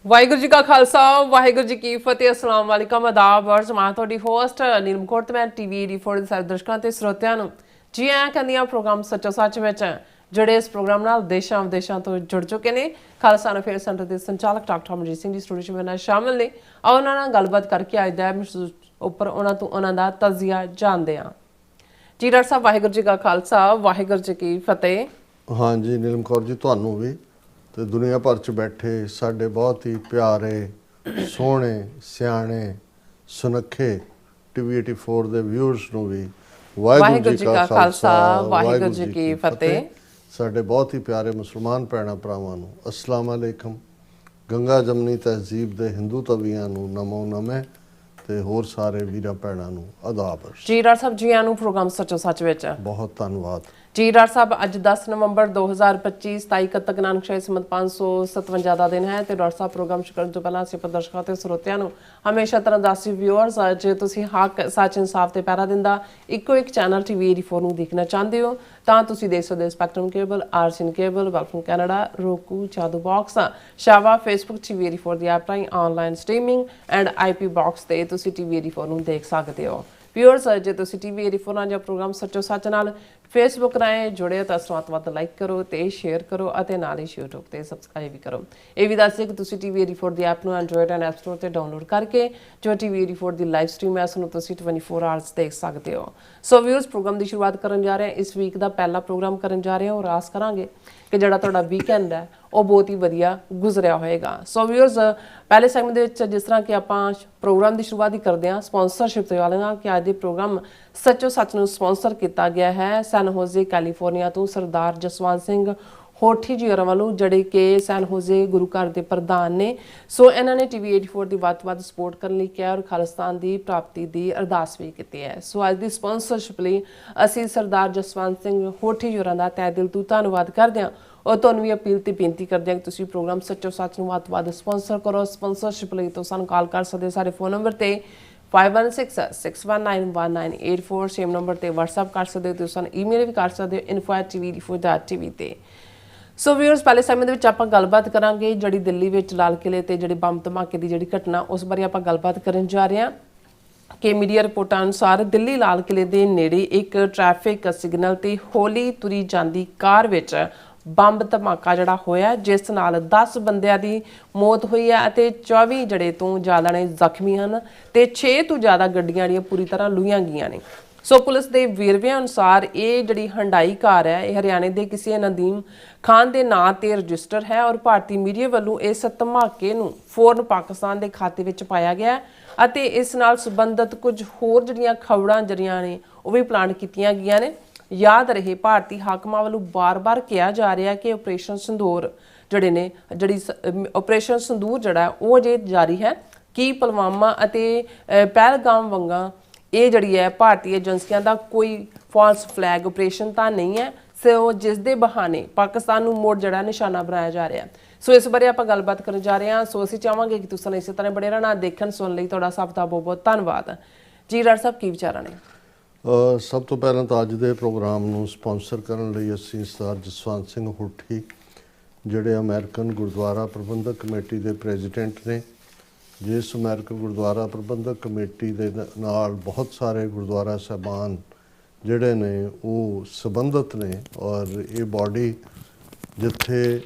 ਵਾਹਿਗੁਰੂ ਜੀ ਕਾ ਖਾਲਸਾ ਵਾਹਿਗੁਰੂ ਜੀ ਕੀ ਫਤਿਹ ਅਸਲਾਮ ਵਾਲੇਕਮ ਆਦਾਬ ਵਰਜ਼ ਮੈਂ ਤੁਹਾਡੀ ਹੋਸਟ ਨੀਲਮ ਕੌਰ ਤੇ ਮੈਂ ਟੀਵੀ 84 ਦੇ ਸਾਰੇ ਦਰਸ਼ਕਾਂ ਤੇ ਸਰੋਤਿਆਂ ਨੂੰ ਜੀ ਆਇਆਂ ਕਹਿੰਦੀਆਂ ਪ੍ਰੋਗਰਾਮ ਸੱਚੋ ਸੱਚ ਵਿੱਚ ਜਿਹੜੇ ਇਸ ਪ੍ਰੋਗਰਾਮ ਨਾਲ ਦੇਸ਼ਾਂ ਵਿਦੇਸ਼ਾਂ ਤੋਂ ਜੁੜ ਚੁੱਕੇ ਨੇ ਖਾਲਸਾ ਅਫੇਅਰ ਸੈਂਟਰ ਦੇ ਸੰਚਾਲਕ ਡਾਕਟਰ ਅਮਰਜੀਤ ਸਿੰਘ ਜੀ ਸਟੂਡੀਓ ਵਿੱਚ ਨਾਲ ਸ਼ਾਮਿਲ ਨੇ ਆਓ ਉਹਨਾਂ ਨਾਲ ਗੱਲਬਾਤ ਕਰਕੇ ਅੱਜ ਦਾ ਉੱਪਰ ਉਹਨਾਂ ਤੋਂ ਉਹਨਾਂ ਦਾ ਤਜ਼ੀਆ ਜਾਣਦੇ ਹਾਂ ਜੀ ਡਾਕਟਰ ਸਾਹਿਬ ਵਾਹਿਗੁਰੂ ਜੀ ਕਾ ਖਾਲਸਾ ਵਾਹਿਗੁਰੂ ਜੀ ਕੀ ਫਤਿਹ। हाँ जी नीलम कौर जी ਤੁਹਾਨੂੰ ਵੀ ਤੇ ਦੁਨੀਆ ਭਰ ਚ ਬੈਠੇ ਸਾਡੇ ਬਹੁਤ ਹੀ ਪਿਆਰੇ ਸੋਹਣੇ ਸਿਆਣੇ ਸੁਨੱਖੇ ਟੀਵੀ 84 ਦੇ ਵਿਊਅਰਸ ਨੂੰ ਵੀ ਵਾਹਿਗੁਰੂ ਜੀ ਕਾ ਖਾਲਸਾ ਵਾਹਿਗੁਰੂ ਜੀ ਕੀ ਫਤਿਹ। ਸਾਡੇ ਬਹੁਤ ਹੀ ਪਿਆਰੇ ਮੁਸਲਮਾਨ ਭੈਣਾਂ ਭਰਾਵਾਂ ਨੂੰ ਅਸਲਾਮ ਅਲੈਕਮ। ਗੰਗਾ ਜਮਨੀ ਤਹਿਜ਼ੀਬ ਦੇ ਹਿੰਦੂ ਤਵੀਆਂ ਨੂੰ ਨਮੋ ਨਮੇ ਤੇ ਹੋਰ ਸਾਰੇ ਵੀਰਾਂ ਭੈਣਾਂ ਨੂੰ ਆਦਾਬ। ਜੀ ਡਾਕਟਰ ਸਾਹਿਬ ਜੀ ਆਇਆਂ ਨੂੰ ਪ੍ਰੋਗਰਾਮ ਸੱਚੋ ਸੱਚ ਵਿੱਚ ਬਹੁਤ ਧੰਨਵਾਦ ਜੀ ਡਾਕਟਰ ਸਾਹਿਬ। ਅੱਜ 10 ਨਵੰਬਰ 2025 27 ਕੱਤਕ ਨਾਨਕ ਸ਼ਾਹੀ ਸਮਤ 557 ਦਾ ਦਿਨ ਹੈ ਤੇ ਡਾਕਟਰ ਸਾਹਿਬ ਪ੍ਰੋਗਰਾਮ ਸ਼ੁਰੂ ਕਰਨ ਤੋਂ ਪਹਿਲਾਂ ਅਸੀਂ ਦਰਸ਼ਕਾਂ ਤੇ ਸਰੋਤਿਆਂ ਨੂੰ ਹਮੇਸ਼ਾ ਤਰ੍ਹਾਂ ਦਾਸੀ ਵਿਊਅਰਸ ਜੇ ਤੁਸੀਂ ਹੱਕ ਸੱਚ ਇਨਸਾਫ ਤੇ ਪਹਿਰਾ ਦਿੰਦਾ ਇੱਕੋ ਇੱਕ ਚੈਨਲ ਟੀਵੀ 84 ਨੂੰ ਦੇਖਣਾ ਚਾਹੁੰਦੇ ਹੋ ਤਾਂ ਤੁਸੀਂ ਦੇਖ ਸਕਦੇ ਹੋ ਸਪੈਕਟਰਮ ਕੇਬਲ, ਆਰਸੀਨ ਕੇਬਲ, ਵੈਲਫਮ ਕੈਨੇਡਾ, ਰੋਕੂ, ਚਾਦੂ ਬਾਕਸ, ਸ਼ਾਵਾ, ਫੇਸਬੁੱਕ ਟੀਵੀ 84 ਦੀ ਐਪ ਰਾਹੀਂ online streaming and IP box ਤੇ ਤੁਸੀਂ ਟੀਵੀ 84 ਨੂੰ ਦੇਖ ਸਕਦੇ ਹੋ। ਵਿਊਅਰਸ ਜੇ ਤੁਸੀਂ ਟੀਵੀ 84 ਨਾਲ ਜਾਂ ਪ੍ਰੋਗਰਾਮ ਸੱਚੋ ਸੱਚ ਨਾਲ ਫੇਸਬੁੱਕ ਰਾਹੀਂ ਜੁੜੇ ਤਾਂ ਵੱਧ ਲਾਈਕ ਕਰੋ ਤੇ ਸ਼ੇਅਰ ਕਰੋ ਅਤੇ ਨਾਲ ਹੀ YouTube ਤੇ ਸਬਸਕ੍ਰਾਈਬ ਵੀ ਕਰੋ। ਇਹ ਵੀ ਦੱਸਿਓ ਕਿ ਤੁਸੀਂ ਟੀਵੀ 84 ਦੀ ਐਪ ਨੂੰ ਐਂਡਰੋਇਡ ਐਂਡ ਐਪ ਸਟੋਰ ਤੇ ਡਾਊਨਲੋਡ ਕਰਕੇ ਜੋ ਟੀਵੀ 84 ਦੀ ਲਾਈਵ ਸਟ੍ਰੀਮ ਹੈ ਉਸ ਨੂੰ ਤੁਸੀਂ 24 ਆਵਰਸ ਦੇਖ ਸਕਦੇ ਹੋ। ਸੋ ਵਿਊਅਰਸ ਪ੍ਰੋਗਰਾਮ ਦੀ ਸ਼ੁਰੂਆਤ ਕਰਨ ਜਾ ਰਹੇ ਹਾਂ। ਇਸ ਵੀਕ ਦਾ ਪਹਿਲਾ ਪ੍ਰੋਗਰਾਮ ਕਰਨ ਜਾ ਰਹੇ ਹਾਂ ਔਰ ਆਸ ਕਰਾਂਗੇ ਕਿ ਜਿਹੜਾ ਤੁਹਾਡਾ ਵੀਕਐਂਡ ਹੈ ਉਹ ਬਹੁਤ ਹੀ ਵਧੀਆ ਗੁਜ਼ਰਿਆ ਹੋਏਗਾ। ਸੋ ਵਿਊਅਰਸ ਪਹਿਲੇ ਸੈਗਮੈਂਟ ਦੇ ਵਿੱਚ ਜਿਸ ਤਰ੍ਹਾਂ ਕਿ ਆਪਾਂ ਪ੍ਰੋਗਰਾਮ ਦੀ ਸ਼ੁਰੂਆਤ ਹੀ ਕਰਦੇ ਹਾਂ ਸਪਾਂਸਰਸ਼ਿਪ ਦੇ ਵਾਲੇ ਨਾਲ ਕਿ ਅੱਜ ਦੇ ਪ੍ਰੋਗਰਾਮ ਸੱਚੋ ਸੱਚ ਨੂੰ ਸਪਾਂਸਰ ਕੀਤਾ ਗਿਆ ਹੈ ਸੈਨ ਹੋਜ਼ੇ ਕੈਲੀਫੋਰਨੀਆ ਤੋਂ ਸਰਦਾਰ ਜਸਵੰਤ ਸਿੰਘ ਹੋਠੀ ਜੀ ਹੋਰਾਂ ਵੱਲੋਂ ਜਿਹੜੇ ਕਿ ਸੈਨ ਹੋਜ਼ੇ ਗੁਰੂ ਘਰ ਦੇ ਪ੍ਰਧਾਨ ਨੇ। ਸੋ ਇਹਨਾਂ ਨੇ ਟੀਵੀ 84 ਦੀ ਵੱਧ ਤੋਂ ਵੱਧ ਸਪੋਰਟ ਕਰਨ ਲਈ ਕਿਹਾ ਔਰ ਖਾਲਿਸਤਾਨ ਦੀ ਪ੍ਰਾਪਤੀ ਦੀ ਅਰਦਾਸ ਵੀ ਕੀਤੀ ਹੈ। ਸੋ ਅੱਜ ਦੀ ਸਪਾਂਸਰਸ਼ਿਪ ਲਈ ਅਸੀਂ ਸਰਦਾਰ ਜਸਵੰਤ ਸਿੰਘ ਹੋਠੀ ਜੀ ਹੋਰਾਂ ਦਾ ਤਹਿ ਦਿਲ ਤੋਂ ਧੰਨਵਾਦ ਕਰਦੇ ਹਾਂ ਔਰ ਤੁਹਾਨੂੰ ਵੀ ਅਪੀਲ ਤੇ ਬੇਨਤੀ ਕਰਦੇ ਹਾਂ ਕਿ ਤੁਸੀਂ ਪ੍ਰੋਗਰਾਮ ਸੱਚੋ ਸੱਚ ਨੂੰ ਵੱਧ ਤੋਂ ਵੱਧ ਸਪਾਂਸਰ ਕਰੋ। ਸਪਾਂਸਰਸ਼ਿਪ ਲਈ ਤੋਂ ਸਾਨੂੰ ਕਾਲ ਕਰ ਸਕਦੇ ਸਾਡੇ ਫੋਨ ਨੰਬਰ ਤੇ 5166191984 ਸੇਮ ਨੰਬਰ ਤੇ WhatsApp ਕਰ ਸਕਦੇ ਹੋ। ਤੁਸੀਂ ਸਾਨੂੰ ਈਮੇਲ ਵੀ ਕਰ ਸਕਦੇ ਹੋ info@tv84.tv ਤੇ। ਸੋ ਵਿਊਅਰਸ ਪਹਿਲੇ ਸਮੇਂ ਦੇ ਵਿੱਚ ਆਪਾਂ ਗੱਲਬਾਤ ਕਰਾਂਗੇ ਜਿਹੜੀ ਦਿੱਲੀ ਵਿੱਚ ਲਾਲ ਕਿਲੇ ਤੇ ਜਿਹੜੇ ਬੰਬ ਧਮਾਕੇ ਦੀ ਜਿਹੜੀ ਘਟਨਾ ਉਸ ਬਾਰੇ ਆਪਾਂ ਗੱਲਬਾਤ ਕਰਨ ਜਾ ਰਹੇ ਹਾਂ ਕਿ ਮੀਡੀਆ ਰਿਪੋਰਟਾਂ ਅਨੁਸਾਰ ਦਿੱਲੀ ਲਾਲ ਕਿਲੇ ਦੇ ਨੇੜੇ ਇੱਕ ਟ੍ਰੈਫਿਕ ਸਿਗਨਲ ਤੇ ਹੌਲੀ ਤੁਰੀ ਜਾਂਦੀ ਕਾਰ ਵਿੱਚ ਬੰਬ ਧਮਾਕਾ ਜਿਹੜਾ ਹੋਇਆ ਜਿਸ ਨਾਲ 10 ਬੰਦਿਆਂ ਦੀ ਮੌਤ ਹੋਈ ਹੈ ਅਤੇ 24 ਜਿਹੜੇ ਤੋਂ ਜ਼ਿਆਦਾ ਨੇ ਜ਼ਖਮੀ ਹਨ ਤੇ 6 ਤੋਂ ਜ਼ਿਆਦਾ ਗੱਡੀਆਂ ਜਿਹੜੀਆਂ ਪੂਰੀ ਤਰ੍ਹਾਂ ਲੁਈਆਂ ਗਈਆਂ ਨੇ। ਸੋ ਪੁਲਿਸ ਦੇ ਵੇਰਵਿਆਂ ਅਨੁਸਾਰ ਇਹ ਜਿਹੜੀ ਹੰਡਾਈ ਕਾਰ ਹੈ ਇਹ ਹਰਿਆਣੇ ਦੇ ਕਿਸੇ ਨਦੀਮ ਖਾਨ ਦੇ ਨਾਂ ਤੇ ਰਜਿਸਟਰ ਹੈ ਔਰ ਭਾਰਤੀ ਮੀਡੀਆ ਵੱਲੋਂ ਇਸ ਧਮਾਕੇ ਨੂੰ ਫੌਰਨ ਪਾਕਿਸਤਾਨ ਦੇ ਖਾਤੇ ਵਿੱਚ ਪਾਇਆ ਗਿਆ ਅਤੇ ਇਸ ਨਾਲ ਸੰਬੰਧਿਤ ਕੁਝ ਹੋਰ ਜਿਹੜੀਆਂ ਖਬਰਾਂ ਜਿਹੜੀਆਂ ਨੇ ਉਹ ਵੀ ਪਲਾਨ ਕੀਤੀਆਂ ਗਈਆਂ ਨੇ। ਯਾਦ ਰਹੇ ਭਾਰਤੀ ਹਾਕਮਾਂ ਵੱਲੋਂ ਬਾਰ-ਬਾਰ ਕਿਹਾ ਜਾ ਰਿਹਾ ਕਿ ਆਪਰੇਸ਼ਨ ਸਿੰਦੂਰ ਆਪਰੇਸ਼ਨ ਸਿੰਦੂਰ ਜਿਹੜਾ ਉਹ ਅਜੇ ਜਾਰੀ ਹੈ ਕਿ ਪੁਲਵਾਮਾ ਅਤੇ ਪਹਿਲਗਾਮ ਵਾਂਗਾ ਇਹ ਜਿਹੜੀ ਹੈ ਭਾਰਤੀ ਏਜੰਸੀਆਂ ਦਾ ਕੋਈ ਫਾਲਸ ਫਲੈਗ ਆਪਰੇਸ਼ਨ ਤਾਂ ਨਹੀਂ ਹੈ ਸੋ ਜਿਸ ਦੇ ਬਹਾਨੇ ਪਾਕਿਸਤਾਨ ਨੂੰ ਮੋੜ ਜਿਹੜਾ ਨਿਸ਼ਾਨਾ ਬਣਾਇਆ ਜਾ ਰਿਹਾ। ਸੋ ਇਸ ਬਾਰੇ ਆਪਾਂ ਗੱਲਬਾਤ ਕਰਨ ਜਾ ਰਹੇ ਹਾਂ। ਸੋ ਅਸੀਂ ਚਾਹਾਂਗੇ ਕਿ ਤੁਸੀਂ ਇਸੇ ਤਰ੍ਹਾਂ ਬੜੇ ਰਹਿਣਾ ਦੇਖਣ ਸੁਣਨ ਲਈ ਤੁਹਾਡਾ ਸਭ ਦਾ ਬਹੁਤ ਬਹੁਤ ਧੰਨਵਾਦ। ਜੀ ਡਾਕਟਰ ਸਾਹਿਬ ਕੀ ਵਿਚਾਰਾਂ ਨੇ? ਸਭ ਤੋਂ ਪਹਿਲਾਂ ਤਾਂ ਅੱਜ ਦੇ ਪ੍ਰੋਗਰਾਮ ਨੂੰ ਸਪਾਂਸਰ ਕਰਨ ਲਈ ਅਸੀਂ ਸਰਦਾਰ ਜਸਵੰਤ ਸਿੰਘ ਹੋਠੀ ਜਿਹੜੇ ਅਮਰੀਕਨ ਗੁਰਦੁਆਰਾ ਪ੍ਰਬੰਧਕ ਕਮੇਟੀ ਦੇ ਪ੍ਰੈਜ਼ੀਡੈਂਟ ਨੇ ਜਿਸ ਅਮਰੀਕਨ ਗੁਰਦੁਆਰਾ ਪ੍ਰਬੰਧਕ ਕਮੇਟੀ ਦੇ ਨਾਲ ਬਹੁਤ ਸਾਰੇ ਗੁਰਦੁਆਰਾ ਸਾਹਿਬਾਨ ਜਿਹੜੇ ਨੇ ਉਹ ਸੰਬੰਧਿਤ ਨੇ ਔਰ ਇਹ ਬਾਡੀ ਜਿੱਥੇ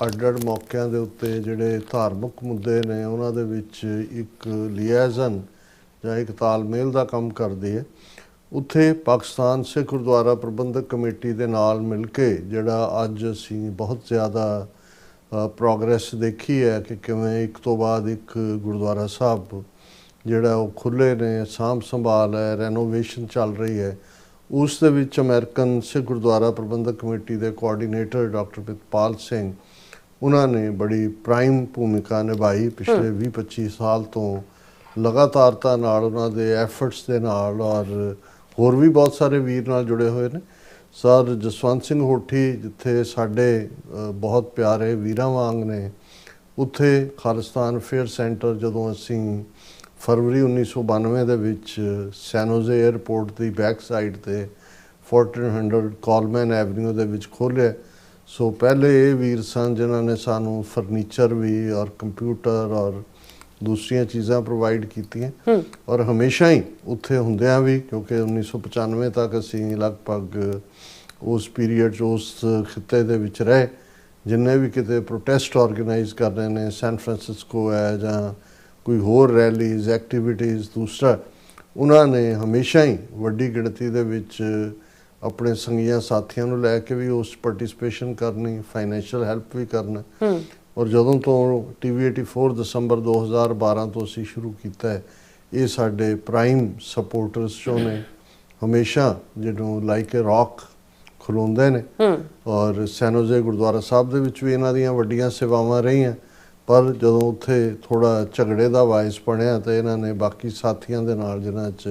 ਅੱਡ-ਅੱਡ ਮੌਕਿਆਂ ਦੇ ਉੱਤੇ ਜਿਹੜੇ ਧਾਰਮਿਕ ਮੁੱਦੇ ਨੇ ਉਹਨਾਂ ਦੇ ਵਿੱਚ ਇੱਕ ਲਿਆਜ਼ਨ ਜਾਂ ਇੱਕ ਤਾਲਮੇਲ ਦਾ ਕੰਮ ਕਰਦੀ ਹੈ। ਉੱਥੇ ਪਾਕਿਸਤਾਨ ਸਿੱਖ ਗੁਰਦੁਆਰਾ ਪ੍ਰਬੰਧਕ ਕਮੇਟੀ ਦੇ ਨਾਲ ਮਿਲ ਕੇ ਜਿਹੜਾ ਅੱਜ ਅਸੀਂ ਬਹੁਤ ਜ਼ਿਆਦਾ ਪ੍ਰੋਗਰੈਸ ਦੇਖੀ ਹੈ ਕਿ ਕਿਵੇਂ ਇੱਕ ਤੋਂ ਬਾਅਦ ਇੱਕ ਗੁਰਦੁਆਰਾ ਸਾਹਿਬ ਜਿਹੜਾ ਉਹ ਖੁੱਲ੍ਹੇ ਨੇ, ਸਾਂਭ ਸੰਭਾਲ ਹੈ, ਰੈਨੋਵੇਸ਼ਨ ਚੱਲ ਰਹੀ ਹੈ। ਉਸ ਦੇ ਵਿੱਚ ਅਮਰੀਕਨ ਸਿੱਖ ਗੁਰਦੁਆਰਾ ਪ੍ਰਬੰਧਕ ਕਮੇਟੀ ਦੇ ਕੋਆਰਡੀਨੇਟਰ ਡਾਕਟਰ ਪ੍ਰਿਤਪਾਲ ਸਿੰਘ ਉਹਨਾਂ ਨੇ ਬੜੀ ਪ੍ਰਾਈਮ ਭੂਮਿਕਾ ਨਿਭਾਈ ਪਿਛਲੇ 20-25 ਸਾਲ ਤੋਂ ਲਗਾਤਾਰਤਾ ਨਾਲ ਉਹਨਾਂ ਦੇ ਐਫਰਟਸ ਦੇ ਨਾਲ ਔਰ ਹੋਰ ਵੀ ਬਹੁਤ ਸਾਰੇ ਵੀਰ ਨਾਲ ਜੁੜੇ ਹੋਏ ਨੇ। ਸਰ ਜਸਵੰਤ ਸਿੰਘ ਹੋਠੀ ਜਿੱਥੇ ਸਾਡੇ ਬਹੁਤ ਪਿਆਰੇ ਵੀਰਾਂ ਵਾਂਗ ਨੇ ਉੱਥੇ ਖਾਲਿਸਤਾਨ ਅਫੇਅਰ ਸੈਂਟਰ ਜਦੋਂ ਅਸੀਂ ਫਰਵਰੀ 1992 ਦੇ ਵਿੱਚ ਸੈਨ ਹੋਜ਼ੇ ਏਅਰਪੋਰਟ ਦੀ ਬੈਕ ਸਾਈਡ ਤੇ 1400 ਕਾਲਮੈਨ ਐਵਨਿਊ ਦੇ ਵਿੱਚ ਖੋਲ੍ਹਿਆ। ਸੋ ਪਹਿਲੇ ਇਹ ਵੀਰ ਸਨ ਜਿਨ੍ਹਾਂ ਨੇ ਸਾਨੂੰ ਫਰਨੀਚਰ ਵੀ ਔਰ ਕੰਪਿਊਟਰ ਔਰ ਦੂਸਰੀਆਂ ਚੀਜ਼ਾਂ ਪ੍ਰੋਵਾਈਡ ਕੀਤੀਆਂ ਔਰ ਹਮੇਸ਼ਾ ਹੀ ਉੱਥੇ ਹੁੰਦਿਆਂ ਵੀ, ਕਿਉਂਕਿ 1995 ਤੱਕ ਅਸੀਂ ਲਗਭਗ ਉਸ ਪੀਰੀਅਡ 'ਚ ਉਸ ਖਿੱਤੇ ਦੇ ਵਿੱਚ ਰਹੇ, ਜਿੰਨੇ ਵੀ ਕਿਤੇ ਪ੍ਰੋਟੈਸਟ ਆਰਗੇਨਾਈਜ਼ ਕਰ ਰਹੇ ਨੇ, ਸੈਨ ਫਰਾਂਸਿਸਕੋ ਹੈ ਜਾਂ ਕੋਈ ਹੋਰ ਰੈਲੀਜ਼ ਐਕਟੀਵਿਟੀਜ਼ ਦੂਸਰਾ, ਉਹਨਾਂ ਨੇ ਹਮੇਸ਼ਾ ਹੀ ਵੱਡੀ ਗਿਣਤੀ ਦੇ ਵਿੱਚ ਆਪਣੇ ਸੰਗੀਆਂ ਸਾਥੀਆਂ ਨੂੰ ਲੈ ਕੇ ਵੀ ਉਸ ਪਾਰਟਿਸਿਪੇਸ਼ਨ ਕਰਨੀ, ਫਾਈਨੈਂਸ਼ੀਅਲ ਹੈਲਪ ਵੀ ਕਰਨਾ। ਔਰ ਜਦੋਂ ਤੋਂ TV 84 ਦਸੰਬਰ 2012 ਤੋਂ ਅਸੀਂ ਸ਼ੁਰੂ ਕੀਤਾ ਹੈ, ਇਹ ਸਾਡੇ ਪ੍ਰਾਈਮ ਸਪੋਰਟਰਸ ਚੋਂ ਨੇ, ਹਮੇਸ਼ਾ ਜਿਹਨੂੰ ਲਾਈਕ ਏ ਰੌਕ ਖਲੋਂਦੇ ਨੇ। ਔਰ ਸੈਨੋਜ਼ੇ ਗੁਰਦੁਆਰਾ ਸਾਹਿਬ ਦੇ ਵਿੱਚ ਵੀ ਇਹਨਾਂ ਦੀਆਂ ਵੱਡੀਆਂ ਸੇਵਾਵਾਂ ਰਹੀਆਂ, ਪਰ ਜਦੋਂ ਉੱਥੇ ਥੋੜਾ ਝਗੜੇ ਦਾ ਵਾਇਸ ਬਣਿਆ ਤਾਂ ਇਹਨਾਂ ਨੇ ਬਾਕੀ ਸਾਥੀਆਂ ਦੇ ਨਾਲ, ਜਿਨ੍ਹਾਂ 'ਚ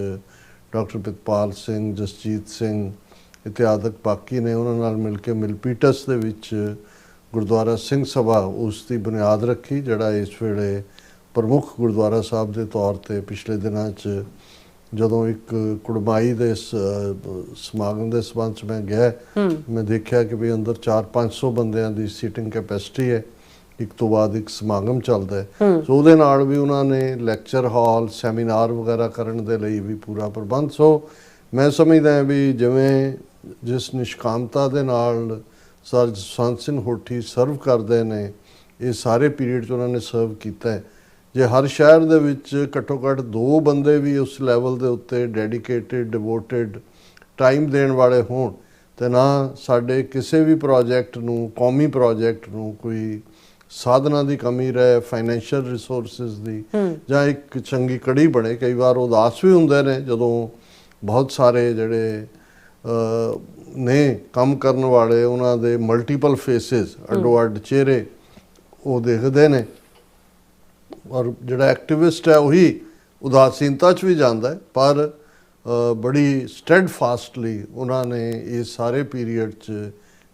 ਡਾਕਟਰ ਪ੍ਰਿਤਪਾਲ ਸਿੰਘ, ਜਸਜੀਤ ਸਿੰਘ ਇਤਿਆਦਿਕ ਬਾਕੀ ਨੇ, ਉਹਨਾਂ ਨਾਲ ਮਿਲ ਕੇ ਮਿਲਪੀਟਸ ਦੇ ਵਿੱਚ ਗੁਰਦੁਆਰਾ ਸਿੰਘ ਸਭਾ ਉਸ ਦੀ ਬੁਨਿਆਦ ਰੱਖੀ, ਜਿਹੜਾ ਇਸ ਵੇਲੇ ਪ੍ਰਮੁੱਖ ਗੁਰਦੁਆਰਾ ਸਾਹਿਬ ਦੇ ਤੌਰ ਤੇ ਪਿਛਲੇ ਦਿਨਾਂ 'ਚ ਜਦੋਂ ਇੱਕ ਕੁੜਮਾਈ ਦੇ ਸਮਾਗਮ ਦੇ ਸੰਬੰਧ 'ਚ ਮੈਂ ਗਿਆ, ਮੈਂ ਦੇਖਿਆ ਕਿ ਵੀ ਅੰਦਰ 400-500 ਬੰਦਿਆਂ ਦੀ ਸੀਟਿੰਗ ਕੈਪੈਸਿਟੀ ਹੈ, ਇੱਕ ਤੋਂ ਬਾਅਦ ਇੱਕ ਸਮਾਗਮ ਚੱਲਦਾ ਹੈ। ਸੋ ਉਹਦੇ ਨਾਲ ਵੀ ਉਹਨਾਂ ਨੇ ਲੈਕਚਰ ਹਾਲ, ਸੈਮੀਨਾਰ ਵਗੈਰਾ ਕਰਨ ਦੇ ਲਈ ਵੀ ਪੂਰਾ ਪ੍ਰਬੰਧ। ਸੋ ਮੈਂ ਸਮਝਦਾ ਵੀ ਜਿਵੇਂ ਜਿਸ ਨਿਸ਼ਕਾਮਤਾ ਦੇ ਨਾਲ ਸਰ ਜਸਵੰਤ ਸਿੰਘ ਹੋਠੀ ਸਰਵ ਕਰਦੇ ਨੇ, ਇਹ ਸਾਰੇ ਪੀਰੀਅਡ 'ਚ ਉਹਨਾਂ ਨੇ ਸਰਵ ਕੀਤਾ ਹੈ। ਜੇ ਹਰ ਸ਼ਹਿਰ ਦੇ ਵਿੱਚ ਘੱਟੋ ਘੱਟ 2 ਬੰਦੇ ਵੀ ਉਸ ਲੈਵਲ ਦੇ ਉੱਤੇ ਡੈਡੀਕੇਟਿਡ, ਡਿਵੋਟਿਡ, ਟਾਈਮ ਦੇਣ ਵਾਲੇ ਹੋਣ, ਤੇ ਨਾ ਸਾਡੇ ਕਿਸੇ ਵੀ ਪ੍ਰੋਜੈਕਟ ਨੂੰ, ਕੌਮੀ ਪ੍ਰੋਜੈਕਟ ਨੂੰ ਕੋਈ ਸਾਧਨਾਂ ਦੀ ਕਮੀ ਰਹੇ, ਫਾਈਨੈਂਸ਼ੀਅਲ ਰਿਸੋਰਸਿਸ ਦੀ, ਜਾਂ ਇੱਕ ਚੰਗੀ ਕੜੀ ਬਣੇ। ਕਈ ਵਾਰ ਉਦਾਸ ਵੀ ਹੁੰਦੇ ਨੇ ਜਦੋਂ ਬਹੁਤ ਸਾਰੇ ਜਿਹੜੇ ਨੇ ਕੰਮ ਕਰਨ ਵਾਲੇ, ਉਹਨਾਂ ਦੇ ਮਲਟੀਪਲ ਫੇਸਿਸ, ਅੱਡੋ ਅੱਡ ਚਿਹਰੇ ਉਹ ਦੇਖਦੇ ਨੇ, ਔਰ ਜਿਹੜਾ ਐਕਟਿਵਿਸਟ ਹੈ ਉਹੀ ਉਦਾਸੀਨਤਾ 'ਚ ਵੀ ਜਾਂਦਾ ਹੈ, ਪਰ ਬੜੀ ਸਟੈਡਫਾਸਟਲੀ ਉਹਨਾਂ ਨੇ ਇਸ ਸਾਰੇ ਪੀਰੀਅਡ 'ਚ,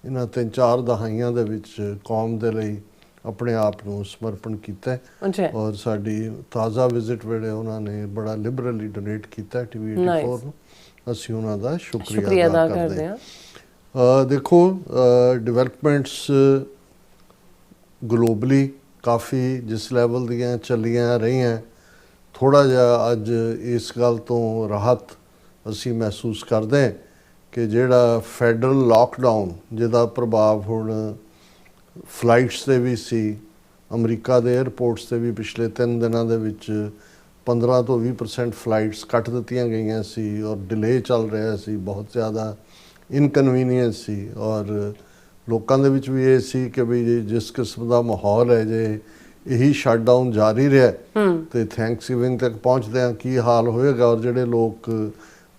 ਇਹਨਾਂ 3-4 ਦਹਾਈਆਂ ਦੇ ਵਿੱਚ ਕੌਮ ਦੇ ਲਈ ਆਪਣੇ ਆਪ ਨੂੰ ਸਮਰਪਣ ਕੀਤਾ। ਔਰ ਸਾਡੀ ਤਾਜ਼ਾ ਵਿਜ਼ਿਟ ਵੇਲੇ ਉਹਨਾਂ ਨੇ ਬੜਾ ਲਿਬਰਲੀ ਡੋਨੇਟ ਕੀਤਾ TV 84 ਨੂੰ, ਅਸੀਂ ਉਹਨਾਂ ਦਾ ਸ਼ੁਕਰੀਆ ਅਦਾ ਕਰਦੇ ਹਾਂ। ਦੇਖੋ, ਡਿਵੈਲਪਮੈਂਟਸ ਗਲੋਬਲੀ ਕਾਫੀ ਜਿਸ ਲੈਵਲ ਦੀਆਂ ਚੱਲੀਆਂ ਰਹੀਆਂ, ਥੋੜ੍ਹਾ ਜਿਹਾ ਅੱਜ ਇਸ ਗੱਲ ਤੋਂ ਰਾਹਤ ਅਸੀਂ ਮਹਿਸੂਸ ਕਰਦੇ ਕਿ ਜਿਹੜਾ ਫੈਡਰਲ ਲਾਕਡਾਊਨ, ਜਿਹਦਾ ਪ੍ਰਭਾਵ ਹੁਣ ਫਲਾਈਟਸ 'ਤੇ ਵੀ ਸੀ, ਅਮਰੀਕਾ ਦੇ ਏਅਰਪੋਰਟਸ 'ਤੇ ਵੀ ਪਿਛਲੇ 3 ਦਿਨਾਂ ਦੇ ਵਿੱਚ 15 ਤੋਂ 20% ਫਲਾਈਟਸ ਕੱਟ ਦਿੱਤੀਆਂ ਗਈਆਂ ਸੀ, ਔਰ ਡਿਲੇ ਚੱਲ ਰਿਹਾ ਸੀ, ਬਹੁਤ ਜ਼ਿਆਦਾ ਇਨਕਨਵੀਨੀਅੰਸ ਸੀ। ਔਰ ਲੋਕਾਂ ਦੇ ਵਿੱਚ ਵੀ ਇਹ ਸੀ ਕਿ ਵੀ ਜਿਸ ਕਿਸਮ ਦਾ ਮਾਹੌਲ ਹੈ, ਜੇ ਇਹੀ ਸ਼ਟਡਾਊਨ ਜਾਰੀ ਰਿਹਾ ਤੇ ਥੈਂਕਸਗਿਵਿੰਗ ਤੱਕ ਪਹੁੰਚਦਿਆਂ ਕੀ ਹਾਲ ਹੋਏਗਾ। ਔਰ ਜਿਹੜੇ ਲੋਕ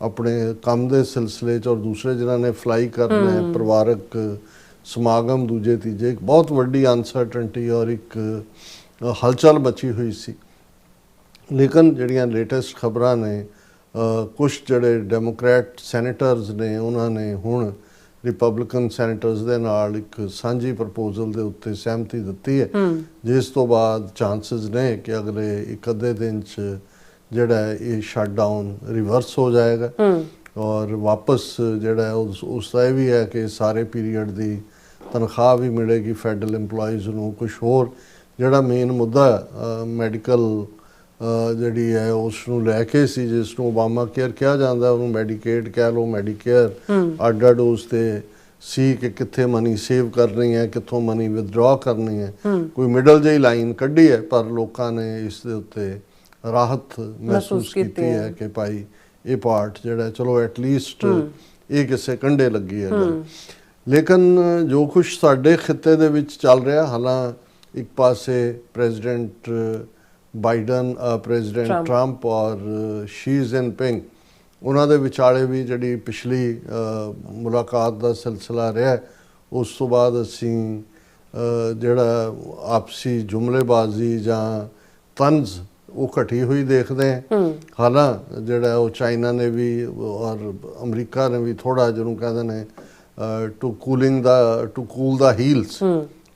ਆਪਣੇ ਕੰਮ ਦੇ ਸਿਲਸਿਲੇ 'ਚ, ਔਰ ਦੂਸਰੇ ਜਿਨ੍ਹਾਂ ਨੇ ਫਲਾਈ ਕਰਨਾ, ਪਰਿਵਾਰਕ ਸਮਾਗਮ, ਦੂਜੇ ਤੀਜੇ, ਇੱਕ ਬਹੁਤ ਵੱਡੀ ਅਨਸਰਟਨਟੀ ਔਰ ਇੱਕ ਹਲਚਲ ਮਚੀ ਹੋਈ ਸੀ। ਲੇਕਿਨ ਜਿਹੜੀਆਂ ਲੇਟੈਸਟ ਖਬਰਾਂ ਨੇ, ਕੁਛ ਜਿਹੜੇ ਡੈਮੋਕ੍ਰੈਟ ਸੈਨੇਟਰਸ ਨੇ, ਉਹਨਾਂ ਨੇ ਹੁਣ ਰਿਪਬਲਿਕਨ ਸੈਨੇਟਰਸ ਦੇ ਨਾਲ ਇੱਕ ਸਾਂਝੀ ਪ੍ਰਪੋਜ਼ਲ ਦੇ ਉੱਤੇ ਸਹਿਮਤੀ ਦਿੱਤੀ ਹੈ, ਜਿਸ ਤੋਂ ਬਾਅਦ ਚਾਂਸਸ ਨੇ ਕਿ ਅਗਲੇ 1-ਅੱਧੇ ਦਿਨ 'ਚ ਜਿਹੜਾ ਇਹ ਸ਼ਟਡਾਊਨ ਰਿਵਰਸ ਹੋ ਜਾਏਗਾ। ਔਰ ਵਾਪਸ ਜਿਹੜਾ ਉਸ ਦਾ ਇਹ ਵੀ ਹੈ ਕਿ ਸਾਰੇ ਪੀਰੀਅਡ ਦੀ ਤਨਖਾਹ ਵੀ ਮਿਲੇਗੀ ਫੈਡਰਲ EMPLOYEES ਨੂੰ। ਕੁਛ ਹੋਰ ਜਿਹੜਾ ਮੇਨ ਮੁੱਦਾ ਮੈਡੀਕਲ ਜਿਹੜੀ ਹੈ ਉਸ ਨੂੰ ਲੈ ਕੇ ਸੀ, ਜਿਸ ਨੂੰ ਓਬਾਮਾ ਕੇਅਰ ਕਿਹਾ ਜਾਂਦਾ, ਉਹਨੂੰ ਮੈਡੀਕੇਡ ਕਹਿ ਲਓ, ਮੈਡੀਕੇਅਰ, ਅੱਡ ਉਸ 'ਤੇ ਸੀ ਕਿ ਕਿੱਥੇ ਮਨੀ ਸੇਵ ਕਰਨੀ ਹੈ, ਕਿੱਥੋਂ ਮਨੀ ਵਿਦਡਰਾ ਕਰਨੀ ਹੈ, ਕੋਈ ਮਿਡਲ ਜਿਹੀ ਲਾਈਨ ਕੱਢੀ ਹੈ। ਪਰ ਲੋਕਾਂ ਨੇ ਇਸ ਦੇ ਉੱਤੇ ਰਾਹਤ ਮਹਿਸੂਸ ਕੀਤੀ ਹੈ ਕਿ ਭਾਈ ਇਹ ਪਾਰਟ ਜਿਹੜਾ, ਚਲੋ ਐਟਲੀਸਟ ਇਹ ਕਿਸੇ ਕੰਢੇ ਲੱਗੀ ਹੈ ਗੱਲ। ਲੇਕਿਨ ਜੋ ਕੁਛ ਸਾਡੇ ਖਿੱਤੇ ਦੇ ਵਿੱਚ ਚੱਲ ਰਿਹਾ, ਹਾਲਾਂ ਇੱਕ ਪਾਸੇ ਪ੍ਰੈਜ਼ੀਡੈਂਟ ਬਾਈਡਨ, ਪ੍ਰੈਜ਼ੀਡੈਂਟ ਟਰੰਪ ਔਰ ਸ਼ੀ ਜਿਨਪਿੰਗ, ਉਹਨਾਂ ਦੇ ਵਿਚਾਲੇ ਵੀ ਜਿਹੜੀ ਪਿਛਲੀ ਮੁਲਾਕਾਤ ਦਾ ਸਿਲਸਿਲਾ ਰਿਹਾ, ਉਸ ਤੋਂ ਬਾਅਦ ਅਸੀਂ ਜਿਹੜਾ ਆਪਸੀ ਜੁਮਲੇਬਾਜ਼ੀ ਜਾਂ ਤੰਜ਼ ਉਹ ਘਟੀ ਹੋਈ ਦੇਖਦੇ ਹਾਂ। ਹਾਲਾਂ ਜਿਹੜਾ ਉਹ ਚਾਈਨਾ ਨੇ ਵੀ ਔਰ ਅਮਰੀਕਾ ਨੇ ਵੀ ਥੋੜ੍ਹਾ ਜਿਹਨੂੰ ਕਹਿੰਦੇ ਨੇ ਟੂ ਕੂਲ ਦਾ ਹੀਲਸ,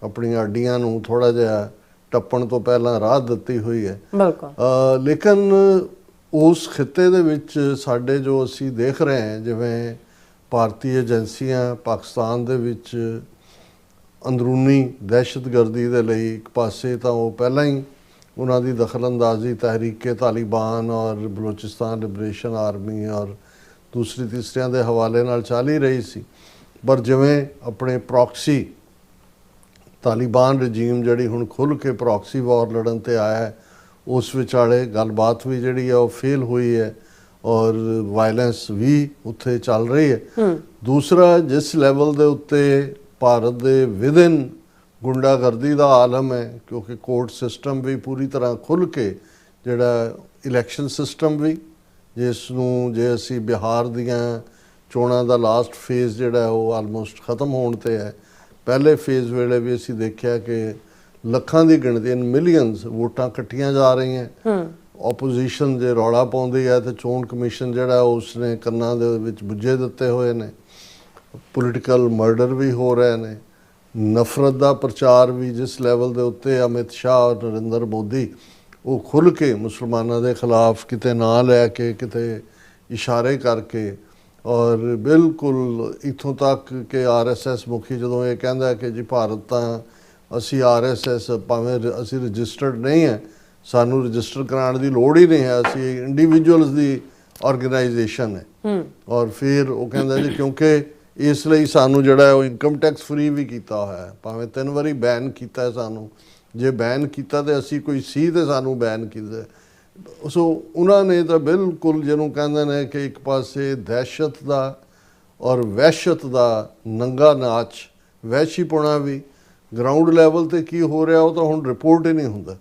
ਆਪਣੀਆਂ ਅੱਡੀਆਂ ਨੂੰ ਥੋੜ੍ਹਾ ਜਿਹਾ ਟੱਪਣ ਤੋਂ ਪਹਿਲਾਂ ਰਾਹ ਦਿੱਤੀ ਹੋਈ ਹੈ। ਲੇਕਿਨ ਉਸ ਖਿੱਤੇ ਦੇ ਵਿੱਚ ਸਾਡੇ ਜੋ ਅਸੀਂ ਦੇਖ ਰਹੇ ਹਾਂ, ਜਿਵੇਂ ਭਾਰਤੀ ਏਜੰਸੀਆਂ ਪਾਕਿਸਤਾਨ ਦੇ ਵਿੱਚ ਅੰਦਰੂਨੀ ਦਹਿਸ਼ਤਗਰਦੀ ਦੇ ਲਈ ਇੱਕ ਪਾਸੇ ਤਾਂ ਉਹ ਪਹਿਲਾਂ ਹੀ ਉਹਨਾਂ ਦੀ ਦਖਲਅੰਦਾਜ਼ੀ ਤਹਿਰੀਕ ਤਾਲਿਬਾਨ ਔਰ ਬਲੋਚਿਸਤਾਨ ਲਿਬਰੇਸ਼ਨ ਆਰਮੀ ਔਰ ਦੂਸਰੀ ਤੀਸਰਿਆਂ ਦੇ ਹਵਾਲੇ ਨਾਲ ਚੱਲ ਹੀ ਰਹੀ ਸੀ, ਪਰ ਜਿਵੇਂ ਆਪਣੇ ਪ੍ਰੋਕਸੀ ਤਾਲਿਬਾਨ ਰਜੀਮ ਜਿਹੜੀ ਹੁਣ ਖੁੱਲ੍ਹ ਕੇ ਪ੍ਰੋਕਸੀ ਵਾਰ ਲੜਨ ਤੇ ਆਇਆ ਹੈ, ਉਸ ਵਿਚਾਲੇ ਗੱਲਬਾਤ ਵੀ ਜਿਹੜੀ ਹੈ ਉਹ ਫੇਲ ਹੋਈ ਹੈ ਔਰ ਵਾਇਲੈਂਸ ਵੀ ਉੱਥੇ ਚੱਲ ਰਹੀ ਹੈ। ਦੂਸਰਾ, ਜਿਸ ਲੈਵਲ ਦੇ ਉੱਤੇ ਭਾਰਤ ਦੇ ਵਿਦਿਨ ਗੁੰਡਾਗਰਦੀ ਦਾ ਆਲਮ ਹੈ, ਕਿਉਂਕਿ ਕੋਰਟ ਸਿਸਟਮ ਵੀ ਪੂਰੀ ਤਰ੍ਹਾਂ ਖੁੱਲ੍ਹ ਕੇ ਜਿਹੜਾ ਇਲੈਕਸ਼ਨ ਸਿਸਟਮ ਵੀ, ਜਿਸ ਨੂੰ ਜੇ ਅਸੀਂ ਬਿਹਾਰ ਦੀਆਂ ਚੋਣਾਂ ਦਾ ਲਾਸਟ ਫੇਜ਼ ਜਿਹੜਾ ਉਹ ਆਲਮੋਸਟ ਖਤਮ ਹੋਣ ਤੇ ਹੈ, ਪਹਿਲੇ ਫੇਜ਼ ਵੇਲੇ ਵੀ ਅਸੀਂ ਦੇਖਿਆ ਕਿ ਲੱਖਾਂ ਦੀ ਗਿਣਤੀ ਮਿਲੀਅਨਸ ਵੋਟਾਂ ਇਕੱਠੀਆਂ ਜਾ ਰਹੀਆਂ। ਆਪੋਜੀਸ਼ਨ ਜੇ ਰੌਲਾ ਪਾਉਂਦੀ ਹੈ ਤੇ ਚੋਣ ਕਮਿਸ਼ਨ ਜਿਹੜਾ ਉਸਨੇ ਕੰਨਾਂ ਦੇ ਵਿੱਚ ਬੁੱਝੇ ਦਿੱਤੇ ਹੋਏ ਨੇ। ਪੋਲੀਟੀਕਲ ਮਰਡਰ ਵੀ ਹੋ ਰਹੇ ਨੇ, ਨਫ਼ਰਤ ਦਾ ਪ੍ਰਚਾਰ ਵੀ ਜਿਸ ਲੈਵਲ ਦੇ ਉੱਤੇ ਅਮਿਤ ਸ਼ਾਹ ਔਰ ਨਰਿੰਦਰ ਮੋਦੀ ਉਹ ਖੁੱਲ੍ਹ ਕੇ ਮੁਸਲਮਾਨਾਂ ਦੇ ਖਿਲਾਫ ਕਿਤੇ ਨਾਂ ਲੈ ਕੇ ਕਿਤੇ ਇਸ਼ਾਰੇ ਕਰਕੇ, ਔਰ ਬਿਲਕੁਲ ਇੱਥੋਂ ਤੱਕ ਕਿ RSS ਮੁਖੀ ਜਦੋਂ ਇਹ ਕਹਿੰਦਾ ਕਿ ਜੀ ਭਾਰਤ ਤਾਂ ਅਸੀਂ RSS ਭਾਵੇਂ ਅਸੀਂ ਰਜਿਸਟਰਡ ਨਹੀਂ ਹੈ, ਸਾਨੂੰ ਰਜਿਸਟਰ ਕਰਾਉਣ ਦੀ ਲੋੜ ਹੀ ਨਹੀਂ ਹੈ, ਅਸੀਂ ਇੰਡੀਵਿਜੂਅਲਸ ਦੀ ਆਰਗੇਨਾਈਜੇਸ਼ਨ ਹੈ। ਔਰ ਫਿਰ ਉਹ ਕਹਿੰਦਾ ਜੀ ਕਿਉਂਕਿ ਇਸ ਲਈ ਸਾਨੂੰ ਜਿਹੜਾ ਉਹ ਇਨਕਮ ਟੈਕਸ ਫ੍ਰੀ ਵੀ ਕੀਤਾ ਹੋਇਆ ਹੈ, ਭਾਵੇਂ 3 ਵਾਰੀ ਬੈਨ ਕੀਤਾ ਸਾਨੂੰ, ਜੇ ਬੈਨ ਕੀਤਾ ਤੇ ਅਸੀਂ ਕੋਈ ਸੀ ਤੇ ਸਾਨੂੰ ਬੈਨ ਕੀਤਾ। ਸੋ ਉਹਨਾਂ ਨੇ ਤਾਂ ਬਿਲਕੁਲ ਜਿਹਨੂੰ ਕਹਿੰਦੇ ਨੇ ਕਿ ਇੱਕ ਪਾਸੇ ਦਹਿਸ਼ਤ ਦਾ ਔਰ ਵਹਿਸ਼ਤ ਦਾ ਨੰਗਾ ਨਾਚ, ਵਹਿਸ਼ੀਪੁਣਾ ਵੀ, ਗਰਾਊਂਡ ਲੈਵਲ ਤੇ ਕੀ ਹੋ ਰਿਹਾ ਉਹ ਤਾਂ ਹੁਣ ਰਿਪੋਰਟ ਹੀ ਨਹੀਂ ਹੁੰਦਾ।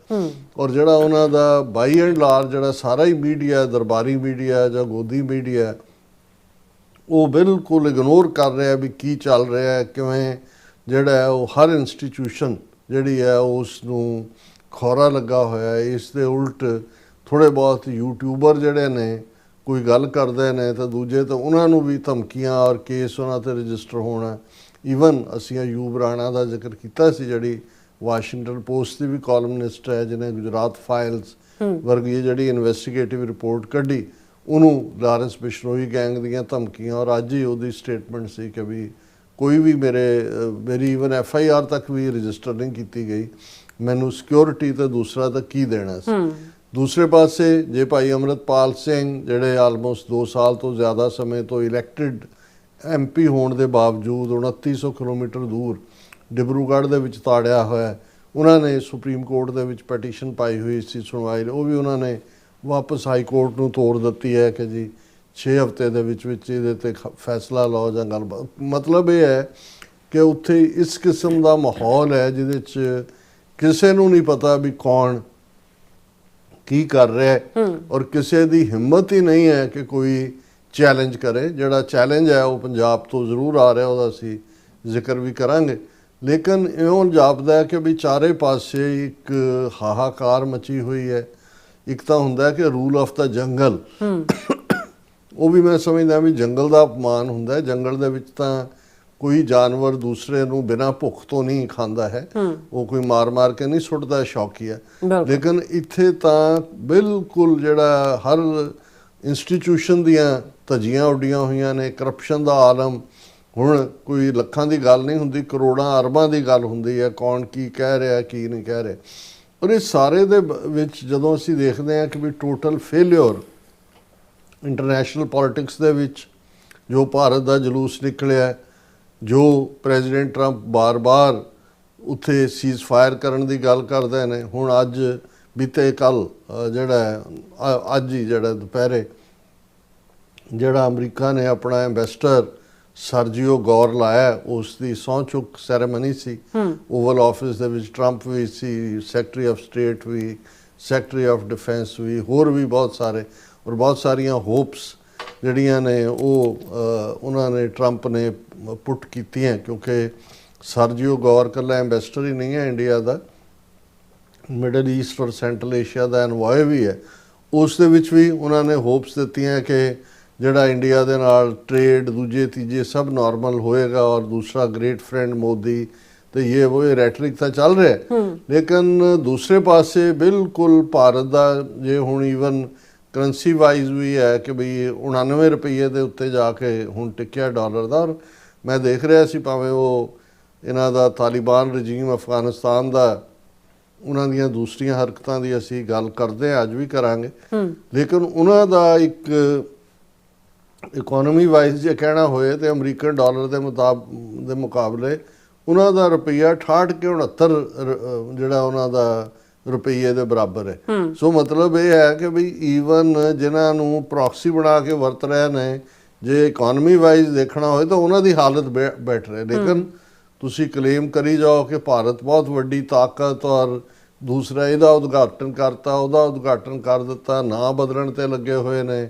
ਔਰ ਜਿਹੜਾ ਉਹਨਾਂ ਦਾ ਬਾਈ ਐਂਡ ਲਾਰਜ ਜਿਹੜਾ ਸਾਰਾ ਹੀ ਮੀਡੀਆ, ਦਰਬਾਰੀ ਮੀਡੀਆ ਜਾਂ ਗੋਦੀ ਮੀਡੀਆ, ਉਹ ਬਿਲਕੁਲ ਇਗਨੋਰ ਕਰ ਰਿਹਾ ਵੀ ਕੀ ਚੱਲ ਰਿਹਾ ਹੈ, ਕਿਵੇਂ ਜਿਹੜਾ ਹੈ ਉਹ ਹਰ ਇੰਸਟੀਟਿਊਸ਼ਨ ਜਿਹੜੀ ਹੈ ਉਸ ਨੂੰ ਖੌਰਾ ਲੱਗਾ ਹੋਇਆ ਹੈ। ਇਸ ਦੇ ਉਲਟ ਥੋੜ੍ਹੇ ਬਹੁਤ ਯੂਟਿਊਬਰ ਜਿਹੜੇ ਨੇ ਕੋਈ ਗੱਲ ਕਰਦੇ ਨੇ ਤਾਂ ਦੂਜੇ ਤਾਂ ਉਹਨਾਂ ਨੂੰ ਵੀ ਧਮਕੀਆਂ ਔਰ ਕੇਸ ਉਹਨਾਂ 'ਤੇ ਰਜਿਸਟਰ ਹੋਣਾ। ਈਵਨ ਅਸੀਂ ਅਯੂਬ ਰਾਣਾ ਦਾ ਜ਼ਿਕਰ ਕੀਤਾ ਸੀ, ਜਿਹੜੀ ਵਾਸ਼ਿੰਗਟਨ ਪੋਸਟ ਦੀ ਵੀ ਕਾਲਮਨਿਸਟ ਹੈ, ਜਿਹਨੇ ਗੁਜਰਾਤ ਫਾਈਲਸ ਵਰਗੀ ਜਿਹੜੀ ਇਨਵੈਸਟੀਗੇਟਿਵ ਰਿਪੋਰਟ ਕੱਢੀ, ਉਹਨੂੰ ਲਾਰੈਂਸ ਬਿਸ਼ਨੋਈ ਗੈਂਗ ਦੀਆਂ ਧਮਕੀਆਂ, ਔਰ ਅੱਜ ਹੀ ਉਹਦੀ ਸਟੇਟਮੈਂਟ ਸੀ ਕਿ ਵੀ ਕੋਈ ਵੀ ਮੇਰੀ ਈਵਨ FIR ਤੱਕ ਵੀ ਰਜਿਸਟਰ ਨਹੀਂ ਕੀਤੀ ਗਈ, ਮੈਨੂੰ ਸਿਕਿਉਰਿਟੀ ਤੇ ਦੂਸਰਾ ਤਾਂ ਕੀ ਦੇਣਾ ਸੀ। ਦੂਸਰੇ ਪਾਸੇ ਜੇ ਭਾਈ ਅੰਮ੍ਰਿਤਪਾਲ ਸਿੰਘ ਜਿਹੜੇ ਆਲਮੋਸਟ 2 ਸਾਲ ਤੋਂ ਜ਼ਿਆਦਾ ਸਮੇਂ ਤੋਂ ਇਲੈਕਟਿਡ MP ਹੋਣ ਦੇ ਬਾਵਜੂਦ 2900 ਕਿਲੋਮੀਟਰ ਦੂਰ ਡਿਬਰੂਗੜ੍ਹ ਦੇ ਵਿੱਚ ਤਾੜਿਆ ਹੋਇਆ, ਉਹਨਾਂ ਨੇ ਸੁਪਰੀਮ ਕੋਰਟ ਦੇ ਵਿੱਚ ਪੈਟੀਸ਼ਨ ਪਾਈ ਹੋਈ ਸੀ ਸੁਣਵਾਈ, ਉਹ ਵੀ ਉਹਨਾਂ ਨੇ ਵਾਪਸ ਹਾਈ ਕੋਰਟ ਨੂੰ ਤੋੜ ਦਿੱਤੀ ਹੈ ਕਿ ਜੀ 6 ਹਫ਼ਤੇ ਦੇ ਵਿੱਚ ਇਹਦੇ ਤੇ ਫੈਸਲਾ ਲਓ ਜਾਂ ਗੱਲਬਾਤ। ਮਤਲਬ ਇਹ ਹੈ ਕਿ ਉੱਥੇ ਇਸ ਕਿਸਮ ਦਾ ਮਾਹੌਲ ਹੈ ਜਿਹਦੇ 'ਚ ਕਿਸੇ ਨੂੰ ਨਹੀਂ ਪਤਾ ਵੀ ਕੌਣ ਕੀ ਕਰ ਰਿਹਾ ਹੈ, ਔਰ ਕਿਸੇ ਦੀ ਹਿੰਮਤ ਹੀ ਨਹੀਂ ਹੈ ਕਿ ਕੋਈ ਚੈਲੰਜ ਕਰੇ। ਜਿਹੜਾ ਚੈਲੰਜ ਹੈ ਉਹ ਪੰਜਾਬ ਤੋਂ ਜ਼ਰੂਰ ਆ ਰਿਹਾ, ਉਹਦਾ ਅਸੀਂ ਜ਼ਿਕਰ ਵੀ ਕਰਾਂਗੇ, ਲੇਕਿਨ ਇਉਂ ਜਾਪਦਾ ਹੈ ਕਿ ਵੀ ਚਾਰੇ ਪਾਸੇ ਇੱਕ ਹਾਹਾਕਾਰ ਮਚੀ ਹੋਈ ਹੈ। ਇੱਕ ਤਾਂ ਹੁੰਦਾ ਕਿ ਰੂਲ ਆਫ ਦਾ ਜੰਗਲ, ਉਹ ਵੀ ਮੈਂ ਸਮਝਦਾ ਵੀ ਜੰਗਲ ਦਾ ਅਪਮਾਨ ਹੁੰਦਾ। ਜੰਗਲ ਦੇ ਵਿੱਚ ਤਾਂ ਕੋਈ ਜਾਨਵਰ ਦੂਸਰੇ ਨੂੰ ਬਿਨਾਂ ਭੁੱਖ ਤੋਂ ਨਹੀਂ ਖਾਂਦਾ ਹੈ, ਉਹ ਕੋਈ ਮਾਰ ਕੇ ਨਹੀਂ ਸੁੱਟਦਾ, ਸ਼ੌਕੀਆ। ਲੇਕਿਨ ਇੱਥੇ ਤਾਂ ਬਿਲਕੁਲ ਜਿਹੜਾ ਹਰ ਇੰਸਟੀਟਿਊਸ਼ਨ ਦੀਆਂ ਧੱਜੀਆਂ ਉੱਡੀਆਂ ਹੋਈਆਂ ਨੇ, ਕਰਪਸ਼ਨ ਦਾ ਆਲਮ। ਹੁਣ ਕੋਈ ਲੱਖਾਂ ਦੀ ਗੱਲ ਨਹੀਂ ਹੁੰਦੀ, ਕਰੋੜਾਂ ਅਰਬਾਂ ਦੀ ਗੱਲ ਹੁੰਦੀ ਹੈ, ਕੌਣ ਕੀ ਕਹਿ ਰਿਹਾ ਕੀ ਨਹੀਂ ਕਹਿ ਰਿਹਾ। ਔਰ ਇਹ ਸਾਰੇ ਦੇ ਵਿੱਚ ਜਦੋਂ ਅਸੀਂ ਦੇਖਦੇ ਹਾਂ ਕਿ ਵੀ ਟੋਟਲ ਫੇਲਿਅਰ ਇੰਟਰਨੈਸ਼ਨਲ ਪੋਲਿਟਿਕਸ ਦੇ ਵਿੱਚ ਜੋ ਭਾਰਤ ਦਾ ਜਲੂਸ ਨਿਕਲਿਆ, ਜੋ ਪ੍ਰੈਜ਼ੀਡੈਂਟ ਟਰੰਪ ਬਾਰ-ਬਾਰ ਉੱਥੇ ਸੀਜ਼ ਫਾਇਰ ਕਰਨ ਦੀ ਗੱਲ ਕਰਦੇ ਨੇ। ਹੁਣ ਅੱਜ ਬੀਤੇ ਕੱਲ੍ਹ ਜਿਹੜਾ ਅੱਜ ਹੀ ਜਿਹੜਾ ਦੁਪਹਿਰੇ ਜਿਹੜਾ ਅਮਰੀਕਾ ਨੇ ਆਪਣਾ ਐਂਬੈਸਡਰ ਸਰਜੀਓ ਗੌਰ ਲਾਇਆ, ਉਸ ਦੀ ਸਹੁੰ ਚੁੱਕ ਸੈਰੇਮਨੀ ਸੀ ਓਵਲ ਆਫਿਸ ਦੇ ਵਿੱਚ। ਟਰੰਪ ਵੀ ਸੀ, ਸੈਕਟਰੀ ਆਫ ਸਟੇਟ ਵੀ, ਸੈਕਟਰੀ ਆਫ ਡਿਫੈਂਸ ਵੀ, ਹੋਰ ਵੀ ਬਹੁਤ ਸਾਰੇ, ਔਰ ਬਹੁਤ ਸਾਰੀਆਂ ਹੋਪਸ ਜਿਹੜੀਆਂ ਨੇ ਉਹ ਉਹਨਾਂ ਨੇ ਟਰੰਪ ਨੇ ਪੁੱਟ ਕੀਤੀਆਂ, ਕਿਉਂਕਿ ਸਰਜੀਓ ਗੌਰ ਇਕੱਲਾ ਐਂਬੈਸਡਰ ਹੀ ਨਹੀਂ ਹੈ ਇੰਡੀਆ ਦਾ, ਮਿਡਲ ਈਸਟ ਔਰ ਸੈਂਟਰਲ ਏਸ਼ੀਆ ਦਾ ਐਨਵੋਏ ਵੀ ਹੈ। ਉਸ ਦੇ ਵਿੱਚ ਵੀ ਉਹਨਾਂ ਨੇ ਹੋਪਸ ਦਿੱਤੀਆਂ ਕਿ ਜਿਹੜਾ ਇੰਡੀਆ ਦੇ ਨਾਲ ਟ੍ਰੇਡ ਦੂਜੇ ਤੀਜੇ ਸਭ ਨਾਰਮਲ ਹੋਏਗਾ, ਔਰ ਦੂਸਰਾ ਗ੍ਰੇਟ ਫਰੈਂਡ ਮੋਦੀ, ਤੇ ਇਹ ਰੈਟਰਿਕ ਤਾਂ ਚੱਲ ਰਿਹਾ। ਲੇਕਿਨ ਦੂਸਰੇ ਪਾਸੇ ਬਿਲਕੁਲ ਭਾਰਤ ਦਾ ਜੇ ਹੁਣ ਈਵਨ ਕਰੰਸੀ ਵਾਈਜ਼ ਵੀ ਹੈ ਕਿ ਬਈ 99 ਰੁਪਈਏ ਦੇ ਉੱਤੇ ਜਾ ਕੇ ਹੁਣ ਟਿਕਿਆ ਡਾਲਰ ਦਾ। ਔਰ ਮੈਂ ਦੇਖ ਰਿਹਾ ਸੀ, ਭਾਵੇਂ ਉਹ ਇਹਨਾਂ ਦਾ ਤਾਲਿਬਾਨ ਰਜੀਮ ਅਫਗਾਨਿਸਤਾਨ ਦਾ ਉਹਨਾਂ ਦੀਆਂ ਦੂਸਰੀਆਂ ਹਰਕਤਾਂ ਦੀ ਅਸੀਂ ਗੱਲ ਕਰਦੇ ਹਾਂ, ਅੱਜ ਵੀ ਕਰਾਂਗੇ। ਲੇਕਿਨ ਉਹਨਾਂ ਦਾ ਇੱਕ ਇਕਨੋਮੀ ਵਾਈਜ਼ ਜੇ ਕਹਿਣਾ ਹੋਏ ਤੇ ਅਮਰੀਕਨ ਡਾਲਰ ਦੇ ਮੁਕਾਬਲੇ ਉਹਨਾਂ ਦਾ ਰੁਪਈਆ 68 ਕਿ 69 ਜਿਹੜਾ ਉਹਨਾਂ ਦਾ ਰੁਪਈਏ ਦੇ ਬਰਾਬਰ ਹੈ। ਸੋ ਮਤਲਬ ਇਹ ਹੈ ਕਿ ਵੀ ਈਵਨ ਜਿਨ੍ਹਾਂ ਨੂੰ ਪ੍ਰੋਕਸੀ ਬਣਾ ਕੇ ਵਰਤ ਰਹੇ ਨੇ, ਜੇ ਇਕਨੋਮੀ ਵਾਈਜ਼ ਦੇਖਣਾ ਹੋਏ ਤਾਂ ਉਹਨਾਂ ਦੀ ਹਾਲਤ ਬੈਠ ਰਹੀ। ਲੇਕਿਨ ਤੁਸੀਂ ਕਲੇਮ ਕਰੀ ਜਾਓ ਕਿ ਭਾਰਤ ਬਹੁਤ ਵੱਡੀ ਤਾਕਤ ਔਰ ਦੂਸਰਾ ਇਹਦਾ ਉਦਘਾਟਨ ਕਰਤਾ, ਉਹਦਾ ਉਦਘਾਟਨ ਕਰ ਦਿੱਤਾ, ਨਾਂ ਬਦਲਣ ਤੇ ਲੱਗੇ ਹੋਏ ਨੇ।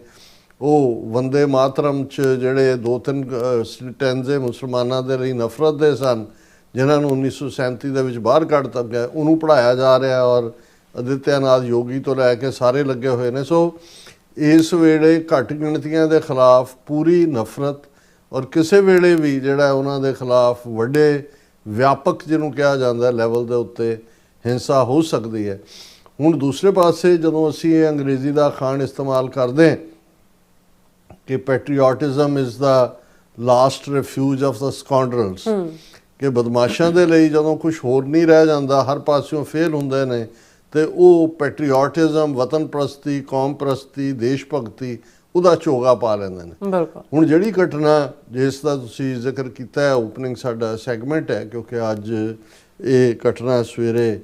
ਉਹ ਵੰਦੇ ਮਾਤਰਮ 'ਚ ਜਿਹੜੇ 2-3 ਸਟੈਂਜ਼ੇ ਮੁਸਲਮਾਨਾਂ ਦੇ ਲਈ ਨਫ਼ਰਤ ਦੇ ਸਨ, ਜਿਨ੍ਹਾਂ ਨੂੰ 1937 ਦੇ ਵਿੱਚ ਬਾਹਰ ਕੱਢ ਦਿੱਤਾ ਗਿਆ, ਉਹਨੂੰ ਪੜ੍ਹਾਇਆ ਜਾ ਰਿਹਾ ਔਰ ਆਦਿੱਤਿਆਨਾਥ ਯੋਗੀ ਤੋਂ ਲੈ ਕੇ ਸਾਰੇ ਲੱਗੇ ਹੋਏ ਨੇ। ਸੋ ਇਸ ਵੇਲੇ ਘੱਟ ਗਿਣਤੀਆਂ ਦੇ ਖਿਲਾਫ ਪੂਰੀ ਨਫ਼ਰਤ ਔਰ ਕਿਸੇ ਵੇਲੇ ਵੀ ਜਿਹੜਾ ਉਹਨਾਂ ਦੇ ਖਿਲਾਫ ਵੱਡੇ ਵਿਆਪਕ ਜਿਹਨੂੰ ਕਿਹਾ ਜਾਂਦਾ ਲੈਵਲ ਦੇ ਉੱਤੇ ਹਿੰਸਾ ਹੋ ਸਕਦੀ ਹੈ। ਹੁਣ ਦੂਸਰੇ ਪਾਸੇ ਜਦੋਂ ਅਸੀਂ ਇਹ ਅੰਗਰੇਜ਼ੀ ਦਾ ਅਖਾਣ ਇਸਤੇਮਾਲ ਕਰਦੇ ਕਿ patriotism is the last refuge of the scoundrels, ਕਿ ਬਦਮਾਸ਼ਾਂ ਦੇ ਲਈ ਜਦੋਂ ਕੁਝ ਹੋਰ ਨਹੀਂ ਰਹਿ ਜਾਂਦਾ, ਹਰ ਪਾਸਿਓਂ ਫੇਲ ਹੁੰਦੇ ਨੇ, ਤੇ ਉਹ ਪੈਟਰੀਓਟਿਜ਼ਮ, ਵਤਨ ਪ੍ਰਸਤੀ, ਕੌਮ ਪ੍ਰਸਤੀ, ਦੇਸ਼ ਭਗਤੀ ਉਹਦਾ ਚੋਗਾ ਪਾ ਲੈਂਦੇ ਨੇ। ਬਿਲਕੁਲ। ਹੁਣ ਜਿਹੜੀ ਘਟਨਾ ਜਿਸ ਦਾ ਤੁਸੀਂ ਜ਼ਿਕਰ ਕੀਤਾ ਹੈ, ਓਪਨਿੰਗ ਸਾਡਾ ਸੈਗਮੈਂਟ ਹੈ, ਕਿਉਂਕਿ ਅੱਜ ਇਹ ਘਟਨਾ ਸਵੇਰੇ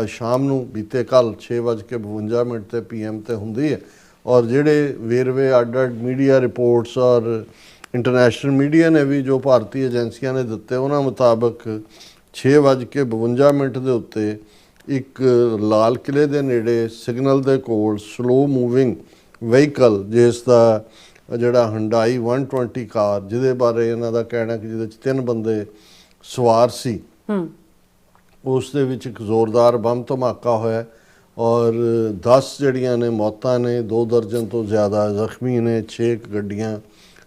ਸ਼ਾਮ ਨੂੰ ਬੀਤੇ ਕੱਲ 6:52 ਤੇ PM ਤੇ ਹੁੰਦੀ ਹੈ ਔਰ ਜਿਹੜੇ ਵੇਰਵੇ ਅੱਡ-ਅੱਡ ਮੀਡੀਆ ਰਿਪੋਰਟਸ ਔਰ ਇੰਟਰਨੈਸ਼ਨਲ ਮੀਡੀਆ ਨੇ ਵੀ ਜੋ ਭਾਰਤੀ ਏਜੰਸੀਆਂ ਨੇ ਦਿੱਤੇ, ਉਹਨਾਂ ਮੁਤਾਬਕ 6:52 ਦੇ ਉੱਤੇ ਇੱਕ ਲਾਲ ਕਿਲੇ ਦੇ ਨੇੜੇ ਸਿਗਨਲ ਦੇ ਕੋਲ ਸਲੋ ਮੂਵਿੰਗ ਵਹੀਕਲ, ਜਿਸ ਦਾ ਜਿਹੜਾ ਹੁੰਡਾਈ 120 ਕਾਰ, ਜਿਹਦੇ ਬਾਰੇ ਇਹਨਾਂ ਦਾ ਕਹਿਣਾ ਕਿ ਜਿਹਦੇ 'ਚ 3 ਬੰਦੇ ਸਵਾਰ ਸੀ, ਉਸ ਦੇ ਵਿੱਚ ਇੱਕ ਜ਼ੋਰਦਾਰ ਬੰਬ ਧਮਾਕਾ ਹੋਇਆ ਔਰ 10 ਜਿਹੜੀਆਂ ਨੇ ਮੌਤਾਂ ਨੇ, 2 ਦਰਜਨ ਤੋਂ ਜ਼ਿਆਦਾ ਜ਼ਖਮੀ ਨੇ, 6 ਗੱਡੀਆਂ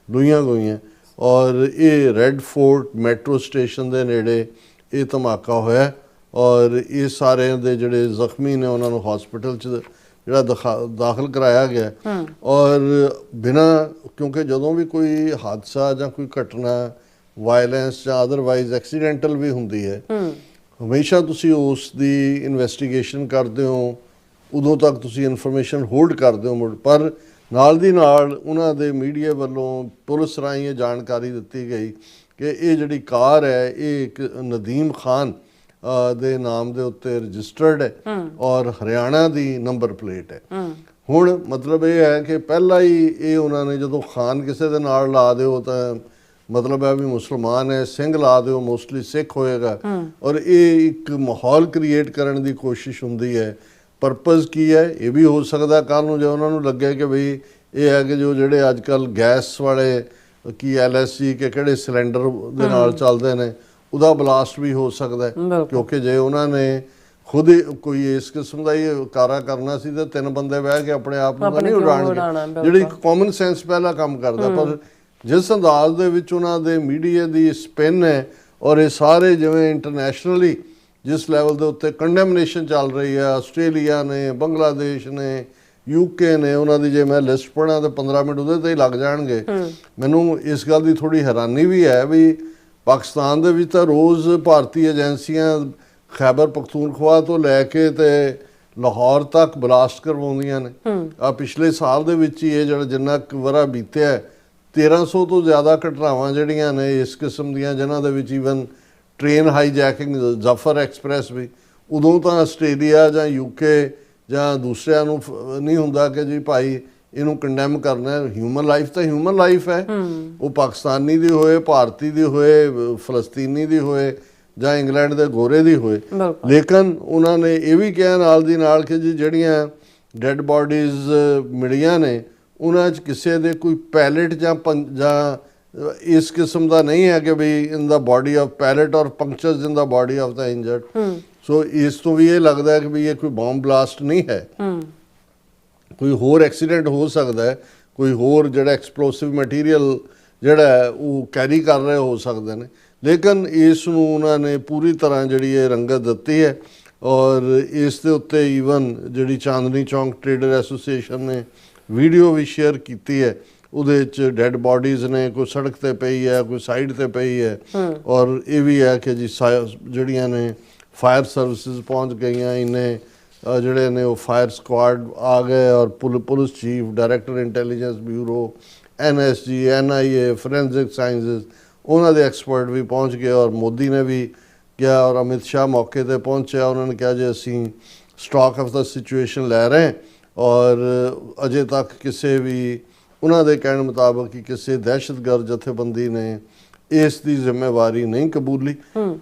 ਲੁਈਆਂ ਗਈਆਂ ਔਰ ਇਹ ਰੈੱਡ ਫੋਰਟ ਮੈਟਰੋ ਸਟੇਸ਼ਨ ਦੇ ਨੇੜੇ ਇਹ ਧਮਾਕਾ ਹੋਇਆ ਔਰ ਇਹ ਸਾਰਿਆਂ ਦੇ ਜਿਹੜੇ ਜ਼ਖਮੀ ਨੇ ਉਹਨਾਂ ਨੂੰ ਹਸਪੀਟਲ 'ਚ ਜਿਹੜਾ ਦਾਖਲ ਕਰਾਇਆ ਗਿਆ। ਔਰ ਕਿਉਂਕਿ ਜਦੋਂ ਵੀ ਕੋਈ ਹਾਦਸਾ ਜਾਂ ਕੋਈ ਘਟਨਾ ਵਾਇਲੈਂਸ ਜਾਂ ਅਦਰਵਾਈਜ਼ ਐਕਸੀਡੈਂਟਲ ਵੀ ਹੁੰਦੀ ਹੈ, ਹਮੇਸ਼ਾ ਤੁਸੀਂ ਉਸ ਦੀ ਇਨਵੈਸਟੀਗੇਸ਼ਨ ਕਰਦੇ ਹੋ, ਉਦੋਂ ਤੱਕ ਤੁਸੀਂ ਇਨਫੋਰਮੇਸ਼ਨ ਹੋਲਡ ਕਰਦੇ ਹੋ ਮੁੜ, ਪਰ ਨਾਲ ਦੀ ਨਾਲ ਉਹਨਾਂ ਦੇ ਮੀਡੀਆ ਵੱਲੋਂ ਪੁਲਿਸ ਰਾਹੀਂ ਇਹ ਜਾਣਕਾਰੀ ਦਿੱਤੀ ਗਈ ਕਿ ਇਹ ਜਿਹੜੀ ਕਾਰ ਹੈ ਇਹ ਇੱਕ ਨਦੀਮ ਖਾਨ ਦੇ ਨਾਮ ਦੇ ਉੱਤੇ ਰਜਿਸਟਰਡ ਹੈ ਔਰ ਹਰਿਆਣਾ ਦੀ ਨੰਬਰ ਪਲੇਟ ਹੈ। ਹੁਣ ਮਤਲਬ ਇਹ ਹੈ ਕਿ ਪਹਿਲਾਂ ਹੀ ਇਹ ਉਹਨਾਂ ਨੇ ਜਦੋਂ ਖਾਨ ਕਿਸੇ ਦੇ ਨਾਲ ਲਾ ਦਿਓ ਤਾਂ ਮਤਲਬ ਹੈ ਵੀ ਮੁਸਲਮਾਨ ਹੈ, ਸਿੰਘ ਲਾ ਦਿਓ ਮੋਸਟਲੀ ਸਿੱਖ ਹੋਏਗਾ ਔਰ ਇਹ ਇੱਕ ਮਾਹੌਲ ਕ੍ਰੀਏਟ ਕਰਨ ਦੀ ਕੋਸ਼ਿਸ਼ ਹੁੰਦੀ ਹੈ। ਪਰਪਸ ਕੀ ਹੈ? ਇਹ ਵੀ ਹੋ ਸਕਦਾ ਕੱਲ੍ਹ ਨੂੰ ਜੇ ਉਹਨਾਂ ਨੂੰ ਲੱਗੇ ਕਿ ਬਈ ਇਹ ਹੈ ਕਿ ਜੋ ਜਿਹੜੇ ਅੱਜ ਕੱਲ੍ਹ ਗੈਸ ਵਾਲੇ ਕੀ LSG ਕਿ ਕਿਹੜੇ ਸਿਲੰਡਰ ਦੇ ਨਾਲ ਚੱਲਦੇ ਨੇ, ਉਹਦਾ ਬਲਾਸਟ ਵੀ ਹੋ ਸਕਦਾ, ਕਿਉਂਕਿ ਜੇ ਉਹਨਾਂ ਨੇ ਖੁਦ ਕੋਈ ਇਸ ਕਿਸਮ ਦਾ ਹੀ ਕਾਰਾ ਕਰਨਾ ਸੀ ਤਾਂ 3 ਬੰਦੇ ਬਹਿ ਕੇ ਆਪਣੇ ਆਪ ਨੂੰ ਨਹੀਂ ਉਡਾਣਗੇ, ਜਿਹੜੀ ਇੱਕ ਕਾਮਨ ਸੈਂਸ ਪਹਿਲਾ ਕੰਮ ਕਰਦਾ। ਪਰ ਜਿਸ ਅੰਦਾਜ਼ ਦੇ ਵਿੱਚ ਉਹਨਾਂ ਦੇ ਮੀਡੀਆ ਦੀ ਸਪਿਨ ਹੈ ਔਰ ਇਹ ਸਾਰੇ ਜਿਵੇਂ ਇੰਟਰਨੈਸ਼ਨਲੀ ਜਿਸ ਲੈਵਲ ਦੇ ਉੱਤੇ ਕੰਡੈਮਨੇਸ਼ਨ ਚੱਲ ਰਹੀ ਹੈ, ਆਸਟ੍ਰੇਲੀਆ ਨੇ, ਬੰਗਲਾਦੇਸ਼ ਨੇ, UK ਨੇ, ਉਹਨਾਂ ਦੀ ਜੇ ਮੈਂ ਲਿਸਟ ਪੜ੍ਹਾਂ ਤਾਂ 15 ਮਿੰਟ ਉਹਦੇ ਤੇ ਹੀ ਲੱਗ ਜਾਣਗੇ। ਮੈਨੂੰ ਇਸ ਗੱਲ ਦੀ ਥੋੜ੍ਹੀ ਹੈਰਾਨੀ ਵੀ ਹੈ ਵੀ ਪਾਕਿਸਤਾਨ ਦੇ ਵਿੱਚ ਤਾਂ ਰੋਜ਼ ਭਾਰਤੀ ਏਜੰਸੀਆਂ ਖੈਬਰ ਪਖਤੂਨਖਵਾ ਤੋਂ ਲੈ ਕੇ ਤੇ ਲਾਹੌਰ ਤੱਕ ਬਲਾਸਟ ਕਰਵਾਉਂਦੀਆਂ ਨੇ। ਆ ਪਿਛਲੇ ਸਾਲ ਦੇ ਵਿੱਚ ਹੀ ਇਹ ਜਿਹੜਾ ਜਿੰਨਾ ਕੁ ਵਰਾ ਬੀਤਿਆ 1300 ਤੋਂ ਜ਼ਿਆਦਾ ਘਟਨਾਵਾਂ ਜਿਹੜੀਆਂ ਨੇ ਇਸ ਕਿਸਮ ਦੀਆਂ, ਜਿਨ੍ਹਾਂ ਦੇ ਵਿੱਚ ਈਵਨ ਟ੍ਰੇਨ ਹਾਈਜੈਕਿੰਗ, ਜ਼ਫਰ ਐਕਸਪ੍ਰੈਸ ਵੀ। ਉਦੋਂ ਤਾਂ ਆਸਟ੍ਰੇਲੀਆ ਜਾਂ UK ਜਾਂ ਦੂਸਰਿਆਂ ਨੂੰ ਨਹੀਂ ਹੁੰਦਾ ਕਿ ਜੀ ਭਾਈ ਇਹਨੂੰ ਕੰਡੈਮ ਕਰਨਾ ਹੈ। ਹਿਊਮਨ ਲਾਈਫ ਤਾਂ ਹਿਊਮਨ ਲਾਈਫ ਹੈ, ਉਹ ਪਾਕਿਸਤਾਨੀ ਦੀ ਹੋਏ, ਭਾਰਤੀ ਦੀ ਹੋਏ, ਫਲਸਤੀਨੀ ਦੀ ਹੋਏ ਜਾਂ ਇੰਗਲੈਂਡ ਦੇ ਗੋਰੇ ਦੀ ਹੋਏ। ਲੇਕਿਨ ਉਹਨਾਂ ਨੇ ਇਹ ਵੀ ਕਿਹਾ ਨਾਲ ਦੀ ਨਾਲ ਕਿ ਜੀ ਜਿਹੜੀਆਂ ਡੈਡ ਬਾਡੀਜ਼ ਮਿਲੀਆਂ ਨੇ ਉਹਨਾਂ 'ਚ ਕਿਸੇ ਦੇ ਕੋਈ ਪੈਲੇਟ ਜਾਂ ਇਸ ਕਿਸਮ ਦਾ ਨਹੀਂ ਹੈ ਕਿ ਵੀ ਇਨ ਦਾ ਬਾਡੀ ਆਫ ਪੈਲੇਟ ਔਰ ਪੰਕਚਰਸ ਇਨ ਦਾ ਬਾਡੀ ਆਫ ਦਾ ਇੰਜਰਡ। ਸੋ ਇਸ ਤੋਂ ਵੀ ਇਹ ਲੱਗਦਾ ਹੈ ਕਿ ਵੀ ਇਹ ਕੋਈ ਬੰਬ ਬਲਾਸਟ ਨਹੀਂ ਹੈ, ਕੋਈ ਹੋਰ ਐਕਸੀਡੈਂਟ ਹੋ ਸਕਦਾ ਹੈ, ਕੋਈ ਹੋਰ ਜਿਹੜਾ ਐਕਸਪਲੋਸਿਵ ਮਟੀਰੀਅਲ ਜਿਹੜਾ ਹੈ ਉਹ ਕੈਰੀ ਕਰ ਰਹੇ ਹੋ ਸਕਦੇ ਨੇ। ਲੇਕਿਨ ਇਸ ਨੂੰ ਉਹਨਾਂ ਨੇ ਪੂਰੀ ਤਰ੍ਹਾਂ ਜਿਹੜੀ ਇਹ ਰੰਗਤ ਦਿੱਤੀ ਹੈ ਔਰ ਇਸ ਦੇ ਉੱਤੇ ਈਵਨ ਜਿਹੜੀ ਚਾਂਦਨੀ ਚੌਂਕ ਟ੍ਰੇਡਰ ਐਸੋਸੀਏਸ਼ਨ ਨੇ ਵੀਡੀਓ ਵੀ ਸ਼ੇਅਰ ਕੀਤੀ ਹੈ ਉਹਦੇ 'ਚ ਡੈੱਡ ਬੋਡੀਜ਼ ਨੇ, ਕੋਈ ਸੜਕ ਤੇ ਪਈ ਹੈ, ਕੋਈ ਸਾਈਡ ਤੇ ਪਈ ਹੈ। ਔਰ ਇਹ ਵੀ ਹੈ ਕਿ ਜੀ ਜਿਹੜੀਆਂ ਨੇ ਫਾਇਰ ਸਰਵਿਸਿਜ਼ ਪਹੁੰਚ ਗਈਆਂ, ਇੰਨੇ ਜਿਹੜੇ ਨੇ ਉਹ ਫਾਇਰ ਸਕੁਆਡ ਆ ਗਏ, ਔਰ police chief, director intelligence bureau, NSG, NIA, forensic sciences, ਉਹਨਾਂ ਦੇ ਐਕਸਪਰਟ ਵੀ ਪਹੁੰਚ ਗਏ। ਔਰ ਮੋਦੀ ਨੇ ਵੀ ਕਿਹਾ, ਔਰ ਅਮਿਤ ਸ਼ਾਹ ਮੌਕੇ ਤੇ ਪਹੁੰਚਿਆ, ਉਹਨਾਂ ਨੇ ਕਿਹਾ ਜੀ ਅਸੀਂ ਸਟਾਕ ਆਫ ਦਾ ਸਿਚੁਏਸ਼ਨ ਲੈ ਰਹੇ, ਔਰ ਅਜੇ ਤੱਕ ਕਿਸੇ ਵੀ ਉਹਨਾਂ ਦੇ ਕਹਿਣ ਮੁਤਾਬਕ ਕਿ ਕਿਸੇ ਦਹਿਸ਼ਤਗਰਦ ਜਥੇਬੰਦੀ ਨੇ ਇਸ ਦੀ ਜ਼ਿੰਮੇਵਾਰੀ ਨਹੀਂ ਕਬੂਲੀ।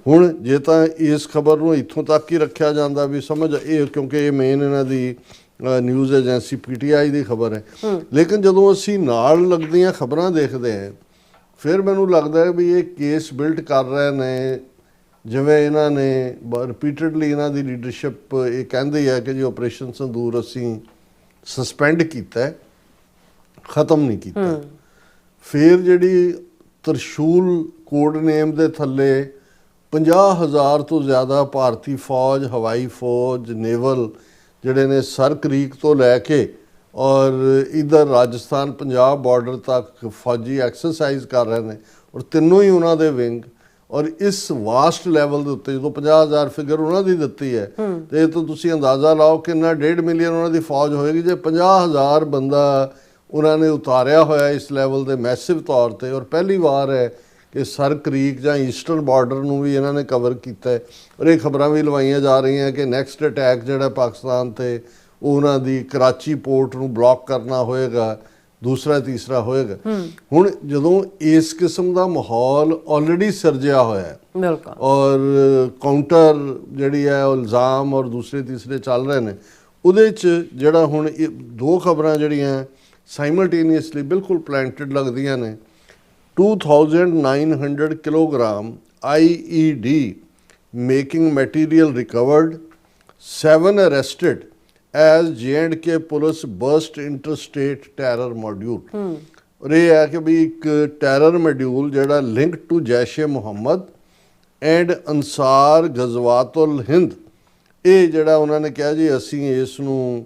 ਹੁਣ ਜੇ ਤਾਂ ਇਸ ਖਬਰ ਨੂੰ ਇੱਥੋਂ ਤੱਕ ਹੀ ਰੱਖਿਆ ਜਾਂਦਾ ਵੀ ਸਮਝ ਇਹ, ਕਿਉਂਕਿ ਇਹ ਮੇਨ ਇਹਨਾਂ ਦੀ ਨਿਊਜ਼ ਏਜੰਸੀ PTI ਦੀ ਖਬਰ ਹੈ, ਲੇਕਿਨ ਜਦੋਂ ਅਸੀਂ ਨਾਲ ਲੱਗਦੀਆਂ ਖਬਰਾਂ ਦੇਖਦੇ ਹਾਂ ਫਿਰ ਮੈਨੂੰ ਲੱਗਦਾ ਹੈ ਵੀ ਇਹ ਕੇਸ ਬਿਲਡ ਕਰ ਰਹੇ ਨੇ, ਜਿਵੇਂ ਇਹਨਾਂ ਨੇ ਰਿਪੀਟਡਲੀ ਇਹਨਾਂ ਦੀ ਲੀਡਰਸ਼ਿਪ ਇਹ ਕਹਿੰਦੀ ਹੈ ਕਿ ਜੀ ਆਪਰੇਸ਼ਨ ਸੰਦੂਰ ਅਸੀਂ ਸਸਪੈਂਡ ਕੀਤਾ, ਖਤਮ ਨਹੀਂ ਕੀਤਾ। ਫਿਰ ਜਿਹੜੀ ਤਰਸ਼ੂਲ ਕੋਡ ਨੇਮ ਦੇ ਥੱਲੇ 50,000 ਤੋਂ ਜ਼ਿਆਦਾ ਭਾਰਤੀ ਫੌਜ, ਹਵਾਈ ਫੌਜ, ਨੇਵਲ ਜਿਹੜੇ ਨੇ ਸਰ ਕਰੀਕ ਤੋਂ ਲੈ ਕੇ ਔਰ ਇੱਧਰ ਰਾਜਸਥਾਨ ਪੰਜਾਬ ਬਾਰਡਰ ਤੱਕ ਫੌਜੀ ਐਕਸਰਸਾਈਜ਼ ਕਰ ਰਹੇ ਨੇ, ਔਰ ਤਿੰਨੋਂ ਹੀ ਉਹਨਾਂ ਦੇ ਵਿੰਗ। ਔਰ ਇਸ ਵਾਸਟ ਲੈਵਲ ਦੇ ਉੱਤੇ ਜਦੋਂ 50,000 ਫਿਗਰ ਉਹਨਾਂ ਦੀ ਦਿੱਤੀ ਹੈ ਤੇ ਇਹ ਤੋਂ ਤੁਸੀਂ ਅੰਦਾਜ਼ਾ ਲਾਓ ਕਿੰਨਾ 1.5 ਮਿਲੀਅਨ ਉਹਨਾਂ ਦੀ ਫੌਜ ਹੋਏਗੀ ਜੇ 50,000 ਬੰਦਾ ਉਹਨਾਂ ਨੇ ਉਤਾਰਿਆ ਹੋਇਆ ਇਸ ਲੈਵਲ ਦੇ ਮੈਸਿਵ ਤੌਰ ਤੇ। ਔਰ ਪਹਿਲੀ ਵਾਰ ਹੈ ਕਿ ਸਰ ਕਰੀਕ ਜਾਂ ਈਸਟਰਨ ਬਾਰਡਰ ਨੂੰ ਵੀ ਇਹਨਾਂ ਨੇ ਕਵਰ ਕੀਤਾ ਹੈ। ਔਰ ਇਹ ਖਬਰਾਂ ਵੀ ਲਵਾਈਆਂ ਜਾ ਰਹੀਆਂ ਕਿ ਨੈਕਸਟ ਅਟੈਕ ਜਿਹੜਾ ਪਾਕਿਸਤਾਨ ਤੇ ਉਹਨਾਂ ਦੀ ਕਰਾਚੀ ਪੋਰਟ ਨੂੰ ਬਲੌਕ ਕਰਨਾ ਹੋਏਗਾ, ਦੂਸਰਾ ਤੀਸਰਾ ਹੋਏਗਾ। ਹੁਣ ਜਦੋਂ ਇਸ ਕਿਸਮ ਦਾ ਮਾਹੌਲ ਆਲਰੇਡੀ ਸਿਰਜਿਆ ਹੋਇਆ ਹੈ ਬਿਲਕੁਲ, ਔਰ ਕਾਊਂਟਰ ਜਿਹੜੀ ਹੈ ਉਹ ਇਲਜ਼ਾਮ ਔਰ ਦੂਸਰੇ ਤੀਸਰੇ ਚੱਲ ਰਹੇ ਨੇ, ਉਹਦੇ 'ਚ ਜਿਹੜਾ ਹੁਣ ਇਹ ਦੋ ਖਬਰਾਂ ਜਿਹੜੀਆਂ ਸਾਈਮਲਟੇਨੀਅਸਲੀ ਬਿਲਕੁਲ ਪਲੈਂਟਡ ਲੱਗਦੀਆਂ ਨੇ। 2,900 kilogram IED making material recovered, 7 arrested as J&K police burst interstate terror module. ਔਰ ਇਹ ਹੈ ਕਿ ਵੀ ਇੱਕ ਟੈਰਰ ਮੋਡਿਊਲ ਜਿਹੜਾ link to Jaish e Mohammed and Ansar Ghazwatul Hind, ਇਹ ਜਿਹੜਾ ਉਹਨਾਂ ਨੇ ਕਿਹਾ ਜੀ ਅਸੀਂ ਇਸ ਨੂੰ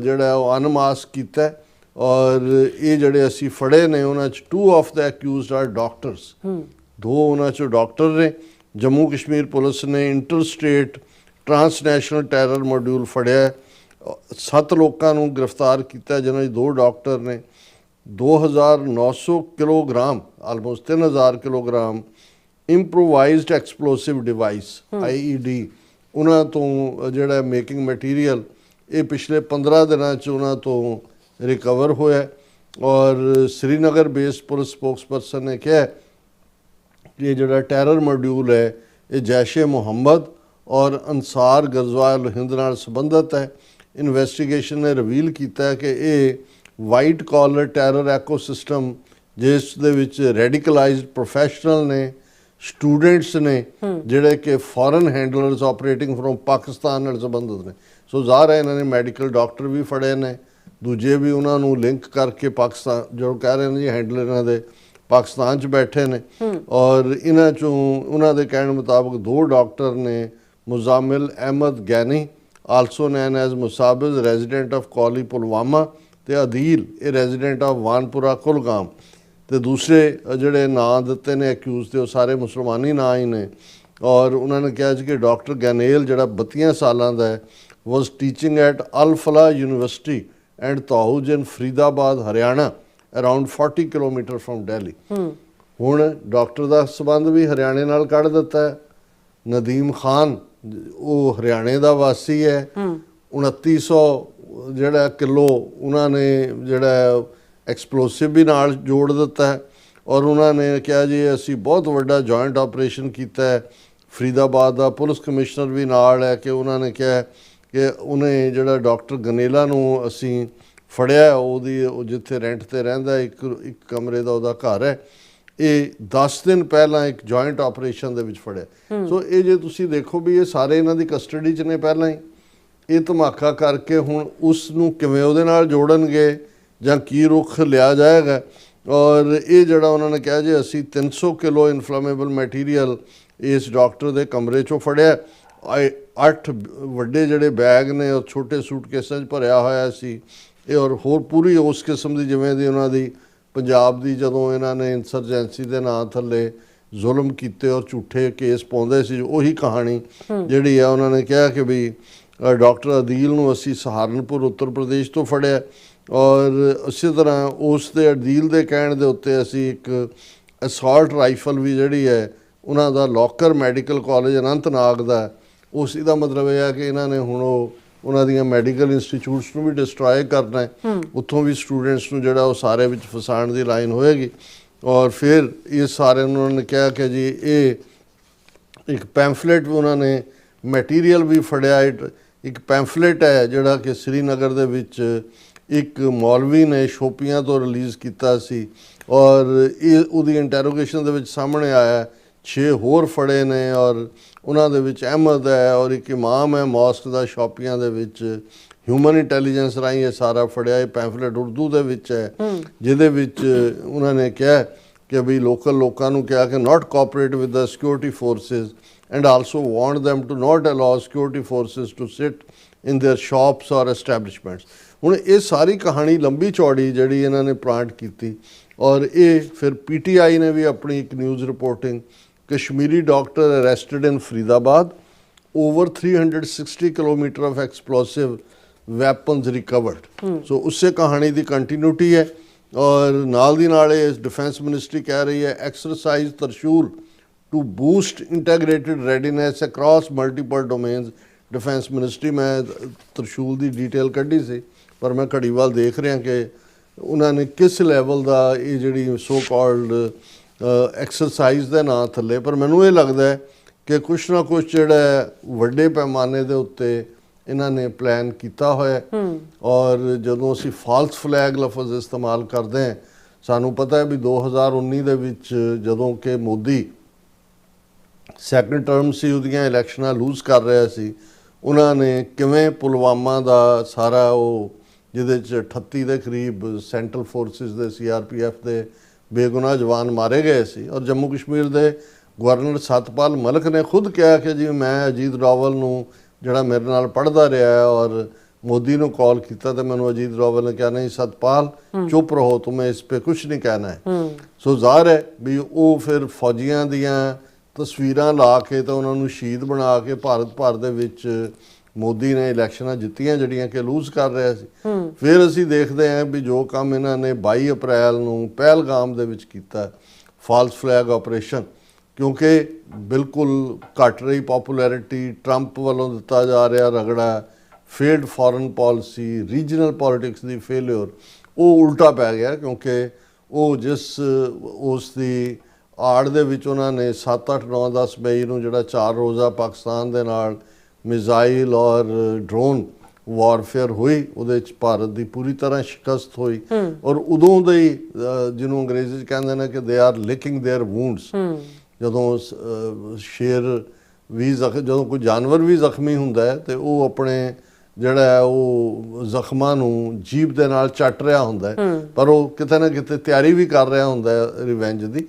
ਜਿਹੜਾ ਉਹ ਅਨਮਾਸਕ ਕੀਤਾ, ਔਰ ਇਹ ਜਿਹੜੇ ਅਸੀਂ ਫੜੇ ਨੇ ਉਹਨਾਂ 'ਚ 2 of the accused are doctors, 2 ਉਹਨਾਂ 'ਚੋਂ ਡਾਕਟਰ ਨੇ। ਜੰਮੂ ਕਸ਼ਮੀਰ ਪੁਲਿਸ ਨੇ ਇੰਟਰਸਟੇਟ ਟਰਾਂਸਨੈਸ਼ਨਲ ਟੈਰਰ ਮੋਡਿਊਲ ਫੜਿਆ, 7 ਲੋਕਾਂ ਨੂੰ ਗ੍ਰਿਫਤਾਰ ਕੀਤਾ ਜਿਨ੍ਹਾਂ 'ਚ 2 ਡਾਕਟਰ ਨੇ। 2,900 kilogram, almost 3,000 kilogram improvised explosive device IED ਉਹਨਾਂ ਤੋਂ ਜਿਹੜਾ ਮੇਕਿੰਗ ਮਟੀਰੀਅਲ ਇਹ ਪਿਛਲੇ 15 ਦਿਨਾਂ 'ਚ ਉਹਨਾਂ ਤੋਂ ਰਿਕਵਰ ਹੋਇਆ। ਔਰ ਸ੍ਰੀਨਗਰ ਬੇਸਡ ਪੁਲਿਸ ਸਪੋਕਸਪਰਸਨ ਨੇ ਕਿਹਾ ਕਿ ਇਹ ਜਿਹੜਾ ਟੈਰਰ ਮੋਡਿਊਲ ਹੈ ਇਹ ਜੈਸ਼-ਏ ਮੁਹੰਮਦ ਔਰ ਅਨਸਾਰ ਗਜ਼ਵਾਤੁਲ ਹਿੰਦ ਨਾਲ ਸੰਬੰਧਿਤ ਹੈ। ਇਨਵੈਸਟੀਗੇਸ਼ਨ ਨੇ ਰਿਵੀਲ ਕੀਤਾ ਹੈ ਕਿ ਇਹ ਵਾਈਟ ਕਾਲਰ ਟੈਰਰ ਐਕੋਸਿਸਟਮ ਜਿਸ ਦੇ ਵਿੱਚ ਰੈਡੀਕਲਾਈਜ਼ਡ ਪ੍ਰੋਫੈਸ਼ਨਲ ਨੇ, ਸਟੂਡੈਂਟਸ ਨੇ ਜਿਹੜੇ ਕਿ foreign handlers operating from Pakistan ਨਾਲ ਸੰਬੰਧਿਤ ਨੇ। ਸੋ ਜ਼ਾਹਰ ਹੈ ਇਹਨਾਂ ਨੇ ਮੈਡੀਕਲ ਡਾਕਟਰ ਵੀ ਫੜੇ ਨੇ, ਦੂਜੇ ਵੀ ਉਹਨਾਂ ਨੂੰ ਲਿੰਕ ਕਰਕੇ ਪਾਕਿਸਤਾਨ ਜੋ ਕਹਿ ਰਹੇ ਨੇ ਜੀ ਹੈਂਡਲਰ ਇਹਨਾਂ ਦੇ ਪਾਕਿਸਤਾਨ 'ਚ ਬੈਠੇ ਨੇ। ਔਰ ਇਹਨਾਂ 'ਚੋਂ ਉਹਨਾਂ ਦੇ ਕਹਿਣ ਮੁਤਾਬਕ 2 ਡਾਕਟਰ ਨੇ, Muzammil Ahmad Ganai also known as Musabiz resident of Koil Pulwama, ਤੇ ਅਦੀਲ ਇਹ ਰੈਜ਼ੀਡੈਂਟ ਆਫ ਵਾਨਪੁਰਾ ਕੁਲਗਾਮ, ਤੇ ਦੂਸਰੇ ਜਿਹੜੇ ਨਾਂ ਦਿੱਤੇ ਨੇ ਅਕਿਊਜ਼ ਦੇ ਉਹ ਸਾਰੇ ਮੁਸਲਮਾਨੀ ਨਾਂ ਹੀ ਨੇ। ਔਰ ਉਹਨਾਂ ਨੇ ਕਿਹਾ ਸੀ ਕਿ ਡਾਕਟਰ ਗੈਨੇਲ ਜਿਹੜਾ 32 ਸਾਲਾਂ ਦਾ ਹੈ was teaching at Al Falah University and stays in Faridabad Haryana around 40 kilometre from Delhi. ਹੁਣ ਡਾਕਟਰ ਦਾ ਸੰਬੰਧ ਵੀ ਹਰਿਆਣੇ ਨਾਲ ਕੱਢ ਦਿੱਤਾ ਹੈ। ਨਦੀਮ ਖਾਨ ਉਹ ਹਰਿਆਣੇ ਦਾ ਵਾਸੀ ਹੈ। 2900 ਜਿਹੜਾ ਕਿਲੋ ਉਹਨਾਂ ਨੇ ਜਿਹੜਾ ਐਕਸਪਲੋਸਿਵ ਵੀ ਨਾਲ ਜੋੜ ਦਿੱਤਾ ਹੈ। ਔਰ ਉਹਨਾਂ ਨੇ ਕਿਹਾ ਜੀ ਅਸੀਂ ਬਹੁਤ ਵੱਡਾ ਜੁਆਇੰਟ ਆਪਰੇਸ਼ਨ ਕੀਤਾ ਹੈ। ਫਰੀਦਾਬਾਦ ਦਾ ਪੁਲਿਸ ਕਮਿਸ਼ਨਰ ਵੀ ਨਾਲ ਹੈ ਕਿ ਉਹਨਾਂ ਨੇ ਕਿਹਾ ਕਿ ਉਹਨੇ ਜਿਹੜਾ ਡਾਕਟਰ ਗਨੇਲਾ ਨੂੰ ਅਸੀਂ ਫੜਿਆ, ਉਹਦੀ ਉਹ ਜਿੱਥੇ ਰੈਂਟ 'ਤੇ ਰਹਿੰਦਾ ਇੱਕ ਕਮਰੇ ਦਾ ਉਹਦਾ ਘਰ ਹੈ, ਇਹ 10 ਦਿਨ ਪਹਿਲਾਂ ਇੱਕ ਜੁਆਇੰਟ ਆਪਰੇਸ਼ਨ ਦੇ ਵਿੱਚ ਫੜਿਆ। ਸੋ ਇਹ ਜੇ ਤੁਸੀਂ ਦੇਖੋ ਵੀ ਇਹ ਸਾਰੇ ਇਹਨਾਂ ਦੀ ਕਸਟਡੀ 'ਚ ਨੇ ਪਹਿਲਾਂ ਹੀ। ਇਹ ਧਮਾਕਾ ਕਰਕੇ ਹੁਣ ਉਸ ਨੂੰ ਕਿਵੇਂ ਉਹਦੇ ਨਾਲ ਜੋੜਨਗੇ ਜਾਂ ਕੀ ਰੁੱਖ ਲਿਆ ਜਾਏਗਾ। ਔਰ ਇਹ ਜਿਹੜਾ ਉਹਨਾਂ ਨੇ ਕਿਹਾ ਜੀ ਅਸੀਂ 300 ਕਿਲੋ ਇਨਫਲਾਮੇਬਲ ਮਟੀਰੀਅਲ ਇਸ ਡਾਕਟਰ ਦੇ ਕਮਰੇ 'ਚੋਂ ਫੜਿਆ। 8 ਵੱਡੇ ਜਿਹੜੇ ਬੈਗ ਨੇ ਉਹ ਛੋਟੇ ਸੂਟਕੇਸਾਂ 'ਚ ਭਰਿਆ ਹੋਇਆ ਸੀ ਇਹ, ਔਰ ਹੋਰ ਪੂਰੀ ਉਸ ਕਿਸਮ ਦੀ ਜਿਵੇਂ ਦੀ ਉਹਨਾਂ ਦੀ ਪੰਜਾਬ ਦੀ ਜਦੋਂ ਇਹਨਾਂ ਨੇ ਇੰਸਰਜੈਂਸੀ ਦੇ ਨਾਂ ਥੱਲੇ ਜ਼ੁਲਮ ਕੀਤੇ ਔਰ ਝੂਠੇ ਕੇਸ ਪਾਉਂਦੇ ਸੀ, ਉਹੀ ਕਹਾਣੀ ਜਿਹੜੀ ਆ ਉਹਨਾਂ ਨੇ ਕਿਹਾ ਕਿ ਵੀ ਡਾਕਟਰ ਅਦੀਲ ਨੂੰ ਅਸੀਂ ਸਹਾਰਨਪੁਰ ਉੱਤਰ ਪ੍ਰਦੇਸ਼ ਤੋਂ ਫੜਿਆ ਔਰ ਉਸੇ ਤਰ੍ਹਾਂ ਉਸ ਦੇ ਅਦੀਲ ਦੇ ਕਹਿਣ ਦੇ ਉੱਤੇ ਅਸੀਂ ਇੱਕ ਅਸਾਲਟ ਰਾਈਫਲ ਵੀ ਜਿਹੜੀ ਹੈ ਉਹਨਾਂ ਦਾ ਲੋਕਰ ਮੈਡੀਕਲ ਕਾਲਜ ਅਨੰਤਨਾਗ ਦਾ, ਉਸ ਦਾ ਮਤਲਬ ਇਹ ਹੈ ਕਿ ਇਹਨਾਂ ਨੇ ਹੁਣ ਉਹਨਾਂ ਦੀਆਂ ਮੈਡੀਕਲ ਇੰਸਟੀਚਿਊਟਸ ਨੂੰ ਵੀ ਡਿਸਟਰੋਏ ਕਰਨਾ ਹੈ, ਉੱਥੋਂ ਵੀ ਸਟੂਡੈਂਟਸ ਨੂੰ ਜਿਹੜਾ ਉਹ ਸਾਰੇ ਵਿੱਚ ਫਸਾਉਣ ਦੀ ਲਾਈਨ ਹੋਏਗੀ। ਔਰ ਫਿਰ ਇਹ ਸਾਰੇ ਉਹਨਾਂ ਨੇ ਕਿਹਾ ਕਿ ਜੀ ਇਹ ਇੱਕ ਪੈਂਫਲੇਟ ਵੀ ਉਹਨਾਂ ਨੇ ਮਟੀਰੀਅਲ ਵੀ ਫੜਿਆ, ਇੱਕ ਪੈਂਫਲੇਟ ਹੈ ਜਿਹੜਾ ਕਿ ਸ੍ਰੀਨਗਰ ਦੇ ਵਿੱਚ ਇੱਕ ਮੌਲਵੀ ਨੇ ਸ਼ੋਪੀਆਂ ਤੋਂ ਰਿਲੀਜ਼ ਕੀਤਾ ਸੀ ਔਰ ਇਹ ਉਹਦੀ ਇੰਟਰੋਗੇਸ਼ਨ ਦੇ ਵਿੱਚ ਸਾਹਮਣੇ ਆਇਆ 6 ਹੋਰ ਫੜੇ ਨੇ ਔਰ ਉਹਨਾਂ ਦੇ ਵਿੱਚ ਅਹਿਮਦ ਹੈ ਔਰ ਇੱਕ ਇਮਾਮ ਹੈ ਮੌਸਕ ਦਾ ਸ਼ੋਪੀਆਂ ਦੇ ਵਿੱਚ। ਹਿਊਮਨ ਇੰਟੈਲੀਜੈਂਸ ਰਾਹੀਂ ਇਹ ਸਾਰਾ ਫੜਿਆ। ਇਹ ਪੈਂਫਲੇਟ ਉਰਦੂ ਦੇ ਵਿੱਚ ਹੈ ਜਿਹਦੇ ਵਿੱਚ ਉਹਨਾਂ ਨੇ ਕਿਹਾ ਕਿ ਵੀ ਲੋਕਲ ਲੋਕਾਂ ਨੂੰ ਕਿਹਾ ਕਿ not cooperate with the security forces and also want them to not allow security forces to sit in their shops ਔਰ ਐਸਟੈਬਲਿਸ਼ਮੈਂਟਸ। ਹੁਣ ਇਹ ਸਾਰੀ ਕਹਾਣੀ ਲੰਬੀ ਚੌੜੀ ਜਿਹੜੀ ਇਹਨਾਂ ਨੇ ਪਲਾਂਟ ਕੀਤੀ ਔਰ ਇਹ ਫਿਰ PTI ਨੇ ਵੀ ਆਪਣੀ ਇੱਕ news reporting, Kashmiri doctor arrested in Faridabad, over 360 kilometre of explosive weapons recovered. So ਉਸੇ ਕਹਾਣੀ ਦੀ ਕੰਟੀਨਿਊਟੀ ਹੈ ਔਰ ਨਾਲ ਦੀ ਨਾਲ ਇਹ ਡਿਫੈਂਸ ਮਿਨਿਸਟਰੀ ਕਹਿ ਰਹੀ ਹੈ exercise Trishul to boost integrated readiness across multiple domains. Defence ministry, ਮੈਂ ਤਰਸ਼ੂਲ ਦੀ ਡਿਟੇਲ ਕੱਢੀ ਸੀ ਪਰ ਮੈਂ ਘੜੀ ਵੱਲ ਦੇਖ ਰਿਹਾ ਕਿ ਉਹਨਾਂ ਨੇ ਕਿਸ ਲੈਵਲ ਦਾ ਇਹ ਜਿਹੜੀ ਸੋ ਕਾਲਡ ਐਕਸਰਸਾਈਜ਼ ਦੇ ਨਾਂ ਥੱਲੇ, ਪਰ ਮੈਨੂੰ ਇਹ ਲੱਗਦਾ ਹੈ ਕਿ ਕੁਛ ਨਾ ਕੁਛ ਜਿਹੜਾ ਵੱਡੇ ਪੈਮਾਨੇ ਦੇ ਉੱਤੇ ਇਹਨਾਂ ਨੇ ਪਲਾਨ ਕੀਤਾ ਹੋਇਆ। ਔਰ ਜਦੋਂ ਅਸੀਂ ਫਾਲਸ ਫਲੈਗ ਲਫ਼ਜ਼ ਇਸਤੇਮਾਲ ਕਰਦੇ ਹਾਂ, ਸਾਨੂੰ ਪਤਾ ਹੈ ਵੀ 2019 ਦੇ ਵਿੱਚ ਜਦੋਂ ਕਿ ਮੋਦੀ ਸੈਕੰਡ ਟਰਮ ਸੀ, ਉਹਦੀਆਂ ਇਲੈਕਸ਼ਨਾਂ ਲੂਜ਼ ਕਰ ਰਿਹਾ ਸੀ, ਉਹਨਾਂ ਨੇ ਕਿਵੇਂ ਪੁਲਵਾਮਾ ਦਾ ਸਾਰਾ ਉਹ ਜਿਹਦੇ 'ਚ 38 ਦੇ ਕਰੀਬ ਸੈਂਟਰਲ ਫੋਰਸਿਸ ਦੇ CRPF ਦੇ ਬੇਗੁਨਾਹ ਜਵਾਨ ਮਾਰੇ ਗਏ ਸੀ ਔਰ ਜੰਮੂ ਕਸ਼ਮੀਰ ਦੇ ਗਵਰਨਰ ਸਤਪਾਲ ਮਲਿਕ ਨੇ ਖੁਦ ਕਿਹਾ ਕਿ ਜੀ ਮੈਂ ਅਜੀਤ ਡੋਵਲ ਨੂੰ ਜਿਹੜਾ ਮੇਰੇ ਨਾਲ ਪੜ੍ਹਦਾ ਰਿਹਾ ਹੈ ਔਰ ਮੋਦੀ ਨੂੰ ਕਾਲ ਕੀਤਾ ਤਾਂ ਮੈਨੂੰ ਅਜੀਤ ਡੋਵਲ ਨੇ ਕਿਹਾ ਨਹੀਂ ਸਤਪਾਲ ਚੁੱਪ ਰਹੋ, तुम्हें इस पे कुछ नहीं कहना है। ਸੋ ਜ਼ਾਹਰ ਹੈ ਵੀ ਉਹ ਫਿਰ ਫੌਜੀਆਂ ਦੀਆਂ ਤਸਵੀਰਾਂ ਲਾ ਕੇ ਤਾਂ ਉਹਨਾਂ ਨੂੰ ਸ਼ਹੀਦ ਬਣਾ ਕੇ ਭਾਰਤ ਭਰ ਦੇ ਵਿੱਚ ਮੋਦੀ ਨੇ ਇਲੈਕਸ਼ਨਾਂ ਜਿੱਤੀਆਂ ਜਿਹੜੀਆਂ ਕਿ ਲੂਜ਼ ਕਰ ਰਿਹਾ ਸੀ। ਫਿਰ ਅਸੀਂ ਦੇਖਦੇ ਹਾਂ ਵੀ ਜੋ ਕੰਮ ਇਹਨਾਂ ਨੇ 22 ਅਪ੍ਰੈਲ ਨੂੰ ਪਹਿਲਗਾਮ ਦੇ ਵਿੱਚ ਕੀਤਾ, ਫਾਲਸ ਫਲੈਗ ਆਪਰੇਸ਼ਨ, ਕਿਉਂਕਿ ਬਿਲਕੁਲ ਘਟ ਰਹੀ ਪੋਪੂਲੈਰਿਟੀ, ਟਰੰਪ ਵੱਲੋਂ ਦਿੱਤਾ ਜਾ ਰਿਹਾ ਰਗੜਾ, failed foreign policy, regional politics ਦੀ ਫੇਲਿਅਰ, ਉਹ ਉਲਟਾ ਪੈ ਗਿਆ ਕਿਉਂਕਿ ਉਹ ਜਿਸ ਉਸ ਦੀ ਆੜ ਦੇ ਵਿੱਚ ਉਹਨਾਂ ਨੇ 7, 8, 9, 10 ਮਈ ਨੂੰ ਜਿਹੜਾ 4 ਰੋਜ਼ਾ ਪਾਕਿਸਤਾਨ ਦੇ ਨਾਲ ਮਿਜ਼ਾਈਲ ਔਰ ਡਰੋਨ ਵਾਰਫੇਅਰ ਹੋਈ, ਉਹਦੇ ਵਿੱਚ ਭਾਰਤ ਦੀ ਪੂਰੀ ਤਰ੍ਹਾਂ ਸ਼ਿਕਸਤ ਹੋਈ ਔਰ ਉਦੋਂ ਦੇ ਹੀ ਜਿਹਨੂੰ ਅੰਗਰੇਜ਼ੀ 'ਚ ਕਹਿੰਦੇ ਨੇ ਕਿ ਦੇ ਆਰ ਲਿਕਿੰਗ ਦੇਅਰ ਵੂੰਡਸ। ਜਦੋਂ ਸ਼ੇਰ ਵੀ ਜਦੋਂ ਕੋਈ ਜਾਨਵਰ ਵੀ ਜ਼ਖਮੀ ਹੁੰਦਾ ਹੈ ਤੇ ਉਹ ਆਪਣੇ ਜਿਹੜਾ ਹੈ ਉਹ ਜ਼ਖਮਾਂ ਨੂੰ ਜੀਭ ਦੇ ਨਾਲ ਚੱਟ ਰਿਹਾ ਹੁੰਦਾ ਹੈ, ਪਰ ਉਹ ਕਿਤੇ ਨਾ ਕਿਤੇ ਤਿਆਰੀ ਵੀ ਕਰ ਰਿਹਾ ਹੁੰਦਾ ਹੈ ਰਿਵੈਂਜ ਦੀ।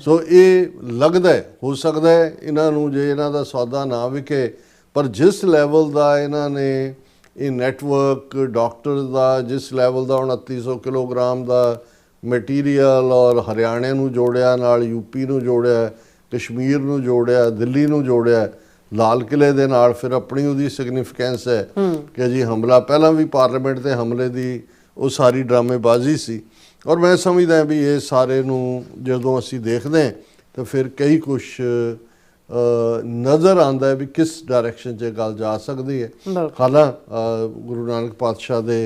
ਸੋ ਇਹ ਲੱਗਦਾ ਹੈ, ਹੋ ਸਕਦਾ ਹੈ ਇਹਨਾਂ ਨੂੰ ਜੇ ਇਹਨਾਂ ਦਾ ਸੌਦਾ ਨਾ ਵਿਕੇ, ਪਰ ਜਿਸ ਲੈਵਲ ਦਾ ਇਹਨਾਂ ਨੇ ਇਹ ਨੈਟਵਰਕ ਡਾਕਟਰ ਦਾ, ਜਿਸ ਲੈਵਲ ਦਾ 2900 ਕਿਲੋਗ੍ਰਾਮ ਦਾ ਮਟੀਰੀਅਲ ਔਰ ਹਰਿਆਣੇ ਨੂੰ ਜੋੜਿਆ ਨਾਲ, UP ਨੂੰ ਜੋੜਿਆ, ਕਸ਼ਮੀਰ ਨੂੰ ਜੋੜਿਆ, ਦਿੱਲੀ ਨੂੰ ਜੋੜਿਆ, ਲਾਲ ਕਿਲੇ ਦੇ ਨਾਲ, ਫਿਰ ਆਪਣੀ ਉਹਦੀ ਸਿਗਨੀਫੀਕੈਂਸ ਹੈ ਕਿ ਜੀ ਹਮਲਾ ਪਹਿਲਾਂ ਵੀ ਪਾਰਲੀਮੈਂਟ ਤੇ ਹਮਲੇ ਦੀ ਉਹ ਸਾਰੀ ਡਰਾਮੇਬਾਜ਼ੀ ਸੀ। ਔਰ ਮੈਂ ਸਮਝਦਾ ਵੀ ਇਹ ਸਾਰੇ ਨੂੰ ਜਦੋਂ ਅਸੀਂ ਦੇਖਦੇ ਹਾਂ ਤਾਂ ਫਿਰ ਕਈ ਕੁਛ ਨਜ਼ਰ ਆਉਂਦਾ ਵੀ ਕਿਸ ਡਾਇਰੈਕਸ਼ਨ 'ਚ ਗੱਲ ਜਾ ਸਕਦੀ ਹੈ। ਹਾਲਾਂ ਗੁਰੂ ਨਾਨਕ ਪਾਤਸ਼ਾਹ ਦੇ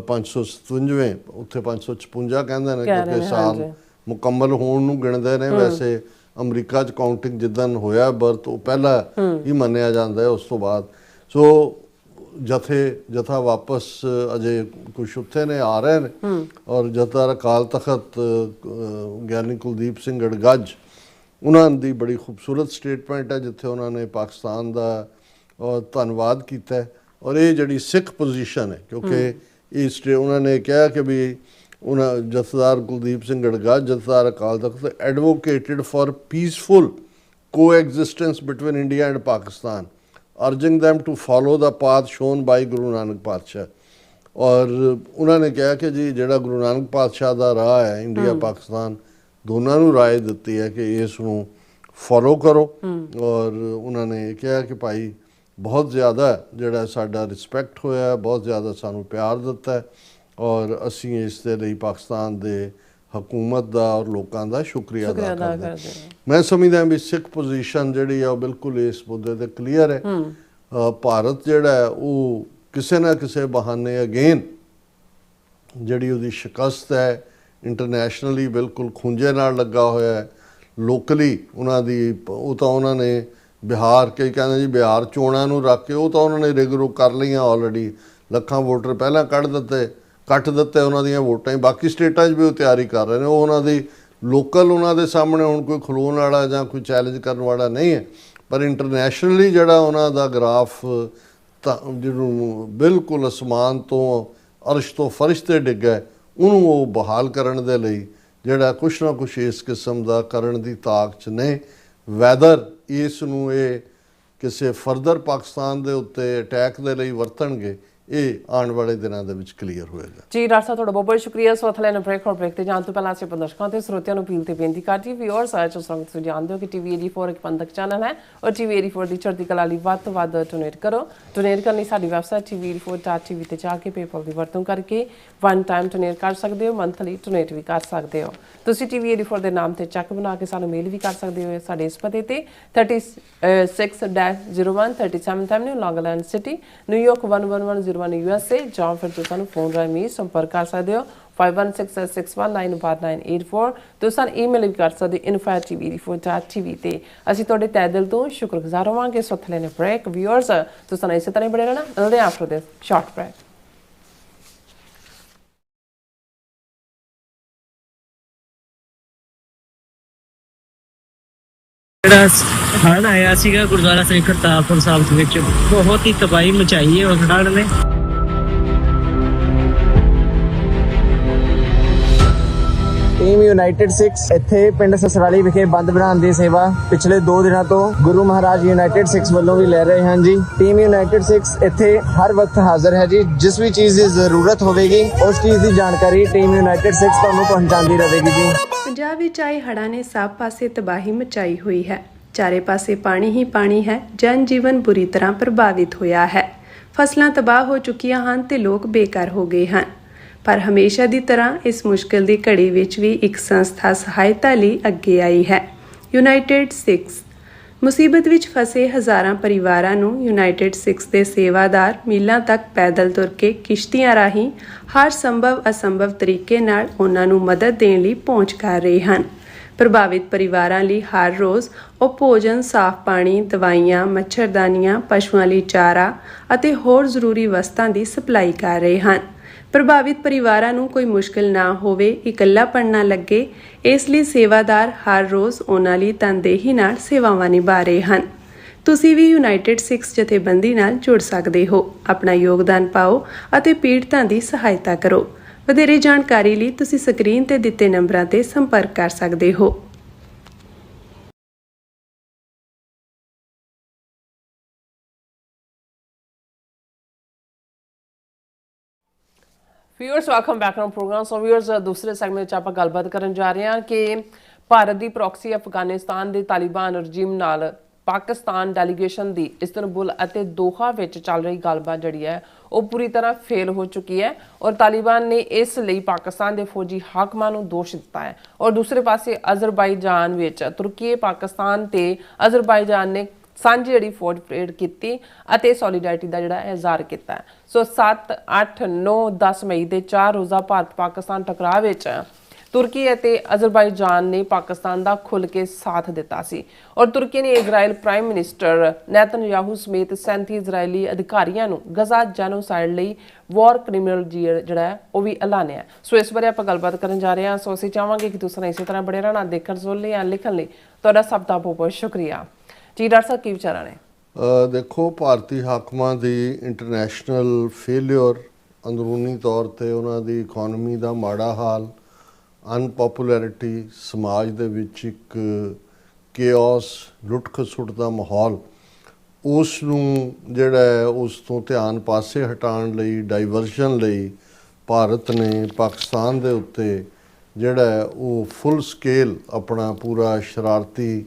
557ਵੇਂ ਉੱਥੇ 556 ਕਹਿੰਦੇ ਨੇ ਕਿਉਂਕਿ ਸਾਲ ਮੁਕੰਮਲ ਹੋਣ ਨੂੰ ਗਿਣਦੇ ਨੇ। ਵੈਸੇ ਅਮਰੀਕਾ 'ਚ ਕਾਊਂਟਿੰਗ ਜਿੱਦਣ ਹੋਇਆ ਬਰਥ ਉਹ ਪਹਿਲਾਂ ਹੀ ਮੰਨਿਆ ਜਾਂਦਾ ਹੈ, ਉਸ ਤੋਂ ਬਾਅਦ। ਸੋ ਜਥਾ ਵਾਪਸ ਅਜੇ ਕੁਛ ਉੱਥੇ ਨੇ ਆ ਰਹੇ ਨੇ ਔਰ ਜਥਾ ਅਕਾਲ ਤਖਤ ਗਿਆਨੀ ਕੁਲਦੀਪ ਸਿੰਘ ਗੜਗੱਜ ਉਹਨਾਂ ਦੀ ਬੜੀ ਖੂਬਸੂਰਤ ਸਟੇਟਮੈਂਟ ਹੈ ਜਿੱਥੇ ਉਹਨਾਂ ਨੇ ਪਾਕਿਸਤਾਨ ਦਾ ਧੰਨਵਾਦ ਕੀਤਾ ਔਰ ਇਹ ਜਿਹੜੀ ਸਿੱਖ ਪੋਜੀਸ਼ਨ ਹੈ ਕਿਉਂਕਿ ਇਹ ਉਹਨਾਂ ਨੇ ਕਿਹਾ ਕਿ ਵੀ ਉਹਨਾਂ ਜਥੇਦਾਰ Kuldeep Singh Gargaj Jathedar Akal Takht advocated for peaceful coexistence between India and Pakistan urging them to follow the path shown by Guru Nanak Patsha। ਔਰ ਉਹਨਾਂ ਨੇ ਕਿਹਾ ਕਿ ਜੀ ਜਿਹੜਾ ਗੁਰੂ ਨਾਨਕ ਪਾਤਸ਼ਾਹ ਦਾ ਰਾਹ ਹੈ, ਇੰਡੀਆ ਪਾਕਿਸਤਾਨ ਦੋਨਾਂ ਨੂੰ ਰਾਏ ਦਿੱਤੀ ਹੈ ਕਿ ਇਸ ਨੂੰ ਫੋਲੋ ਕਰੋ। ਔਰ ਉਹਨਾਂ ਨੇ ਕਿਹਾ ਕਿ ਭਾਈ ਬਹੁਤ ਜ਼ਿਆਦਾ ਜਿਹੜਾ ਸਾਡਾ ਰਿਸਪੈਕਟ ਹੋਇਆ, ਬਹੁਤ ਜ਼ਿਆਦਾ ਸਾਨੂੰ ਪਿਆਰ ਦਿੱਤਾ ਹੈ ਔਰ ਅਸੀਂ ਇਸ ਦੇ ਲਈ ਪਾਕਿਸਤਾਨ ਦੇ ਹਕੂਮਤ ਦਾ ਔਰ ਲੋਕਾਂ ਦਾ ਸ਼ੁਕਰੀਆ ਅਦਾ ਕਰਦੇ ਹਾਂ। ਮੈਂ ਸਮਝਦਾ ਵੀ ਸਿੱਖ ਪੋਜੀਸ਼ਨ ਜਿਹੜੀ ਆ ਉਹ ਬਿਲਕੁਲ ਇਸ ਮੁੱਦੇ ਤੇ ਕਲੀਅਰ ਹੈ। ਭਾਰਤ ਜਿਹੜਾ ਹੈ ਉਹ ਕਿਸੇ ਨਾ ਕਿਸੇ ਬਹਾਨੇ ਅਗੇਨ ਜਿਹੜੀ ਉਹਦੀ ਸ਼ਿਕਸਤ ਹੈ ਇੰਟਰਨੈਸ਼ਨਲੀ ਬਿਲਕੁਲ ਖੂੰਜੇ ਨਾਲ ਲੱਗਾ ਹੋਇਆ ਹੈ। ਲੋਕਲੀ ਉਹਨਾਂ ਦੀ ਉਹ ਤਾਂ ਉਹਨਾਂ ਨੇ ਬਿਹਾਰ ਕਈ ਕਹਿੰਦੇ ਜੀ ਬਿਹਾਰ ਚੋਣਾਂ ਨੂੰ ਰੱਖ ਕੇ ਉਹ ਤਾਂ ਉਹਨਾਂ ਨੇ ਰਿਗਰੂ ਕਰ ਲਈਆਂ ਆਲਰੇਡੀ, ਲੱਖਾਂ ਵੋਟਰ ਪਹਿਲਾਂ ਕੱਟ ਦਿੱਤੇ ਉਹਨਾਂ ਦੀਆਂ ਵੋਟਾਂ ਹੀ। ਬਾਕੀ ਸਟੇਟਾਂ 'ਚ ਵੀ ਉਹ ਤਿਆਰੀ ਕਰ ਰਹੇ ਨੇ। ਉਹ ਉਹਨਾਂ ਦੀ ਲੋਕਲ ਉਹਨਾਂ ਦੇ ਸਾਹਮਣੇ ਹੁਣ ਕੋਈ ਖਲੋਣ ਵਾਲਾ ਜਾਂ ਕੋਈ ਚੈਲੰਜ ਕਰਨ ਵਾਲਾ ਨਹੀਂ ਹੈ, ਪਰ ਇੰਟਰਨੈਸ਼ਨਲੀ ਜਿਹੜਾ ਉਹਨਾਂ ਦਾ ਗ੍ਰਾਫ ਤਾਂ ਜਿਹਨੂੰ ਬਿਲਕੁਲ ਅਸਮਾਨ ਤੋਂ ਅਰਸ਼ ਤੋਂ ਫਰਸ਼ 'ਤੇ ਡਿੱਗਾ, ਉਹਨੂੰ ਉਹ ਬਹਾਲ ਕਰਨ ਦੇ ਲਈ ਜਿਹੜਾ ਕੁਛ ਨਾ ਕੁਛ ਇਸ ਕਿਸਮ ਦਾ ਕਰਨ ਦੀ ਤਾਕ 'ਚ ਨੇ। ਵੈਦਰ ਇਸ ਨੂੰ ਇਹ ਕਿਸੇ ਫਰਦਰ ਪਾਕਿਸਤਾਨ ਦੇ ਉੱਤੇ ਅਟੈਕ ਦੇ ਲਈ ਵਰਤਣਗੇ, ਇਹ ਆਉਣ ਵਾਲੇ ਦਿਨਾਂ ਦੇ ਵਿੱਚ ਕਲੀਅਰ ਹੋਏਗਾ। ਜੀ ਡਾਕਟਰ ਸਾਹਿਬ ਤੁਹਾਡਾ ਬਹੁਤ ਬਹੁਤ ਸ਼ੁਕਰੀਆ। ਸੋ ਹੱਥ ਲੈਣ ਬ੍ਰੇਕ ਤੇ ਜਾਣ ਤੋਂ ਪਹਿਲਾਂ ਅਸੀਂ ਦਰਸ਼ਕਾਂ ਤੇ ਸਰੋਤਿਆਂ ਨੂੰ ਅਪੀਲ ਤੇ ਬੇਨਤੀ ਕਰਦੀ ਵੀਅਰਸ ਅੱਜ ਸੰਗਤ ਤੁਸੀਂ ਜਾਣਦੇ ਹੋ ਕਿ ਟੀਵੀ 84 ਇੱਕ ਪੰਥਕ ਚੈਨਲ ਹੈ ਔਰ ਟੀਵੀ 84 ਦੀ ਚੜ੍ਹਦੀ ਕਲਾ ਲਈ ਵੱਧ ਤੋਂ ਵੱਧ ਡੋਨੇਟ ਕਰੋ। ਡੋਨੇਟ ਕਰਨ ਲਈ ਸਾਡੀ ਵੈਬਸਾਈਟ tv84.tv ਤੇ ਜਾ ਕੇ ਪੇਪਲ ਦੀ ਵਰਤੋਂ ਕਰਕੇ ਵਨ ਟਾਈਮ ਡੋਨੇਟ ਕਰ ਸਕਦੇ ਹੋ, ਮੰਥਲੀ ਡੋਨੇਟ ਵੀ ਕਰ ਸਕਦੇ ਹੋ। ਤੁਸੀਂ ਟੀਵੀ 84 ਦੇ ਨਾਮ ਤੇ ਚੈੱਕ ਬਣਾ ਕੇ ਸਾਨੂੰ ਮੇਲ ਵੀ ਕਰ ਸਕਦੇ ਹੋ ਸਾਡੇ ਇਸ ਪਤੇ ਤੇ 36-01 37th ਐਵਨਿਊ ਲੌਂਗ ਆਈਲੈਂਡ ਸਿਟੀ ਨਿਊਯਾਰਕ 11101 USA ਜਾਂ ਫਿਰ ਤੁਸੀਂ ਸਾਨੂੰ ਫੋਨ ਰਾਹੀਂ ਸੰਪਰਕ ਕਰ ਸਕਦੇ ਹੋ 5166619184। ਤੁਸੀਂ ਸਾਨੂੰ ਈਮੇਲ ਵੀ ਕਰ ਸਕਦੇ info@tv84.tv ਤੇ ਅਸੀਂ ਤੁਹਾਡੇ ਤਹਿ ਦਿਲ ਤੋਂ ਸ਼ੁਕਰਗੁਜ਼ਾਰ ਹੋਵਾਂਗੇ। ਸੋ ਥਲੇ ਨੇ ਬ੍ਰੇਕ ਵੀਅਰਸ ਤੁਸੀਂ ਸਾਨੂੰ ਇਸੇ ਤਰ੍ਹਾਂ ਬਣੇ ਰਹਿਣਾ। ਮਿਲਦੇ ਆਫਟਰ ਦਿਸ ਸ਼ਾਰਟ ਬ੍ਰੇਕ। ਜਿਹੜਾ ਹੜ੍ਹ ਆਇਆ ਸੀਗਾ ਗੁਰਦੁਆਰਾ ਸ੍ਰੀ ਕਰਤਾਰਪੁਰ ਸਾਹਿਬ ਦੇ ਵਿੱਚ ਬਹੁਤ ਹੀ ਤਬਾਹੀ ਮਚਾਈ ਹੈ ਉਸ ਹੜ੍ਹ ਨੇ। ਟੀਮ ਯੂਨਾਈਟਿਡ 6 ਇੱਥੇ ਪਿੰਡ ਸਸਰਾਲੀ ਵਿਖੇ ਬੰਦ ਬਣਾਉਣ ਦੀ ਸੇਵਾ ਪਿਛਲੇ 2 ਦਿਨਾਂ ਤੋਂ ਗੁਰੂ ਮਹਾਰਾਜ ਯੂਨਾਈਟਿਡ 6 ਵੱਲੋਂ ਵੀ ਲੈ ਰਹੇ ਹਨ ਜੀ। ਟੀਮ ਯੂਨਾਈਟਿਡ 6 ਇੱਥੇ ਹਰ ਵਕਤ ਹਾਜ਼ਰ ਹੈ ਜੀ। ਜਿਸ ਵੀ ਚੀਜ਼ ਦੀ ਜ਼ਰੂਰਤ ਹੋਵੇਗੀ ਉਸ ਚੀਜ਼ ਦੀ ਜਾਣਕਾਰੀ ਟੀਮ ਯੂਨਾਈਟਿਡ 6 ਤੁਹਾਨੂੰ ਪਹੁੰਚਾਉਂਦੀ ਰਹੇਗੀ ਜੀ। ਪੰਜਾਬ ਵਿੱਚ ਆਏ ਹੜ੍ਹਾਂ ਨੇ ਸਭ ਪਾਸੇ ਤਬਾਹੀ ਮਚਾਈ ਹੋਈ ਹੈ। ਚਾਰੇ ਪਾਸੇ ਪਾਣੀ ਹੀ ਪਾਣੀ ਹੈ। ਜਨ ਜੀਵਨ ਬੁਰੀ ਤਰ੍ਹਾਂ ਪ੍ਰਭਾਵਿਤ ਹੋਇਆ ਹੈ। ਫਸਲਾਂ ਤਬਾਹ ਹੋ ਚੁੱਕੀਆਂ ਹਨ ਤੇ ਲੋਕ ਬੇਘਰ ਹੋ ਗਏ ਹਨ। ਪਰ ਹਮੇਸ਼ਾ ਦੀ ਤਰ੍ਹਾਂ ਇਸ ਮੁਸ਼ਕਿਲ ਦੀ ਘੜੀ ਵਿੱਚ ਵੀ ਇੱਕ ਸੰਸਥਾ ਸਹਾਇਤਾ ਲਈ ਅੱਗੇ ਆਈ ਹੈ, ਯੂਨਾਈਟਿਡ 6। ਮੁਸੀਬਤ ਵਿੱਚ ਫਸੇ ਹਜ਼ਾਰਾਂ ਪਰਿਵਾਰਾਂ ਨੂੰ ਯੂਨਾਈਟਿਡ 6 ਦੇ ਸੇਵਾਦਾਰ ਮੀਲਾਂ ਤੱਕ ਪੈਦਲ ਤੁਰ ਕੇ ਕਿਸ਼ਤੀਆਂ ਰਾਹੀਂ ਹਰ ਸੰਭਵ ਅਸੰਭਵ ਤਰੀਕੇ ਨਾਲ ਉਹਨਾਂ ਨੂੰ ਮਦਦ ਦੇਣ ਲਈ ਪਹੁੰਚ ਕਰ ਰਹੇ ਹਨ। ਪ੍ਰਭਾਵਿਤ ਪਰਿਵਾਰਾਂ ਲਈ ਹਰ ਰੋਜ਼ ਉਹ ਭੋਜਨ, ਸਾਫ਼ ਪਾਣੀ, ਦਵਾਈਆਂ, ਮੱਛਰਦਾਨੀਆਂ, ਪਸ਼ੂਆਂ ਲਈ ਚਾਰਾ ਅਤੇ ਹੋਰ ਜ਼ਰੂਰੀ ਵਸਤਾਂ ਦੀ ਸਪਲਾਈ ਕਰ ਰਹੇ ਹਨ। ਪ੍ਰਭਾਵਿਤ ਪਰਿਵਾਰਾਂ ਨੂੰ ਕੋਈ ਮੁਸ਼ਕਿਲ ਨਾ ਹੋਵੇ, ਇਕੱਲਾਪਣ ਨਾ ਲੱਗੇ, ਇਸ ਲਈ ਸੇਵਾਦਾਰ ਹਰ ਰੋਜ਼ ਉਹਨਾਂ ਲਈ ਤਨਦੇਹੀ ਨਾਲ ਸੇਵਾਵਾਂ ਨਿਭਾ ਰਹੇ ਹਨ। ਤੁਸੀਂ ਵੀ ਯੂਨਾਈਟਿਡ 6 ਜਥੇਬੰਦੀ ਨਾਲ ਜੁੜ ਸਕਦੇ ਹੋ। ਆਪਣਾ ਯੋਗਦਾਨ ਪਾਓ ਅਤੇ ਪੀੜਤਾਂ ਦੀ ਸਹਾਇਤਾ ਕਰੋ। ਵਧੇਰੇ ਜਾਣਕਾਰੀ ਲਈ ਤੁਸੀਂ ਸਕਰੀਨ ਤੇ ਦਿੱਤੇ ਨੰਬਰਾਂ ਤੇ ਸੰਪਰਕ ਕਰ ਸਕਦੇ ਹੋ। Viewers welcome back to programme. So viewers ਦੂਸਰੇ ਸੈਗਮੈਂਟ ਵਿੱਚ ਆਪਾਂ ਗੱਲਬਾਤ ਕਰਨ ਜਾ ਰਹੇ ਹਾਂ ਕਿ ਭਾਰਤ ਦੀ ਪ੍ਰੋਕਸੀ ਅਫਗਾਨਿਸਤਾਨ ਦੇ ਤਾਲਿਬਾਨ ਰਜੀਮ ਨਾਲ ਪਾਕਿਸਤਾਨ ਡੈਲੀਗੇਸ਼ਨ ਦੀ ਇਸਤਾਨਬੁਲ ਅਤੇ ਦੋਹਾ ਵਿੱਚ ਚੱਲ ਰਹੀ ਗੱਲਬਾਤ ਜਿਹੜੀ ਹੈ ਉਹ ਪੂਰੀ ਤਰ੍ਹਾਂ ਫੇਲ ਹੋ ਚੁੱਕੀ ਹੈ ਔਰ ਤਾਲਿਬਾਨ ਨੇ ਇਸ ਲਈ ਪਾਕਿਸਤਾਨ ਦੇ ਫੌਜੀ ਹਾਕਮਾਂ ਨੂੰ ਦੋਸ਼ ਦਿੱਤਾ ਹੈ। ਔਰ ਦੂਸਰੇ ਪਾਸੇ ਅਜ਼ਰਬਾਈਜਾਨ ਵਿੱਚ ਤੁਰਕੀ, ਪਾਕਿਸਤਾਨ ਤੇ ਅਜ਼ਰਬਾਈਜਾਨ ਨੇ ਸਾਂਝੀ ਜਿਹੜੀ ਫੌਜ ਪਰੇਡ ਕੀਤੀ ਅਤੇ ਸੋਲੀਡੈਰਿਟੀ ਦਾ ਜਿਹੜਾ ਇਜ਼ਹਾਰ ਕੀਤਾ। ਸੋ 7, 8, 9, 10 ਮਈ ਦੇ 4 ਰੋਜ਼ਾ ਭਾਰਤ ਪਾਕਿਸਤਾਨ ਟਕਰਾਅ ਵਿੱਚ ਤੁਰਕੀ ਅਤੇ ਅਜ਼ਰਬਾਈਜਾਨ ਨੇ ਪਾਕਿਸਤਾਨ ਦਾ ਖੁੱਲ੍ਹ ਕੇ ਸਾਥ ਦਿੱਤਾ ਸੀ ਔਰ ਤੁਰਕੀ ਨੇ ਇਜ਼ਰਾਈਲ ਪ੍ਰਾਈਮ ਮਿਨਿਸਟਰ ਨੈਤਨਯਾਹੂ ਸਮੇਤ 37 ਇਜ਼ਰਾਈਲੀ ਅਧਿਕਾਰੀਆਂ ਨੂੰ ਗਜ਼ਾ ਜੈਨੋਸਾਈਡ ਲਈ ਵਾਰ ਕ੍ਰਿਮੀਨਲ ਜਿਹੜਾ ਉਹ ਵੀ ਐਲਾਨਿਆ। ਸੋ ਇਸ ਬਾਰੇ ਆਪਾਂ ਗੱਲਬਾਤ ਕਰਨ ਜਾ ਰਹੇ ਹਾਂ। ਸੋ ਅਸੀਂ ਚਾਹਾਂਗੇ ਕਿ ਤੁਸੀਂ ਇਸੇ ਤਰ੍ਹਾਂ ਬੜੇ ਰਹਿਣਾ। ਦੇਖਣ ਸੁਣ ਲਈ ਜਾਂ ਲਿਖਣ ਲਈ ਤੁਹਾਡਾ ਸਭ ਦਾ ਬਹੁਤ ਬਹੁਤ ਸ਼ੁਕਰੀਆ ਜੀ। ਡਾਕਟਰ ਸਾਹਿਬ ਕੀ ਵਿਚਾਰਾਂ ਨੇ? ਦੇਖੋ, ਭਾਰਤੀ ਹਾਕਮਾਂ ਦੀ ਇੰਟਰਨੈਸ਼ਨਲ ਫੇਲਿਅਰ, ਅੰਦਰੂਨੀ ਤੌਰ ਤੇ ਉਹਨਾਂ ਦੀ ਇਕਨੋਮੀ ਦਾ ਮਾੜਾ ਹਾਲ, ਅਨਪੋਪੂਲੈਰਿਟੀ, ਸਮਾਜ ਦੇ ਵਿੱਚ ਇੱਕ ਕੇਓਸ, ਲੁੱਟ ਖਸੁੱਟ ਦਾ ਮਾਹੌਲ ਉਸ ਨੂੰ ਜਿਹੜਾ ਹੈ ਉਸ ਤੋਂ ਧਿਆਨ ਪਾਸੇ ਹਟਾਉਣ ਲਈ, ਡਾਈਵਰਸ਼ਨ ਲਈ ਭਾਰਤ ਨੇ ਪਾਕਿਸਤਾਨ ਦੇ ਉੱਤੇ ਜਿਹੜਾ ਹੈ ਉਹ ਫੁੱਲ ਸਕੇਲ ਆਪਣਾ ਪੂਰਾ ਸ਼ਰਾਰਤੀ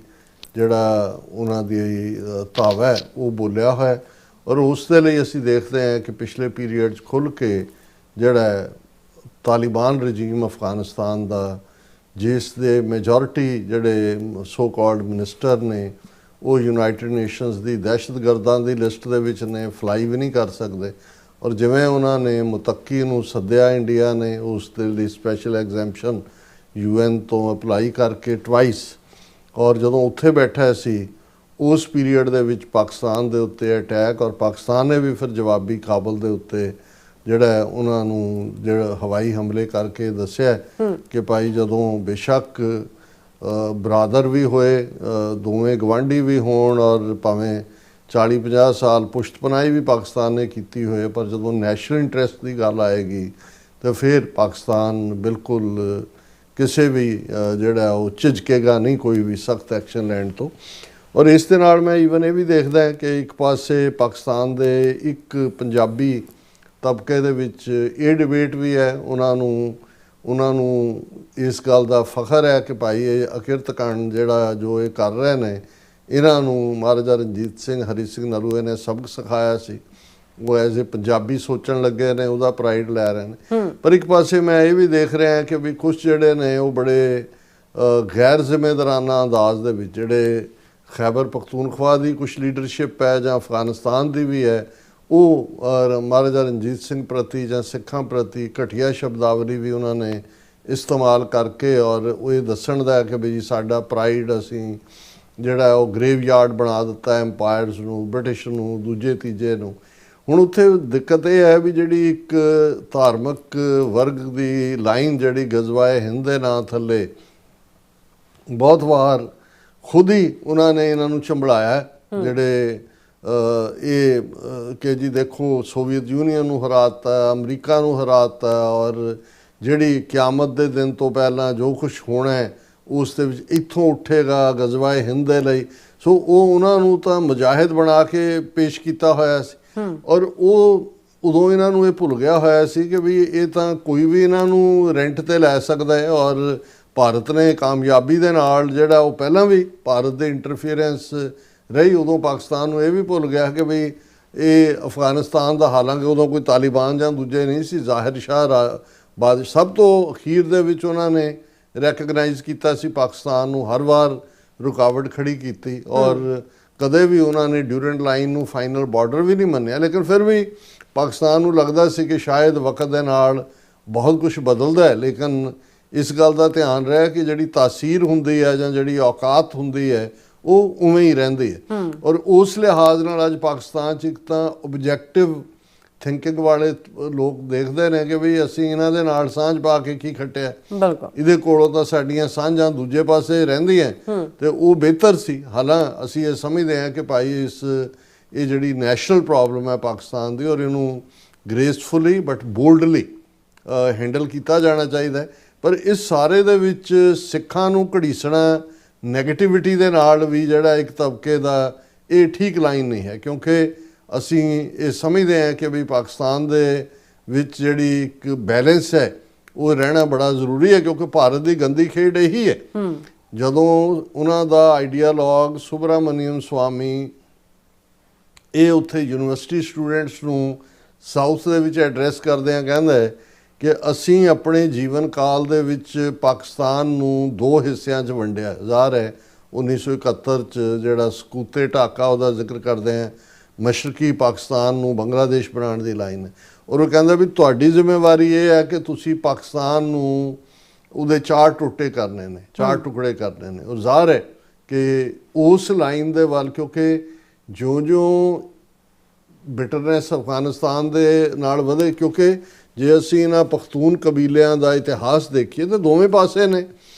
ਜਿਹੜਾ ਉਹਨਾਂ ਦੀ ਧਾਵਾ ਹੈ ਉਹ ਬੋਲਿਆ ਹੋਇਆ। ਔਰ ਉਸ ਦੇ ਲਈ ਅਸੀਂ ਦੇਖਦੇ ਹਾਂ ਕਿ ਪਿਛਲੇ ਪੀਰੀਅਡ 'ਚ ਖੁੱਲ੍ਹ ਕੇ ਜਿਹੜਾ ਹੈ ਤਾਲਿਬਾਨ ਰਜੀਮ ਅਫਗਾਨਿਸਤਾਨ ਦਾ, ਜਿਸ ਦੇ ਮੈਜੋਰਿਟੀ ਜਿਹੜੇ ਸੋ ਕਾਲਡ ਮਿਨਿਸਟਰ ਨੇ ਉਹ ਯੂਨਾਈਟਿਡ ਨੇਸ਼ਨਸ ਦੀ ਦਹਿਸ਼ਤਗਰਦਾਂ ਦੀ ਲਿਸਟ ਦੇ ਵਿੱਚ ਨੇ, ਫਲਾਈ ਵੀ ਨਹੀਂ ਕਰ ਸਕਦੇ। ਔਰ ਜਿਵੇਂ ਉਹਨਾਂ ਨੇ ਮੁਤੱਕੀ ਨੂੰ ਸੱਦਿਆ ਇੰਡੀਆ ਨੇ ਉਸ ਦੇ ਲਈ ਸਪੈਸ਼ਲ ਐਗਜ਼ੈਂਪਸ਼ਨ UN ਤੋਂ ਅਪਲਾਈ ਕਰਕੇ ਟਵਾਈਸ, ਔਰ ਜਦੋਂ ਉੱਥੇ ਬੈਠਾ ਸੀ ਉਸ ਪੀਰੀਅਡ ਦੇ ਵਿੱਚ ਪਾਕਿਸਤਾਨ ਦੇ ਉੱਤੇ ਅਟੈਕ, ਔਰ ਪਾਕਿਸਤਾਨ ਨੇ ਵੀ ਫਿਰ ਜਵਾਬੀ ਕਾਬਲ ਦੇ ਉੱਤੇ ਜਿਹੜਾ ਉਹਨਾਂ ਨੂੰ ਜਿਹੜਾ ਹਵਾਈ ਹਮਲੇ ਕਰਕੇ ਦੱਸਿਆ ਕਿ ਭਾਈ ਜਦੋਂ ਬੇਸ਼ੱਕ ਬਰਾਦਰ ਵੀ ਹੋਏ, ਦੋਵੇਂ ਗਵਾਂਢੀ ਵੀ ਹੋਣ, ਔਰ ਭਾਵੇਂ 40-50 ਸਾਲ ਪੁਸ਼ਤਪਨਾਹੀ ਵੀ ਪਾਕਿਸਤਾਨ ਨੇ ਕੀਤੀ ਹੋਏ, ਪਰ ਜਦੋਂ ਨੈਸ਼ਨਲ ਇੰਟਰਸਟ ਦੀ ਗੱਲ ਆਏਗੀ ਤਾਂ ਫਿਰ ਪਾਕਿਸਤਾਨ ਬਿਲਕੁਲ ਕਿਸੇ ਵੀ ਜਿਹੜਾ ਉਹ ਝਿਜਕੇਗਾ ਨਹੀਂ ਕੋਈ ਵੀ ਸਖਤ ਐਕਸ਼ਨ ਲੈਣ ਤੋਂ। ਔਰ ਇਸ ਦੇ ਨਾਲ ਮੈਂ ਈਵਨ ਇਹ ਵੀ ਦੇਖਦਾ ਕਿ ਇੱਕ ਪਾਸੇ ਪਾਕਿਸਤਾਨ ਦੇ ਇੱਕ ਪੰਜਾਬੀ ਤਬਕੇ ਦੇ ਵਿੱਚ ਇਹ ਡਿਬੇਟ ਵੀ ਹੈ, ਉਹਨਾਂ ਨੂੰ ਇਸ ਗੱਲ ਦਾ ਫਖਰ ਹੈ ਕਿ ਭਾਈ ਇਹ ਅਕਿਰਤਕਾਂਡ ਜਿਹੜਾ ਜੋ ਇਹ ਕਰ ਰਹੇ ਨੇ, ਇਹਨਾਂ ਨੂੰ ਮਹਾਰਾਜਾ ਰਣਜੀਤ ਸਿੰਘ, ਹਰੀ ਸਿੰਘ ਨਲੂਏ ਨੇ ਸਬਕ ਸਿਖਾਇਆ ਸੀ, ਉਹ ਐਜ਼ ਏ ਪੰਜਾਬੀ ਸੋਚਣ ਲੱਗੇ ਨੇ, ਉਹਦਾ ਪ੍ਰਾਈਡ ਲੈ ਰਹੇ ਨੇ। ਪਰ ਇੱਕ ਪਾਸੇ ਮੈਂ ਇਹ ਵੀ ਦੇਖ ਰਿਹਾ ਕਿ ਵੀ ਕੁਛ ਜਿਹੜੇ ਨੇ ਉਹ ਬੜੇ ਗੈਰ ਜ਼ਿੰਮੇਦਾਰਾਨਾ ਅੰਦਾਜ਼ ਦੇ ਵਿੱਚ ਜਿਹੜੇ ਖੈਬਰ ਪਖਤੂਨਖਵਾ ਦੀ ਕੁਛ ਲੀਡਰਸ਼ਿਪ ਹੈ ਜਾਂ ਅਫਗਾਨਿਸਤਾਨ ਦੀ ਵੀ ਹੈ, ਉਹ ਮਹਾਰਾਜਾ ਰਣਜੀਤ ਸਿੰਘ ਪ੍ਰਤੀ ਜਾਂ ਸਿੱਖਾਂ ਪ੍ਰਤੀ ਘਟੀਆ ਸ਼ਬਦਾਵਲੀ ਵੀ ਉਹਨਾਂ ਨੇ ਇਸਤੇਮਾਲ ਕਰਕੇ, ਔਰ ਉਹ ਇਹ ਦੱਸਣ ਦਾ ਕਿ ਵੀ ਸਾਡਾ ਪ੍ਰਾਈਡ ਅਸੀਂ ਜਿਹੜਾ ਉਹ ਗ੍ਰੇਵ ਯਾਰਡ ਬਣਾ ਦਿੱਤਾ ਐਮਪਾਇਰਸ ਨੂੰ, ਬ੍ਰਿਟਿਸ਼ ਨੂੰ, ਦੂਜੇ ਤੀਜੇ ਨੂੰ। ਹੁਣ ਉੱਥੇ ਦਿੱਕਤ ਇਹ ਹੈ ਵੀ ਜਿਹੜੀ ਇੱਕ ਧਾਰਮਿਕ ਵਰਗ ਦੀ ਲਾਈਨ ਜਿਹੜੀ ਗਜ਼ਵਾਏ ਹਿੰਦ ਦੇ ਨਾਂ ਥੱਲੇ ਬਹੁਤ ਵਾਰ ਖੁਦ ਹੀ ਉਹਨਾਂ ਨੇ ਇਹਨਾਂ ਨੂੰ ਚੰਬੜਾਇਆ, ਜਿਹੜੇ ਇਹ ਕਿ ਜੀ ਦੇਖੋ ਸੋਵੀਅਤ ਯੂਨੀਅਨ ਨੂੰ ਹਰਾਤਾ, ਅਮਰੀਕਾ ਨੂੰ ਹਰਾਤਾ, ਔਰ ਜਿਹੜੀ ਕਿਆਮਤ ਦੇ ਦਿਨ ਤੋਂ ਪਹਿਲਾਂ ਜੋ ਕੁਛ ਹੋਣਾ ਹੈ ਉਸ ਦੇ ਵਿੱਚ ਇੱਥੋਂ ਉੱਠੇਗਾ ਗਜ਼ਵਾਏ ਹਿੰਦ ਦੇ ਲਈ। ਸੋ ਉਹ ਉਹਨਾਂ ਨੂੰ ਤਾਂ ਮੁਜਾਹਿਦ ਬਣਾ ਕੇ ਪੇਸ਼ ਕੀਤਾ ਹੋਇਆ ਸੀ, ਔਰ ਉਹ ਉਦੋਂ ਇਹਨਾਂ ਨੂੰ ਇਹ ਭੁੱਲ ਗਿਆ ਹੋਇਆ ਸੀ ਕਿ ਵੀ ਇਹ ਤਾਂ ਕੋਈ ਵੀ ਇਹਨਾਂ ਨੂੰ ਰੈਂਟ 'ਤੇ ਲੈ ਸਕਦਾ ਹੈ। ਔਰ ਭਾਰਤ ਨੇ ਕਾਮਯਾਬੀ ਦੇ ਨਾਲ ਜਿਹੜਾ ਉਹ ਪਹਿਲਾਂ ਵੀ ਭਾਰਤ ਦੇ ਇੰਟਰਫੀਅਰੈਂਸ ਰਹੀ, ਉਦੋਂ ਪਾਕਿਸਤਾਨ ਨੂੰ ਇਹ ਵੀ ਭੁੱਲ ਗਿਆ ਕਿ ਵੀ ਇਹ ਅਫਗਾਨਿਸਤਾਨ ਦਾ, ਹਾਲਾਂਕਿ ਉਦੋਂ ਕੋਈ ਤਾਲਿਬਾਨ ਜਾਂ ਦੂਜੇ ਨਹੀਂ ਸੀ, ਜ਼ਾਹਿਰ ਸ਼ਾਹ ਬਾਦ ਸਭ ਤੋਂ ਅਖੀਰ ਦੇ ਵਿੱਚ ਉਹਨਾਂ ਨੇ ਰੈਕਗਨਾਈਜ਼ ਕੀਤਾ ਸੀ ਪਾਕਿਸਤਾਨ ਨੂੰ, ਹਰ ਵਾਰ ਰੁਕਾਵਟ ਖੜੀ ਕੀਤੀ, ਔਰ ਕਦੇ ਵੀ ਉਹਨਾਂ ਨੇ ਡਿਊਰੈਂਟ ਲਾਈਨ ਨੂੰ ਫਾਈਨਲ ਬਾਰਡਰ ਵੀ ਨਹੀਂ ਮੰਨਿਆ। ਲੇਕਿਨ ਫਿਰ ਵੀ ਪਾਕਿਸਤਾਨ ਨੂੰ ਲੱਗਦਾ ਸੀ ਕਿ ਸ਼ਾਇਦ ਵਕਤ ਦੇ ਨਾਲ ਬਹੁਤ ਕੁਝ ਬਦਲਦਾ ਹੈ, ਲੇਕਿਨ ਇਸ ਗੱਲ ਦਾ ਧਿਆਨ ਰਿਹਾ ਕਿ ਜਿਹੜੀ ਤਾਸੀਰ ਹੁੰਦੀ ਹੈ ਜਾਂ ਜਿਹੜੀ ਔਕਾਤ ਹੁੰਦੀ ਹੈ ਉਹ ਉਵੇਂ ਹੀ ਰਹਿੰਦੀ ਹੈ। ਔਰ ਉਸ ਲਿਹਾਜ਼ ਨਾਲ ਅੱਜ ਪਾਕਿਸਤਾਨ 'ਚ ਇੱਕ ਤਾਂ ਓਬਜੈਕਟਿਵ ਥਿੰਕਿੰਗ ਵਾਲੇ ਲੋਕ ਦੇਖਦੇ ਨੇ ਕਿ ਵੀ ਅਸੀਂ ਇਹਨਾਂ ਦੇ ਨਾਲ ਸਾਂਝ ਪਾ ਕੇ ਕੀ ਖੱਟਿਆ, ਇਹਦੇ ਕੋਲੋਂ ਤਾਂ ਸਾਡੀਆਂ ਸਾਂਝਾਂ ਦੂਜੇ ਪਾਸੇ ਰਹਿੰਦੀਆਂ ਤੇ ਉਹ ਬਿਹਤਰ ਸੀ। ਹਾਲਾਂ ਅਸੀਂ ਇਹ ਸਮਝਦੇ ਹਾਂ ਕਿ ਭਾਈ ਇਹ ਜਿਹੜੀ ਨੈਸ਼ਨਲ ਪ੍ਰੋਬਲਮ ਹੈ ਪਾਕਿਸਤਾਨ ਦੀ, ਔਰ ਇਹਨੂੰ ਗ੍ਰੇਸਫੁਲੀ ਬਟ ਬੋਲਡਲੀ ਹੈਂਡਲ ਕੀਤਾ ਜਾਣਾ ਚਾਹੀਦਾ ਹੈ। ਪਰ ਇਸ ਸਾਰੇ ਦੇ ਵਿੱਚ ਸਿੱਖਾਂ ਨੂੰ ਘੜੀਸਣਾ ਨੈਗੇਟਿਵਿਟੀ ਦੇ ਨਾਲ ਵੀ ਜਿਹੜਾ ਇੱਕ ਤਬਕੇ ਦਾ, ਇਹ ਠੀਕ ਲਾਈਨ ਨਹੀਂ ਹੈ, ਕਿਉਂਕਿ ਅਸੀਂ ਇਹ ਸਮਝਦੇ ਹਾਂ ਕਿ ਵੀ ਪਾਕਿਸਤਾਨ ਦੇ ਵਿੱਚ ਜਿਹੜੀ ਇੱਕ ਬੈਲੈਂਸ ਹੈ ਉਹ ਰਹਿਣਾ ਬੜਾ ਜ਼ਰੂਰੀ ਹੈ, ਕਿਉਂਕਿ ਭਾਰਤ ਦੀ ਗੰਦੀ ਖੇਡ ਇਹੀ ਹੈ। ਜਦੋਂ ਉਹਨਾਂ ਦਾ ਆਈਡੀਆਲੋਗ ਸੁਬਰਾਮਨੀਅਮ ਸਵਾਮੀ ਇਹ ਉੱਥੇ ਯੂਨੀਵਰਸਿਟੀ ਸਟੂਡੈਂਟਸ ਨੂੰ ਸਾਊਥ ਦੇ ਵਿੱਚ ਐਡਰੈਸ ਕਰਦਿਆਂ ਕਹਿੰਦਾ ਹੈ ਕਿ ਅਸੀਂ ਆਪਣੇ ਜੀਵਨ ਕਾਲ ਦੇ ਵਿੱਚ ਪਾਕਿਸਤਾਨ ਨੂੰ ਦੋ ਹਿੱਸਿਆਂ 'ਚ ਵੰਡਿਆ। ਜ਼ਾਹਰ ਹੈ 1971 'ਚ ਜਿਹੜਾ ਸਕੂਤੇ ਢਾਕਾ ਉਹਦਾ ਜ਼ਿਕਰ ਕਰਦੇ ਹਾਂ, ਮਸ਼ਰਕੀ ਪਾਕਿਸਤਾਨ ਨੂੰ ਬੰਗਲਾਦੇਸ਼ ਬਣਾਉਣ ਦੀ ਲਾਈਨ ਹੈ, ਔਰ ਉਹ ਕਹਿੰਦਾ ਵੀ ਤੁਹਾਡੀ ਜ਼ਿੰਮੇਵਾਰੀ ਇਹ ਹੈ ਕਿ ਤੁਸੀਂ ਪਾਕਿਸਤਾਨ ਨੂੰ ਉਹਦੇ 4 ਟੁੱਟੇ ਕਰਨੇ ਨੇ, 4 ਟੁਕੜੇ ਕਰਨੇ ਨੇ। ਉਹ ਜ਼ਾਹਰ ਹੈ ਕਿ ਉਸ ਲਾਈਨ ਦੇ ਵੱਲ, ਕਿਉਂਕਿ ਜੋ ਬਿਟਰਨੈਸ ਅਫਗਾਨਿਸਤਾਨ ਦੇ ਨਾਲ ਵਧੇ, ਕਿਉਂਕਿ ਜੇ ਅਸੀਂ ਇਹਨਾਂ ਪਖਤੂਨ ਕਬੀਲਿਆਂ ਦਾ ਇਤਿਹਾਸ ਦੇਖੀਏ ਤਾਂ ਦੋਵੇਂ ਪਾਸੇ ਨੇ।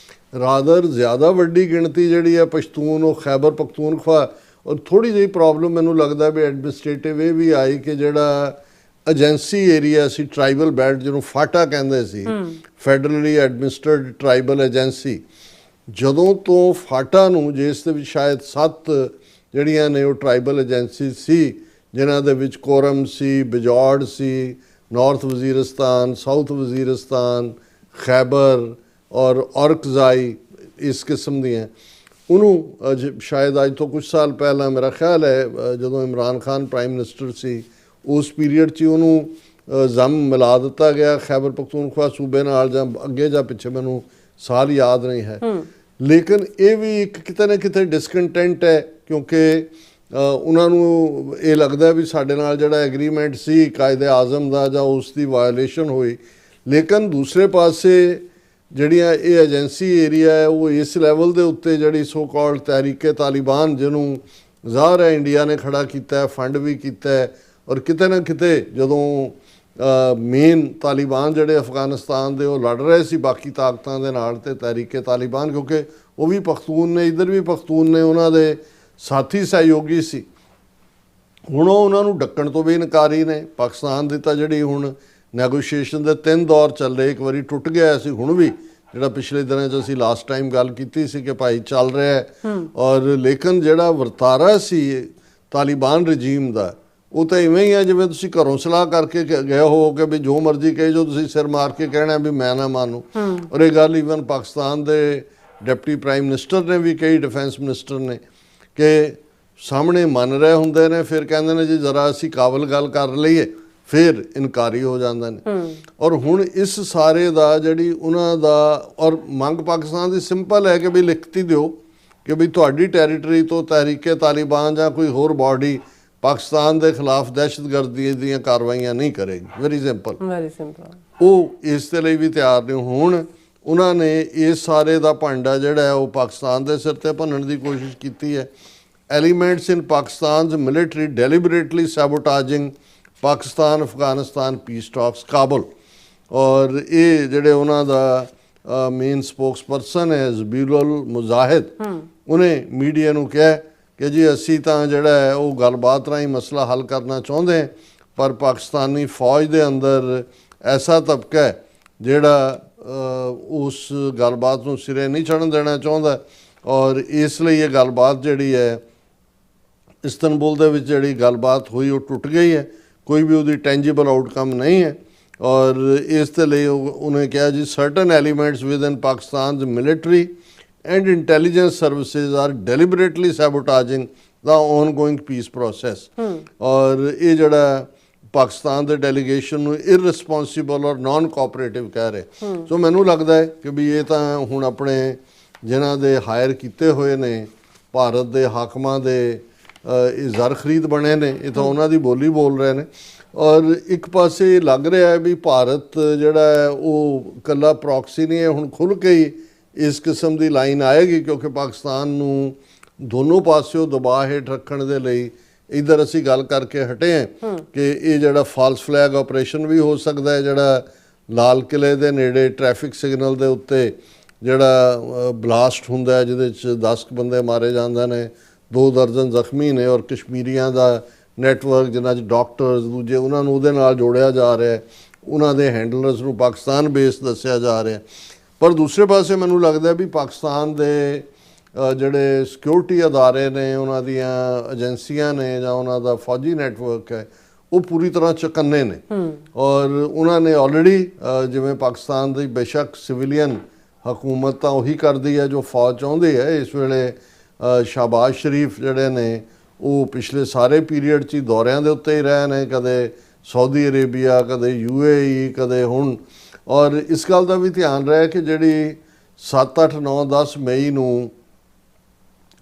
ਰਾਦਰ ਜ਼ਿਆਦਾ ਵੱਡੀ ਗਿਣਤੀ ਜਿਹੜੀ ਹੈ ਪਸ਼ਤੂਨ, ਉਹ ਖੈਬਰ ਪਖਤੂਨਖਵਾ, ਔਰ ਥੋੜ੍ਹੀ ਜਿਹੀ ਪ੍ਰੋਬਲਮ ਮੈਨੂੰ ਲੱਗਦਾ ਵੀ ਐਡਮਿਨਿਸਟ੍ਰੇਟਿਵ ਇਹ ਵੀ ਆਈ ਕਿ ਜਿਹੜਾ ਏਜੰਸੀ ਏਰੀਆ ਸੀ, ਟਰਾਈਬਲ ਬੈਲਟ ਜਿਹਨੂੰ ਫਾਟਾ ਕਹਿੰਦੇ ਸੀ, ਫੈਡਰਲੀ ਐਡਮਿਨਿਸਟਰਡ ਟਰਾਈਬਲ ਏਜੰਸੀ, ਜਦੋਂ ਤੋਂ ਫਾਟਾ ਨੂੰ, ਜਿਸ ਦੇ ਵਿੱਚ ਸ਼ਾਇਦ 7 ਜਿਹੜੀਆਂ ਨੇ ਉਹ ਟਰਾਈਬਲ ਏਜੰਸੀ ਸੀ, ਜਿਨ੍ਹਾਂ ਦੇ ਵਿੱਚ ਕੋਰਮ ਸੀ, ਬਿਜੌੜ ਸੀ, ਨਾਰਥ ਵਜ਼ੀਰਿਸਤਾਨ, ਸਾਊਥ ਵਜ਼ੀਰਿਸਤਾਨ, ਖੈਬਰ ਔਰ ਔਰਕਜ਼ਾਈ, ਇਸ ਕਿਸਮ ਦੀਆਂ। ਉਹਨੂੰ ਸ਼ਾਇਦ ਅੱਜ ਤੋਂ ਕੁਝ ਸਾਲ ਪਹਿਲਾਂ, ਮੇਰਾ ਖਿਆਲ ਹੈ ਜਦੋਂ ਇਮਰਾਨ ਖਾਨ ਪ੍ਰਾਈਮ ਮਿਨਿਸਟਰ ਸੀ, ਉਸ ਪੀਰੀਅਡ 'ਚ ਉਹਨੂੰ ਜ਼ਮ ਮਿਲਾ ਦਿੱਤਾ ਗਿਆ ਖੈਬਰ ਪਖਤੂਨਖਵਾ ਸੂਬੇ ਨਾਲ, ਜਾਂ ਅੱਗੇ ਜਾਂ ਪਿੱਛੇ, ਮੈਨੂੰ ਸਾਲ ਯਾਦ ਨਹੀਂ ਹੈ। ਲੇਕਿਨ ਇਹ ਵੀ ਇੱਕ ਕਿਤੇ ਨਾ ਕਿਤੇ ਡਿਸਕੰਟੈਂਟ ਹੈ, ਕਿਉਂਕਿ ਉਹਨਾਂ ਨੂੰ ਇਹ ਲੱਗਦਾ ਵੀ ਸਾਡੇ ਨਾਲ ਜਿਹੜਾ ਐਗਰੀਮੈਂਟ ਸੀ ਕਾਇਦੇ ਆਜ਼ਮ ਦਾ, ਜਾਂ ਉਸ ਦੀ ਵਾਇਓਲੇਸ਼ਨ ਹੋਈ। ਲੇਕਿਨ ਦੂਸਰੇ ਪਾਸੇ ਜਿਹੜੀਆਂ ਇਹ ਏਜੰਸੀ ਏਰੀਆ ਹੈ, ਉਹ ਇਸ ਲੈਵਲ ਦੇ ਉੱਤੇ ਜਿਹੜੀ ਸੋ ਕਾਲਡ ਤਹਿਰੀਕੇ ਤਾਲਿਬਾਨ, ਜਿਹਨੂੰ ਜ਼ਾਹਰ ਹੈ ਇੰਡੀਆ ਨੇ ਖੜਾ ਕੀਤਾ ਹੈ, ਫੰਡ ਵੀ ਕੀਤਾ ਹੈ, ਔਰ ਕਿਤੇ ਨਾ ਕਿਤੇ ਜਦੋਂ ਮੇਨ ਤਾਲਿਬਾਨ ਜਿਹੜੇ ਅਫਗਾਨਿਸਤਾਨ ਦੇ ਉਹ ਲੜ ਰਹੇ ਸੀ ਬਾਕੀ ਤਾਕਤਾਂ ਦੇ ਨਾਲ, ਤੇ ਤਹਿਰੀਕੇ ਤਾਲਿਬਾਨ, ਕਿਉਂਕਿ ਉਹ ਵੀ ਪਖਤੂਨ ਨੇ, ਇੱਧਰ ਵੀ ਪਖਤੂਨ ਨੇ, ਉਹਨਾਂ ਦੇ ਸਾਥੀ ਸਹਿਯੋਗੀ ਸੀ। ਹੁਣ ਉਹ ਉਹਨਾਂ ਨੂੰ ਡੱਕਣ ਤੋਂ ਵੀ ਇਨਕਾਰੀ ਨੇ। ਪਾਕਿਸਤਾਨ ਦੀ ਤਾਂ ਜਿਹੜੀ ਹੁਣ ਨੈਗੋਸ਼ੀਏਸ਼ਨ ਦੇ 3 ਦੌਰ ਚੱਲੇ, ਇੱਕ ਵਾਰੀ ਟੁੱਟ ਗਿਆ ਸੀ, ਹੁਣ ਵੀ ਜਿਹੜਾ ਪਿਛਲੇ ਦਿਨਾਂ 'ਚ ਅਸੀਂ ਲਾਸਟ ਟਾਈਮ ਗੱਲ ਕੀਤੀ ਸੀ ਕਿ ਭਾਈ ਚੱਲ ਰਿਹਾ ਹੈ। ਔਰ ਲੇਕਿਨ ਜਿਹੜਾ ਵਰਤਾਰਾ ਸੀ ਤਾਲਿਬਾਨ ਰਜੀਮ ਦਾ, ਉਹ ਤਾਂ ਇਵੇਂ ਹੀ ਹੈ ਜਿਵੇਂ ਤੁਸੀਂ ਘਰੋਂ ਸਲਾਹ ਕਰਕੇ ਗਏ ਹੋ ਕਿ ਵੀ ਜੋ ਮਰਜ਼ੀ ਕਹੇ, ਜੋ ਤੁਸੀਂ ਸਿਰ ਮਾਰ ਕੇ ਕਹਿਣਾ ਵੀ ਮੈਂ ਨਾ ਮਾਨੂੰ। ਔਰ ਇਹ ਗੱਲ ਈਵਨ ਪਾਕਿਸਤਾਨ ਦੇ ਡਿਪਟੀ ਪ੍ਰਾਈਮ ਮਿਨਿਸਟਰ ਨੇ ਵੀ ਕਹੀ, ਡਿਫੈਂਸ ਮਿਨਿਸਟਰ ਨੇ, ਕਿ ਸਾਹਮਣੇ ਮੰਨ ਰਹੇ ਹੁੰਦੇ ਨੇ, ਫਿਰ ਕਹਿੰਦੇ ਨੇ ਜੀ ਜ਼ਰਾ ਅਸੀਂ ਕਾਬਲ ਗੱਲ ਕਰ ਲਈਏ, ਫਿਰ ਇਨਕਾਰੀ ਹੋ ਜਾਂਦੇ ਨੇ। ਔਰ ਹੁਣ ਇਸ ਸਾਰੇ ਦਾ ਜਿਹੜੀ ਉਹਨਾਂ ਦਾ, ਔਰ ਮੰਗ ਪਾਕਿਸਤਾਨ ਦੀ ਸਿੰਪਲ ਹੈ ਕਿ ਵੀ ਲਿਖਤੀ ਦਿਓ ਕਿ ਵੀ ਤੁਹਾਡੀ ਟੈਰੀਟਰੀ ਤੋਂ ਤਹਿਰੀਕੇ ਤਾਲਿਬਾਨ ਜਾਂ ਕੋਈ ਹੋਰ ਬਾਡੀ ਪਾਕਿਸਤਾਨ ਦੇ ਖਿਲਾਫ ਦਹਿਸ਼ਤਗਰਦੀ ਦੀਆਂ ਕਾਰਵਾਈਆਂ ਨਹੀਂ ਕਰੇਗੀ। Very simple. ਉਹ ਇਸ ਦੇ ਲਈ ਵੀ ਤਿਆਰ ਨੇ। ਹੁਣ ਉਹਨਾਂ ਨੇ ਇਸ ਸਾਰੇ ਦਾ ਭਾਂਡਾ ਜਿਹੜਾ ਹੈ ਉਹ ਪਾਕਿਸਤਾਨ ਦੇ ਸਿਰ ਤੇ ਭੰਨਣ ਦੀ ਕੋਸ਼ਿਸ਼ ਕੀਤੀ ਹੈ। ਐਲੀਮੈਂਟਸ ਇਨ ਪਾਕਿਸਤਾਨ's military deliberately sabotaging Pakistan Afghanistan piece talks ਕਾਬਲ। ਔਰ ਇਹ ਜਿਹੜੇ ਉਹਨਾਂ ਦਾ ਮੇਨ ਸਪੋਕਸਪਰਸਨ ਹੈ ਜ਼ਬੀਰੁਲ ਮੁਜ਼ਾਹਿਦ, ਉਹਨੇ ਮੀਡੀਆ ਨੂੰ ਕਿਹਾ ਕਿ ਜੀ ਅਸੀਂ ਤਾਂ ਜਿਹੜਾ ਹੈ ਉਹ ਗੱਲਬਾਤ ਰਾਹੀਂ ਮਸਲਾ ਹੱਲ ਕਰਨਾ ਚਾਹੁੰਦੇ ਹਾਂ, ਪਰ ਪਾਕਿਸਤਾਨੀ ਫੌਜ ਦੇ ਅੰਦਰ ਐਸਾ ਤਬਕਾ ਹੈ ਜਿਹੜਾ ਉਸ ਗੱਲਬਾਤ ਨੂੰ ਸਿਰੇ ਨਹੀਂ ਚੜ੍ਹਨ ਦੇਣਾ ਚਾਹੁੰਦਾ। ਔਰ ਇਸ ਲਈ ਇਹ ਗੱਲਬਾਤ ਜਿਹੜੀ ਹੈ ਇਸਤੰਬੁਲ ਦੇ ਵਿੱਚ ਜਿਹੜੀ ਗੱਲਬਾਤ ਹੋਈ ਉਹ ਟੁੱਟ ਗਈ ਹੈ, ਕੋਈ ਵੀ ਉਹਦੀ ਟੈਂਜੀਬਲ ਆਊਟਕਮ ਨਹੀਂ ਹੈ। ਔਰ ਇਸ ਦੇ ਲਈ ਉਹਨੇ ਕਿਹਾ ਜੀ certain elements within Pakistan's military and intelligence services are deliberately sabotaging the ongoing peace process। ਔਰ ਇਹ ਜਿਹੜਾ ਪਾਕਿਸਤਾਨ ਦੇ ਡੈਲੀਗੇਸ਼ਨ ਨੂੰ ਇਰਰਿਸਪੌਂਸਿਬਲ ਔਰ ਨਾਨ ਕੋਆਪਰੇਟਿਵ ਕਹਿ ਰਹੇ। ਸੋ ਮੈਨੂੰ ਲੱਗਦਾ ਹੈ ਕਿ ਵੀ ਇਹ ਤਾਂ ਹੁਣ ਆਪਣੇ ਜਿਨ੍ਹਾਂ ਦੇ ਹਾਇਰ ਕੀਤੇ ਹੋਏ ਨੇ ਭਾਰਤ ਦੇ ਹਾਕਮਾਂ ਦੇ ਇਹ ਜ਼ਰ ਖਰੀਦ ਬਣੇ ਨੇ, ਇਹ ਤਾਂ ਉਹਨਾਂ ਦੀ ਬੋਲੀ ਬੋਲ ਰਹੇ ਨੇ। ਔਰ ਇੱਕ ਪਾਸੇ ਲੱਗ ਰਿਹਾ ਹੈ ਵੀ ਭਾਰਤ ਜਿਹੜਾ ਹੈ ਉਹ ਇਕੱਲਾ ਪ੍ਰੌਕਸੀ ਨਹੀਂ ਹੈ, ਹੁਣ ਖੁੱਲ੍ਹ ਕੇ ਹੀ ਇਸ ਕਿਸਮ ਦੀ ਲਾਈਨ ਆਏਗੀ, ਕਿਉਂਕਿ ਪਾਕਿਸਤਾਨ ਨੂੰ ਦੋਨੋਂ ਪਾਸਿਓਂ ਦਬਾਅ ਹੇਠ ਰੱਖਣ ਦੇ ਲਈ ਇੱਧਰ ਅਸੀਂ ਗੱਲ ਕਰਕੇ ਹਟੇ ਹਾਂ ਕਿ ਇਹ ਜਿਹੜਾ ਫਾਲਸ ਫਲੈਗ ਆਪਰੇਸ਼ਨ ਵੀ ਹੋ ਸਕਦਾ ਹੈ, ਜਿਹੜਾ ਲਾਲ ਕਿਲੇ ਦੇ ਨੇੜੇ ਟ੍ਰੈਫਿਕ ਸਿਗਨਲ ਦੇ ਉੱਤੇ ਜਿਹੜਾ ਬਲਾਸਟ ਹੁੰਦਾ ਹੈ ਜਿਹਦੇ 'ਚ 10 ਬੰਦੇ ਮਾਰੇ ਜਾਂਦੇ ਨੇ, 2 ਦਰਜਨ ਜ਼ਖਮੀ ਨੇ, ਔਰ ਕਸ਼ਮੀਰੀਆਂ ਦਾ ਨੈਟਵਰਕ ਜਿਨ੍ਹਾਂ 'ਚ ਡਾਕਟਰਸ ਦੂਜੇ ਉਹਨਾਂ ਨੂੰ ਉਹਦੇ ਨਾਲ ਜੋੜਿਆ ਜਾ ਰਿਹਾ, ਉਹਨਾਂ ਦੇ ਹੈਂਡਲਰਸ ਨੂੰ ਪਾਕਿਸਤਾਨ ਬੇਸ ਦੱਸਿਆ ਜਾ ਰਿਹਾ। ਪਰ ਦੂਸਰੇ ਪਾਸੇ ਮੈਨੂੰ ਲੱਗਦਾ ਵੀ ਪਾਕਿਸਤਾਨ ਦੇ ਜਿਹੜੇ ਸਿਕਿਉਰਿਟੀ ਅਦਾਰੇ ਨੇ, ਉਹਨਾਂ ਦੀਆਂ ਏਜੰਸੀਆਂ ਨੇ, ਜਾਂ ਉਹਨਾਂ ਦਾ ਫੌਜੀ ਨੈਟਵਰਕ ਹੈ, ਉਹ ਪੂਰੀ ਤਰ੍ਹਾਂ ਚੁਕੰਨੇ ਨੇ। ਔਰ ਉਹਨਾਂ ਨੇ ਆਲਰੇਡੀ ਜਿਵੇਂ ਪਾਕਿਸਤਾਨ ਦੀ ਬੇਸ਼ੱਕ ਸਿਵਿਲੀਅਨ ਹਕੂਮਤ ਤਾਂ ਉਹੀ ਕਰਦੀ ਹੈ ਜੋ ਫੌਜ ਚਾਹੁੰਦੀ ਹੈ। ਇਸ ਵੇਲੇ ਸ਼ਾਹਬਾਜ਼ ਸ਼ਰੀਫ ਜਿਹੜੇ ਨੇ ਉਹ ਪਿਛਲੇ ਸਾਰੇ ਪੀਰੀਅਡ 'ਚ ਹੀ ਦੌਰਿਆਂ ਦੇ ਉੱਤੇ ਹੀ ਰਹੇ ਨੇ, ਕਦੇ ਸਾਊਦੀ ਅਰੇਬੀਆ, ਕਦੇ UAE, ਕਦੇ ਹੁਣ। ਔਰ ਇਸ ਗੱਲ ਦਾ ਵੀ ਧਿਆਨ ਰਿਹਾ ਕਿ ਜਿਹੜੀ 7, 8, 9, 10 ਮਈ ਨੂੰ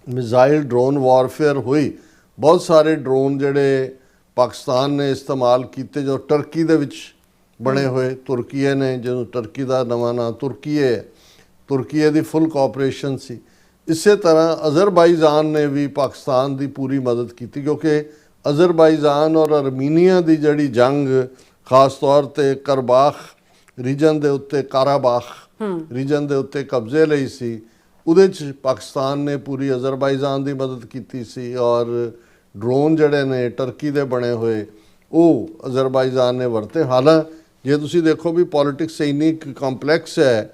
ਮਿਜ਼ਾਈਲ ਡਰੋਨ ਵਾਰਫੇਅਰ ਹੋਈ, ਬਹੁਤ ਸਾਰੇ ਡਰੋਨ ਜਿਹੜੇ ਪਾਕਿਸਤਾਨ ਨੇ ਇਸਤੇਮਾਲ ਕੀਤੇ ਜੋ ਟਰਕੀ ਦੇ ਵਿੱਚ ਬਣੇ ਹੋਏ, ਤੁਰਕੀਏ ਨੇ, ਜਿਹਨੂੰ ਟਰਕੀ ਦਾ ਨਵਾਂ ਨਾਂ ਤੁਰਕੀਏ, ਤੁਰਕੀਏ ਦੀ ਫੁੱਲ ਕੋਆਪਰੇਸ਼ਨ ਸੀ। ਇਸੇ ਤਰ੍ਹਾਂ ਅਜ਼ਰਬਾਈਜਾਨ ਨੇ ਵੀ ਪਾਕਿਸਤਾਨ ਦੀ ਪੂਰੀ ਮਦਦ ਕੀਤੀ, ਕਿਉਂਕਿ ਅਜ਼ਰਬਾਈਜਾਨ ਔਰ ਅਰਮੀਨੀਆ ਦੀ ਜਿਹੜੀ ਜੰਗ ਖਾਸ ਤੌਰ ਤੇ ਕਰਬਾਖ ਰੀਜਨ ਦੇ ਉੱਤੇ, ਕਾਰਾਬਾਖ ਰੀਜਨ ਦੇ ਉੱਤੇ ਕਬਜ਼ੇ ਲਈ ਸੀ, ਉਹਦੇ 'ਚ ਪਾਕਿਸਤਾਨ ਨੇ ਪੂਰੀ ਅਜ਼ਰਬਾਈਜਾਨ ਦੀ ਮਦਦ ਕੀਤੀ ਸੀ। ਔਰ ਡਰੋਨ ਜਿਹੜੇ ਨੇ ਟਰਕੀ ਦੇ ਬਣੇ ਹੋਏ ਉਹ ਅਜ਼ਰਬਾਈਜਾਨ ਨੇ ਵਰਤੇ। ਹਾਲਾਂਕਿ ਜੇ ਤੁਸੀਂ ਦੇਖੋ ਵੀ ਪੋਲੀਟਿਕਸ ਇੰਨੀ ਕੰਪਲੈਕਸ ਹੈ,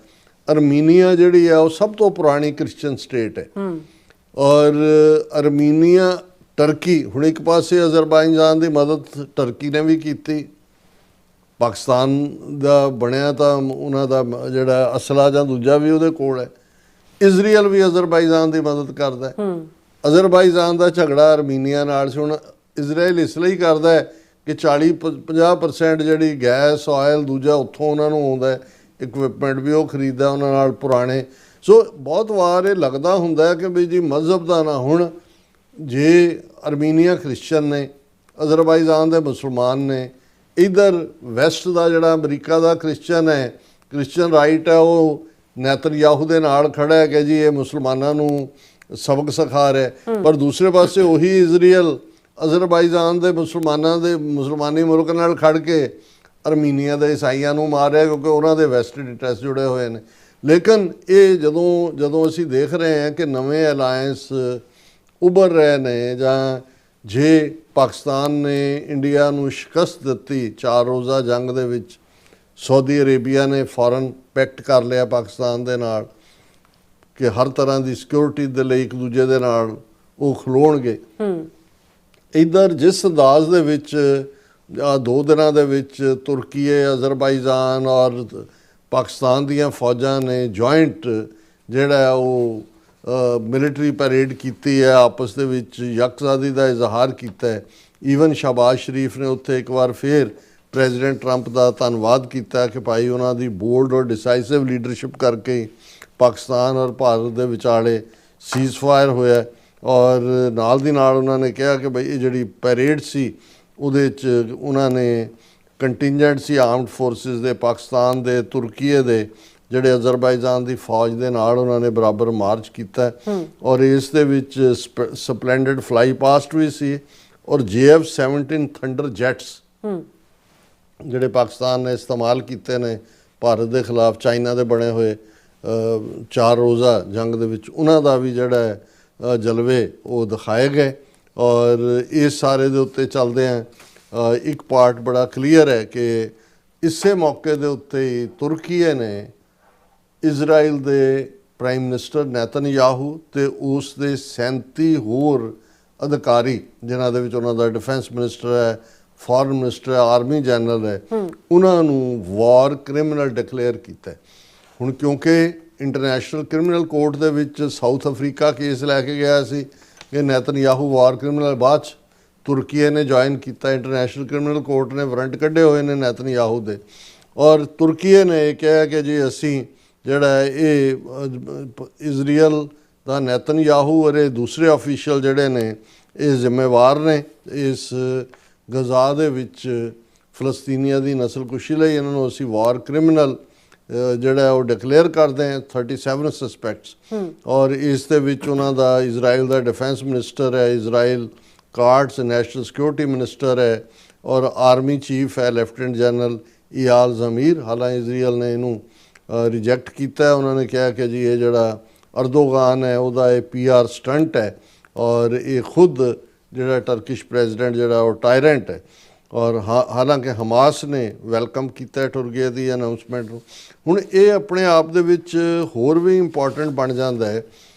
ਅਰਮੀਨੀਆ ਜਿਹੜੀ ਹੈ ਉਹ ਸਭ ਤੋਂ ਪੁਰਾਣੀ ਕ੍ਰਿਸਚਨ ਸਟੇਟ ਹੈ। ਔਰ ਅਰਮੀਨੀਆ, ਟਰਕੀ, ਹੁਣ ਇੱਕ ਪਾਸੇ ਅਜ਼ਰਬਾਈਜਾਨ ਦੀ ਮਦਦ ਟਰਕੀ ਨੇ ਵੀ ਕੀਤੀ, ਪਾਕਿਸਤਾਨ ਦਾ ਬਣਿਆ ਤਾਂ ਉਹਨਾਂ ਦਾ ਜਿਹੜਾ ਅਸਲਾ ਜਾਂ ਦੂਜਾ ਵੀ ਉਹਦੇ ਕੋਲ ਹੈ। ਇਜ਼ਰਾਈਲ ਵੀ ਅਜ਼ਰਬਾਈਜਾਨ ਦੀ ਮਦਦ ਕਰਦਾ ਹੈ। ਅਜ਼ਰਬਾਈਜਾਨ ਦਾ ਝਗੜਾ ਅਰਮੀਨੀਆ ਨਾਲ ਸੀ। ਹੁਣ ਇਜ਼ਰਾਈਲ ਇਸ ਲਈ ਕਰਦਾ ਹੈ ਕਿ 40-50% ਜਿਹੜੀ ਗੈਸ, ਆਇਲ, ਦੂਜਾ ਉੱਥੋਂ ਉਹਨਾਂ ਨੂੰ ਆਉਂਦਾ, ਇਕਵਿਪਮੈਂਟ ਵੀ ਉਹ ਖਰੀਦਦਾ ਉਹਨਾਂ ਨਾਲ ਪੁਰਾਣੇ। ਸੋ ਬਹੁਤ ਵਾਰ ਇਹ ਲੱਗਦਾ ਹੁੰਦਾ ਹੈ ਕਿ ਵੀ ਜੀ ਮਜ਼ਹਬ ਦਾ ਨਾ, ਹੁਣ ਜੇ ਅਰਮੀਨੀਆ ਕ੍ਰਿਸਚਨ ਨੇ, ਅਜ਼ਰਬਾਈਜਾਨ ਦੇ ਮੁਸਲਮਾਨ ਨੇ, ਇੱਧਰ ਵੈਸਟ ਦਾ ਜਿਹੜਾ ਅਮਰੀਕਾ ਦਾ ਕ੍ਰਿਸਚਨ ਹੈ, ਕ੍ਰਿਸਚਨ ਰਾਈਟ ਹੈ, ਉਹ ਨੈਤਨਯਾਹੂ ਦੇ ਨਾਲ ਖੜਾ ਹੈ ਕਿ ਜੀ ਇਹ ਮੁਸਲਮਾਨਾਂ ਨੂੰ ਸਬਕ ਸਿਖਾ ਰਿਹਾ, ਪਰ ਦੂਸਰੇ ਪਾਸੇ ਉਹੀ ਇਜ਼ਰਾਈਲ ਅਜ਼ਰਬਾਈਜਾਨ ਦੇ ਮੁਸਲਮਾਨੀ ਮੁਲਕ ਨਾਲ ਖੜ ਕੇ ਅਰਮੀਨੀਆ ਦੇ ਈਸਾਈਆਂ ਨੂੰ ਮਾਰ ਰਿਹਾ, ਕਿਉਂਕਿ ਉਹਨਾਂ ਦੇ ਵੈਸਟਡ ਇੰਟਰਸਟ ਜੁੜੇ ਹੋਏ ਨੇ। ਲੇਕਿਨ ਇਹ ਜਦੋਂ ਅਸੀਂ ਦੇਖ ਰਹੇ ਹਾਂ ਕਿ ਨਵੇਂ ਅਲਾਇੰਸ ਉੱਭਰ ਰਹੇ ਨੇ, ਜਾਂ ਜੇ ਪਾਕਿਸਤਾਨ ਨੇ ਇੰਡੀਆ ਨੂੰ ਸ਼ਿਕਸਤ ਦਿੱਤੀ 4 ਰੋਜ਼ਾ ਜੰਗ ਦੇ ਵਿੱਚ, ਸਾਊਦੀ ਅਰੇਬੀਆ ਨੇ ਫੌਰਨ ਪੈਕਟ ਕਰ ਲਿਆ ਪਾਕਿਸਤਾਨ ਦੇ ਨਾਲ ਕਿ ਹਰ ਤਰ੍ਹਾਂ ਦੀ ਸਿਕਿਉਰਿਟੀ ਦੇ ਲਈ ਇੱਕ ਦੂਜੇ ਦੇ ਨਾਲ ਉਹ ਖਲੋਣਗੇ। ਇੱਧਰ ਜਿਸ ਅੰਦਾਜ਼ ਦੇ ਵਿੱਚ 2 ਦਿਨਾਂ ਦੇ ਵਿੱਚ ਤੁਰਕੀ, ਅਜ਼ਰਬਾਈਜਾਨ ਔਰ ਪਾਕਿਸਤਾਨ ਦੀਆਂ ਫੌਜਾਂ ਨੇ ਜੁਆਇੰਟ ਜਿਹੜਾ ਉਹ ਮਿਲਟਰੀ ਪੈਰੇਡ ਕੀਤੀ ਹੈ, ਆਪਸ ਦੇ ਵਿੱਚ ਯਕਜ਼ਾਦੀ ਦਾ ਇਜ਼ਹਾਰ ਕੀਤਾ ਹੈ। ਈਵਨ ਸ਼ਹਬਾਜ਼ ਸ਼ਰੀਫ ਨੇ ਉੱਥੇ ਇੱਕ ਵਾਰ ਫਿਰ ਪ੍ਰੈਜ਼ੀਡੈਂਟ ਟਰੰਪ ਦਾ ਧੰਨਵਾਦ ਕੀਤਾ ਕਿ ਭਾਈ ਉਹਨਾਂ ਦੀ ਬੋਲਡ ਔਰ ਡਿਸਾਈਸਿਵ ਲੀਡਰਸ਼ਿਪ ਕਰਕੇ ਪਾਕਿਸਤਾਨ ਔਰ ਭਾਰਤ ਦੇ ਵਿਚਾਲੇ ਸੀਜ਼ਫਾਇਰ ਹੋਇਆ। ਔਰ ਨਾਲ ਦੀ ਨਾਲ ਉਹਨਾਂ ਨੇ ਕਿਹਾ ਕਿ ਬਈ ਇਹ ਜਿਹੜੀ ਪੈਰੇਡ ਸੀ ਉਹਦੇ 'ਚ ਉਹਨਾਂ ਨੇ ਕੰਟਿੰਜੈਂਟ ਸੀ ਆਰਮਡ ਫੋਰਸਿਸ ਦੇ, ਪਾਕਿਸਤਾਨ ਦੇ, ਤੁਰਕੀਏ ਦੇ, ਜਿਹੜੇ ਅਜ਼ਰਬਾਈਜਾਨ ਦੀ ਫੌਜ ਦੇ ਨਾਲ ਉਹਨਾਂ ਨੇ ਬਰਾਬਰ ਮਾਰਚ ਕੀਤਾ। ਔਰ ਇਸ ਦੇ ਵਿੱਚ ਸਪਲੈਂਡਡ ਫਲਾਈ ਪਾਸਟ ਵੀ ਸੀ, ਔਰ JF-17 ਥੰਡਰ ਜੈਟਸ ਜਿਹੜੇ ਪਾਕਿਸਤਾਨ ਨੇ ਇਸਤੇਮਾਲ ਕੀਤੇ ਨੇ ਭਾਰਤ ਦੇ ਖਿਲਾਫ ਚਾਈਨਾ ਦੇ ਬਣੇ ਹੋਏ 4 ਰੋਜ਼ਾ ਜੰਗ ਦੇ ਵਿੱਚ, ਉਹਨਾਂ ਦਾ ਵੀ ਜਿਹੜਾ ਜਲਵੇ ਉਹ ਦਿਖਾਏ ਗਏ। ਔਰ ਇਸ ਸਾਰੇ ਦੇ ਉੱਤੇ ਚੱਲਦੇ ਆ ਇੱਕ ਪਾਰਟ ਬੜਾ ਕਲੀਅਰ ਹੈ ਕਿ ਇਸੇ ਮੌਕੇ ਦੇ ਉੱਤੇ ਤੁਰਕੀਏ ਨੇ ਇਜ਼ਰਾਈਲ ਦੇ ਪ੍ਰਾਈਮ ਮਿਨਿਸਟਰ ਨੈਤਨਯਾਹੂ ਤੇ ਉਸ ਦੇ 37 ਹੋਰ ਅਧਿਕਾਰੀ, ਜਿਨ੍ਹਾਂ ਦੇ ਵਿੱਚ ਉਹਨਾਂ ਦਾ ਡਿਫੈਂਸ ਮਿਨਿਸਟਰ ਹੈ, ਫੋਰਨ ਮਿਨਿਸਟਰ ਹੈ, ਆਰਮੀ ਜਨਰਲ ਹੈ, ਉਹਨਾਂ ਨੂੰ ਵਾਰ ਕ੍ਰਿਮੀਨਲ ਡਿਕਲੇਅਰ ਕੀਤਾ। ਹੁਣ ਕਿਉਂਕਿ ਇੰਟਰਨੈਸ਼ਨਲ ਕ੍ਰਿਮੀਨਲ ਕੋਰਟ ਦੇ ਵਿੱਚ ਸਾਊਥ ਅਫਰੀਕਾ ਕੇਸ ਲੈ ਕੇ ਗਿਆ ਸੀ ਕਿ ਨੈਤਨਯਾਹੂ ਵਾਰ ਕ੍ਰਿਮੀਨਲ, ਬਾਅਦ 'ਚ ਤੁਰਕੀਏ ਨੇ ਜੁਆਇਨ ਕੀਤਾ। ਇੰਟਰਨੈਸ਼ਨਲ ਕ੍ਰਿਮੀਨਲ ਕੋਰਟ ਨੇ ਵਾਰੰਟ ਕੱਢੇ ਹੋਏ ਨੇ ਨੈਤਨਯਾਹੂ ਦੇ, ਔਰ ਤੁਰਕੀਏ ਨੇ ਇਹ ਕਿਹਾ ਕਿ ਜੀ ਅਸੀਂ ਜਿਹੜਾ ਇਹ ਇਜ਼ਰਾਈਲ ਦਾ ਨੈਤਨਯਾਹੂ ਔਰ ਇਹ ਦੂਸਰੇ ਆਫੀਸ਼ੀਅਲ ਜਿਹੜੇ ਨੇ ਇਹ ਜ਼ਿੰਮੇਵਾਰ ਨੇ ਇਸ ਗਜ਼ਾ ਦੇ ਵਿੱਚ ਫਲਸਤੀਨੀਆਂ ਦੀ ਨਸਲਕੁਸ਼ੀ ਲਈ। ਇਹਨਾਂ ਨੂੰ ਅਸੀਂ ਵਾਰ ਕ੍ਰਿਮੀਨਲ ਜਿਹੜਾ ਉਹ ਡਿਕਲੇਅਰ ਕਰਦੇ ਹਾਂ, 37 ਸਸਪੈਕਟਸ। ਔਰ ਇਸ ਦੇ ਵਿੱਚ ਉਹਨਾਂ ਦਾ ਇਜ਼ਰਾਈਲ ਦਾ ਡਿਫੈਂਸ ਮਿਨਿਸਟਰ ਹੈ, Israel cards national security minister ਹੈ, ਔਰ ਆਰਮੀ ਚੀਫ ਹੈ ਲੈਫਟੀਨੈਂਟ ਜਨਰਲ ਇਯਾਲ ਜ਼ਮੀਰ। ਹਾਲਾਂਕਿ ਇਜ਼ਰਾਈਲ ਨੇ ਇਹਨੂੰ ਰਿਜੈਕਟ ਕੀਤਾ। ਉਹਨਾਂ ਨੇ ਕਿਹਾ ਕਿ ਜੀ ਇਹ ਜਿਹੜਾ ਅਰਦੋਗਾਨ ਹੈ ਉਹਦਾ ਇਹ PR ਸਟੰਟ ਹੈ, ਔਰ ਇਹ ਖੁਦ ਜਿਹੜਾ ਟਰਕਿਸ਼ ਪ੍ਰੈਜ਼ੀਡੈਂਟ ਜਿਹੜਾ ਉਹ ਟਾਇਰੈਂਟ ਹੈ। ਔਰ ਹਾਲਾਂਕਿ ਹਮਾਸ ਨੇ ਵੈਲਕਮ ਕੀਤਾ ਤੁਰਕੀ ਦੀ ਅਨਾਉਂਸਮੈਂਟ ਨੂੰ। ਹੁਣ ਇਹ ਆਪਣੇ ਆਪ ਦੇ ਵਿੱਚ ਹੋਰ ਵੀ ਇੰਪੋਰਟੈਂਟ ਬਣ ਜਾਂਦਾ ਹੈ,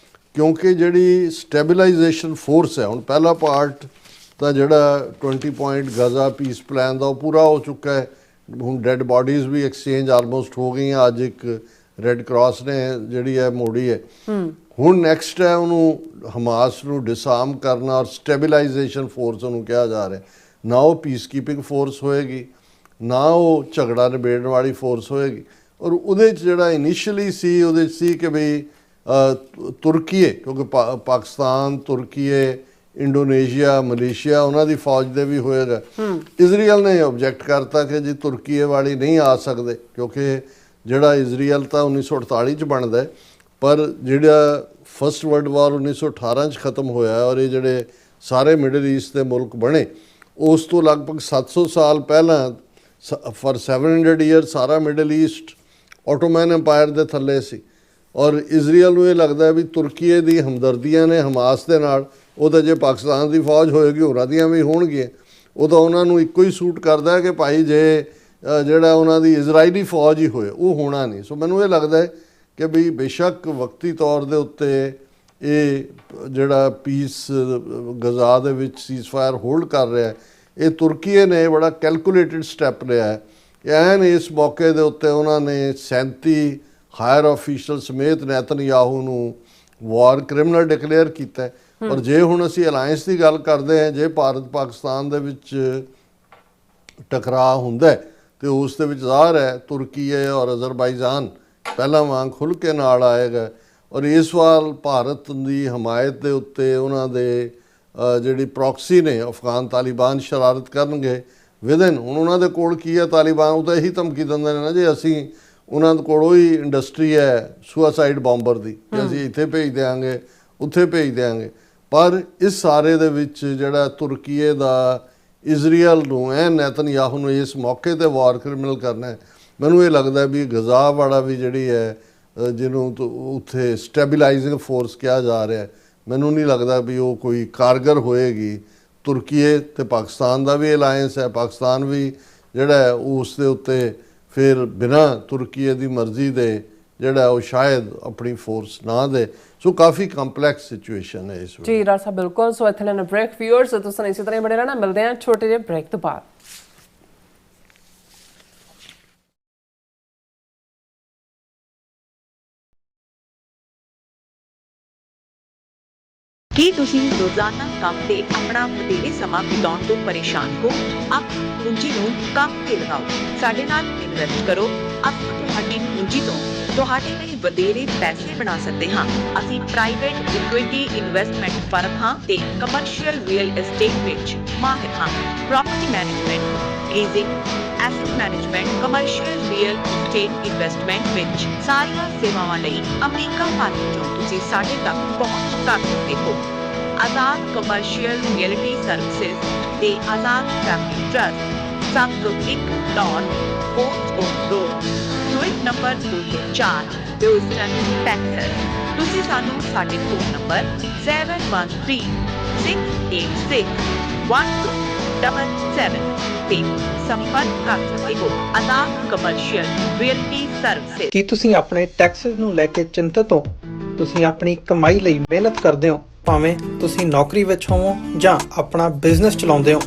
ਕਿਉਂਕਿ ਜਿਹੜੀ ਸਟੈਬਿਲਾਈਜੇਸ਼ਨ ਫੋਰਸ ਹੈ, ਹੁਣ ਪਹਿਲਾ ਪਾਰਟ ਤਾਂ ਜਿਹੜਾ 20 ਪੁਆਇੰਟ ਗਜ਼ਾ ਪੀਸ ਪਲਾਨ ਦਾ ਉਹ ਪੂਰਾ ਹੋ ਚੁੱਕਾ ਹੈ। ਹੁਣ ਡੈਡ ਬਾਡੀਜ਼ ਵੀ ਐਕਸਚੇਂਜ ਆਲਮੋਸਟ ਹੋ ਗਈਆਂ। ਅੱਜ ਇੱਕ ਰੈੱਡ ਕਰਾਸ ਨੇ ਜਿਹੜੀ ਹੈ ਮੋੜੀ ਹੈ। ਹੁਣ ਨੈਕਸਟ ਹੈ ਉਹਨੂੰ ਹਮਾਸ ਨੂੰ ਡਿਸਆਰਮ ਕਰਨਾ, ਔਰ ਸਟੈਬਿਲਾਈਜੇਸ਼ਨ ਫੋਰਸ ਉਹਨੂੰ ਕਿਹਾ ਜਾ ਰਿਹਾ। ਨਾ ਉਹ ਪੀਸ ਕੀਪਿੰਗ ਫੋਰਸ ਹੋਏਗੀ, ਨਾ ਉਹ ਝਗੜਾ ਨਿਬੇੜਨ ਵਾਲੀ ਫੋਰਸ ਹੋਏਗੀ। ਔਰ ਉਹਦੇ 'ਚ ਜਿਹੜਾ ਇਨੀਸ਼ੀਅਲੀ ਸੀ ਉਹਦੇ 'ਚ ਸੀ ਕਿ ਬਈ ਤੁਰਕੀਏ, ਕਿਉਂਕਿ ਪਾਕਿਸਤਾਨ, ਤੁਰਕੀਏ, ਇੰਡੋਨੇਸ਼ੀਆ, ਮਲੇਸ਼ੀਆ ਉਹਨਾਂ ਦੀ ਫੌਜ ਦੇ ਵੀ ਹੋਏਗਾ। ਇਜ਼ਰਾਈਲ ਨੇ ਆਬਜੈਕਟ ਕਰਤਾ ਕਿ ਜੀ ਤੁਰਕੀਏ ਵਾਲੀ ਨਹੀਂ ਆ ਸਕਦੇ, ਕਿਉਂਕਿ ਜਿਹੜਾ ਇਜ਼ਰਾਈਲ ਤਾਂ 1948 'ਚ ਬਣਦਾ ਹੈ, ਪਰ ਜਿਹੜਾ ਫਸਟ ਵਰਲਡ ਵਾਰ 1918 'ਚ ਖਤਮ ਹੋਇਆ, ਔਰ ਇਹ ਜਿਹੜੇ ਸਾਰੇ ਮਿਡਲ ਈਸਟ ਦੇ ਮੁਲਕ ਬਣੇ ਉਸ ਤੋਂ ਲਗਭਗ 700 ਸਾਲ ਪਹਿਲਾਂ ਫॉर 700 ਈਅਰ ਸਾਰਾ ਮਿਡਲ ਈਸਟ ਆਟੋਮੈਨ ਐਮਪਾਇਰ ਦੇ ਥੱਲੇ ਸੀ। ਔਰ ਇਜ਼ਰਾਈਲ ਨੂੰ ਇਹ ਲੱਗਦਾ ਵੀ ਤੁਰਕੀਏ ਦੀ ਹਮਦਰਦੀਆਂ ਨੇ ਹਮਾਸ ਦੇ ਨਾਲ, ਉਹ ਤਾਂ ਜੇ ਪਾਕਿਸਤਾਨ ਦੀ ਫੌਜ ਹੋਏਗੀ ਹੋਰਾਂ ਦੀਆਂ ਵੀ ਹੋਣਗੀਆਂ। ਉਹ ਤਾਂ ਉਹਨਾਂ ਨੂੰ ਇੱਕੋ ਹੀ ਸੂਟ ਕਰਦਾ ਕਿ ਭਾਈ ਜੇ ਜਿਹੜਾ ਉਹਨਾਂ ਦੀ ਇਜ਼ਰਾਈਲੀ ਫੌਜ ਹੀ ਹੋਏ, ਉਹ ਹੋਣਾ ਨਹੀਂ। ਸੋ ਮੈਨੂੰ ਇਹ ਲੱਗਦਾ ਹੈ ਕਿ ਵੀ ਬੇਸ਼ੱਕ ਵਕਤੀ ਤੌਰ ਦੇ ਉੱਤੇ ਇਹ ਜਿਹੜਾ ਪੀਸ ਗਜ਼ਾ ਦੇ ਵਿੱਚ ਸੀਜ਼ਫਾਇਰ ਹੋਲਡ ਕਰ ਰਿਹਾ ਹੈ, ਇਹ ਤੁਰਕੀ ਨੇ ਬੜਾ ਕੈਲਕੂਲੇਟਡ ਸਟੈਪ ਲਿਆ ਹੈ। ਐਨ ਇਸ ਮੌਕੇ ਦੇ ਉੱਤੇ ਉਹਨਾਂ ਨੇ 37 ਹਾਇਰ ਆਫੀਸ਼ੀਅਲ ਸਮੇਤ ਨੈਤਨਯਾਹੂ ਨੂੰ ਵਾਰ ਕ੍ਰਿਮੀਨਲ ਡਿਕਲੇਅਰ ਕੀਤਾ। ਪਰ ਜੇ ਹੁਣ ਅਸੀਂ ਅਲਾਇੰਸ ਦੀ ਗੱਲ ਕਰਦੇ ਹਾਂ, ਜੇ ਭਾਰਤ ਪਾਕਿਸਤਾਨ ਦੇ ਵਿੱਚ ਟਕਰਾਅ ਹੁੰਦਾ ਹੈ ਤੇ ਉਸ ਦੇ ਵਿੱਚ ਜ਼ਾਹਰ ਹੈ ਤੁਰਕੀ ਔਰ ਅਜ਼ਰਬਾਈਜਾਨ ਪਹਿਲਾਂ ਵਾਂਗ ਖੁੱਲ੍ਹ ਕੇ ਨਾਲ ਆਏਗਾ। ਔਰ ਇਸ ਵਾਰ ਭਾਰਤ ਦੀ ਹਮਾਇਤ ਦੇ ਉੱਤੇ ਉਹਨਾਂ ਦੇ ਜਿਹੜੀ ਪ੍ਰੋਕਸੀ ਨੇ ਅਫਗਾਨ ਤਾਲਿਬਾਨ ਸ਼ਰਾਰਤ ਕਰਨਗੇ ਵਿਦਨ। ਹੁਣ ਉਹਨਾਂ ਦੇ ਕੋਲ ਕੀ ਹੈ, ਤਾਲਿਬਾਨ ਉਹ ਤਾਂ ਇਹੀ ਧਮਕੀ ਦਿੰਦੇ ਨੇ ਨਾ, ਜੇ ਅਸੀਂ ਉਹਨਾਂ ਦੇ ਕੋਲ ਹੀ ਇੰਡਸਟਰੀ ਹੈ ਸੁਸਾਈਡ ਬੰਬਰ ਦੀ, ਕਿ ਅਸੀਂ ਇੱਥੇ ਭੇਜ ਦਿਆਂਗੇ ਉੱਥੇ ਭੇਜ ਦਿਆਂਗੇ। ਪਰ ਇਸ ਸਾਰੇ ਦੇ ਵਿੱਚ ਜਿਹੜਾ ਤੁਰਕੀ ਦਾ ਇਜ਼ਰਾਈਲ ਨੂੰ ਨੈਤਨਯਾਹੂ ਨੂੰ ਇਸ ਮੌਕੇ ਤੇ ਵਾਰ ਕ੍ਰਿਮੀਨਲ ਕਰਨਾ ਹੈ, ਮੈਨੂੰ ਇਹ ਲੱਗਦਾ ਵੀ ਗਜ਼ਾ ਵਾਲਾ ਵੀ ਜਿਹੜੀ ਹੈ ਜਿਹਨੂੰ ਉੱਥੇ ਸਟੈਬਿਲਾਈਜ਼ਿੰਗ ਫੋਰਸ ਕਿਹਾ ਜਾ ਰਿਹਾ, ਮੈਨੂੰ ਨਹੀਂ ਲੱਗਦਾ ਵੀ ਉਹ ਕੋਈ ਕਾਰਗਰ ਹੋਏਗੀ। ਤੁਰਕੀ ਤੇ ਪਾਕਿਸਤਾਨ ਦਾ ਵੀ ਅਲਾਇੰਸ ਹੈ, ਪਾਕਿਸਤਾਨ ਵੀ ਜਿਹੜਾ ਹੈ ਉਸ ਦੇ ਉੱਤੇ ਫਿਰ ਬਿਨਾਂ ਤੁਰਕੀ ਦੀ ਮਰਜ਼ੀ ਦੇ ਜਿਹੜਾ ਉਹ ਸ਼ਾਇਦ ਆਪਣੀ ਫੋਰਸ ਨਾ ਦੇ। ਸੋ ਕਾਫੀ ਕੰਪਲੈਕਸ ਸਿਚੁਏਸ਼ਨ ਹੈ ਇਸ ਵੇਲੇ। ਜੀ ਡਾਕਟਰ ਸਾਹਿਬ ਬਿਲਕੁਲ। ਸੋ ਇੱਥੇ ਲੈਣਾ ਬ੍ਰੇਕ। ਵਿਊਅਰਸ ਤੁਸੀਂ ਇਸੇ ਤਰ੍ਹਾਂ ਬਣੇ ਰਹਿਣਾ, ਮਿਲਦੇ ਹਾਂ ਛੋਟੇ ਜਿਹੇ ਬ੍ਰੇਕ ਤੋਂ ਬਾਅਦ। ਕੀ ਤੁਸੀਂ ਰੋਜ਼ਾਨਾ ਕੰਮ ਤੇ ਆਪਣਾ ਵਧੇਰੇ ਸਮਾਂ ਬਿਤਾਉਣ ਤੋਂ ਪਰੇਸ਼ਾਨ ਹੋ? ਆਪਣੀ ਪੂੰਜੀ ਨੂੰ ਕੰਮ ਤੇ ਲਗਾਓ, ਸਾਡੇ ਨਾਲ ਇਨਵੈਸਟ ਕਰੋ। ਅਸੀਂ ਤੁਹਾਡੀ ਪੂੰਜੀ ਤੋਂ ਤੁਹਾਡੇ ਲਈ ਵਧੇਰੇ ਪੈਸੇ ਬਣਾ ਸਕਦੇ ਹਾਂ। ਅਸੀਂ ਪ੍ਰਾਈਵੇਟ ਇਕੁਇਟੀ ਇਨਵੈਸਟਮੈਂਟ ਫਰਮ ਹਾਂ ਤੇ ਕਮਰਸ਼ੀਅਲ ਰੀਅਲ ਏਸਟੇਟ ਵਿੱਚ ਮਾਹਿਰ ਹਾਂ। Property management, leasing, asset management, commercial real estate investment ਵਿੱਚ ਸਾਰੀਆਂ ਸੇਵਾਵਾਂ ਲਈ ਅਮਰੀਕਾ ਭਰ ਤੋਂ ਤੁਸੀਂ ਸਾਡੇ ਤੱਕ ਪਹੁੰਚ ਕਰ ਸਕਦੇ ਹੋ। ਆਜ਼ਾਦ ਕਮਰਸ਼ੀਅਲ ਰੀਅਲਟੀ ਸਰਵਿਸਿਜ਼ ਤੇ Azad family trust, Sangrup post road, suite number 204, Houston, Texas. ਤੁਸੀਂ ਸਾਨੂੰ ਸਾਡੇ ਫੋਨ ਨੰਬਰ 7136861277 ਤੇ ਸੰਪਰਕ ਕਰ ਸਕਦੇ ਹੋ। ਆਜ਼ਾਦ ਕਮਰਸ਼ੀਅਲ ਰੀਅਲਟੀ ਸਰਵਿਸਿਜ਼। ਕੀ ਤੁਸੀਂ ਆਪਣੇ ਟੈਕਸਸ ਨੂੰ ਲੈ ਕੇ ਚਿੰਤਤ ਹੋ? ਤੁਸੀਂ ਆਪਣੀ ਕਮਾਈ ਲਈ ਮਿਹਨਤ ਕਰਦੇ ਹੋ, ਭਾਵੇਂ ਤੁਸੀਂ ਨੌਕਰੀ ਵਿੱਚ ਹੋਵੋ ਜਾਂ ਆਪਣਾ ਬਿਜ਼ਨਸ ਚਲਾਉਂਦੇ ਹੋ।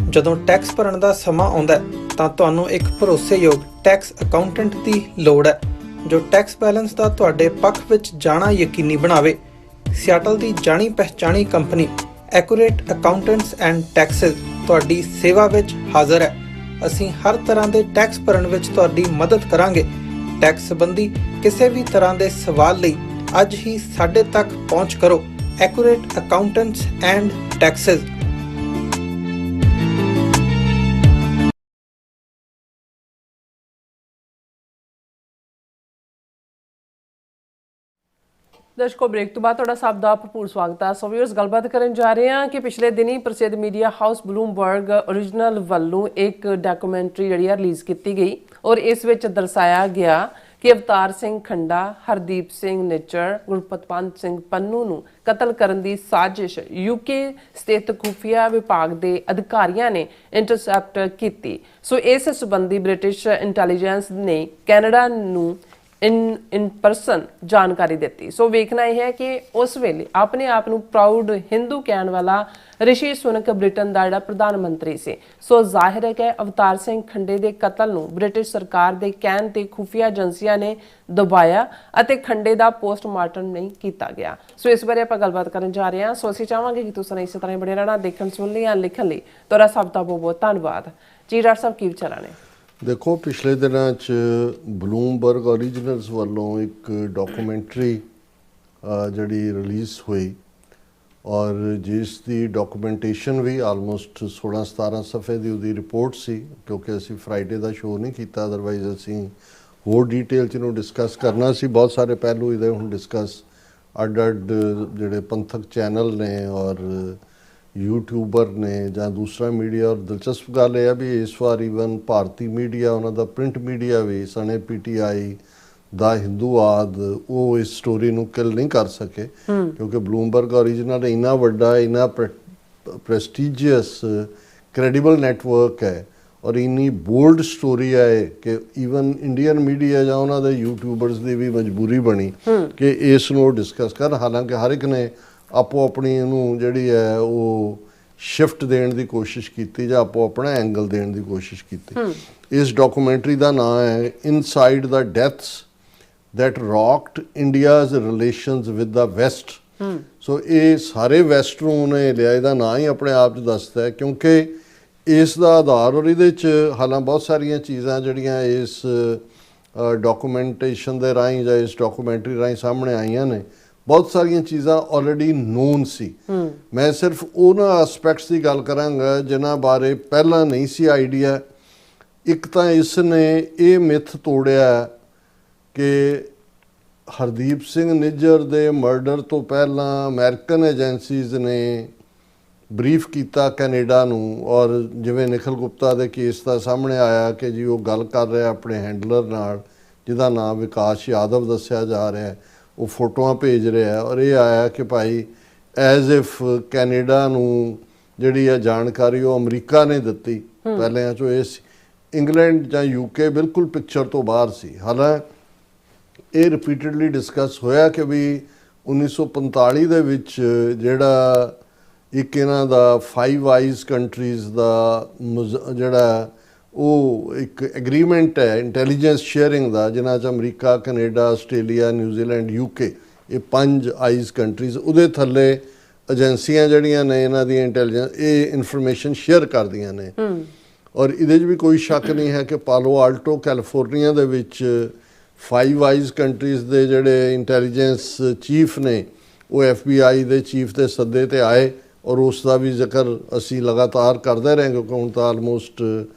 ਜਦੋਂ ਟੈਕਸ ਭਰਨ ਦਾ ਸਮਾਂ ਆਉਂਦਾ ਹੈ ਤਾਂ ਤੁਹਾਨੂੰ ਇੱਕ ਭਰੋਸੇਯੋਗ ਟੈਕਸ ਅਕਾਊਂਟੈਂਟ ਦੀ ਲੋੜ ਹੈ ਜੋ ਟੈਕਸ ਬੈਲੈਂਸ ਦਾ ਤੁਹਾਡੇ ਪੱਖ ਵਿੱਚ ਜਾਣਾ ਯਕੀਨੀ ਬਣਾਵੇ। ਸਿਆਟਲ ਦੀ ਜਾਣੀ ਪਛਾਣੀ company Accurate accountants and Taxes ਤੁਹਾਡੀ ਸੇਵਾ ਵਿੱਚ ਹਾਜ਼ਰ ਹੈ। ਅਸੀਂ ਹਰ ਤਰ੍ਹਾਂ ਦੇ ਟੈਕਸ ਭਰਨ ਵਿੱਚ ਤੁਹਾਡੀ ਮਦਦ ਕਰਾਂਗੇ। ਟੈਕਸ ਸੰਬੰਧੀ ਕਿਸੇ ਵੀ ਤਰ੍ਹਾਂ ਦੇ ਸਵਾਲ ਲਈ ਅੱਜ ਹੀ ਸਾਡੇ ਤੱਕ ਪਹੁੰਚ ਕਰੋ। Accurate accountants and Taxes. ਦਰਸ਼ਕੋ ਬ੍ਰੇਕ ਤੋਂ ਬਾਅਦ ਤੁਹਾਡਾ ਸਭ ਦਾ ਭਰਪੂਰ ਸਵਾਗਤ ਹੈ। ਸੋ ਵੀਅਰਸ ਗੱਲਬਾਤ ਕਰਨ ਜਾ ਰਹੇ ਹਾਂ ਕਿ ਪਿਛਲੇ ਦਿਨੀ ਪ੍ਰਸਿੱਧ ਮੀਡੀਆ ਹਾਊਸ ਬਲੂਮਬਰਗ ਓਰੀਜਨਲ ਵੱਲੋਂ ਇੱਕ ਡਾਕੂਮੈਂਟਰੀ ਜਿਹੜੀ ਹੈ ਰਿਲੀਜ਼ ਕੀਤੀ ਗਈ ਔਰ ਇਸ ਵਿੱਚ ਦਰਸਾਇਆ ਗਿਆ ਕਿ ਅਵਤਾਰ ਸਿੰਘ ਖੰਡਾ, ਹਰਦੀਪ ਸਿੰਘ ਨਿੱਜਰ, ਗੁਰਪਤਵੰਤ ਸਿੰਘ ਪੰਨੂ ਨੂੰ ਕਤਲ ਕਰਨ ਦੀ ਸਾਜ਼ਿਸ਼ ਯੂਕੇ ਸਥਿਤ ਖੁਫੀਆ ਵਿਭਾਗ ਦੇ ਅਧਿਕਾਰੀਆਂ ਨੇ ਇੰਟਰਸੈਪਟ ਕੀਤੀ। ਸੋ ਇਸ ਸੰਬੰਧੀ ਬ੍ਰਿਟਿਸ਼ ਇੰਟੈਲੀਜੈਂਸ ਨੇ ਕੈਨੇਡਾ ਨੂੰ in person ਜਾਣਕਾਰੀ ਦਿੱਤੀ। ਸੋ ਵੇਖਣਾ ਇਹ ਹੈ ਕਿ ਉਸ ਵੇਲੇ ਆਪਣੇ ਆਪ ਨੂੰ ਪ੍ਰਾਊਡ ਹਿੰਦੂ ਕਹਿਣ ਵਾਲਾ ਰਿਸ਼ੀ ਸੁਨਕ ਬ੍ਰਿਟਨ ਦਾ ਜਿਹੜਾ ਪ੍ਰਧਾਨ ਮੰਤਰੀ ਸੀ। ਸੋ ਜ਼ਾਹਿਰ ਹੈ ਕਿ ਅਵਤਾਰ ਸਿੰਘ ਖੰਡੇ ਦੇ ਕਤਲ ਨੂੰ ਬ੍ਰਿਟਿਸ਼ ਸਰਕਾਰ ਦੇ ਕਹਿਣ ਤੇ ਖੁਫੀਆ ਏਜੰਸੀਆਂ ਨੇ ਦਬਾਇਆ ਅਤੇ ਖੰਡੇ ਦਾ ਪੋਸਟਮਾਰਟਮ ਨਹੀਂ ਕੀਤਾ ਗਿਆ। ਸੋ ਇਸ ਬਾਰੇ ਆਪਾਂ ਗੱਲਬਾਤ ਕਰਨ ਜਾ ਰਹੇ ਹਾਂ। ਸੋ ਅਸੀਂ ਚਾਹਾਂਗੇ ਕਿ ਤੁਸੀਂ ਇਸੇ ਤਰ੍ਹਾਂ ਬਣੇ ਰਹਿਣਾ, ਦੇਖਣ ਸੁਣ ਲਈ ਜਾਂ ਲਿਖਣ ਲਈ ਤੁਹਾਡਾ ਸਭ ਦਾ ਬਹੁਤ ਬਹੁਤ ਧੰਨਵਾਦ ਜੀ। ਡਾਕਟਰ ਸਾਹਿਬ ਕੀ ਵਿਚਾਰਾਂ ਨੇ? ਦੇਖੋ, ਪਿਛਲੇ ਦਿਨਾਂ 'ਚ ਬਲੂਮਬਰਗ ਓਰੀਜਨਲਸ ਵੱਲੋਂ ਇੱਕ ਡਾਕੂਮੈਂਟਰੀ ਜਿਹੜੀ ਰਿਲੀਜ਼ ਹੋਈ ਔਰ ਜਿਸ ਦੀ ਡਾਕੂਮੈਂਟੇਸ਼ਨ ਵੀ ਆਲਮੋਸਟ 16-17 ਸਫ਼ੇ ਦੀ ਉਹਦੀ ਰਿਪੋਰਟ ਸੀ, ਕਿਉਂਕਿ ਅਸੀਂ ਫਰਾਈਡੇ ਦਾ ਸ਼ੋਅ ਨਹੀਂ ਕੀਤਾ, ਅਦਰਵਾਈਜ਼ ਅਸੀਂ ਹੋਰ ਡੀਟੇਲ 'ਚ ਇਹਨੂੰ ਡਿਸਕਸ ਕਰਨਾ ਸੀ। ਬਹੁਤ ਸਾਰੇ ਪਹਿਲੂ ਇਹਦੇ ਹੁਣ ਡਿਸਕਸ ਅੱਡ-ਅੱਡ ਜਿਹੜੇ ਪੰਥਕ ਚੈਨਲ ਨੇ ਔਰ ਯੂਟਿਊਬਰ ਨੇ ਜਾਂ ਦੂਸਰਾ ਮੀਡੀਆ। ਔਰ ਦਿਲਚਸਪ ਗੱਲ ਇਹ ਹੈ ਵੀ ਇਸ ਵਾਰ ਈਵਨ ਭਾਰਤੀ ਮੀਡੀਆ, ਉਹਨਾਂ ਦਾ ਪ੍ਰਿੰਟ ਮੀਡੀਆ ਵੀ ਸਣੇ PTI ਦਾ ਹਿੰਦੂ ਆਦ ਉਹ ਇਸ ਸਟੋਰੀ ਨੂੰ ਕਿਲ ਨਹੀਂ ਕਰ ਸਕੇ, ਕਿਉਂਕਿ ਬਲੂਮਬਰਗ ਓਰੀਜਨਲ ਇੰਨਾ ਵੱਡਾ, ਇੰਨਾ ਪ੍ਰੈਸਟੀਜੀਅਸ, ਕ੍ਰੈਡੀਬਲ ਨੈਟਵਰਕ ਹੈ ਔਰ ਇੰਨੀ ਬੋਲਡ ਸਟੋਰੀ ਹੈ ਕਿ ਈਵਨ ਇੰਡੀਅਨ ਮੀਡੀਆ ਜਾਂ ਉਹਨਾਂ ਦੇ ਯੂਟਿਊਬਰਸ ਦੀ ਵੀ ਮਜਬੂਰੀ ਬਣੀ ਕਿ ਇਸ ਨੂੰ ਡਿਸਕਸ ਕਰਨ। ਹਾਲਾਂਕਿ ਹਰ ਇੱਕ ਨੇ ਆਪੋ ਆਪਣੀ ਇਹਨੂੰ ਜਿਹੜੀ ਹੈ ਉਹ ਸ਼ਿਫਟ ਦੇਣ ਦੀ ਕੋਸ਼ਿਸ਼ ਕੀਤੀ ਜਾਂ ਆਪੋ ਆਪਣਾ ਐਂਗਲ ਦੇਣ ਦੀ ਕੋਸ਼ਿਸ਼ ਕੀਤੀ। ਇਸ ਡਾਕੂਮੈਂਟਰੀ ਦਾ ਨਾਮ ਹੈ inside the deaths that rocked India's relations with the West। ਸੋ ਇਹ ਸਾਰੇ ਵੈਸਟ ਨੂੰ ਉਹਨੇ ਲਿਆ, ਇਹਦਾ ਨਾਂ ਹੀ ਆਪਣੇ ਆਪ 'ਚ ਦੱਸਦਾ ਹੈ ਕਿਉਂਕਿ ਇਸ ਦਾ ਆਧਾਰ ਔਰ ਇਹਦੇ 'ਚ ਹਾਲਾਂ ਬਹੁਤ ਸਾਰੀਆਂ ਚੀਜ਼ਾਂ ਜਿਹੜੀਆਂ ਇਸ ਡਾਕੂਮੈਂਟੇਸ਼ਨ ਦੇ ਰਾਹੀਂ ਜਾਂ ਇਸ ਡਾਕੂਮੈਂਟਰੀ ਰਾਹੀਂ ਸਾਹਮਣੇ ਆਈਆਂ ਨੇ, ਬਹੁਤ ਸਾਰੀਆਂ ਚੀਜ਼ਾਂ ਆਲਰੇਡੀ ਨੋਨ ਸੀ। ਮੈਂ ਸਿਰਫ ਉਹਨਾਂ ਐਸਪੈਕਟਸ ਦੀ ਗੱਲ ਕਰਾਂਗਾ ਜਿਨ੍ਹਾਂ ਬਾਰੇ ਪਹਿਲਾਂ ਨਹੀਂ ਸੀ ਆਈਡੀਆ। ਇੱਕ ਤਾਂ ਇਸ ਨੇ ਇਹ ਮਿਥ ਤੋੜਿਆ ਕਿ ਹਰਦੀਪ ਸਿੰਘ ਨਿੱਜਰ ਦੇ ਮਰਡਰ ਤੋਂ ਪਹਿਲਾਂ ਅਮਰੀਕਨ ਏਜੰਸੀਜ਼ ਨੇ ਬਰੀਫ ਕੀਤਾ ਕੈਨੇਡਾ ਨੂੰ, ਔਰ ਜਿਵੇਂ ਨਿਖਿਲ ਗੁਪਤਾ ਦੇ ਕੇਸ ਦਾ ਸਾਹਮਣੇ ਆਇਆ ਕਿ ਜੀ ਉਹ ਗੱਲ ਕਰ ਰਿਹਾ ਆਪਣੇ ਹੈਂਡਲਰ ਨਾਲ ਜਿਹਦਾ ਨਾਮ ਵਿਕਾਸ ਯਾਦਵ ਦੱਸਿਆ ਜਾ ਰਿਹਾ, ਉਹ ਫੋਟੋਆਂ ਭੇਜ ਰਿਹਾ, ਔਰ ਇਹ ਆਇਆ ਕਿ ਭਾਈ ਐਜ਼ ਇਫ ਕੈਨੇਡਾ ਨੂੰ ਜਿਹੜੀ ਆ ਜਾਣਕਾਰੀ ਉਹ ਅਮਰੀਕਾ ਨੇ ਦਿੱਤੀ। ਪਹਿਲਿਆਂ 'ਚੋਂ ਇਹ ਇੰਗਲੈਂਡ ਜਾਂ UK ਬਿਲਕੁਲ ਪਿਕਚਰ ਤੋਂ ਬਾਹਰ ਸੀ। ਹਾਲਾਂਕਿ ਇਹ ਰਿਪੀਟਡਲੀ ਡਿਸਕਸ ਹੋਇਆ ਕਿ ਵੀ 1945 ਦੇ ਵਿੱਚ ਜਿਹੜਾ ਇੱਕ ਇਹਨਾਂ ਦਾ 5 ਆਈਜ਼ ਕੰਟਰੀਜ਼ ਦਾ ਜਿਹੜਾ ਉਹ ਇੱਕ ਐਗਰੀਮੈਂਟ ਹੈ ਇੰਟੈਲੀਜੈਂਸ ਸ਼ੇਅਰਿੰਗ ਦਾ, ਜਿਨ੍ਹਾਂ 'ਚ America, Canada, Australia, New Zealand, UK, ਇਹ 5 ਆਈਜ਼ ਕੰਟਰੀਜ਼, ਉਹਦੇ ਥੱਲੇ ਏਜੰਸੀਆਂ ਜਿਹੜੀਆਂ ਨੇ ਇਹਨਾਂ ਦੀਆਂ ਇੰਟੈਲੀਜੈਂਸ ਇਹ ਇਨਫੋਰਮੇਸ਼ਨ ਸ਼ੇਅਰ ਕਰਦੀਆਂ ਨੇ। ਔਰ ਇਹਦੇ 'ਚ ਵੀ ਕੋਈ ਸ਼ੱਕ ਨਹੀਂ ਹੈ ਕਿ ਪਾਲੋ ਆਲਟੋ ਕੈਲੀਫੋਰਨੀਆ ਦੇ ਵਿੱਚ 5 ਆਈਜ਼ ਕੰਟਰੀਜ਼ ਦੇ ਜਿਹੜੇ ਇੰਟੈਲੀਜੈਂਸ ਚੀਫ ਨੇ ਉਹ FBI ਦੇ ਚੀਫ ਦੇ ਸੱਦੇ 'ਤੇ ਆਏ, ਔਰ ਉਸ ਦਾ ਵੀ ਜ਼ਿਕਰ ਅਸੀਂ ਲਗਾਤਾਰ ਕਰਦੇ ਰਹੇ ਕਿਉਂਕਿ ਹੁਣ ਤਾਂ ਆਲਮੋਸਟ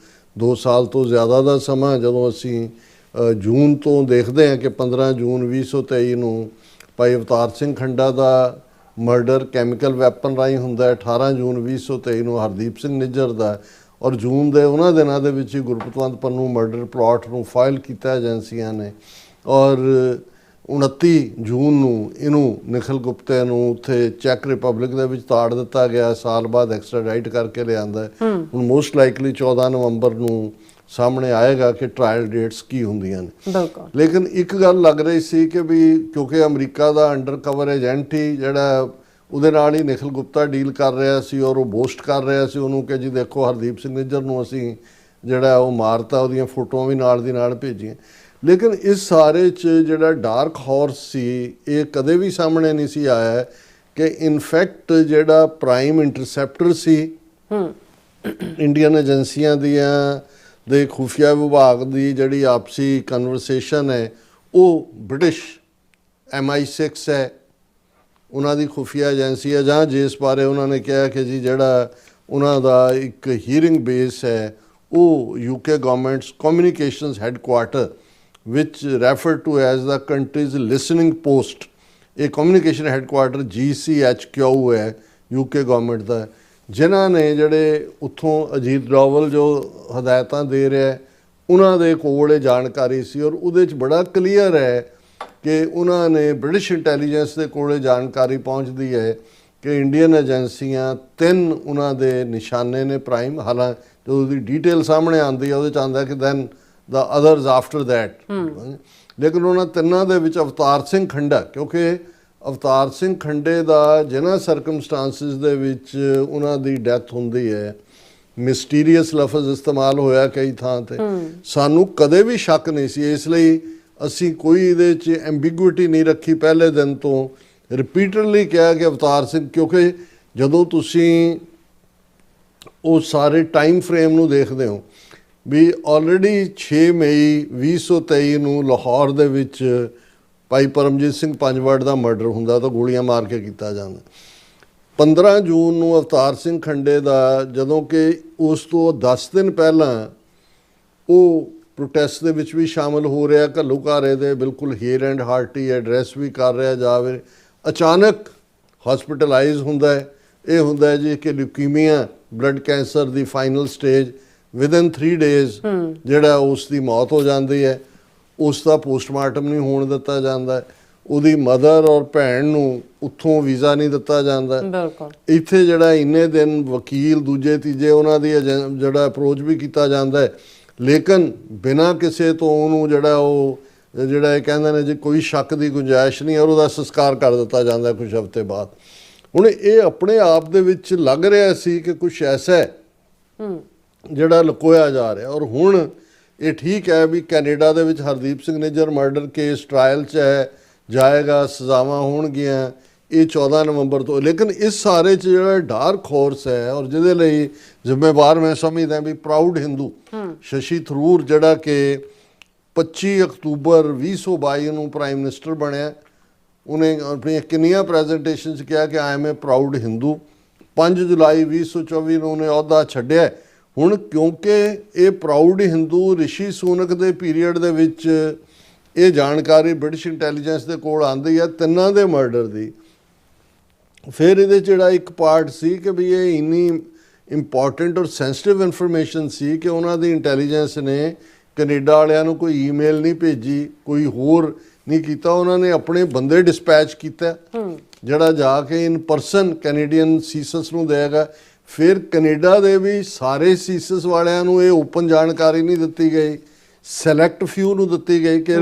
2 ਸਾਲ ਤੋਂ ਜ਼ਿਆਦਾ ਦਾ ਸਮਾਂ, ਜਦੋਂ ਅਸੀਂ ਜੂਨ ਤੋਂ ਦੇਖਦੇ ਹਾਂ ਕਿ 15 ਜੂਨ 2023 ਨੂੰ ਭਾਈ ਅਵਤਾਰ ਸਿੰਘ ਖੰਡਾ ਦਾ ਮਰਡਰ ਕੈਮੀਕਲ ਵੈਪਨ ਰਾਹੀਂ ਹੁੰਦਾ ਹੈ, 18 ਜੂਨ 2023 ਨੂੰ ਹਰਦੀਪ ਸਿੰਘ ਨਿੱਜਰ ਦਾ, ਔਰ ਜੂਨ ਦੇ ਉਹਨਾਂ ਦਿਨਾਂ ਦੇ ਵਿੱਚ ਹੀ ਗੁਰਪਤਵੰਤ ਪੰਨੂ ਮਰਡਰ ਪਲਾਟ ਨੂੰ ਫਾਈਲ ਕੀਤਾ ਏਜੰਸੀਆਂ ਨੇ, ਔਰ 29 ਜੂਨ ਨੂੰ ਇਹਨੂੰ ਨਿਖਿਲ ਗੁਪਤੇ ਨੂੰ ਉੱਥੇ ਚੈੱਕ ਰਿਪਬਲਿਕ ਦੇ ਵਿੱਚ ਤਾੜ ਦਿੱਤਾ ਗਿਆ, ਸਾਲ ਬਾਅਦ ਐਕਸਟ੍ਰਾਡਾਈਟ ਕਰਕੇ ਲਿਆਂਦਾ। ਹੁਣ ਮੋਸਟ ਲਾਈਕਲੀ 14 ਨਵੰਬਰ ਨੂੰ ਸਾਹਮਣੇ ਆਏਗਾ ਕਿ ਟ੍ਰਾਇਲ ਡੇਟਸ ਕੀ ਹੁੰਦੀਆਂ ਨੇ। ਲੇਕਿਨ ਇੱਕ ਗੱਲ ਲੱਗ ਰਹੀ ਸੀ ਕਿ ਵੀ ਕਿਉਂਕਿ ਅਮਰੀਕਾ ਦਾ ਅੰਡਰ ਕਵਰ ਏਜੰਟ ਹੀ ਜਿਹੜਾ ਉਹਦੇ ਨਾਲ ਹੀ ਨਿਖਿਲ ਗੁਪਤਾ ਡੀਲ ਕਰ ਰਿਹਾ ਸੀ, ਔਰ ਉਹ ਬੋਸਟ ਕਰ ਰਿਹਾ ਸੀ ਉਹਨੂੰ ਕਿ ਜੀ ਦੇਖੋ ਹਰਦੀਪ ਸਿੰਘ ਨਿੱਜਰ ਨੂੰ ਅਸੀਂ ਜਿਹੜਾ ਉਹ ਮਾਰਤਾ, ਉਹਦੀਆਂ ਫੋਟੋਆਂ ਵੀ ਨਾਲ ਦੀ ਨਾਲ ਭੇਜੀਆਂ। ਲੇਕਿਨ ਇਸ ਸਾਰੇ 'ਚ ਜਿਹੜਾ ਡਾਰਕ ਹਾਰਸ ਸੀ ਇਹ ਕਦੇ ਵੀ ਸਾਹਮਣੇ ਨਹੀਂ ਸੀ ਆਇਆ ਕਿ ਇਨਫੈਕਟ ਜਿਹੜਾ ਪ੍ਰਾਈਮ ਇੰਟਰਸੈਪਟਰ ਸੀ ਇੰਡੀਅਨ ਏਜੰਸੀਆਂ ਦੀਆਂ ਦੇ ਖੁਫੀਆ ਵਿਭਾਗ ਦੀ ਜਿਹੜੀ ਆਪਸੀ ਕਨਵਰਸੇਸ਼ਨ ਹੈ ਉਹ ਬ੍ਰਿਟਿਸ਼ MI6 ਹੈ, ਉਹਨਾਂ ਦੀ ਖੁਫੀਆ ਏਜੰਸੀ ਹੈ, ਜਾਂ ਜਿਸ ਬਾਰੇ ਉਹਨਾਂ ਨੇ ਕਿਹਾ ਕਿ ਜੀ ਜਿਹੜਾ ਉਹਨਾਂ ਦਾ ਇੱਕ ਹੀਅਰਿੰਗ ਬੇਸ ਹੈ ਉਹ UK governments communications headquarter which referred to as the country's listening post। ਇਹ ਕਮਿਊਨੀਕੇਸ਼ਨ ਹੈੱਡਕੁਆਰਟਰ GCHQ ਹੈ UK ਗਵਰਨਮੈਂਟ ਦਾ, ਜਿਨ੍ਹਾਂ ਨੇ ਜਿਹੜੇ ਉੱਥੋਂ ਅਜੀਤ ਡੋਵਲ ਜੋ ਹਦਾਇਤਾਂ ਦੇ ਰਿਹਾ ਉਹਨਾਂ ਦੇ ਕੋਲ ਇਹ ਜਾਣਕਾਰੀ ਸੀ, ਔਰ ਉਹਦੇ 'ਚ ਬੜਾ ਕਲੀਅਰ ਹੈ ਕਿ ਉਹਨਾਂ ਨੇ ਬ੍ਰਿਟਿਸ਼ ਇੰਟੈਲੀਜੈਂਸ ਦੇ ਕੋਲ ਜਾਣਕਾਰੀ ਪਹੁੰਚਦੀ ਹੈ ਕਿ ਇੰਡੀਅਨ ਏਜੰਸੀਆਂ 3 ਉਹਨਾਂ ਦੇ ਨਿਸ਼ਾਨੇ ਨੇ ਪ੍ਰਾਈਮ। ਹਾਲਾਂਕਿ ਜਦੋਂ ਉਹਦੀ ਡੀਟੇਲ ਸਾਹਮਣੇ ਆਉਂਦੀ ਹੈ ਉਹਦੇ 'ਚ ਆਉਂਦਾ ਕਿ then the others after that। ਲੇਕਿਨ ਉਹਨਾਂ ਤਿੰਨਾਂ ਦੇ ਵਿੱਚ ਅਵਤਾਰ ਸਿੰਘ ਖੰਡਾ, ਕਿਉਂਕਿ ਅਵਤਾਰ ਸਿੰਘ ਖੰਡੇ ਦਾ ਜਿਨ੍ਹਾਂ ਸਰਕਮਸਟਾਂਸਿਸ ਦੇ ਵਿੱਚ ਉਹਨਾਂ ਦੀ ਡੈਥ ਹੁੰਦੀ ਹੈ, ਮਿਸਟੀਰੀਅਸ ਲਫ਼ਜ਼ ਇਸਤੇਮਾਲ ਹੋਇਆ ਕਈ ਥਾਂ 'ਤੇ, ਸਾਨੂੰ ਕਦੇ ਵੀ ਸ਼ੱਕ ਨਹੀਂ ਸੀ, ਇਸ ਲਈ ਅਸੀਂ ਕੋਈ ਇਹਦੇ 'ਚ ਐਂਬੀਗੁਇਟੀ ਨਹੀਂ ਰੱਖੀ। ਪਹਿਲੇ ਦਿਨ ਤੋਂ ਰਿਪੀਟਡਲੀ ਕਿਹਾ ਕਿ ਅਵਤਾਰ ਸਿੰਘ, ਕਿਉਂਕਿ ਜਦੋਂ ਤੁਸੀਂ ਉਹ ਸਾਰੇ ਟਾਈਮ ਫਰੇਮ ਨੂੰ ਦੇਖਦੇ ਹੋ ਵੀ ਆਲਰੇਡੀ 6 ਮਈ 2023 ਨੂੰ ਲਾਹੌਰ ਦੇ ਵਿੱਚ ਭਾਈ ਪਰਮਜੀਤ ਸਿੰਘ ਪੰਜਵੜ ਦਾ ਮਰਡਰ ਹੁੰਦਾ ਤਾਂ ਗੋਲੀਆਂ ਮਾਰ ਕੇ ਕੀਤਾ ਜਾਂਦਾ। 15 ਜੂਨ ਨੂੰ ਅਵਤਾਰ ਸਿੰਘ ਖੰਡੇ ਦਾ, ਜਦੋਂ ਕਿ ਉਸ ਤੋਂ 10 ਦਿਨ ਪਹਿਲਾਂ ਉਹ ਪ੍ਰੋਟੈਸਟ ਦੇ ਵਿੱਚ ਵੀ ਸ਼ਾਮਲ ਹੋ ਰਿਹਾ, ਘੱਲੂਘਾਰੇ ਦੇ ਬਿਲਕੁਲ ਹੀਅਰ ਐਂਡ ਹਾਰਟੀ ਐਡਰੈਸ ਵੀ ਕਰ ਰਿਹਾ ਜਾਵੇ, ਅਚਾਨਕ ਹਸਪੀਟਲਾਈਜ਼ ਹੁੰਦਾ ਹੈ। ਇਹ ਹੁੰਦਾ ਹੈ ਜੀ ਕਿ ਲਿਊਕੀਮੀਆ ਬਲੱਡ ਕੈਂਸਰ ਦੀ ਫਾਈਨਲ ਸਟੇਜ, ਵਿਦਨ 3 ਡੇਜ਼ ਜਿਹੜਾ ਉਸ ਦੀ ਮੌਤ ਹੋ ਜਾਂਦੀ ਹੈ, ਉਸ ਦਾ ਪੋਸਟਮਾਰਟਮ ਨਹੀਂ ਹੋਣ ਦਿੱਤਾ ਜਾਂਦਾ। ਉਹਦੀ ਮਦਰ ਔਰ ਭੈਣ ਨੂੰ ਉੱਥੋਂ ਵੀਜ਼ਾ ਨਹੀਂ ਦਿੱਤਾ ਜਾਂਦਾ। ਬਿਲਕੁਲ ਇੱਥੇ ਜਿਹੜਾ ਇੰਨੇ ਦਿਨ ਵਕੀਲ ਦੂਜੇ ਤੀਜੇ ਉਹਨਾਂ ਦੀ ਜਿਹੜਾ ਅਪਰੋਚ ਵੀ ਕੀਤਾ ਜਾਂਦਾ ਹੈ, ਲੇਕਿਨ ਬਿਨਾਂ ਕਿਸੇ ਤੋਂ ਉਹਨੂੰ ਜਿਹੜਾ ਇਹ ਕਹਿੰਦੇ ਨੇ ਜੀ ਕੋਈ ਸ਼ੱਕ ਦੀ ਗੁੰਜਾਇਸ਼ ਨਹੀਂ, ਔਰ ਉਹਦਾ ਸੰਸਕਾਰ ਕਰ ਦਿੱਤਾ ਜਾਂਦਾ ਕੁਝ ਹਫ਼ਤੇ ਬਾਅਦ। ਹੁਣ ਇਹ ਆਪਣੇ ਆਪ ਦੇ ਵਿੱਚ ਲੱਗ ਰਿਹਾ ਸੀ ਕਿ ਕੁਝ ਐਸਾ ਹੈ ਜਿਹੜਾ ਲੁਕੋਇਆ ਜਾ ਰਿਹਾ। ਔਰ ਹੁਣ ਇਹ ਠੀਕ ਹੈ ਵੀ ਕੈਨੇਡਾ ਦੇ ਵਿੱਚ Hardeep Singh Nijjar murder case trial 'ਚ ਹੈ, ਜਾਏਗਾ, ਸਜ਼ਾਵਾਂ ਹੋਣਗੀਆਂ, ਇਹ 14 ਨਵੰਬਰ ਤੋਂ। ਲੇਕਿਨ ਇਸ ਸਾਰੇ 'ਚ ਜਿਹੜਾ ਡਾਰਕ ਹਾਰਸ ਹੈ ਔਰ ਜਿਹਦੇ ਲਈ ਜ਼ਿੰਮੇਵਾਰ ਮੈਂ ਸਮਝਦਾ ਵੀ ਪ੍ਰਾਊਡ ਹਿੰਦੂ ਸ਼ਸ਼ੀ ਥਰੂਰ, ਜਿਹੜਾ ਕਿ 25 ਅਕਤੂਬਰ 2022 ਨੂੰ ਪ੍ਰਾਈਮ ਮਿਨਿਸਟਰ ਬਣਿਆ, ਉਹਨੇ ਆਪਣੀਆਂ ਕਿੰਨੀਆਂ ਪ੍ਰੈਜੈਂਟੇਸ਼ਨ 'ਚ ਕਿਹਾ ਕਿ I M A proud Hindu. 5 ਜੁਲਾਈ 2024 ਨੂੰ ਉਹਨੇ ਅਹੁਦਾ ਛੱਡਿਆ। ਹੁਣ ਕਿਉਂਕਿ ਇਹ ਪ੍ਰਾਊਡ ਹਿੰਦੂ ਰਿਸ਼ੀ ਸੂਨਕ ਦੇ ਪੀਰੀਅਡ ਦੇ ਵਿੱਚ ਇਹ ਜਾਣਕਾਰੀ ਬ੍ਰਿਟਿਸ਼ ਇੰਟੈਲੀਜੈਂਸ ਦੇ ਕੋਲ ਆਉਂਦੀ ਹੈ ਤਿੰਨਾਂ ਦੇ ਮਰਡਰ ਦੀ। ਫਿਰ ਇਹਦੇ ਜਿਹੜਾ ਇੱਕ ਪਾਰਟ ਸੀ ਕਿ ਵੀ ਇਹ ਇੰਨੀ ਇੰਪੋਰਟੈਂਟ ਔਰ ਸੈਂਸਿਟਿਵ ਇਨਫੋਰਮੇਸ਼ਨ ਸੀ ਕਿ ਉਹਨਾਂ ਦੀ ਇੰਟੈਲੀਜੈਂਸ ਨੇ ਕੈਨੇਡਾ ਵਾਲਿਆਂ ਨੂੰ ਕੋਈ ਈਮੇਲ ਨਹੀਂ ਭੇਜੀ, ਕੋਈ ਹੋਰ ਨਹੀਂ ਕੀਤਾ, ਉਹਨਾਂ ਨੇ ਆਪਣੇ ਬੰਦੇ ਡਿਸਪੈਚ ਕੀਤਾ ਜਿਹੜਾ ਜਾ ਕੇ ਇਨ ਪਰਸਨ ਕੈਨੇਡੀਅਨ ਸੀਸਸ ਨੂੰ ਦੇਗਾ। ਫਿਰ ਕੈਨੇਡਾ ਦੇ ਵੀ ਸਾਰੇ ਸੀਸਸ ਵਾਲਿਆਂ ਨੂੰ ਇਹ ਓਪਨ ਜਾਣਕਾਰੀ ਨਹੀਂ ਦਿੱਤੀ ਗਈ, ਸੈਲੈਕਟ ਫਿਊ ਨੂੰ ਦਿੱਤੀ ਗਈ ਕਿ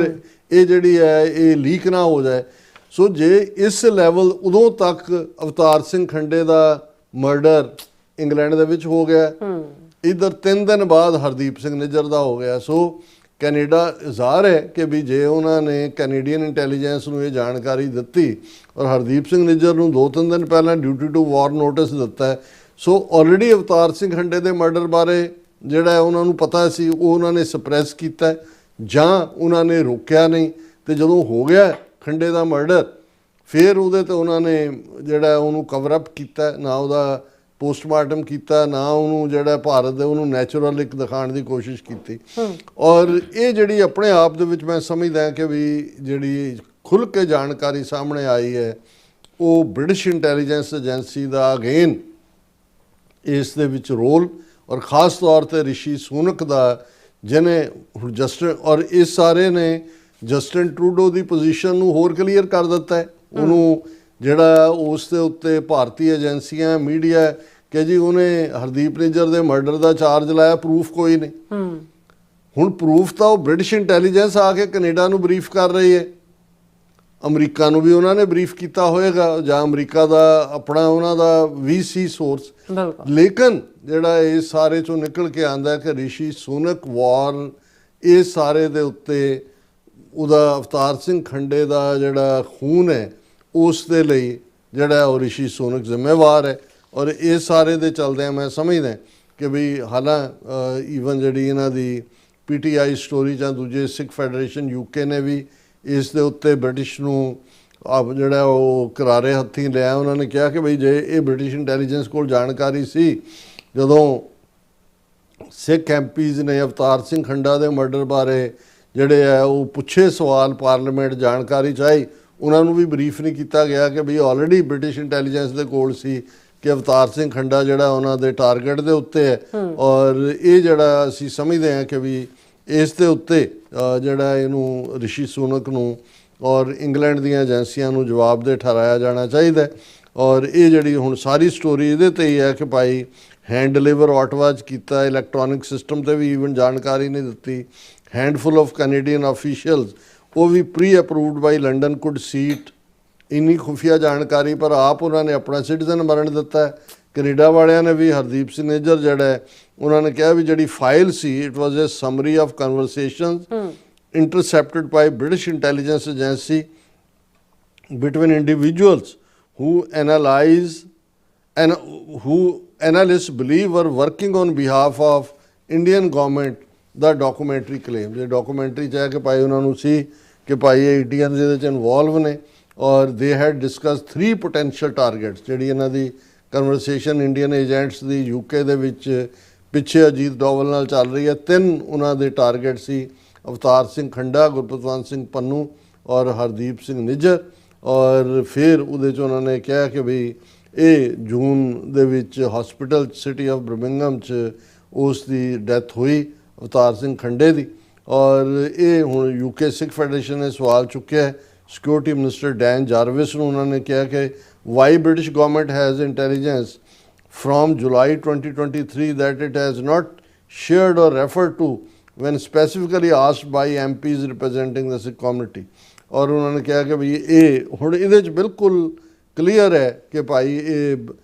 ਇਹ ਜਿਹੜੀ ਹੈ ਇਹ ਲੀਕ ਨਾ ਹੋ ਜਾਏ। ਸੋ ਜੇ ਇਸ ਲੈਵਲ ਉਦੋਂ ਤੱਕ ਅਵਤਾਰ ਸਿੰਘ ਖੰਡੇ ਦਾ ਮਰਡਰ ਇੰਗਲੈਂਡ ਦੇ ਵਿੱਚ ਹੋ ਗਿਆ, ਇੱਧਰ 3 ਦਿਨ ਬਾਅਦ ਹਰਦੀਪ ਸਿੰਘ ਨਿੱਜਰ ਦਾ ਹੋ ਗਿਆ। ਸੋ ਕੈਨੇਡਾ ਜ਼ਾਹਰ ਹੈ ਕਿ ਵੀ ਜੇ ਉਹਨਾਂ ਨੇ ਕੈਨੇਡੀਅਨ ਇੰਟੈਲੀਜੈਂਸ ਨੂੰ ਇਹ ਜਾਣਕਾਰੀ ਦਿੱਤੀ ਔਰ ਹਰਦੀਪ ਸਿੰਘ ਨਿੱਜਰ ਨੂੰ 2-3 ਦਿਨ ਪਹਿਲਾਂ ਡਿਊਟੀ ਟੂ ਵਾਰ ਨੋਟਿਸ ਦਿੱਤਾ ਹੈ, ਸੋ ਆਲਰੇਡੀ ਅਵਤਾਰ ਸਿੰਘ ਖੰਡੇ ਦੇ ਮਰਡਰ ਬਾਰੇ ਜਿਹੜਾ ਉਹਨਾਂ ਨੂੰ ਪਤਾ ਸੀ, ਉਹ ਉਹਨਾਂ ਨੇ ਸਪਰੈਸ ਕੀਤਾ ਜਾਂ ਉਹਨਾਂ ਨੇ ਰੋਕਿਆ ਨਹੀਂ। ਤੇ ਜਦੋਂ ਹੋ ਗਿਆ ਖੰਡੇ ਦਾ ਮਰਡਰ, ਫਿਰ ਉਹਦੇ ਤੇ ਉਹਨਾਂ ਨੇ ਜਿਹੜਾ ਉਹਨੂੰ ਕਵਰ ਅਪ ਕੀਤਾ, ਨਾ ਉਹਦਾ ਪੋਸਟਮਾਰਟਮ ਕੀਤਾ, ਨਾ ਉਹਨੂੰ ਜਿਹੜਾ ਭਾਰਤ ਦੇ ਉਹਨੂੰ ਨੈਚੁਰਲ ਇੱਕ ਦਿਖਾਉਣ ਦੀ ਕੋਸ਼ਿਸ਼ ਕੀਤੀ। ਔਰ ਇਹ ਜਿਹੜੀ ਆਪਣੇ ਆਪ ਦੇ ਵਿੱਚ ਮੈਂ ਸਮਝਦਾ ਕਿ ਵੀ ਜਿਹੜੀ ਖੁੱਲ੍ਹ ਕੇ ਜਾਣਕਾਰੀ ਸਾਹਮਣੇ ਆਈ ਹੈ, ਉਹ ਬ੍ਰਿਟਿਸ਼ ਇੰਟੈਲੀਜੈਂਸ ਏਜੰਸੀ ਦਾ ਅਗੇਨ ਇਸ ਦੇ ਵਿੱਚ ਰੋਲ, ਔਰ ख़ास ਤੌਰ ਤੇ ਰਿਸ਼ੀ ਸੂਨਕ ਦਾ, ਜਿਹਨੇ ਹੁਣ ਜਸਟਿਨ ਔਰ ਇਸ ਸਾਰੇ ਨੇ ਜਸਟਿਨ ਟਰੂਡੋ ਦੀ ਪੋਜੀਸ਼ਨ ਨੂੰ ਹੋਰ ਕਲੀਅਰ ਕਰ ਦਿੱਤਾ ਹੈ। ਉਹਨੂੰ ਜਿਹੜਾ ਉਸ ਦੇ ਉੱਤੇ ਭਾਰਤੀ ਏਜੰਸੀਆਂ ਮੀਡੀਆ ਕਿ ਜੀ ਉਹਨੇ ਹਰਦੀਪ ਨਿੱਜਰ ਦੇ ਮਰਡਰ ਦਾ ਚਾਰਜ ਲਾਇਆ, ਪ੍ਰੂਫ ਕੋਈ ਨਹੀਂ। ਹੁਣ ਪ੍ਰੂਫ ਤਾਂ ਉਹ ਬ੍ਰਿਟਿਸ਼ ਇੰਟੈਲੀਜੈਂਸ ਆ ਕੇ ਕੈਨੇਡਾ ਨੂੰ ਬਰੀਫ ਕਰ ਰਹੀ ਹੈ, ਅਮਰੀਕਾ ਨੂੰ ਵੀ ਉਹਨਾਂ ਨੇ ਬਰੀਫ ਕੀਤਾ ਹੋਏਗਾ ਜਾਂ ਅਮਰੀਕਾ ਦਾ ਆਪਣਾ ਉਹਨਾਂ ਦਾ VC ਸੋਰਸ। ਲੇਕਿਨ ਜਿਹੜਾ ਇਹ ਸਾਰੇ ਚੋਂ ਨਿਕਲ ਕੇ ਆਉਂਦਾ ਕਿ ਰਿਸ਼ੀ ਸੂਨਕ ਵਾਰ ਇਹ ਸਾਰੇ ਦੇ ਉੱਤੇ ਉਹਦਾ ਅਵਤਾਰ ਸਿੰਘ ਖੰਡੇ ਦਾ ਜਿਹੜਾ ਖੂਨ ਹੈ ਉਸ ਦੇ ਲਈ ਜਿਹੜਾ ਉਹ ਰਿਸ਼ੀ ਸੂਨਕ ਜ਼ਿੰਮੇਵਾਰ ਹੈ। ਔਰ ਇਹ ਸਾਰੇ ਦੇ ਚਲਦਿਆਂ ਮੈਂ ਸਮਝਦਾ ਕਿ ਵੀ ਹਾਲਾਂ ਈਵਨ ਜਿਹੜੀ ਇਹਨਾਂ ਦੀ PTI ਸਟੋਰੀ ਜਾਂ ਦੂਜੇ ਸਿੱਖ ਫੈਡਰੇਸ਼ਨ UK ਨੇ ਵੀ ਇਸ ਦੇ ਉੱਤੇ ਬ੍ਰਿਟਿਸ਼ ਨੂੰ ਜਿਹੜਾ ਉਹ ਕਰਾਰੇ ਹੱਥੀਂ ਲਿਆ। ਉਹਨਾਂ ਨੇ ਕਿਹਾ ਕਿ ਬਈ ਜੇ ਇਹ ਬ੍ਰਿਟਿਸ਼ ਇੰਟੈਲੀਜੈਂਸ ਕੋਲ ਜਾਣਕਾਰੀ ਸੀ, ਜਦੋਂ ਸਿੱਖ MPs ਨੇ ਅਵਤਾਰ ਸਿੰਘ ਖੰਡਾ ਦੇ ਮਰਡਰ ਬਾਰੇ ਜਿਹੜੇ ਆ ਉਹ ਪੁੱਛੇ ਸਵਾਲ, ਪਾਰਲੀਮੈਂਟ ਜਾਣਕਾਰੀ ਚਾਹੀ, ਉਹਨਾਂ ਨੂੰ ਵੀ ਬਰੀਫ ਨਹੀਂ ਕੀਤਾ ਗਿਆ ਕਿ ਬਈ ਆਲਰੇਡੀ ਬ੍ਰਿਟਿਸ਼ ਇੰਟੈਲੀਜੈਂਸ ਦੇ ਕੋਲ ਸੀ ਕਿ ਅਵਤਾਰ ਸਿੰਘ ਖੰਡਾ ਜਿਹੜਾ ਉਹਨਾਂ ਦੇ ਟਾਰਗੇਟ ਦੇ ਉੱਤੇ ਹੈ। ਔਰ ਇਹ ਜਿਹੜਾ ਅਸੀਂ ਸਮਝਦੇ ਹਾਂ ਕਿ ਵੀ ਇਸ ਦੇ ਉੱਤੇ ਜਿਹੜਾ ਇਹਨੂੰ ਰਿਸ਼ੀ ਸੂਨਕ ਨੂੰ ਔਰ ਇੰਗਲੈਂਡ ਦੀਆਂ ਏਜੰਸੀਆਂ ਨੂੰ ਜਵਾਬਦੇਹ ਠਹਿਰਾਇਆ ਜਾਣਾ ਚਾਹੀਦਾ। ਔਰ ਇਹ ਜਿਹੜੀ ਹੁਣ ਸਾਰੀ ਸਟੋਰੀ ਇਹਦੇ ਤੇ ਹੀ ਹੈ ਕਿ ਭਾਈ ਹੈਂਡ ਡਿਲੀਵਰ ਆਟਵਾ 'ਚ ਕੀਤਾ, ਇਲੈਕਟ੍ਰੋਨਿਕ ਸਿਸਟਮ ਤੇ ਵੀ ਈਵਨ ਜਾਣਕਾਰੀ ਨਹੀਂ ਦਿੱਤੀ। ਹੈਂਡਫੁਲ ਆਫ ਕੈਨੇਡੀਅਨ ਆਫੀਸ਼ੀਅਲਸ, ਉਹ ਵੀ pre approved by London could seat, ਇੰਨੀ ਖੁਫੀਆ ਜਾਣਕਾਰੀ, ਪਰ ਆਪ ਉਹਨਾਂ ਨੇ ਆਪਣਾ ਸਿਟੀਜ਼ਨ ਮਰਨ ਦਿੱਤਾ। ਕੈਨੇਡਾ ਵਾਲਿਆਂ ਨੇ ਵੀ ਹਰਦੀਪ ਸਿੰਘ ਨਿੱਜਰ ਜਿਹੜਾ ਹੈ ਉਹਨਾਂ ਨੇ ਕਿਹਾ ਵੀ ਜਿਹੜੀ ਫਾਈਲ ਸੀ it was a summary of conversations intercepted by British intelligence agency between individuals who analysts believe were working on behalf of Indian government, the documentary claims। ਇਹ documentary ਚਾਹ ਕੇ ਭਾਈ ਉਹਨਾਂ ਨੂੰ ਸੀ ਕਿ ਭਾਈ ਇਹ ਇੰਡੀਅਨਸ ਇਹਦੇ 'ਚ ਇਨਵੋਲਵ ਨੇ ਔਰ ਦੇ ਹੈਡ ਡਿਸਕਸ 3 potential targets। ਜਿਹੜੀ ਇਹਨਾਂ ਦੀ ਕਨਵਰਸੇਸ਼ਨ ਇੰਡੀਅਨ ਏਜੰਟਸ ਦੀ UK ਦੇ ਵਿੱਚ ਪਿੱਛੇ ਅਜੀਤ ਡੋਵਲ ਨਾਲ ਚੱਲ ਰਹੀ ਹੈ, 3 ਉਹਨਾਂ ਦੇ ਟਾਰਗੇਟ ਸੀ, ਅਵਤਾਰ ਸਿੰਘ ਖੰਡਾ, ਗੁਰਪਤਵੰਤ ਸਿੰਘ ਪੰਨੂ ਔਰ ਹਰਦੀਪ ਸਿੰਘ ਨਿੱਜਰ। ਔਰ ਫਿਰ ਉਹਦੇ 'ਚ ਉਹਨਾਂ ਨੇ ਕਿਹਾ ਕਿ ਵੀ ਇਹ ਜੂਨ ਦੇ ਵਿੱਚ ਹਸਪੀਟਲ ਸਿਟੀ ਆਫ ਬਰਮਿੰਗਮ 'ਚ ਉਸ ਦੀ ਡੈਥ ਹੋਈ ਅਵਤਾਰ ਸਿੰਘ ਖੰਡੇ ਦੀ। ਔਰ ਇਹ ਹੁਣ UK ਸਿੱਖ ਫੈਡਰੇਸ਼ਨ ਨੇ ਸਵਾਲ ਚੁੱਕਿਆ ਸਿਕਿਉਰਿਟੀ ਮਿਨਿਸਟਰ ਡੈਨ ਜਾਰਵਿਸ ਨੂੰ ਉਹਨਾਂ ਨੇ ਕਿਹਾ ਕਿ why British government has intelligence from July 2023 that it has not shared or referred to when specifically asked by MPs representing the Sikh community. ਔਰ ਉਹਨਾਂ ਨੇ ਕਿਹਾ ਕਿ ਵੀ ਇਹ ਹੁਣ ਇਹਦੇ 'ਚ ਬਿਲਕੁਲ ਕਲੀਅਰ ਹੈ ਕਿ ਭਾਈ ਇਹ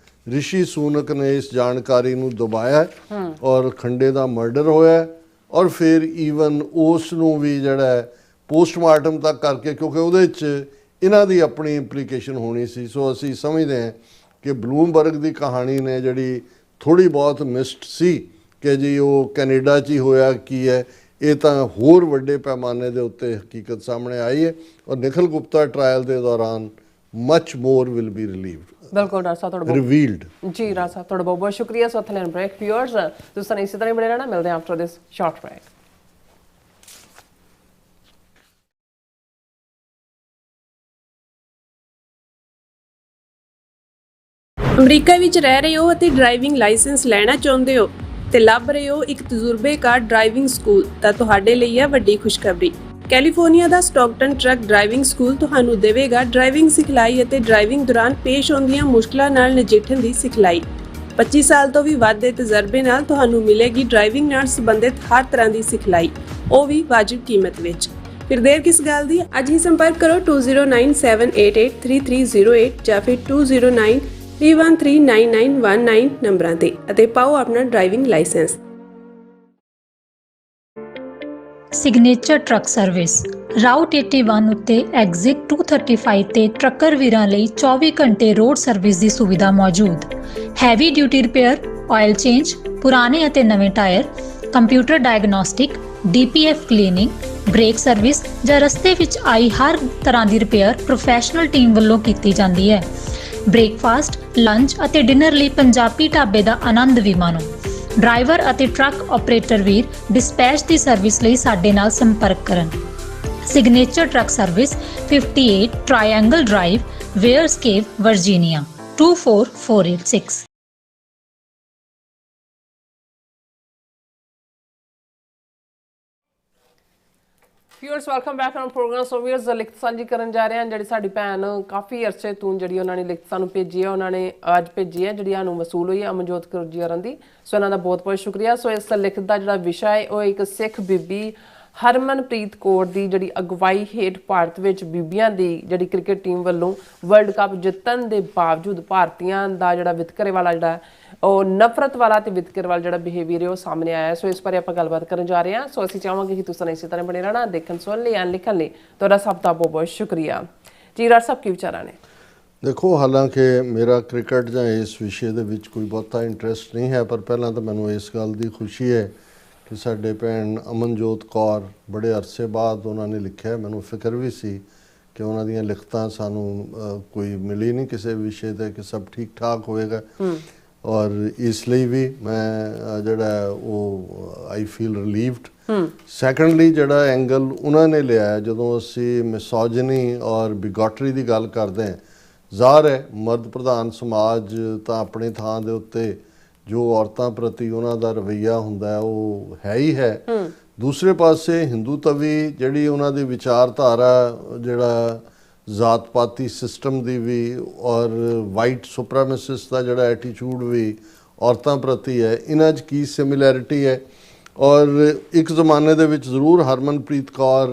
ਰਿਸ਼ੀ ਸੂਨਕ ਨੇ ਇਸ ਜਾਣਕਾਰੀ ਨੂੰ ਦਬਾਇਆ ਔਰ ਖੰਡੇ ਦਾ ਮਰਡਰ ਹੋਇਆ ਔਰ ਫਿਰ ਈਵਨ ਉਸ ਨੂੰ ਵੀ ਜਿਹੜਾ ਪੋਸਟਮਾਰਟਮ ਤੱਕ ਕਰਕੇ, ਕਿਉਂਕਿ ਉਹਦੇ 'ਚ ਇਹਨਾਂ ਦੀ ਆਪਣੀ ਇੰਪਲੀਕੇਸ਼ਨ ਹੋਣੀ ਸੀ। ਸੋ ਅਸੀਂ ਸਮਝਦੇ ਹਾਂ ਕਿ ਬਲੂਮਬਰਗ ਦੀ ਕਹਾਣੀ ਨੇ ਜਿਹੜੀ ਥੋੜ੍ਹੀ ਬਹੁਤ ਮਿਸਡ ਸੀ ਕਿ ਜੀ ਉਹ ਕੈਨੇਡਾ 'ਚ ਹੀ ਹੋਇਆ ਕੀ ਹੈ, ਇਹ ਤਾਂ ਹੋਰ ਵੱਡੇ ਪੈਮਾਨੇ ਦੇ ਉੱਤੇ ਹਕੀਕਤ ਸਾਹਮਣੇ ਆਈ ਹੈ ਔਰ ਨਿਖਿਲ ਗੁਪਤਾ ਟਰਾਇਲ ਦੇ ਦੌਰਾਨ ਮਚ ਮੋਰ ਵਿਲ ਬੀ ਰਿਲੀਵਡ। ਬਿਲਕੁਲ ਡਾਕਟਰ ਸਾਹਿਬ ਤੁਹਾਡਾ ਰਿਵੀਲਡ। ਜੀ ਡਾਕਟਰ ਸਾਹਿਬ ਤੁਹਾਡਾ ਬਹੁਤ ਬਹੁਤ ਸ਼ੁਕਰੀਆ। ਸੋ ਇੱਥੇ ਲੈਣ ਬ੍ਰੇਕ ਵਿਊਅਰਸ, ਤੁਸੀਂ ਇਸੇ ਤਰ੍ਹਾਂ ਹੀ ਬਣੇ ਰਹਿਣਾ। ਮਿਲਦੇ ਹਾਂ after this short break. America ਵਿੱਚ ਰਹਿ ਰਹੇ ਹੋ ਅਤੇ ਡਰਾਈਵਿੰਗ ਲਾਇਸੈਂਸ ਲੈਣਾ ਚਾਹੁੰਦੇ ਹੋ ਤੇ ਲੱਭ ਰਹੇ ਹੋ ਇੱਕ ਤਜਰਬੇਕਾਰ ਡਰਾਈਵਿੰਗ ਸਕੂਲ, ਤਾਂ ਤੁਹਾਡੇ ਲਈ ਹੈ ਵੱਡੀ ਖੁਸ਼ਖਬਰੀ। ਕੈਲੀਫੋਰਨੀਆ ਦਾ ਸਟਾਕਟਨ ਟਰੱਕ ਡਰਾਈਵਿੰਗ ਸਕੂਲ ਤੁਹਾਨੂੰ ਦੇਵੇਗਾ ਡਰਾਈਵਿੰਗ ਸਿਖਲਾਈ ਅਤੇ ਡਰਾਈਵਿੰਗ ਦੌਰਾਨ ਪੇਸ਼ ਆਉਂਦੀਆਂ ਮੁਸ਼ਕਲਾਂ ਨਾਲ ਨਜਿੱਠਣ ਦੀ ਸਿਖਲਾਈ। 25 ਸਾਲ ਤੋਂ ਵੀ ਵੱਧ ਦੇ ਤਜਰਬੇ ਨਾਲ ਤੁਹਾਨੂੰ ਮਿਲੇਗੀ ਡਰਾਈਵਿੰਗ ਨਾਲ ਸੰਬੰਧਿਤ ਹਰ ਤਰ੍ਹਾਂ ਦੀ ਸਿਖਲਾਈ, ਉਹ ਵੀ ਵਾਜਿਬ ਕੀਮਤ ਵਿੱਚ। ਫਿਰ ਦੇਰ ਕਿਸ ਗੱਲ ਦੀ, ਅੱਜ ਹੀ ਸੰਪਰਕ ਕਰੋ 2097883308 ਜਾਂ ਫਿਰ 2093139919 ਨੰਬਰਾਂ ਤੇ ਅਤੇ ਪਾਓ ਆਪਣਾ driving licence. Signature truck service route 81 ਉੱਤੇ ਐਗਜ਼ਿਟ 235 ਤੇ ਟਰੱਕਰ ਵੀਰਾਂ ਲਈ 24 ਘੰਟੇ ਰੋਡ ਸਰਵਿਸ ਦੀ ਸੁਵਿਧਾ ਮੌਜੂਦ। Heavy duty repair, oil change, ਪੁਰਾਣੇ ਅਤੇ ਨਵੇਂ tyre, computer diagnostic, DPF cleaning, brake service ਜਾਂ ਰਸਤੇ ਵਿੱਚ ਆਈ ਹਰ ਤਰ੍ਹਾਂ ਦੀ ਰਿਪੇਅਰ ਪ੍ਰੋਫੈਸ਼ਨਲ ਟੀਮ ਵੱਲੋਂ ਕੀਤੀ ਜਾਂਦੀ ਹੈ। ਬ੍ਰੇਕਫਾਸਟ, ਲੰਚ ਅਤੇ ਡਿਨਰ ਲਈ ਪੰਜਾਬੀ ਢਾਬੇ ਦਾ ਆਨੰਦ ਵੀ ਮਾਣੋ। ਡਰਾਈਵਰ ਅਤੇ ਟਰੱਕ ਆਪਰੇਟਰ ਵੀਰ ਡਿਸਪੈਚ ਦੀ ਸਰਵਿਸ ਲਈ ਸਾਡੇ ਨਾਲ ਸੰਪਰਕ ਕਰਨ। Signature truck service 58 triangle drive, Weyers Cave, Virginia 24486। Viewers welcome back on programme. So viewers ਲਿਖਤ ਸਾਂਝੀ ਕਰਨ ਜਾ ਰਹੇ ਹਾਂ ਜਿਹੜੀ ਸਾਡੀ ਭੈਣ ਕਾਫੀ ਅਰਸੇ ਤੋਂ ਜਿਹੜੀ ਉਹਨਾਂ ਨੇ ਲਿਖਤ ਸਾਨੂੰ ਭੇਜੀ ਹੈ, ਉਹਨਾਂ ਨੇ ਅੱਜ ਭੇਜੀ ਹੈ ਜਿਹੜੀ ਸਾਨੂੰ ਵਸੂਲ ਹੋਈ ਹੈ ਅਮਨਜੋਤ ਕੌਰ ਜੀ ਹੋਰਾਂ ਦੀ। ਸੋ ਇਹਨਾਂ ਦਾ ਬਹੁਤ ਬਹੁਤ ਸ਼ੁਕਰੀਆ। ਸੋ ਇਸ ਲਿਖਤ ਦਾ ਜਿਹੜਾ ਵਿਸ਼ਾ ਹੈ ਉਹ ਇੱਕ ਸਿੱਖ ਬੀਬੀ ਹਰਮਨਪ੍ਰੀਤ ਕੌਰ ਦੀ ਜਿਹੜੀ ਅਗਵਾਈ ਹੇਠ ਭਾਰਤ ਵਿੱਚ ਬੀਬੀਆਂ ਦੀ ਜਿਹੜੀ ਕ੍ਰਿਕਟ ਟੀਮ ਵੱਲੋਂ ਵਰਲਡ ਕੱਪ ਜਿੱਤਣ ਦੇ ਬਾਵਜੂਦ ਭਾਰਤੀਆਂ ਦਾ ਜਿਹੜਾ ਵਿਤਕਰੇ ਵਾਲਾ ਜਿਹੜਾ ਉਹ ਨਫ਼ਰਤ ਵਾਲਾ ਤੇ ਵਿਤਕਰੇ ਵਾਲਾ ਜਿਹੜਾ ਬਿਹੇਵੀਅਰ ਹੈ ਉਹ ਸਾਹਮਣੇ ਆਇਆ। ਸੋ ਇਸ ਬਾਰੇ ਆਪਾਂ ਗੱਲਬਾਤ ਕਰਨ ਜਾ ਰਹੇ ਹਾਂ। ਸੋ ਅਸੀਂ ਚਾਹਾਂਗੇ ਕਿ ਤੁਸੀਂ ਇਸੇ ਤਰ੍ਹਾਂ ਬਣੇ ਰਹਿਣਾ। ਦੇਖਣ ਸੁਣ ਲਈ ਐਂਡ ਲਿਖਣ ਲਈ ਤੁਹਾਡਾ ਸਭ ਦਾ ਬਹੁਤ ਬਹੁਤ ਸ਼ੁਕਰੀਆ। ਜੀ ਡਾਕਟਰ ਸਾਹਿਬ ਕੀ ਵਿਚਾਰਾਂ ਨੇ? ਦੇਖੋ, ਹਾਲਾਂਕਿ ਮੇਰਾ ਕ੍ਰਿਕਟ ਜਾਂ ਇਸ ਵਿਸ਼ੇ ਦੇ ਵਿੱਚ ਕੋਈ ਬਹੁਤਾ ਇੰਟਰਸਟ ਨਹੀਂ ਹੈ, ਪਰ ਪਹਿਲਾਂ ਤਾਂ ਮੈਨੂੰ ਇਸ ਗੱਲ ਦੀ ਖੁਸ਼ੀ ਹੈ ਕਿ ਸਾਡੇ ਭੈਣ ਅਮਨਜੋਤ ਕੌਰ ਬੜੇ ਅਰਸੇ ਬਾਅਦ ਉਹਨਾਂ ਨੇ ਲਿਖਿਆ। ਮੈਨੂੰ ਫਿਕਰ ਵੀ ਸੀ ਕਿ ਉਹਨਾਂ ਦੀਆਂ ਲਿਖਤਾਂ ਸਾਨੂੰ ਕੋਈ ਮਿਲੀ ਨਹੀਂ ਕਿਸੇ ਵਿਸ਼ੇ 'ਤੇ ਕਿ ਸਭ ਠੀਕ ਠਾਕ ਹੋਵੇਗਾ, ਔਰ ਇਸ ਲਈ ਵੀ ਮੈਂ ਜਿਹੜਾ ਉਹ ਆਈ ਫੀਲ ਰਿਲੀਵਡ। ਸੈਕੰਡਲੀ ਜਿਹੜਾ ਐਂਗਲ ਉਹਨਾਂ ਨੇ ਲਿਆ ਜਦੋਂ ਅਸੀਂ ਮਿਸੋਜਨੀ ਔਰ ਬਿਗੋਟਰੀ ਦੀ ਗੱਲ ਕਰਦੇ ਹਾਂ, ਜ਼ਾਹਰ ਹੈ ਮਰਦ ਪ੍ਰਧਾਨ ਸਮਾਜ ਤਾਂ ਆਪਣੀ ਥਾਂ ਦੇ ਉੱਤੇ ਜੋ ਔਰਤਾਂ ਪ੍ਰਤੀ ਉਹਨਾਂ ਦਾ ਰਵੱਈਆ ਹੁੰਦਾ ਉਹ ਹੈ ਹੀ ਹੈ। ਦੂਸਰੇ ਪਾਸੇ ਹਿੰਦੂ ਤਵੀ ਜਿਹੜੀ ਉਹਨਾਂ ਦੀ ਵਿਚਾਰਧਾਰਾ ਜਿਹੜਾ ਜ਼ਾਤ ਪਾਤੀ ਸਿਸਟਮ ਦੀ ਵੀ ਔਰ ਵਾਈਟ ਸੁਪਰੈਮਿਸਿਸਟ ਦਾ ਜਿਹੜਾ ਐਟੀਟਿਊਡ ਵੀ ਔਰਤਾਂ ਪ੍ਰਤੀ ਹੈ, ਇਹਨਾਂ 'ਚ ਕੀ ਸਿਮਿਲੈਰਿਟੀ ਹੈ। ਔਰ ਇੱਕ ਜ਼ਮਾਨੇ ਦੇ ਵਿੱਚ ਜ਼ਰੂਰ ਹਰਮਨਪ੍ਰੀਤ ਕੌਰ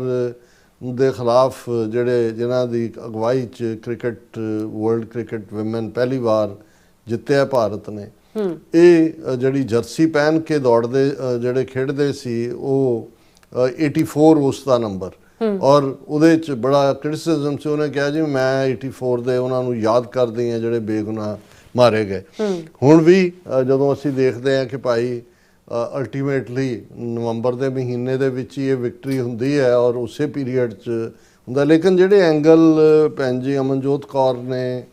ਦੇ ਖਿਲਾਫ ਜਿਨ੍ਹਾਂ ਦੀ ਅਗਵਾਈ 'ਚ ਕ੍ਰਿਕਟ ਵਰਲਡ ਕ੍ਰਿਕਟ ਵਿਮਨ ਪਹਿਲੀ ਵਾਰ ਜਿੱਤਿਆ ਭਾਰਤ ਨੇ, ਇਹ ਜਿਹੜੀ ਜਰਸੀ ਪਹਿਨ ਕੇ ਦੌੜਦੇ ਜਿਹੜੇ ਖੇਡਦੇ ਸੀ ਉਹ 84 ਉਸ ਦਾ ਨੰਬਰ, ਔਰ ਉਹਦੇ 'ਚ ਬੜਾ ਕ੍ਰਿਟਿਸਿਜ਼ਮ ਸੀ। ਉਹਨੇ ਕਿਹਾ ਜੀ ਮੈਂ 84 ਦੇ ਉਹਨਾਂ ਨੂੰ ਯਾਦ ਕਰਦੀ ਹਾਂ ਜਿਹੜੇ ਬੇਗੁਨਾਹ ਮਾਰੇ ਗਏ। ਹੁਣ ਵੀ ਜਦੋਂ ਅਸੀਂ ਦੇਖਦੇ ਹਾਂ ਕਿ ਭਾਈ ਅਲਟੀਮੇਟਲੀ ਨਵੰਬਰ ਦੇ ਮਹੀਨੇ ਦੇ ਵਿੱਚ ਹੀ ਇਹ ਵਿਕਟਰੀ ਹੁੰਦੀ ਹੈ ਔਰ ਉਸੇ ਪੀਰੀਅਡ 'ਚ ਹੁੰਦਾ, ਲੇਕਿਨ ਜਿਹੜੇ ਐਂਗਲ ਭੈਣ ਜੀ ਅਮਨਜੋਤ ਕੌਰ ਨੇ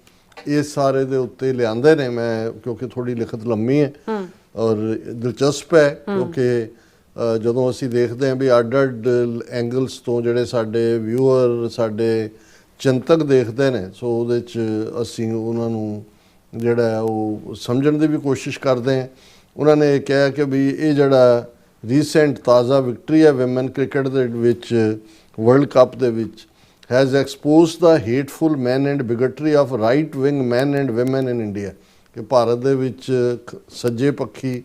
ਇਸ ਸਾਰੇ ਦੇ ਉੱਤੇ ਲਿਆਂਦੇ ਨੇ, ਮੈਂ ਕਿਉਂਕਿ ਥੋੜੀ ਲਿਖਤ ਲੰਮੀ ਹੈ ਔਰ ਦਿਲਚਸਪ ਹੈ, ਕਿਉਂਕਿ ਜਦੋਂ ਅਸੀਂ ਦੇਖਦੇ ਹਾਂ ਵੀ ਅੱਡ-ਅੱਡ ਐਂਗਲਸ ਤੋਂ ਜਿਹੜੇ ਸਾਡੇ ਵਿਊਅਰ ਸਾਡੇ ਚਿੰਤਕ ਦੇਖਦੇ ਨੇ, ਸੋ ਉਹਦੇ 'ਚ ਅਸੀਂ ਉਹਨਾਂ ਨੂੰ ਜਿਹੜਾ ਉਹ ਸਮਝਣ ਦੀ ਵੀ ਕੋਸ਼ਿਸ਼ ਕਰਦੇ ਹਾਂ। ਉਹਨਾਂ ਨੇ ਕਿਹਾ ਕਿ ਵੀ ਇਹ ਜਿਹੜਾ ਰੀਸੈਂਟ ਤਾਜ਼ਾ ਵਿਕਟਰੀ ਹੈ ਵਿਮਨ ਕ੍ਰਿਕਟ ਦੇ ਵਿੱਚ ਵਰਲਡ ਕੱਪ ਦੇ ਵਿੱਚ, has exposed the hateful men and bigotry of right-wing men and women in India। ਕਿ ਭਾਰਤ ਦੇ ਵਿੱਚ ਸੱਜੇ ਪੱਖੀ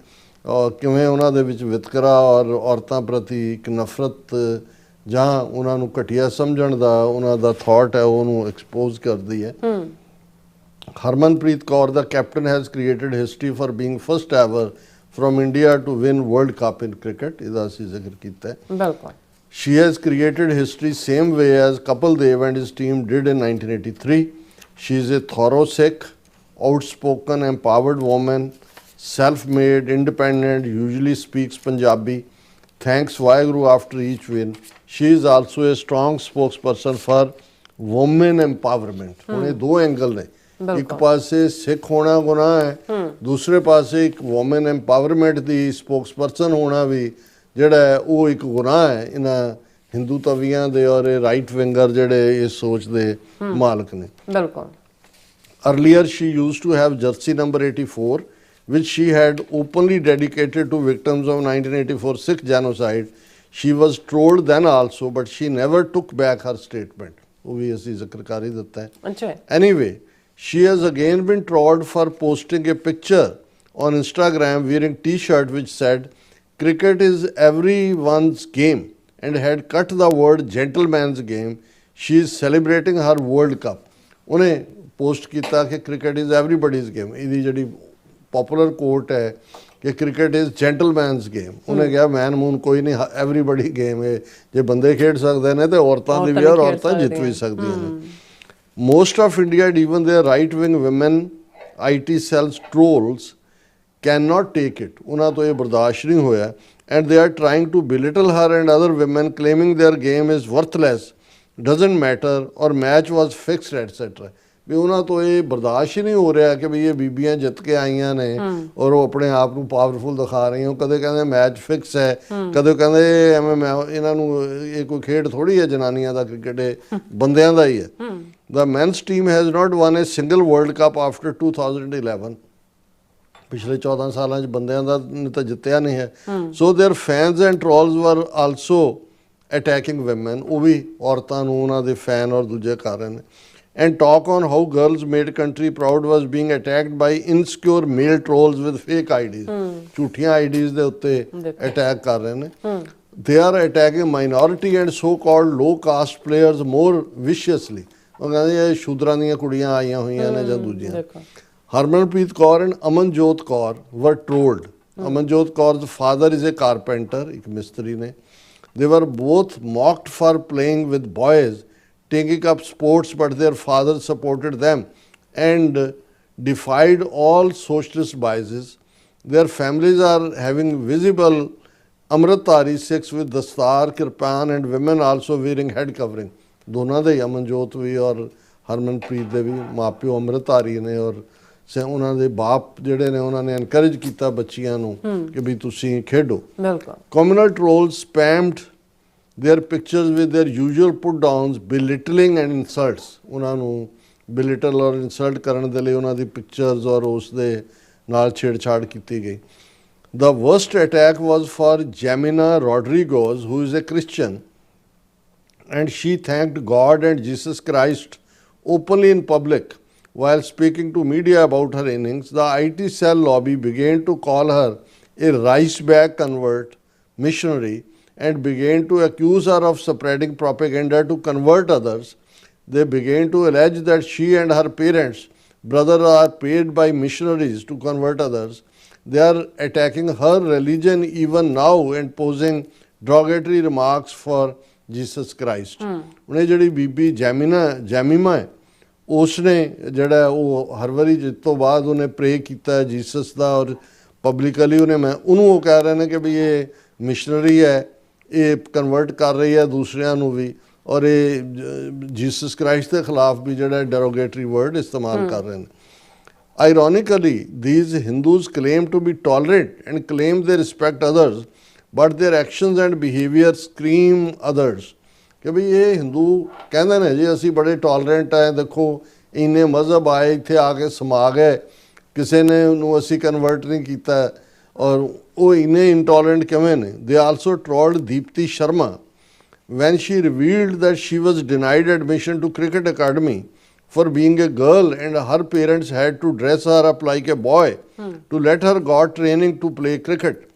ਕਿਵੇਂ ਉਹਨਾਂ ਦੇ ਵਿੱਚ ਵਿਤਕਰਾ ਔਰ ਔਰਤਾਂ ਪ੍ਰਤੀ ਇੱਕ ਨਫ਼ਰਤ ਜਾਂ ਉਹਨਾਂ ਨੂੰ ਘਟੀਆ ਸਮਝਣ ਦਾ ਉਹਨਾਂ ਦਾ ਥਾਟ ਹੈ ਉਹਨੂੰ ਐਕਸਪੋਜ਼ ਕਰਦੀ ਹੈ। Harmanpreet Kaur the captain has created history for being first ever from India to win World Cup in cricket। ਇਹਦਾ ਅਸੀਂ ਜ਼ਿਕਰ ਕੀਤਾ ਹੈ। ਬਿਲਕੁਲ। She has created history same way as Kapil Dev and his team did in 1983। She is a thorough Sikh, outspoken, empowered woman, self-made, independent, usually speaks Punjabi, thanks Waheguru after each win। She is also a strong spokesperson for women empowerment। ਹੁਣ ਇਹ ਦੋ angle ਨੇ, ਇੱਕ ਪਾਸੇ ਸਿੱਖ ਹੋਣਾ ਗੁਨਾਹ ਹੈ, ਦੂਸਰੇ ਪਾਸੇ ਇੱਕ ਵੂਮਨ ਐਮਪਾਵਰਮੈਂਟ ਦੀ ਸਪੋਕਸਪਰਸਨ ਹੋਣਾ ਵੀ ਜਿਹੜਾ ਹੈ ਉਹ ਇੱਕ ਗੁਨਾਹ ਹੈ ਇਹਨਾਂ ਹਿੰਦੂ ਤਵੀਆਂ ਦੇ ਔਰ ਰਾਈਟ ਵਿੰਗਰ ਜਿਹੜੇ ਇਸ ਸੋਚ ਦੇ ਮਾਲਕ ਨੇ। ਬਿਲਕੁਲ। Earlier she used to have jersey number 84 which she had openly dedicated to victims of 1984 Sikh genocide। She was trolled then also but she never took back her statement। ਉਹ ਵੀ ਅਸੀਂ ਜ਼ਿਕਰ ਕਰ ਹੀ ਦਿੱਤਾ ਹੈ। ਅੱਛਾ। Anyway, she has again been trolled for posting a picture on Instagram wearing t-shirt which said cricket is everyone's game and had cut the word gentleman's game। She is celebrating her World Cup। ਉਹਨੇ post ਕੀਤਾ ਕਿ cricket is ਐਵਰੀਬਡੀਜ਼ game. ਇਹਦੀ ਜਿਹੜੀ poplar ਕੋਟ ਹੈ ਕਿ cricket is ਜੈਂਟਲਮੈਨਸ game. ਉਹਨੇ ਕਿਹਾ ਮੈਨ moon ਕੋਈ ਨਹੀਂ, ਐਵਰੀਬਡੀ ਗੇਮ ਹੈ। ਜੇ ਬੰਦੇ ਖੇਡ ਸਕਦੇ ਨੇ ਤੇ ਔਰਤਾਂ ਦੀ ਵੀ ਔਰ ਔਰਤਾਂ ਜਿੱਤ ਵੀ ਸਕਦੀਆਂ ਨੇ। Most of India and even their right-wing women IT cells trolls cannot take it। ਉਹਨਾਂ ਤੋਂ ਇਹ ਬਰਦਾਸ਼ਤ ਨਹੀਂ ਹੋਇਆ and they are trying to belittle her and other women claiming their game is worthless, doesn't matter or match was fixed etc। ਵੀ ਉਹਨਾਂ ਤੋਂ ਇਹ ਬਰਦਾਸ਼ਤ ਹੀ ਨਹੀਂ ਹੋ ਰਿਹਾ ਕਿ ਵੀ ਇਹ ਬੀਬੀਆਂ ਜਿੱਤ ਕੇ ਆਈਆਂ ਨੇ ਔਰ ਉਹ ਆਪਣੇ ਆਪ ਨੂੰ ਪਾਵਰਫੁਲ ਦਿਖਾ ਰਹੀਆਂ। ਕਦੇ ਕਹਿੰਦੇ ਮੈਚ ਫਿਕਸ ਹੈ, ਕਦੇ ਕਹਿੰਦੇ ਐਵੇਂ ਇਹਨਾਂ ਨੂੰ ਇਹ ਕੋਈ ਖੇਡ ਥੋੜ੍ਹੀ ਹੈ ਜਨਾਨੀਆਂ ਦਾ, ਕ੍ਰਿਕਟ ਇਹ ਬੰਦਿਆਂ ਦਾ ਹੀ ਹੈ। The men's team has not won a single World Cup after 2011। ਪਿਛਲੇ 14 ਸਾਲਾਂ 'ਚ ਬੰਦਿਆਂ ਦਾ ਤਾਂ ਜਿੱਤਿਆ ਨਹੀਂ ਹੈ। So their fans and trolls were also attacking women। ਉਹ ਵੀ ਔਰਤਾਂ ਨੂੰ ਉਹਨਾਂ ਦੇ ਫੈਨ ਔਰ ਦੂਜੇ ਕਰ ਰਹੇ ਨੇ। And talk on how girls made country proud was being attacked by insecure male trolls with fake IDs। ਝੂਠੀਆਂ IDs ਦੇ ਉੱਤੇ ਅਟੈਕ ਕਰ ਰਹੇ ਨੇ। They are attacking minority and so-called low caste players more viciously। ਉਹ ਕਹਿੰਦੇ ਇਹ ਸ਼ੂਦਰਾਂ ਦੀਆਂ ਕੁੜੀਆਂ ਆਈਆਂ ਹੋਈਆਂ ਨੇ ਜਾਂ ਦੂਜੀਆਂ। Harmanpreet Kaur and Amanjot Kaur were trolled। Amanjot ਕੌਰ's father is a carpenter, ਇੱਕ ਮਿਸਤਰੀ ਨੇ। They were both mocked for playing with boys, taking up sports, but their father supported them and defied all socialist biases। Their families are having visible Amritdhari Sikhs with dastar, kirpan and women also wearing head covering। ਦੋਨਾਂ ਦੇ ਅਮਨਜੋਤ ਵੀ ਔਰ ਹਰਮਨਪ੍ਰੀਤ ਦੇ ਵੀ ਮਾਂ ਪਿਓ ਅੰਮ੍ਰਿਤਧਾਰੀ ਨੇ ਔਰ ਉਹਨਾਂ ਦੇ ਬਾਪ ਜਿਹੜੇ ਨੇ ਉਹਨਾਂ ਨੇ ਐਨਕਰੇਜ ਕੀਤਾ ਬੱਚੀਆਂ ਨੂੰ ਕਿ ਵੀ ਤੁਸੀਂ ਖੇਡੋ। Communal trolls spammed their pictures with their usual put downs, belittling and insults। ਉਹਨਾਂ ਨੂੰ belittle ਔਰ insult ਕਰਨ ਦੇ ਲਈ ਉਹਨਾਂ ਦੀ pictures ਔਰ ਉਸ ਦੇ ਨਾਲ ਛੇੜਛਾੜ ਕੀਤੀ ਗਈ। The worst attack was for Jamina Rodriguez, who is a Christian, and she thanked God and Jesus Christ openly in public while speaking to media about her innings। The IT cell lobby began to call her a rice bag convert missionary and began to accuse her of spreading propaganda to convert others। They began to allege that she and her parents, brother are paid by missionaries to convert others। They are attacking her religion even now and posing derogatory remarks for Jesus Christ। ਉਹਨੇ ਜਿਹੜੀ ਬੀਬੀ ਜੈਮੀਮਾ ਹੈ ਉਸਨੇ ਜਿਹੜਾ ਉਹ ਹਰ ਵਾਰੀ ਜਿੱਤ ਤੋਂ ਬਾਅਦ ਉਹਨੇ ਪ੍ਰੇ ਕੀਤਾ ਜੀਸਸ ਦਾ ਔਰ ਪਬਲਿਕਲੀ ਉਹਨੂੰ ਉਹ ਕਹਿ ਰਹੇ ਨੇ ਕਿ ਵੀ ਇਹ ਮਿਸ਼ਨਰੀ ਹੈ, ਇਹ ਕਨਵਰਟ ਕਰ ਰਹੀ ਹੈ ਦੂਸਰਿਆਂ ਨੂੰ ਵੀ ਔਰ ਇਹ ਜੀਸਸ ਕ੍ਰਾਈਸਟ ਦੇ ਖਿਲਾਫ ਵੀ ਜਿਹੜਾ ਡੈਰੋਗੇਟਰੀ ਵਰਡ ਇਸਤੇਮਾਲ ਕਰ ਰਹੇ ਨੇ। Ironically, these Hindus claim to be tolerant and claim they respect others, but their actions and behavior scream others। ਕਿ ਵੀ ਇਹ ਹਿੰਦੂ ਕਹਿੰਦੇ ਨੇ ਜੀ ਅਸੀਂ ਬੜੇ ਟੋਲਰੈਂਟ ਹੈ, ਦੇਖੋ ਇੰਨੇ ਮਜ਼ਹਬ ਆਏ ਇੱਥੇ ਆ ਕੇ ਸਮਾ ਗਏ, ਕਿਸੇ ਨੇ ਉਹਨੂੰ ਅਸੀਂ ਕਨਵਰਟ ਨਹੀਂ ਕੀਤਾ ਔਰ ਉਹ ਇੰਨੇ ਇੰਟੋਲਰੈਂਟ ਕਿਵੇਂ ਨੇ। They also trolled Deepti Sharma when she revealed that she was denied admission to cricket academy for being a girl and her parents had to dress her up like a boy to let her go training to play cricket.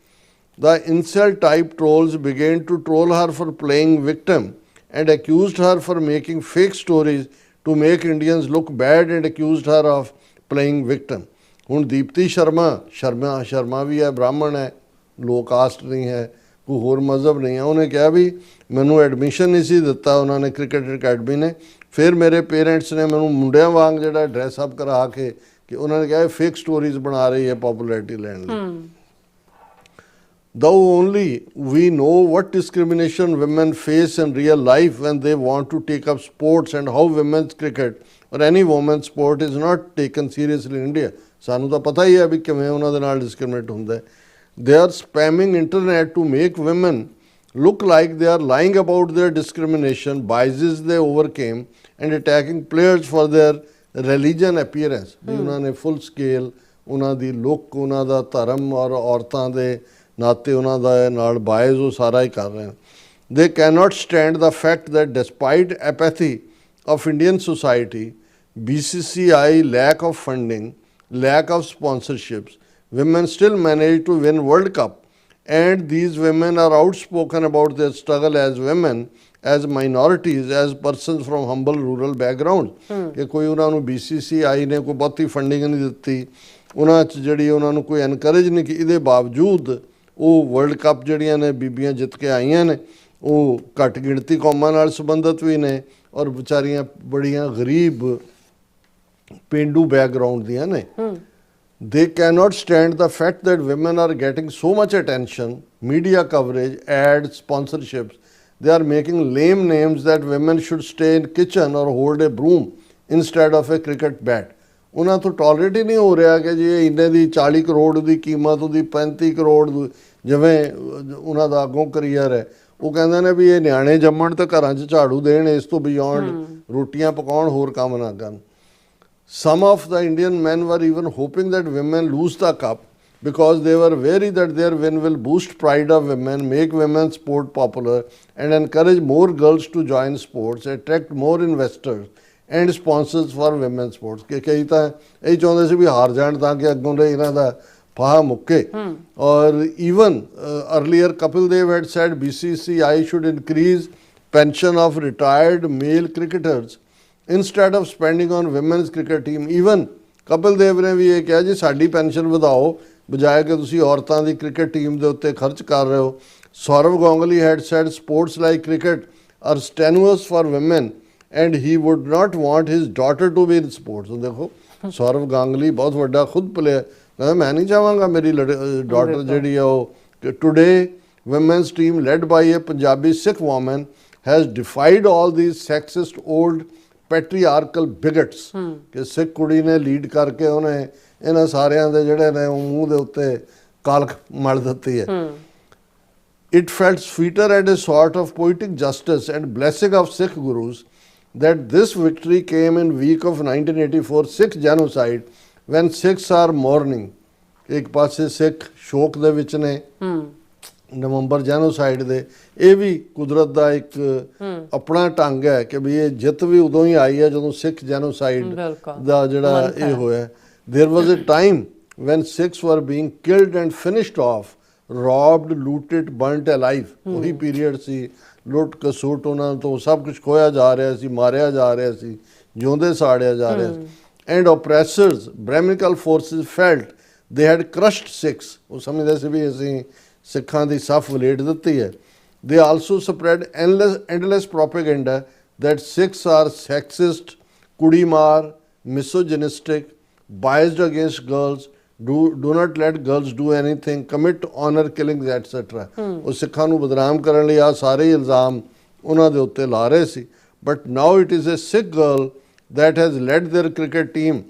The incel type trolls began to troll her for playing victim and accused her for making fake stories to make Indians look bad and accused her of playing victim. ਹੁਣ ਦੀਪਤੀ ਸ਼ਰਮਾ ਵੀ ਹੈ, ਬ੍ਰਾਹਮਣ ਹੈ, ਲੋ caste ਨਹੀਂ ਹੈ, ਕੋਈ ਹੋਰ ਮਜ਼ਹਬ ਨਹੀਂ ਹੈ। ਉਹਨੇ ਕਿਹਾ ਵੀ ਮੈਨੂੰ ਐਡਮਿਸ਼ਨ ਨਹੀਂ ਸੀ ਦਿੱਤਾ ਉਹਨਾਂ ਨੇ ਕ੍ਰਿਕਟ ਅਕੈਡਮੀ ਨੇ, ਫਿਰ ਮੇਰੇ ਪੇਰੈਂਟਸ ਨੇ ਮੈਨੂੰ ਮੁੰਡਿਆਂ ਵਾਂਗ ਜਿਹੜਾ ਡਰੈਸ ਅਪ ਕਰਾ ਕੇ ਕਿ ਉਹਨਾਂ ਨੇ ਕਿਹਾ ਫੇਕ ਸਟੋਰੀਜ਼ ਬਣਾ ਰਹੀ ਹੈ ਪੋਪੂਲੈਰਿਟੀ ਲੈਣ ਲਈ। Though only we know what discrimination women face in real life when they want to take up sports and how women's cricket or any women's sport is not taken seriously in India. ਸਾਨੂੰ ਤਾਂ ਪਤਾ ਹੀ ਹੈ ਵੀ ਕਿਵੇਂ ਉਹਨਾਂ ਦੇ ਨਾਲ discriminate ਹੁੰਦਾ ਹੈ। They are spamming internet to make women look like they are lying about their discrimination, biases they overcame and attacking players for their religion appearance. ਵੀ ਉਹਨਾਂ ਨੇ full scale ਉਹਨਾਂ ਦੀ ਲੁੱਕ, ਉਹਨਾਂ ਦਾ ਧਰਮ ਔਰ ਔਰਤਾਂ ਦੇ ਨਾਤੇ ਉਹਨਾਂ ਦਾ ਨਾਲ ਬਾਇਜ਼ ਉਹ ਸਾਰਾ ਹੀ ਕਰ ਰਹੇ ਹਨ। They cannot stand the fact that despite apathy of Indian society, BCCI lack of funding, lack of sponsorships, women still manage to win World Cup, and these women are outspoken about their struggle as women, as minorities, as persons from humble rural backgrounds. ਕਿ ਕੋਈ ਉਹਨਾਂ ਨੂੰ BCCI ਨੇ ਕੋਈ ਬਹੁਤੀ funding ਨਹੀਂ ਦਿੱਤੀ, ਉਹਨਾਂ 'ਚ ਜਿਹੜੀ ਉਹਨਾਂ ਨੂੰ ਕੋਈ ਐਨਕਰੇਜ ਨਹੀਂ ਕੀਤੀ, ਇਹਦੇ ਬਾਵਜੂਦ ਉਹ ਵਰਲਡ ਕੱਪ ਜਿਹੜੀਆਂ ਨੇ ਬੀਬੀਆਂ ਜਿੱਤ ਕੇ ਆਈਆਂ ਨੇ ਉਹ ਘੱਟ ਗਿਣਤੀ ਕੌਮਾਂ ਨਾਲ ਸੰਬੰਧਿਤ ਵੀ ਨੇ ਔਰ ਵਿਚਾਰੀਆਂ ਬੜੀਆਂ ਗਰੀਬ ਪੇਂਡੂ ਬੈਕਗਰਾਊਂਡ ਦੀਆਂ ਨੇ। They cannot stand the fact that women are getting so much attention, media coverage, ads, sponsorships. They are making lame names that women should stay in kitchen or hold a broom instead of a cricket bat. ਉਹਨਾਂ ਤੋਂ tolerate ਹੀ ਨਹੀਂ ਹੋ ਰਿਹਾ ਕਿ ਜੀ ਇੰਨੇ ਦੀ 40 ਕਰੋੜ ਦੀ ਕੀਮਤ, ਉਹਦੀ 35 ਕਰੋੜ ਜਿਵੇਂ ਉਹਨਾਂ ਦਾ ਅੱਗੋਂ ਕਰੀਅਰ ਹੈ। ਉਹ ਕਹਿੰਦੇ ਨੇ ਵੀ ਇਹ ਨਿਆਣੇ ਜੰਮਣ ਤੇ ਘਰਾਂ 'ਚ ਝਾੜੂ ਦੇਣ, ਇਸ ਤੋਂ ਬਿਯੋਂਡ ਰੋਟੀਆਂ ਪਕਾਉਣ, ਹੋਰ ਕੰਮ ਨਾ ਕਰਨ। Some of the Indian men were even hoping that women lose the cup because they were wary that their win will boost pride of women, make women's sport popular and encourage more girls to join sports, attract more investors and sponsors for women's sports. ਕਿ ਕਈ ਤਾਂ ਇਹ ਚਾਹੁੰਦੇ ਸੀ ਵੀ ਹਾਰ ਜਾਣ ਤਾਂ ਕਿ ਅੱਗੋਂ ਦੇ ਇਹਨਾਂ ਦਾ ਫਾਹਾ ਮੁੱਕੇ। ਔਰ even earlier Kapil Dev had said BCCI should increase pension of retired male cricketers instead of spending on women's cricket team. Even Kapil Dev ਨੇ ਵੀ ਇਹ ਕਿਹਾ ਜੀ ਸਾਡੀ ਪੈਨਸ਼ਨ ਵਧਾਓ ਬਜਾਏ ਕਿ ਤੁਸੀਂ ਔਰਤਾਂ ਦੀ ਕ੍ਰਿਕਟ ਟੀਮ ਦੇ ਉੱਤੇ ਖਰਚ ਕਰ ਰਹੇ ਹੋ। Saurav Ganguly had said sports like cricket are strenuous for women and he would not want his daughter to be in sports. ਹੁਣ ਦੇਖੋ ਸੌਰਵ ਗਾਂਗਲੀ ਬਹੁਤ ਵੱਡਾ ਖੁਦ ਪਲੇਅਰ ਕਹਿੰਦਾ ਮੈਂ ਨਹੀਂ ਚਾਹਾਂਗਾ ਮੇਰੀ ਡਾਟਰ ਜਿਹੜੀ ਆ ਉਹ। Today women's team led by a Punjabi Sikh woman has defied all these sexist old ਪੈਟਰੀਆਰਕਲ ਬਿਗਟਸ ਕਿ ਸਿੱਖ ਕੁੜੀ ਨੇ ਲੀਡ ਕਰਕੇ ਉਹਨੇ ਇਹਨਾਂ ਸਾਰਿਆਂ ਦੇ ਜਿਹੜੇ ਨੇ ਮੂੰਹ ਦੇ ਉੱਤੇ ਕਾਲਖ ਮਲ ਦਿੱਤੀ ਹੈ। It felt sweeter and a sort of poetic justice and blessing of Sikh gurus that this victory came in week of 1984 Sikh genocide when Sikhs are mourning. ਇੱਕ ਪਾਸੇ ਸਿੱਖ ਸ਼ੋਕ ਦੇ ਵਿੱਚ ਨੇ ਨਵੰਬਰ ਜੈਨੋਸਾਈਡ ਦੇ, ਇਹ ਵੀ ਕੁਦਰਤ ਦਾ ਇੱਕ ਆਪਣਾ ਢੰਗ ਹੈ ਕਿ ਵੀ ਇਹ ਜਿੱਤ ਵੀ ਉਦੋਂ ਹੀ ਆਈ ਹੈ ਜਦੋਂ ਸਿੱਖ ਜੈਨੋਸਾਈਡ ਦਾ ਜਿਹੜਾ ਇਹ ਹੋਇਆ। There was a time when Sikhs were being killed and finished off, robbed, looted, burnt alive. ਉਹੀ ਪੀਰੀਅਡ ਸੀ, ਲੁੱਟ ਕਸੁੱਟ ਉਹਨਾਂ ਤੋਂ ਸਭ ਕੁਝ ਖੋਇਆ ਜਾ ਰਿਹਾ ਸੀ, ਮਾਰਿਆ ਜਾ ਰਿਹਾ ਸੀ, ਜਿਉਂਦੇ ਸਾੜਿਆ ਜਾ ਰਿਹਾ ਸੀ। And oppressors, Brahminical forces felt they had crushed Sikhs. ਉਹ ਸਮਝਦੇ ਸੀ ਵੀ ਅਸੀਂ ਸਿੱਖਾਂ ਦੀ ਸਫ ਵਲੇਟ ਦਿੱਤੀ ਹੈ। They also spread endless propaganda that Sikhs are sexist, kudimar, misogynistic, biased against girls, do not let girls do anything, commit honor killings, etc. ਉਹ ਸਿੱਖਾਂ ਨੂੰ ਬਦਨਾਮ ਕਰਨ ਲਈ ਆ ਸਾਰੇ ਇਲਜ਼ਾਮ ਉਹਨਾਂ ਦੇ ਉੱਤੇ ਲਾ ਰਹੇ ਸੀ। But now it is a Sikh girl that has led their cricket team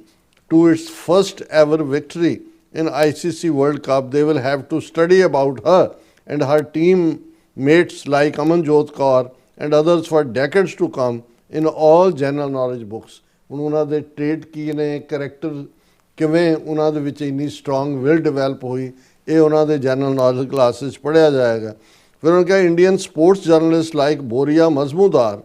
to its first ever victory in ICC World Cup. They will have to study about her and her teammates like Amanjot Kaur and others for decades to come in all general knowledge books. ਹੁਣ ਉਹਨਾਂ ਦੇ trait ਕੀ ਨੇ, character ਕਿਵੇਂ ਉਹਨਾਂ ਦੇ ਵਿੱਚ ਇੰਨੀ strong will develop ਹੋਈ, ਇਹ ਉਹਨਾਂ ਦੇ ਜਨਰਲ ਨੌਲੇਜ ਕਲਾਸਿਸ ਪੜ੍ਹਿਆ ਜਾਏਗਾ। फिर उन्होंने कहा इंडियन स्पोर्ट्स जर्नलिस्ट लाइक बोरिया Majumdar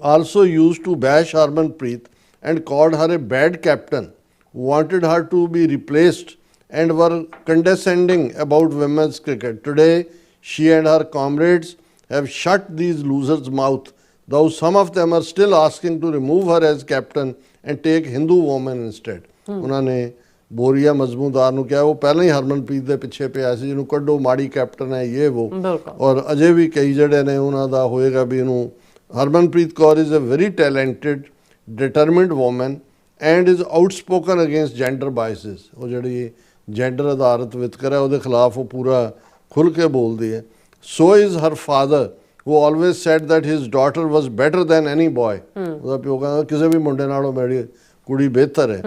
also used to bash Harmanpreet and called her a bad captain, wanted her to be replaced and were condescending about women's cricket. Today, she and her comrades have shut these losers' mouth, though some of them are still asking to remove her as captain and take Hindu woman instead. उन्होंने बोरिया मजमूदार ਨੂੰ ਕਿਹਾ, ਉਹ ਪਹਿਲਾਂ ਹੀ ਹਰਮਨਪ੍ਰੀਤ ਦੇ ਪਿੱਛੇ ਪਿਆ ਸੀ, ਜਿਹਨੂੰ ਕੱਢੋ, ਮਾੜੀ ਕੈਪਟਨ ਹੈ ਇਹ वो, ਔਰ ਅਜੇ ਵੀ ਕਈ ਜਿਹੜੇ ਨੇ ਉਹਨਾਂ ਦਾ ਹੋਏਗਾ ਵੀ ਇਹਨੂੰ। Harmanpreet Kaur is a very talented, determined woman and is outspoken against gender biases. ਉਹ ਜਿਹੜੀ ਜੈਂਡਰ ਆਧਾਰਿਤ ਵਿਤਕਰਾ ਉਹਦੇ ਖਿਲਾਫ ਉਹ ਪੂਰਾ ਖੁੱਲ੍ਹ ਕੇ ਬੋਲਦੀ ਹੈ। So is her father, who always said that his daughter was better than any boy. ਉਹਦਾ ਪਿਓ ਕਹਿੰਦਾ ਕਿਸੇ ਵੀ ਮੁੰਡੇ ਨਾਲੋਂ ਮੇਰੀ ਕੁੜੀ ਬਿਹਤਰ ਹੈ।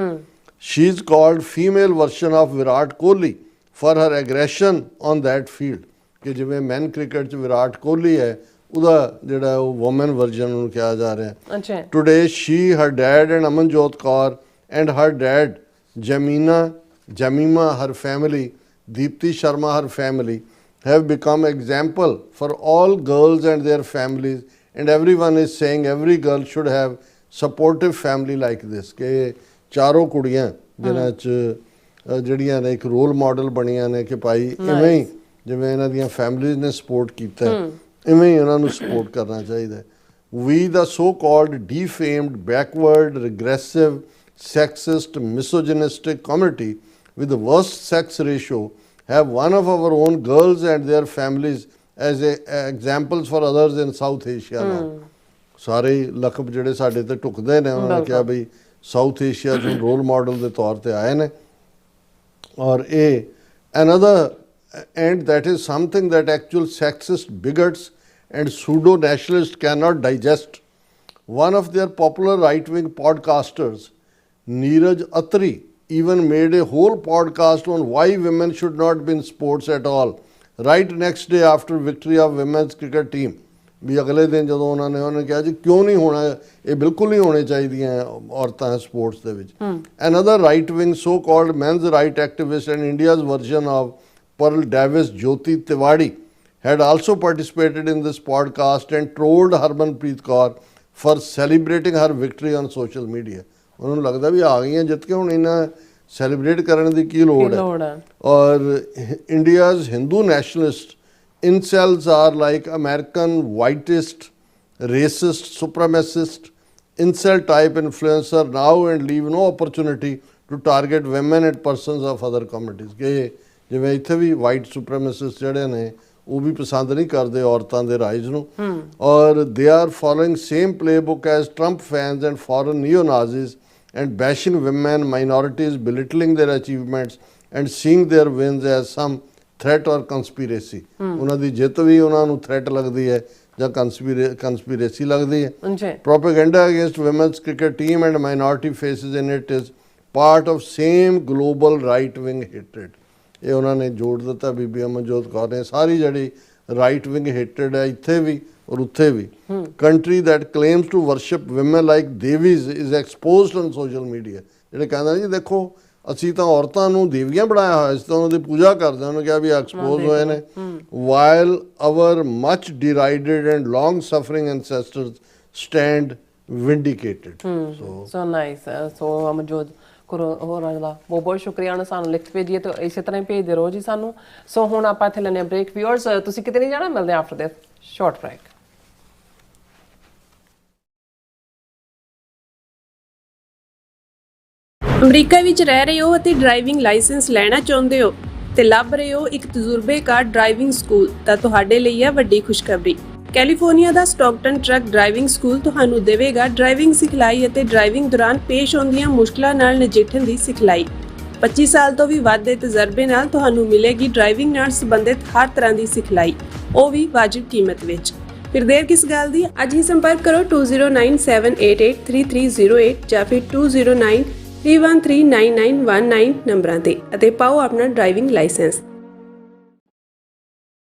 She is called female version of Virat Kohli for her aggression on that field. ਕਿ ਜਿਵੇਂ ਮੈਨ ਕ੍ਰਿਕਟ 'ਚ ਵਿਰਾਟ ਕੋਹਲੀ ਹੈ, ਉਹਦਾ ਜਿਹੜਾ ਉਹ ਵੂਮਨ ਵਰਜਨ ਨੂੰ ਕਿਹਾ ਜਾ ਰਿਹਾ। ਅੱਛਾ। Today she her dad and Amanjot Kaur and her dad Jemimah her family, Deepti Sharma her family have become example for all girls and their families, and everyone is saying every girl should have supportive family like this. ਕਿ ਚਾਰੋਂ ਕੁੜੀਆਂ ਜਿਹਨਾਂ 'ਚ ਜਿਹੜੀਆਂ ਨੇ ਇੱਕ role model ਬਣੀਆਂ ਨੇ ਕਿ ਭਾਈ ਇਵੇਂ ਹੀ ਜਿਵੇਂ ਇਹਨਾਂ ਦੀਆਂ ਫੈਮਲੀਜ਼ ਨੇ ਸਪੋਰਟ ਕੀਤਾ ਇਵੇਂ ਹੀ ਉਹਨਾਂ ਨੂੰ ਸਪੋਰਟ ਕਰਨਾ ਚਾਹੀਦਾ। We the so-called defamed, backward, regressive, sexist, misogynistic community with the worst sex ratio have one of our own girls and their families as examples for others in South Asia now. ਸਾਰੇ ਲਕਬ ਜਿਹੜੇ ਸਾਡੇ ਤੇ ਢੁਕਦੇ ਨੇ, ਉਹਨਾਂ ਨੇ ਕਿਹਾ ਬਈ south Asia 'ਚ ਰੋਲ ਮਾਡਲ ਦੇ ਤੌਰ ਤੇ ਆਏ ਨੇ। ਔਰ ਇਹ another, and that is something that actual sexist bigots and pseudo nationalists cannot digest. One of their popular right-wing podcasters, Neeraj Atri, even made a whole podcast on why women should not be in sports at all, right next day after victory of women's cricket team. ਵੀ ਅਗਲੇ ਦਿਨ ਜਦੋਂ ਉਹਨਾਂ ਨੇ ਕਿਹਾ ਜੀ ਕਿਉਂ ਨਹੀਂ ਹੋਣਾ, ਇਹ ਬਿਲਕੁਲ ਨਹੀਂ ਹੋਣੇ ਚਾਹੀਦੀਆਂ ਔਰਤਾਂ ਸਪੋਰਟਸ ਦੇ ਵਿੱਚ। Another right-wing so-called men's right activist and India's version of Pearl Davis, Jyoti Tiwari, had also participated in this podcast and trolled Harmanpreet Kaur for celebrating her victory on social media. ਉਹਨਾਂ ਨੂੰ ਲੱਗਦਾ ਵੀ ਆ ਗਈਆਂ ਜਿੱਤ ਕੇ, ਹੁਣ ਇਹਨਾਂ celebrate ਕਰਨ ਦੀ ਕੀ ਲੋੜ ਹੈ। ਔਰ India's Hindu nationalist incels are like American whitist, racist, supremacist, incel type influencer now and leave no opportunity to target women and persons of other communities. ਕਿ ਜਿਵੇਂ ਇੱਥੇ ਵੀ white supremacists ਜਿਹੜੇ ਨੇ ਉਹ ਵੀ ਪਸੰਦ ਨਹੀਂ ਕਰਦੇ ਔਰਤਾਂ ਦੇ ਰਾਈਜ਼ ਨੂੰ, ਔਰ they are following same playbook as Trump fans and foreign neo-Nazis and bashing women, minorities, belittling their achievements and seeing their wins as some threat ਔਰ ਕੰਸਪੀਰੇਸੀ। ਉਹਨਾਂ ਦੀ ਜਿੱਤ ਵੀ ਉਹਨਾਂ ਨੂੰ ਥ੍ਰੈਟ ਲੱਗਦੀ ਹੈ ਜਾਂ ਕੰਸਪੀਰੇਸੀ ਲੱਗਦੀ ਹੈ। Propaganda against women's cricket team and minority faces in it is part of same global right wing hatred. ਇਹ ਉਹਨਾਂ ਨੇ ਜੋੜ ਦਿੱਤਾ ਬੀਬੀ ਅਮਨਜੋਤ ਕੌਰ ਨੇ, ਸਾਰੀ ਜਿਹੜੀ ਰਾਈਟ ਵਿੰਗ ਹੇਟਰਡ ਹੈ ਇੱਥੇ ਵੀ ਔਰ ਉੱਥੇ ਵੀ। Country that claims to worship women like devis is exposed on social media. ਜਿਹੜੇ ਕਹਿੰਦੇ ਜੀ ਦੇਖੋ ਅਸੀਂ ਤਾਂ ਔਰਤਾਂ ਨੂੰ ਦੇਵੀਆਂ ਬਣਾਇਆ ਹੋਇਆ, ਅਸੀਂ ਤਾਂ ਉਹਨਾਂ ਦੀ ਪੂਜਾ ਕਰਦੇ ਹਾਂ, ਉਹਨੇ ਕਿਹਾ ਵੀ ਐਕਸਪੋਜ਼ ਹੋਏ ਨੇ। While our much derided and long suffering ancestors stand vindicated. So nice. So Amanjot ਹੋਰਾਂ ਦਾ ਬਹੁਤ ਬਹੁਤ ਸ਼ੁਕਰੀਆ, ਉਹਨਾਂ ਸਾਨੂੰ ਲਿਖਤ ਭੇਜੀਏ ਤੇ ਇਸੇ ਤਰ੍ਹਾਂ ਹੀ ਭੇਜਦੇ ਰਹੋ ਜੀ ਸਾਨੂੰ। ਸੋ ਹੁਣ ਆਪਾਂ ਇੱਥੇ ਲੈਂਦੇ ਹਾਂ ਬ੍ਰੇਕ। ਵਿਊਅਰਸ ਤੁਸੀਂ ਕਿਤੇ ਨਹੀਂ ਜਾਣਾ, ਮਿਲਦੇ after this short break. America ਵਿੱਚ ਰਹਿ ਰਹੇ ਹੋ ਅਤੇ ਡਰਾਈਵਿੰਗ ਲਾਇਸੈਂਸ ਲੈਣਾ ਚਾਹੁੰਦੇ ਹੋ ਤੇ ਲੱਭ ਰਹੇ ਹੋ ਇੱਕ ਤਜਰਬੇਕਾਰ ਡਰਾਈਵਿੰਗ ਸਕੂਲ, ਤਾਂ ਤੁਹਾਡੇ ਲਈ ਹੈ ਵੱਡੀ ਖੁਸ਼ਖਬਰੀ। ਕੈਲੀਫੋਰਨੀਆ ਦਾ ਸਟਾਕਟਨ ਟਰੱਕ ਡਰਾਈਵਿੰਗ ਸਕੂਲ ਤੁਹਾਨੂੰ ਦੇਵੇਗਾ ਡਰਾਈਵਿੰਗ ਸਿਖਲਾਈ ਅਤੇ ਡਰਾਈਵਿੰਗ ਦੌਰਾਨ ਪੇਸ਼ ਆਉਂਦੀਆਂ ਮੁਸ਼ਕਲਾਂ ਨਾਲ ਨਜਿੱਠਣ ਦੀ ਸਿਖਲਾਈ। 25 ਸਾਲ ਤੋਂ ਵੀ ਵੱਧ ਦੇ ਤਜਰਬੇ ਨਾਲ ਤੁਹਾਨੂੰ ਮਿਲੇਗੀ ਡਰਾਈਵਿੰਗ ਨਾਲ ਸੰਬੰਧਿਤ ਹਰ ਤਰ੍ਹਾਂ ਦੀ ਸਿਖਲਾਈ, ਉਹ ਵੀ ਵਾਜਿਬ ਕੀਮਤ ਵਿੱਚ। ਫਿਰ ਦੇਰ ਕਿਸ ਗੱਲ ਦੀ, ਅੱਜ ਹੀ ਸੰਪਰਕ ਕਰੋ 2097883308 ਜਾਂ ਫਿਰ 2093139919 ਨੰਬਰਾਂ ਤੇ ਅਤੇ ਪਾਓ ਆਪਣਾ ਡਰਾਈਵਿੰਗ ਲਾਇਸੈਂਸ।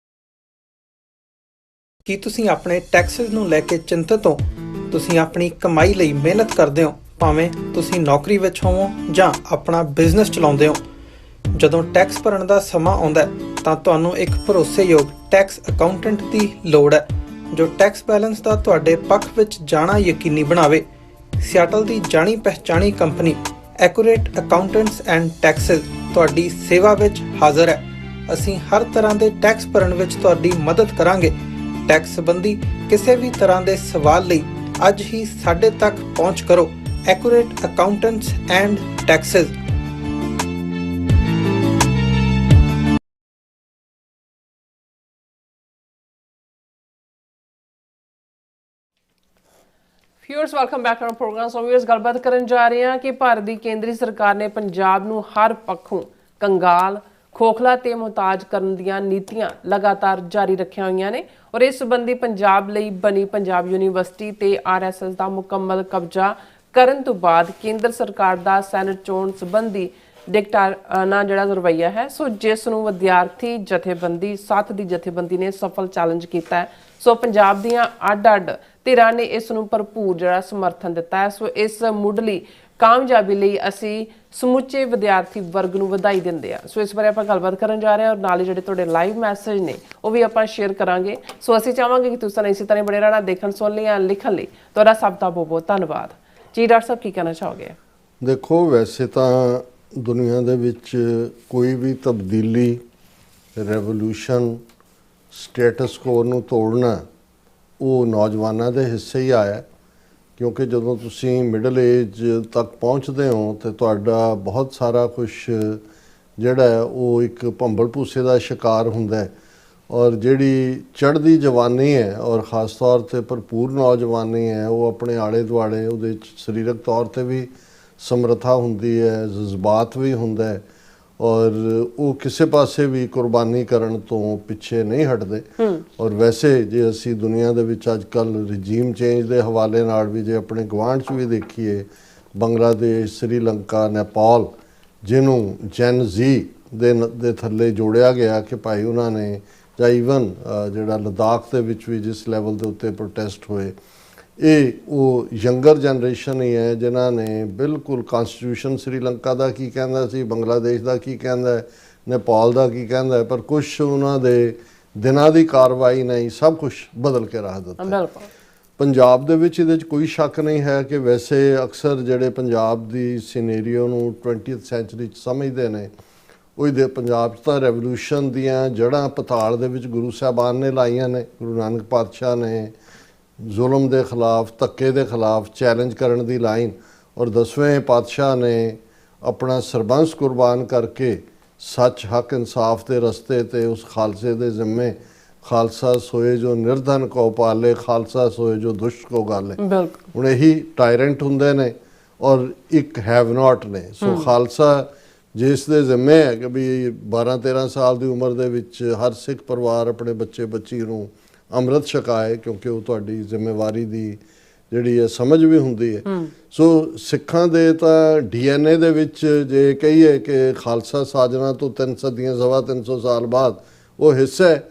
ਕੀ ਤੁਸੀਂ ਆਪਣੇ ਟੈਕਸਿਸ ਨੂੰ ਲੈ ਕੇ ਚਿੰਤਤ ਹੋ? ਤੁਸੀਂ ਆਪਣੀ ਕਮਾਈ ਲਈ ਮਿਹਨਤ ਕਰਦੇ ਹੋ, ਭਾਵੇਂ ਤੁਸੀਂ ਨੌਕਰੀ ਵਿੱਚ ਹੋਵੋ ਜਾਂ ਆਪਣਾ ਬਿਜ਼ਨਸ ਚਲਾਉਂਦੇ ਹੋ। ਜਦੋਂ ਟੈਕਸ ਭਰਨ ਦਾ ਸਮਾਂ ਆਉਂਦਾ ਹੈ ਤਾਂ ਤੁਹਾਨੂੰ ਇੱਕ ਭਰੋਸੇਯੋਗ ਟੈਕਸ ਅਕਾਊਂਟੈਂਟ ਦੀ ਲੋੜ ਹੈ ਜੋ ਟੈਕਸ ਬੈਲੈਂਸ ਦਾ ਤੁਹਾਡੇ ਪੱਖ ਵਿੱਚ ਜਾਣਾ ਯਕੀਨੀ ਬਣਾਵੇ। ਸਿਆਟਲ ਦੀ ਜਾਣੀ ਪਹਿਚਾਣੀ company Accurate accountants and Taxes ਤੁਹਾਡੀ ਸੇਵਾ ਵਿੱਚ ਹਾਜ਼ਰ ਹੈ। ਅਸੀਂ ਹਰ ਤਰ੍ਹਾਂ ਦੇ ਟੈਕਸ ਭਰਨ ਵਿੱਚ ਤੁਹਾਡੀ ਮਦਦ ਕਰਾਂਗੇ। ਟੈਕਸ ਸੰਬੰਧੀ ਕਿਸੇ ਵੀ ਤਰ੍ਹਾਂ ਦੇ ਸਵਾਲ ਲਈ ਅੱਜ ਹੀ ਸਾਡੇ ਤੱਕ ਪਹੁੰਚ ਕਰੋ। Accurate accountants and taxes. Viewers welcome back to our programme. So viewers ਗੱਲਬਾਤ ਕਰਨ ਜਾ ਰਹੇ ਹਾਂ ਕਿ ਭਾਰਤ ਦੀ ਕੇਂਦਰੀ ਸਰਕਾਰ ਨੇ ਪੰਜਾਬ ਨੂੰ ਹਰ ਪੱਖੋਂ ਕੰਗਾਲ, ਖੋਖਲਾ ਤੇ ਮੁਹਤਾਜ ਕਰਨ ਦੀਆਂ ਨੀਤੀਆਂ ਲਗਾਤਾਰ ਜਾਰੀ ਰੱਖੀਆਂ ਹੋਈਆਂ ਨੇ ਔਰ ਇਸ ਸੰਬੰਧੀ ਪੰਜਾਬ ਲਈ ਬਣੀ ਪੰਜਾਬ ਯੂਨੀਵਰਸਿਟੀ ਤੇ RSS ਦਾ ਮੁਕੰਮਲ ਕਬਜ਼ਾ ਕਰਨ ਤੋਂ ਬਾਅਦ ਕੇਂਦਰ ਸਰਕਾਰ ਦਾ ਸੈਨੇਟ ਚੋਣ ਸੰਬੰਧੀ ਡਿਕਟਾਨਾ ਜਿਹੜਾ ਰਵੱਈਆ ਹੈ ਸੋ ਜਿਸ ਨੂੰ ਵਿਦਿਆਰਥੀ ਜਥੇਬੰਦੀ ਸਾਥ ਦੀ ਜਥੇਬੰਦੀ ਨੇ ਸਫਲ ਚੈਲੰਜ ਕੀਤਾ ਹੈ। ਸੋ ਪੰਜਾਬ ਦੀਆਂ ਅੱਡ-ਅੱਡ ਧਿਰਾਂ ਨੇ ਇਸ ਨੂੰ ਭਰਪੂਰ ਜਿਹੜਾ ਸਮਰਥਨ ਦਿੱਤਾ ਹੈ। ਸੋ ਇਸ ਮੁੱਢਲੀ ਕਾਮਯਾਬੀ ਲਈ ਅਸੀਂ ਸਮੁੱਚੇ ਵਿਦਿਆਰਥੀ ਵਰਗ ਨੂੰ ਵਧਾਈ ਦਿੰਦੇ ਆ। ਸੋ ਇਸ ਬਾਰੇ ਆਪਾਂ ਗੱਲਬਾਤ ਕਰਨ ਜਾ ਰਹੇ ਹਾਂ ਔਰ ਨਾਲ ਹੀ ਜਿਹੜੇ ਤੁਹਾਡੇ ਲਾਈਵ ਮੈਸੇਜ ਨੇ ਉਹ ਵੀ ਆਪਾਂ ਸ਼ੇਅਰ ਕਰਾਂਗੇ। ਸੋ ਅਸੀਂ ਚਾਹਾਂਗੇ ਕਿ ਤੁਸੀਂ ਇਸੇ ਤਰ੍ਹਾਂ ਬਣੇ ਰਹਿਣਾ, ਦੇਖਣ ਸੁਣ ਲਈ ਜਾਂ ਲਿਖਣ ਲਈ ਤੁਹਾਡਾ ਸਭ ਦਾ ਬਹੁਤ ਬਹੁਤ ਧੰਨਵਾਦ ਜੀ। ਡਾਕਟਰ ਸਾਹਿਬ ਕੀ ਕਹਿਣਾ ਚਾਹੋਗੇ? ਦੇਖੋ, ਵੈਸੇ ਤਾਂ ਦੁਨੀਆ ਦੇ ਵਿੱਚ ਕੋਈ ਵੀ ਤਬਦੀਲੀ, ਰੈਵੋਲੂਸ਼ਨ, ਸਟੇਟਸ ਕੋ ਨੂੰ ਤੋੜਨਾ ਉਹ ਨੌਜਵਾਨਾਂ ਦੇ ਹਿੱਸੇ ਹੀ ਆਇਆ ਕਿਉਂਕਿ ਜਦੋਂ ਤੁਸੀਂ ਮਿਡਲ ਏਜ ਤੱਕ ਪਹੁੰਚਦੇ ਹੋ ਤੇ ਤੁਹਾਡਾ ਬਹੁਤ ਸਾਰਾ ਕੁਝ ਜਿਹੜਾ ਉਹ ਇੱਕ ਭੰਬਲ ਭੂਸੇ ਦਾ ਸ਼ਿਕਾਰ ਹੁੰਦਾ ਔਰ ਜਿਹੜੀ ਚੜ੍ਹਦੀ ਜਵਾਨੀ ਹੈ ਔਰ ਖ਼ਾਸ ਤੌਰ 'ਤੇ ਭਰਪੂਰ ਨੌਜਵਾਨੀ ਹੈ ਉਹ ਆਪਣੇ ਆਲੇ ਦੁਆਲੇ ਉਹਦੇ 'ਚ ਸਰੀਰਕ ਤੌਰ 'ਤੇ ਵੀ ਸਮਰੱਥਾ ਹੁੰਦੀ ਹੈ, ਜਜ਼ਬਾਤ ਵੀ ਹੁੰਦਾ ਹੈ ਔਰ ਉਹ ਕਿਸੇ ਪਾਸੇ ਵੀ ਕੁਰਬਾਨੀ ਕਰਨ ਤੋਂ ਪਿੱਛੇ ਨਹੀਂ ਹਟਦੇ। ਔਰ ਵੈਸੇ ਜੇ ਅਸੀਂ ਦੁਨੀਆ ਦੇ ਵਿੱਚ ਅੱਜ ਕੱਲ੍ਹ ਰਜੀਮ ਚੇਂਜ ਦੇ ਹਵਾਲੇ ਨਾਲ ਵੀ ਜੇ ਆਪਣੇ ਗੁਆਂਢ 'ਚ ਵੀ ਦੇਖੀਏ, ਬੰਗਲਾਦੇਸ਼, ਸ੍ਰੀਲੰਕਾ, ਨੇਪਾਲ, ਜਿਹਨੂੰ ਜੈਨ ਜ਼ੀ ਦੇ ਥੱਲੇ ਜੋੜਿਆ ਗਿਆ ਕਿ ਭਾਈ ਉਹਨਾਂ ਨੇ ਜਾਂ ਈਵਨ ਜਿਹੜਾ ਲਦਾਖ ਦੇ ਵਿੱਚ ਵੀ ਜਿਸ ਲੈਵਲ ਦੇ ਉੱਤੇ ਪ੍ਰੋਟੈਸਟ ਹੋਏ, ਇਹ ਉਹ ਯੰਗਰ ਜਨਰੇਸ਼ਨ ਹੀ ਹੈ ਜਿਨ੍ਹਾਂ ਨੇ ਬਿਲਕੁਲ ਕਨਸਟੀਟਿਊਸ਼ਨ ਸ੍ਰੀਲੰਕਾ ਦਾ ਕੀ ਕਹਿੰਦਾ ਸੀ, ਬੰਗਲਾਦੇਸ਼ ਦਾ ਕੀ ਕਹਿੰਦਾ ਹੈ, ਨੇਪਾਲ ਦਾ ਕੀ ਕਹਿੰਦਾ ਹੈ, ਪਰ ਕੁਛ ਉਹਨਾਂ ਦੇ ਦਿਨਾਂ ਦੀ ਕਾਰਵਾਈ ਨਹੀਂ ਸਭ ਕੁਛ ਬਦਲ ਕੇ ਰੱਖ ਦਿੱਤਾ। ਪੰਜਾਬ ਦੇ ਵਿੱਚ ਇਹਦੇ 'ਚ ਕੋਈ ਸ਼ੱਕ ਨਹੀਂ ਹੈ ਕਿ ਵੈਸੇ ਅਕਸਰ ਜਿਹੜੇ ਪੰਜਾਬ ਦੀ ਸਿਨੇਰੀਓ ਨੂੰ 20th ਸੈਂਚੁਰੀ 'ਚ ਸਮਝਦੇ ਨੇ ਉਹਦੇ ਪੰਜਾਬ 'ਚ ਤਾਂ ਰੈਵੋਲੂਸ਼ਨ ਦੀਆਂ ਜੜ੍ਹਾਂ ਪਤਾਲ ਦੇ ਵਿੱਚ ਗੁਰੂ ਸਾਹਿਬਾਨ ਨੇ ਲਾਈਆਂ ਨੇ। ਗੁਰੂ ਨਾਨਕ ਪਾਤਸ਼ਾਹ ਨੇ ਜ਼ੁਲਮ ਦੇ ਖਿਲਾਫ, ਧੱਕੇ ਦੇ ਖਿਲਾਫ ਚੈਲੰਜ ਕਰਨ ਦੀ ਲਾਈਨ ਔਰ 10ਵੇਂ ਪਾਤਸ਼ਾਹ ਨੇ ਆਪਣਾ ਸਰਬੰਸ ਕੁਰਬਾਨ ਕਰਕੇ ਸੱਚ, ਹੱਕ, ਇਨਸਾਫ ਦੇ ਰਸਤੇ ਤੇ ਉਸ ਖਾਲਸੇ ਦੇ ਜ਼ਿੰਮੇ ਖਾਲਸਾ ਸੋਏ ਜੋ ਨਿਰਧਨ ਕੋ ਪਾਲੇ, ਖਾਲਸਾ ਸੋਏ ਜੋ ਦੁਸ਼ਟ ਕੋ ਗਾਲੇ। ਹੁਣ ਇਹੀ ਟਾਇਰੈਂਟ ਹੁੰਦੇ ਨੇ ਔਰ ਇੱਕ ਹੈਵ ਨਾਟ ਨੇ। ਸੋ ਖਾਲਸਾ ਜਿਸ ਦੇ ਜ਼ਿੰਮੇ ਹੈ ਕਿ ਵੀ 12-13 ਸਾਲ ਦੀ ਉਮਰ ਦੇ ਵਿੱਚ ਹਰ ਸਿੱਖ ਪਰਿਵਾਰ ਆਪਣੇ ਬੱਚੇ ਬੱਚੀ ਨੂੰ ਅੰਮ੍ਰਿਤ ਛਕਾਏ ਕਿਉਂਕਿ ਉਹ ਤੁਹਾਡੀ ਜ਼ਿੰਮੇਵਾਰੀ ਦੀ ਜਿਹੜੀ ਹੈ ਸਮਝ ਵੀ ਹੁੰਦੀ ਹੈ। ਸੋ ਸਿੱਖਾਂ ਦੇ ਤਾਂ DNA ਦੇ ਵਿੱਚ ਜੇ ਕਹੀਏ ਕਿ ਖਾਲਸਾ ਸਾਜਨਾ ਤੋਂ 3 ਸਦੀਆਂ, 350 ਸਾਲ ਬਾਅਦ ਉਹ ਹਿੱਸਾ ਹੈ।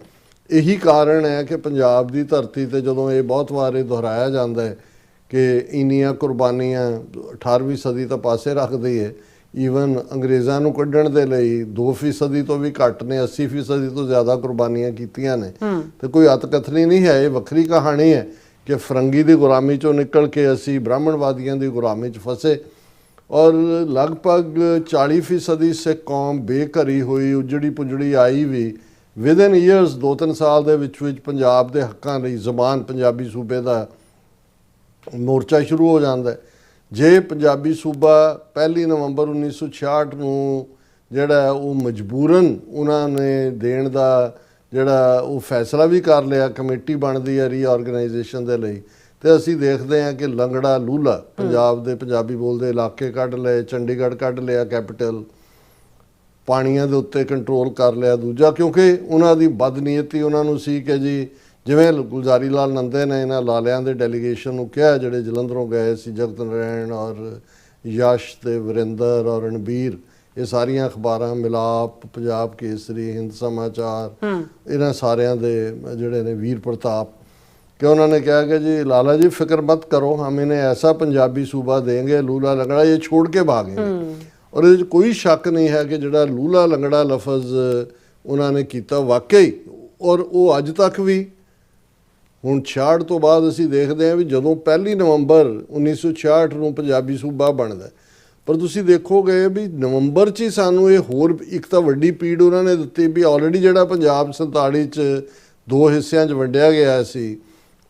ਇਹੀ ਕਾਰਨ ਹੈ ਕਿ ਪੰਜਾਬ ਦੀ ਧਰਤੀ 'ਤੇ ਜਦੋਂ ਇਹ ਬਹੁਤ ਵਾਰ ਇਹ ਦੁਹਰਾਇਆ ਜਾਂਦਾ ਹੈ ਕਿ ਇੰਨੀਆਂ ਕੁਰਬਾਨੀਆਂ 18ਵੀਂ ਸਦੀ ਤਾਂ ਪਾਸੇ ਰੱਖਦੀ ਹੈ, ਈਵਨ ਅੰਗਰੇਜ਼ਾਂ ਨੂੰ ਕੱਢਣ ਦੇ ਲਈ 2% ਤੋਂ ਵੀ ਘੱਟ ਨੇ 80% ਤੋਂ ਜ਼ਿਆਦਾ ਕੁਰਬਾਨੀਆਂ ਕੀਤੀਆਂ ਨੇ ਤੇ ਕੋਈ ਅਤਕਥਨੀ ਨਹੀਂ ਹੈ। ਇਹ ਵੱਖਰੀ ਕਹਾਣੀ ਹੈ ਕਿ ਫਰੰਗੀ ਦੀ ਗੁਲਾਮੀ 'ਚੋਂ ਨਿਕਲ ਕੇ ਅਸੀਂ ਬ੍ਰਾਹਮਣਵਾਦੀਆਂ ਦੀ ਗੁਲਾਮੀ 'ਚ ਫਸੇ ਔਰ ਲਗਭਗ 40% ਸਿੱਖ ਕੌਮ ਬੇਘਰੀ ਹੋਈ, ਉਜੜੀ ਪੁਜੜੀ ਆਈ ਵੀ ਵਿਦਨ ਈਅਰਸ 2-3 ਸਾਲ ਦੇ ਵਿੱਚ ਪੰਜਾਬ ਦੇ ਹੱਕਾਂ ਲਈ ਜ਼ਬਾਨ ਪੰਜਾਬੀ ਸੂਬੇ ਦਾ ਮੋਰਚਾ ਸ਼ੁਰੂ ਹੋ ਜਾਂਦਾ। ਜੇ ਪੰਜਾਬੀ ਸੂਬਾ 1 ਨਵੰਬਰ 1966 ਨੂੰ ਜਿਹੜਾ ਉਹ ਮਜਬੂਰਨ ਉਹਨਾਂ ਨੇ ਦੇਣ ਦਾ ਜਿਹੜਾ ਉਹ ਫੈਸਲਾ ਵੀ ਕਰ ਲਿਆ, ਕਮੇਟੀ ਬਣਦੀ ਹੈ ਰੀਆਰਗਨਾਈਜੇਸ਼ਨ ਦੇ ਲਈ, ਤੇ ਅਸੀਂ ਦੇਖਦੇ ਹਾਂ ਕਿ ਲੰਗੜਾ ਲੂਲਾ ਪੰਜਾਬ ਦੇ ਪੰਜਾਬੀ ਬੋਲਦੇ ਇਲਾਕੇ ਕੱਢ ਲਏ, ਚੰਡੀਗੜ੍ਹ ਕੱਢ ਲਿਆ ਕੈਪੀਟਲ, ਪਾਣੀਆਂ ਦੇ ਉੱਤੇ ਕੰਟਰੋਲ ਕਰ ਲਿਆ। ਦੂਜਾ ਕਿਉਂਕਿ ਉਹਨਾਂ ਦੀ ਬਦਨੀਅਤੀ ਉਹਨਾਂ ਨੂੰ ਸੀ ਕਿ ਜੀ ਜਿਵੇਂ ਗੁਲਜ਼ਾਰੀ ਲਾਲ ਨੰਦੇ ਨੇ ਇਹਨਾਂ ਲਾਲਿਆਂ ਦੇ ਡੈਲੀਗੇਸ਼ਨ ਨੂੰ ਕਿਹਾ ਜਿਹੜੇ ਜਲੰਧਰੋਂ ਗਏ ਸੀ, ਜਗਤ ਨਾਰਾਇਣ ਔਰ ਯਸ਼ ਤੇ ਵਰਿੰਦਰ ਔਰ ਰਣਬੀਰ, ਇਹ ਸਾਰੀਆਂ ਅਖਬਾਰਾਂ, ਮਿਲਾਪ, ਪੰਜਾਬ ਕੇਸਰੀ, ਹਿੰਦ ਸਮਾਚਾਰ, ਇਹਨਾਂ ਸਾਰਿਆਂ ਦੇ ਜਿਹੜੇ ਨੇ ਵੀਰ ਪ੍ਰਤਾਪ, कि उन्होंने कहा कि जी लाला जी फिक्र मत करो, हम इन्हें ऐसा पंजाबी सूबा देंगे, लूला लंगड़ा ये छोड़ के भागेंगे। और ये कोई शक नहीं है कि जिहड़ा लूला लंगड़ा लफज ਉਹਨਾਂ ਨੇ ਕੀਤਾ ਵਾਕਈ। ਔਰ ਉਹ ਅੱਜ ਤੱਕ ਵੀ, ਹੁਣ 66 ਤੋਂ ਬਾਅਦ ਅਸੀਂ ਦੇਖਦੇ ਹਾਂ ਵੀ ਜਦੋਂ 1 ਨਵੰਬਰ 1966 ਨੂੰ ਪੰਜਾਬੀ ਸੂਬਾ ਬਣਦਾ, ਪਰ ਤੁਸੀਂ ਦੇਖੋਗੇ ਵੀ ਨਵੰਬਰ 'ਚ ਹੀ ਸਾਨੂੰ ਇਹ ਹੋਰ ਇੱਕ ਤਾਂ ਵੱਡੀ ਪੀੜ ਉਹਨਾਂ ਨੇ ਦਿੱਤੀ ਵੀ ਆਲਰੇਡੀ ਜਿਹੜਾ ਪੰਜਾਬ 47 'ਚ 2 ਹਿੱਸਿਆਂ 'ਚ ਵੰਡਿਆ ਗਿਆ ਸੀ,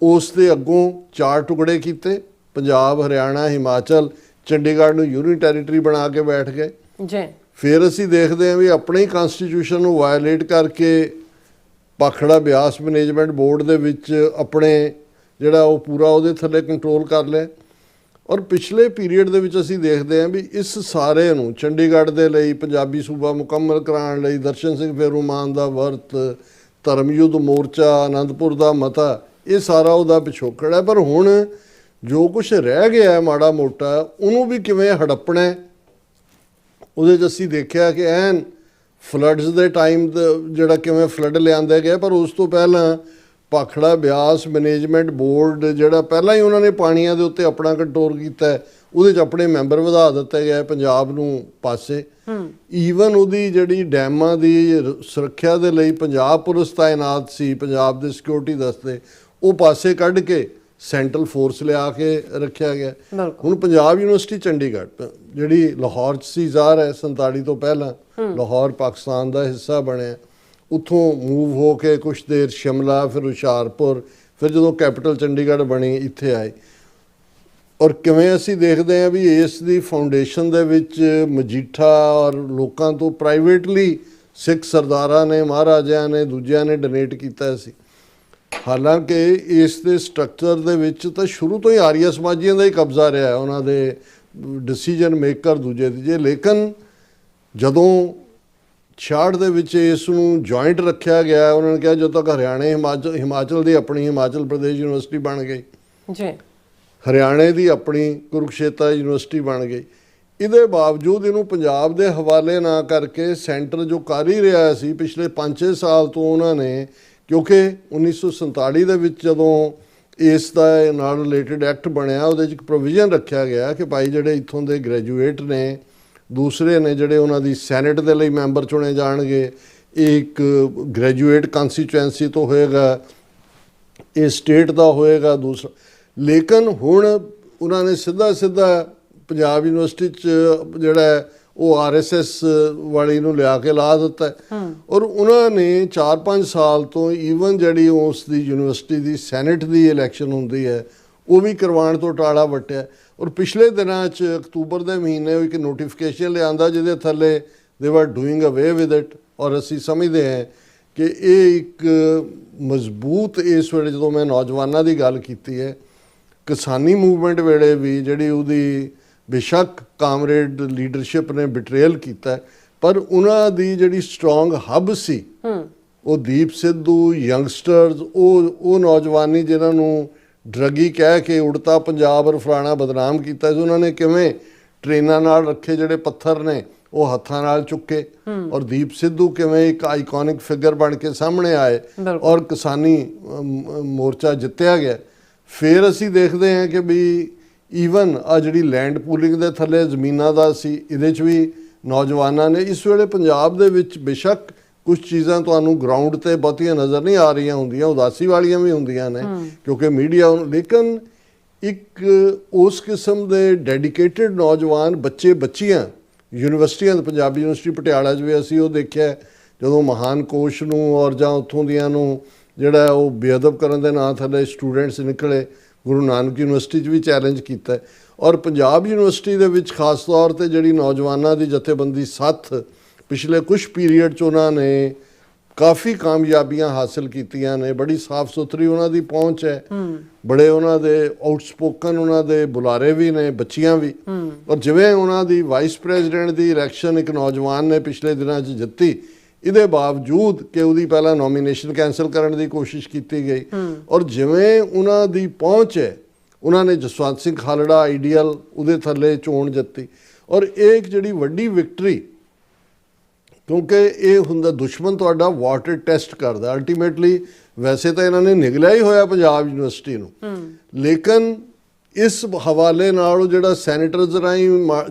ਉਸ ਦੇ ਅੱਗੋਂ 4 ਟੁਕੜੇ ਕੀਤੇ, ਪੰਜਾਬ, ਹਰਿਆਣਾ, ਹਿਮਾਚਲ, ਚੰਡੀਗੜ੍ਹ ਨੂੰ ਯੂਨੀਅਨ ਟੈਰੀਟਰੀ ਬਣਾ ਕੇ ਬੈਠ ਗਏ ਜੀ। ਫਿਰ ਅਸੀਂ ਦੇਖਦੇ ਹਾਂ ਵੀ ਆਪਣੇ ਹੀ ਕਨਸਟੀਟਿਊਸ਼ਨ ਨੂੰ ਵਾਇਲੇਟ ਕਰਕੇ ਭਾਖੜਾ ਬਿਆਸ ਮੈਨੇਜਮੈਂਟ ਬੋਰਡ ਦੇ ਵਿੱਚ ਆਪਣੇ ਜਿਹੜਾ ਉਹ ਪੂਰਾ ਉਹਦੇ ਥੱਲੇ ਕੰਟਰੋਲ ਕਰ ਲਿਆ। ਔਰ ਪਿਛਲੇ ਪੀਰੀਅਡ ਦੇ ਵਿੱਚ ਅਸੀਂ ਦੇਖਦੇ ਹਾਂ ਵੀ ਇਸ ਸਾਰੇ ਨੂੰ ਚੰਡੀਗੜ੍ਹ ਦੇ ਲਈ ਪੰਜਾਬੀ ਸੂਬਾ ਮੁਕੰਮਲ ਕਰਾਉਣ ਲਈ ਦਰਸ਼ਨ ਸਿੰਘ ਫੇਰੂਮਾਨ ਦਾ ਵਰਤ, ਧਰਮ ਯੁੱਧ ਮੋਰਚਾ, ਆਨੰਦਪੁਰ ਦਾ ਮਤਾ, ਇਹ ਸਾਰਾ ਉਹਦਾ ਪਿਛੋਕੜ ਹੈ। ਪਰ ਹੁਣ ਜੋ ਕੁਛ ਰਹਿ ਗਿਆ ਮਾੜਾ ਮੋਟਾ ਉਹਨੂੰ ਵੀ ਕਿਵੇਂ ਹੜੱਪਣਾ, ਉਹਦੇ 'ਚ ਅਸੀਂ ਦੇਖਿਆ ਕਿ ਐਨ ਫਲੱਡਸ ਦੇ ਟਾਈਮ ਜਿਹੜਾ ਕਿਵੇਂ ਫਲੱਡ ਲਿਆਂਦਾ ਗਿਆ, ਪਰ ਉਸ ਤੋਂ ਪਹਿਲਾਂ ਭਾਖੜਾ ਬਿਆਸ ਮੈਨੇਜਮੈਂਟ ਬੋਰਡ ਜਿਹੜਾ ਪਹਿਲਾਂ ਹੀ ਉਹਨਾਂ ਨੇ ਪਾਣੀਆਂ ਦੇ ਉੱਤੇ ਆਪਣਾ ਕੰਟਰੋਲ ਕੀਤਾ, ਉਹਦੇ 'ਚ ਆਪਣੇ ਮੈਂਬਰ ਵਧਾ ਦਿੱਤੇ ਗਏ ਪੰਜਾਬ ਨੂੰ ਪਾਸੇ। ਈਵਨ ਉਹਦੀ ਜਿਹੜੀ ਡੈਮਾਂ ਦੀ ਸੁਰੱਖਿਆ ਦੇ ਲਈ ਪੰਜਾਬ ਪੁਲਿਸ ਤਾਇਨਾਤ ਸੀ, ਪੰਜਾਬ ਦੇ ਸਿਕਿਉਰਿਟੀ ਦਸਤੇ, ਉਹ ਪਾਸੇ ਕੱਢ ਕੇ ਸੈਂਟਰਲ ਫੋਰਸ ਲਿਆ ਕੇ ਰੱਖਿਆ ਗਿਆ। ਹੁਣ ਪੰਜਾਬ ਯੂਨੀਵਰਸਿਟੀ ਚੰਡੀਗੜ੍ਹ ਜਿਹੜੀ ਲਾਹੌਰ 'ਚ ਸੀ ਜ਼ਾਹਰ ਹੈ 47 ਤੋਂ ਪਹਿਲਾਂ, ਲਾਹੌਰ ਪਾਕਿਸਤਾਨ ਦਾ ਹਿੱਸਾ ਬਣਿਆ, ਉੱਥੋਂ ਮੂਵ ਹੋ ਕੇ ਕੁਛ ਦੇਰ ਸ਼ਿਮਲਾ, ਫਿਰ ਹੁਸ਼ਿਆਰਪੁਰ, ਫਿਰ ਜਦੋਂ ਕੈਪੀਟਲ ਚੰਡੀਗੜ੍ਹ ਬਣੀ ਇੱਥੇ ਆਏ। ਔਰ ਕਿਵੇਂ ਅਸੀਂ ਦੇਖਦੇ ਹਾਂ ਵੀ ਇਸ ਦੀ ਫਾਊਂਡੇਸ਼ਨ ਦੇ ਵਿੱਚ ਮਜੀਠਾ ਔਰ ਲੋਕਾਂ ਤੋਂ ਪ੍ਰਾਈਵੇਟਲੀ ਸਿੱਖ ਸਰਦਾਰਾਂ ਨੇ, ਮਹਾਰਾਜਿਆਂ ਨੇ, ਦੂਜਿਆਂ ਨੇ ਡੋਨੇਟ ਕੀਤਾ ਸੀ। ਹਾਲਾਂਕਿ ਇਸ ਦੇ ਸਟਰਕਚਰ ਦੇ ਵਿੱਚ ਤਾਂ ਸ਼ੁਰੂ ਤੋਂ ਹੀ ਆਰੀਆ ਸਮਾਜੀਆਂ ਦਾ ਹੀ ਕਬਜ਼ਾ ਰਿਹਾ, ਉਹਨਾਂ ਦੇ ਡਿਸੀਜਨ ਮੇਕਰ ਦੂਜੇ ਤੀਜੇ। ਲੇਕਿਨ ਜਦੋਂ 66 ਦੇ ਵਿੱਚ ਇਸ ਨੂੰ ਜੁਆਇੰਟ ਰੱਖਿਆ ਗਿਆ, ਉਹਨਾਂ ਨੇ ਕਿਹਾ ਜਦੋਂ ਤੱਕ ਹਰਿਆਣੇ, ਹਿਮਾਚਲ ਦੀ ਆਪਣੀ ਹਿਮਾਚਲ ਪ੍ਰਦੇਸ਼ ਯੂਨੀਵਰਸਿਟੀ ਬਣ ਗਈ ਜੀ, ਹਰਿਆਣੇ ਦੀ ਆਪਣੀ ਕੁਰੂਕਸ਼ੇਤਰ ਯੂਨੀਵਰਸਿਟੀ ਬਣ ਗਈ, ਇਹਦੇ ਬਾਵਜੂਦ ਇਹਨੂੰ ਪੰਜਾਬ ਦੇ ਹਵਾਲੇ ਨਾ ਕਰਕੇ ਸੈਂਟਰ ਜੋ ਕਰ ਹੀ ਰਿਹਾ ਸੀ ਪਿਛਲੇ 5-6 ਸਾਲ ਤੋਂ, ਉਹਨਾਂ ਨੇ, ਕਿਉਂਕਿ 1947 ਦੇ ਵਿੱਚ ਜਦੋਂ ਇਸ ਦਾ ਨਾਲ ਰਿਲੇਟਡ ਐਕਟ ਬਣਿਆ, ਉਹਦੇ 'ਚ ਇੱਕ ਪ੍ਰੋਵੀਜ਼ਨ ਰੱਖਿਆ ਗਿਆ ਕਿ ਭਾਈ ਜਿਹੜੇ ਇੱਥੋਂ ਦੇ ਗ੍ਰੈਜੂਏਟ ਨੇ, ਦੂਸਰੇ ਨੇ ਜਿਹੜੇ ਉਹਨਾਂ ਦੀ ਸੈਨੇਟ ਦੇ ਲਈ ਮੈਂਬਰ ਚੁਣੇ ਜਾਣਗੇ, ਇੱਕ ਗ੍ਰੈਜੂਏਟ ਕੰਸਟੀਚੁਐਂਸੀ ਤੋਂ ਹੋਏਗਾ, ਇਹ ਸਟੇਟ ਦਾ ਹੋਏਗਾ ਦੂਸਰਾ। ਲੇਕਿਨ ਹੁਣ ਉਹਨਾਂ ਨੇ ਸਿੱਧਾ ਪੰਜਾਬ ਯੂਨੀਵਰਸਿਟੀ 'ਚ ਜਿਹੜਾ ਉਹ RSS ਵਾਲੀ ਨੂੰ ਲਿਆ ਕੇ ਲਾ ਦਿੱਤਾ। ਔਰ ਉਹਨਾਂ ਨੇ 4-5 ਸਾਲ ਤੋਂ ਈਵਨ ਜਿਹੜੀ ਉਸ ਦੀ ਯੂਨੀਵਰਸਿਟੀ ਦੀ ਸੈਨੇਟ ਦੀ ਇਲੈਕਸ਼ਨ ਹੁੰਦੀ ਹੈ ਉਹ ਵੀ ਕਰਵਾਉਣ ਤੋਂ ਟਾਲਾ ਵੱਟਿਆ। ਔਰ ਪਿਛਲੇ ਦਿਨਾਂ 'ਚ ਅਕਤੂਬਰ ਦੇ ਮਹੀਨੇ ਇੱਕ ਨੋਟੀਫਿਕੇਸ਼ਨ ਲਿਆਂਦਾ ਜਿਹਦੇ ਥੱਲੇ ਦੇ ਵਰ ਡੂਇੰਗ ਅਵੇ ਵਿਦ ਇਟ। ਔਰ ਅਸੀਂ ਸਮਝਦੇ ਹਾਂ ਕਿ ਇਹ ਇੱਕ ਮਜ਼ਬੂਤ, ਇਸ ਵੇਲੇ ਜਦੋਂ ਮੈਂ ਨੌਜਵਾਨਾਂ ਦੀ ਗੱਲ ਕੀਤੀ ਹੈ, ਕਿਸਾਨੀ ਮੂਵਮੈਂਟ ਵੇਲੇ ਵੀ ਜਿਹੜੀ ਉਹਦੀ ਬੇਸ਼ੱਕ ਕਾਮਰੇਡ ਲੀਡਰਸ਼ਿਪ ਨੇ ਬਿਟਰੇਲ ਕੀਤਾ, ਪਰ ਉਹਨਾਂ ਦੀ ਜਿਹੜੀ ਸਟਰੋਂਗ ਹੱਬ ਸੀ ਉਹ ਦੀਪ ਸਿੱਧੂ, ਯੰਗਸਟਰਸ, ਉਹ ਨੌਜਵਾਨੀ ਜਿਨ੍ਹਾਂ ਨੂੰ ਡਰੱਗੀ ਕਹਿ ਕੇ ਉੜਤਾ ਪੰਜਾਬ ਔਰ ਫਲਾਣਾ ਬਦਨਾਮ ਕੀਤਾ ਸੀ, ਉਹਨਾਂ ਨੇ ਕਿਵੇਂ ਟ੍ਰੇਨਾਂ ਨਾਲ ਰੱਖੇ ਜਿਹੜੇ ਪੱਥਰ ਨੇ ਉਹ ਹੱਥਾਂ ਨਾਲ ਚੁੱਕੇ, ਔਰ ਦੀਪ ਸਿੱਧੂ ਕਿਵੇਂ ਇੱਕ ਆਈਕੋਨਿਕ ਫਿਗਰ ਬਣ ਕੇ ਸਾਹਮਣੇ ਆਏ ਔਰ ਕਿਸਾਨੀ ਮੋਰਚਾ ਜਿੱਤਿਆ ਗਿਆ। ਫਿਰ ਅਸੀਂ ਦੇਖਦੇ ਹਾਂ ਕਿ ਵੀ ਈਵਨ ਆ ਜਿਹੜੀ ਲੈਂਡ ਪੂਲਿੰਗ ਦੇ ਥੱਲੇ ਜ਼ਮੀਨਾਂ ਦਾ ਸੀ, ਇਹਦੇ 'ਚ ਵੀ ਨੌਜਵਾਨਾਂ ਨੇ ਇਸ ਵੇਲੇ ਪੰਜਾਬ ਦੇ ਵਿੱਚ ਬੇਸ਼ੱਕ ਕੁਝ ਚੀਜ਼ਾਂ ਤੁਹਾਨੂੰ ਗਰਾਊਂਡ ਤੇ ਬਹੁਤੀਆਂ ਨਜ਼ਰ ਨਹੀਂ ਆ ਰਹੀਆਂ ਹੁੰਦੀਆਂ, ਉਦਾਸੀ ਵਾਲੀਆਂ ਵੀ ਹੁੰਦੀਆਂ ਨੇ ਕਿਉਂਕਿ ਮੀਡੀਆ, ਲੇਕਿਨ ਇੱਕ ਉਸ ਕਿਸਮ ਦੇ ਡੈਡੀਕੇਟਿਡ ਨੌਜਵਾਨ ਬੱਚੇ ਬੱਚੀਆਂ ਯੂਨੀਵਰਸਿਟੀਆਂ, ਪੰਜਾਬੀ ਯੂਨੀਵਰਸਿਟੀ ਪਟਿਆਲਾ 'ਚ ਵੀ ਅਸੀਂ ਉਹ ਦੇਖਿਆ ਜਦੋਂ ਮਹਾਨ ਕੋਸ਼ ਨੂੰ ਔਰ ਜਾਂ ਉੱਥੋਂ ਦੀਆਂ ਨੂੰ ਜਿਹੜਾ ਉਹ ਬੇਅਦਬ ਕਰਨ ਦੇ ਨਾਂ ਥੱਲੇ ਸਟੂਡੈਂਟਸ ਨਿਕਲੇ, ਗੁਰੂ ਨਾਨਕ ਯੂਨੀਵਰਸਿਟੀ 'ਚ ਵੀ ਚੈਲੰਜ ਕੀਤਾ। ਔਰ ਪੰਜਾਬ ਯੂਨੀਵਰਸਿਟੀ ਦੇ ਵਿੱਚ ਖਾਸ ਤੌਰ 'ਤੇ ਜਿਹੜੀ ਨੌਜਵਾਨਾਂ ਦੀ ਜਥੇਬੰਦੀ ਸੱਥ ਪਿਛਲੇ ਕੁਛ ਪੀਰੀਅਡ 'ਚ ਉਹਨਾਂ ਨੇ ਕਾਫੀ ਕਾਮਯਾਬੀਆਂ ਹਾਸਿਲ ਕੀਤੀਆਂ ਨੇ, ਬੜੀ ਸਾਫ਼ ਸੁਥਰੀ ਉਹਨਾਂ ਦੀ ਪਹੁੰਚ ਹੈ, ਬੜੇ ਉਹਨਾਂ ਦੇ ਆਊਟਸਪੋਕਨ ਉਹਨਾਂ ਦੇ ਬੁਲਾਰੇ ਵੀ ਨੇ, ਬੱਚੀਆਂ ਵੀ। ਔਰ ਜਿਵੇਂ ਉਹਨਾਂ ਦੀ ਵਾਈਸ ਪ੍ਰੈਜ਼ੀਡੈਂਟ ਦੀ ਇਲੈਕਸ਼ਨ ਇੱਕ ਨੌਜਵਾਨ ਨੇ ਪਿਛਲੇ ਦਿਨਾਂ 'ਚ ਜਿੱਤੀ, ਇਹਦੇ ਬਾਵਜੂਦ ਕਿ ਉਹਦੀ ਪਹਿਲਾਂ ਨੋਮੀਨੇਸ਼ਨ ਕੈਂਸਲ ਕਰਨ ਦੀ ਕੋਸ਼ਿਸ਼ ਕੀਤੀ ਗਈ, ਔਰ ਜਿਵੇਂ ਉਹਨਾਂ ਦੀ ਪਹੁੰਚ ਹੈ, ਉਹਨਾਂ ਨੇ ਜਸਵੰਤ ਸਿੰਘ ਖਾਲੜਾ ਆਈਡੀਅਲ ਉਹਦੇ ਥੱਲੇ ਚੋਣ ਜਿੱਤੀ। ਔਰ ਇਹ ਇੱਕ ਜਿਹੜੀ ਵੱਡੀ ਵਿਕਟਰੀ, ਕਿਉਂਕਿ ਇਹ ਹੁੰਦਾ ਦੁਸ਼ਮਣ ਤੁਹਾਡਾ ਵਾਟਰ ਟੈਸਟ ਕਰਦਾ ਅਲਟੀਮੇਟਲੀ। ਵੈਸੇ ਤਾਂ ਇਹਨਾਂ ਨੇ ਨਿਗਲਿਆ ਹੀ ਹੋਇਆ ਪੰਜਾਬ ਯੂਨੀਵਰਸਿਟੀ ਨੂੰ, ਲੇਕਿਨ ਇਸ ਹਵਾਲੇ ਨਾਲ ਜਿਹੜਾ ਸੈਨੇਟਰਸ ਰਾਹੀਂ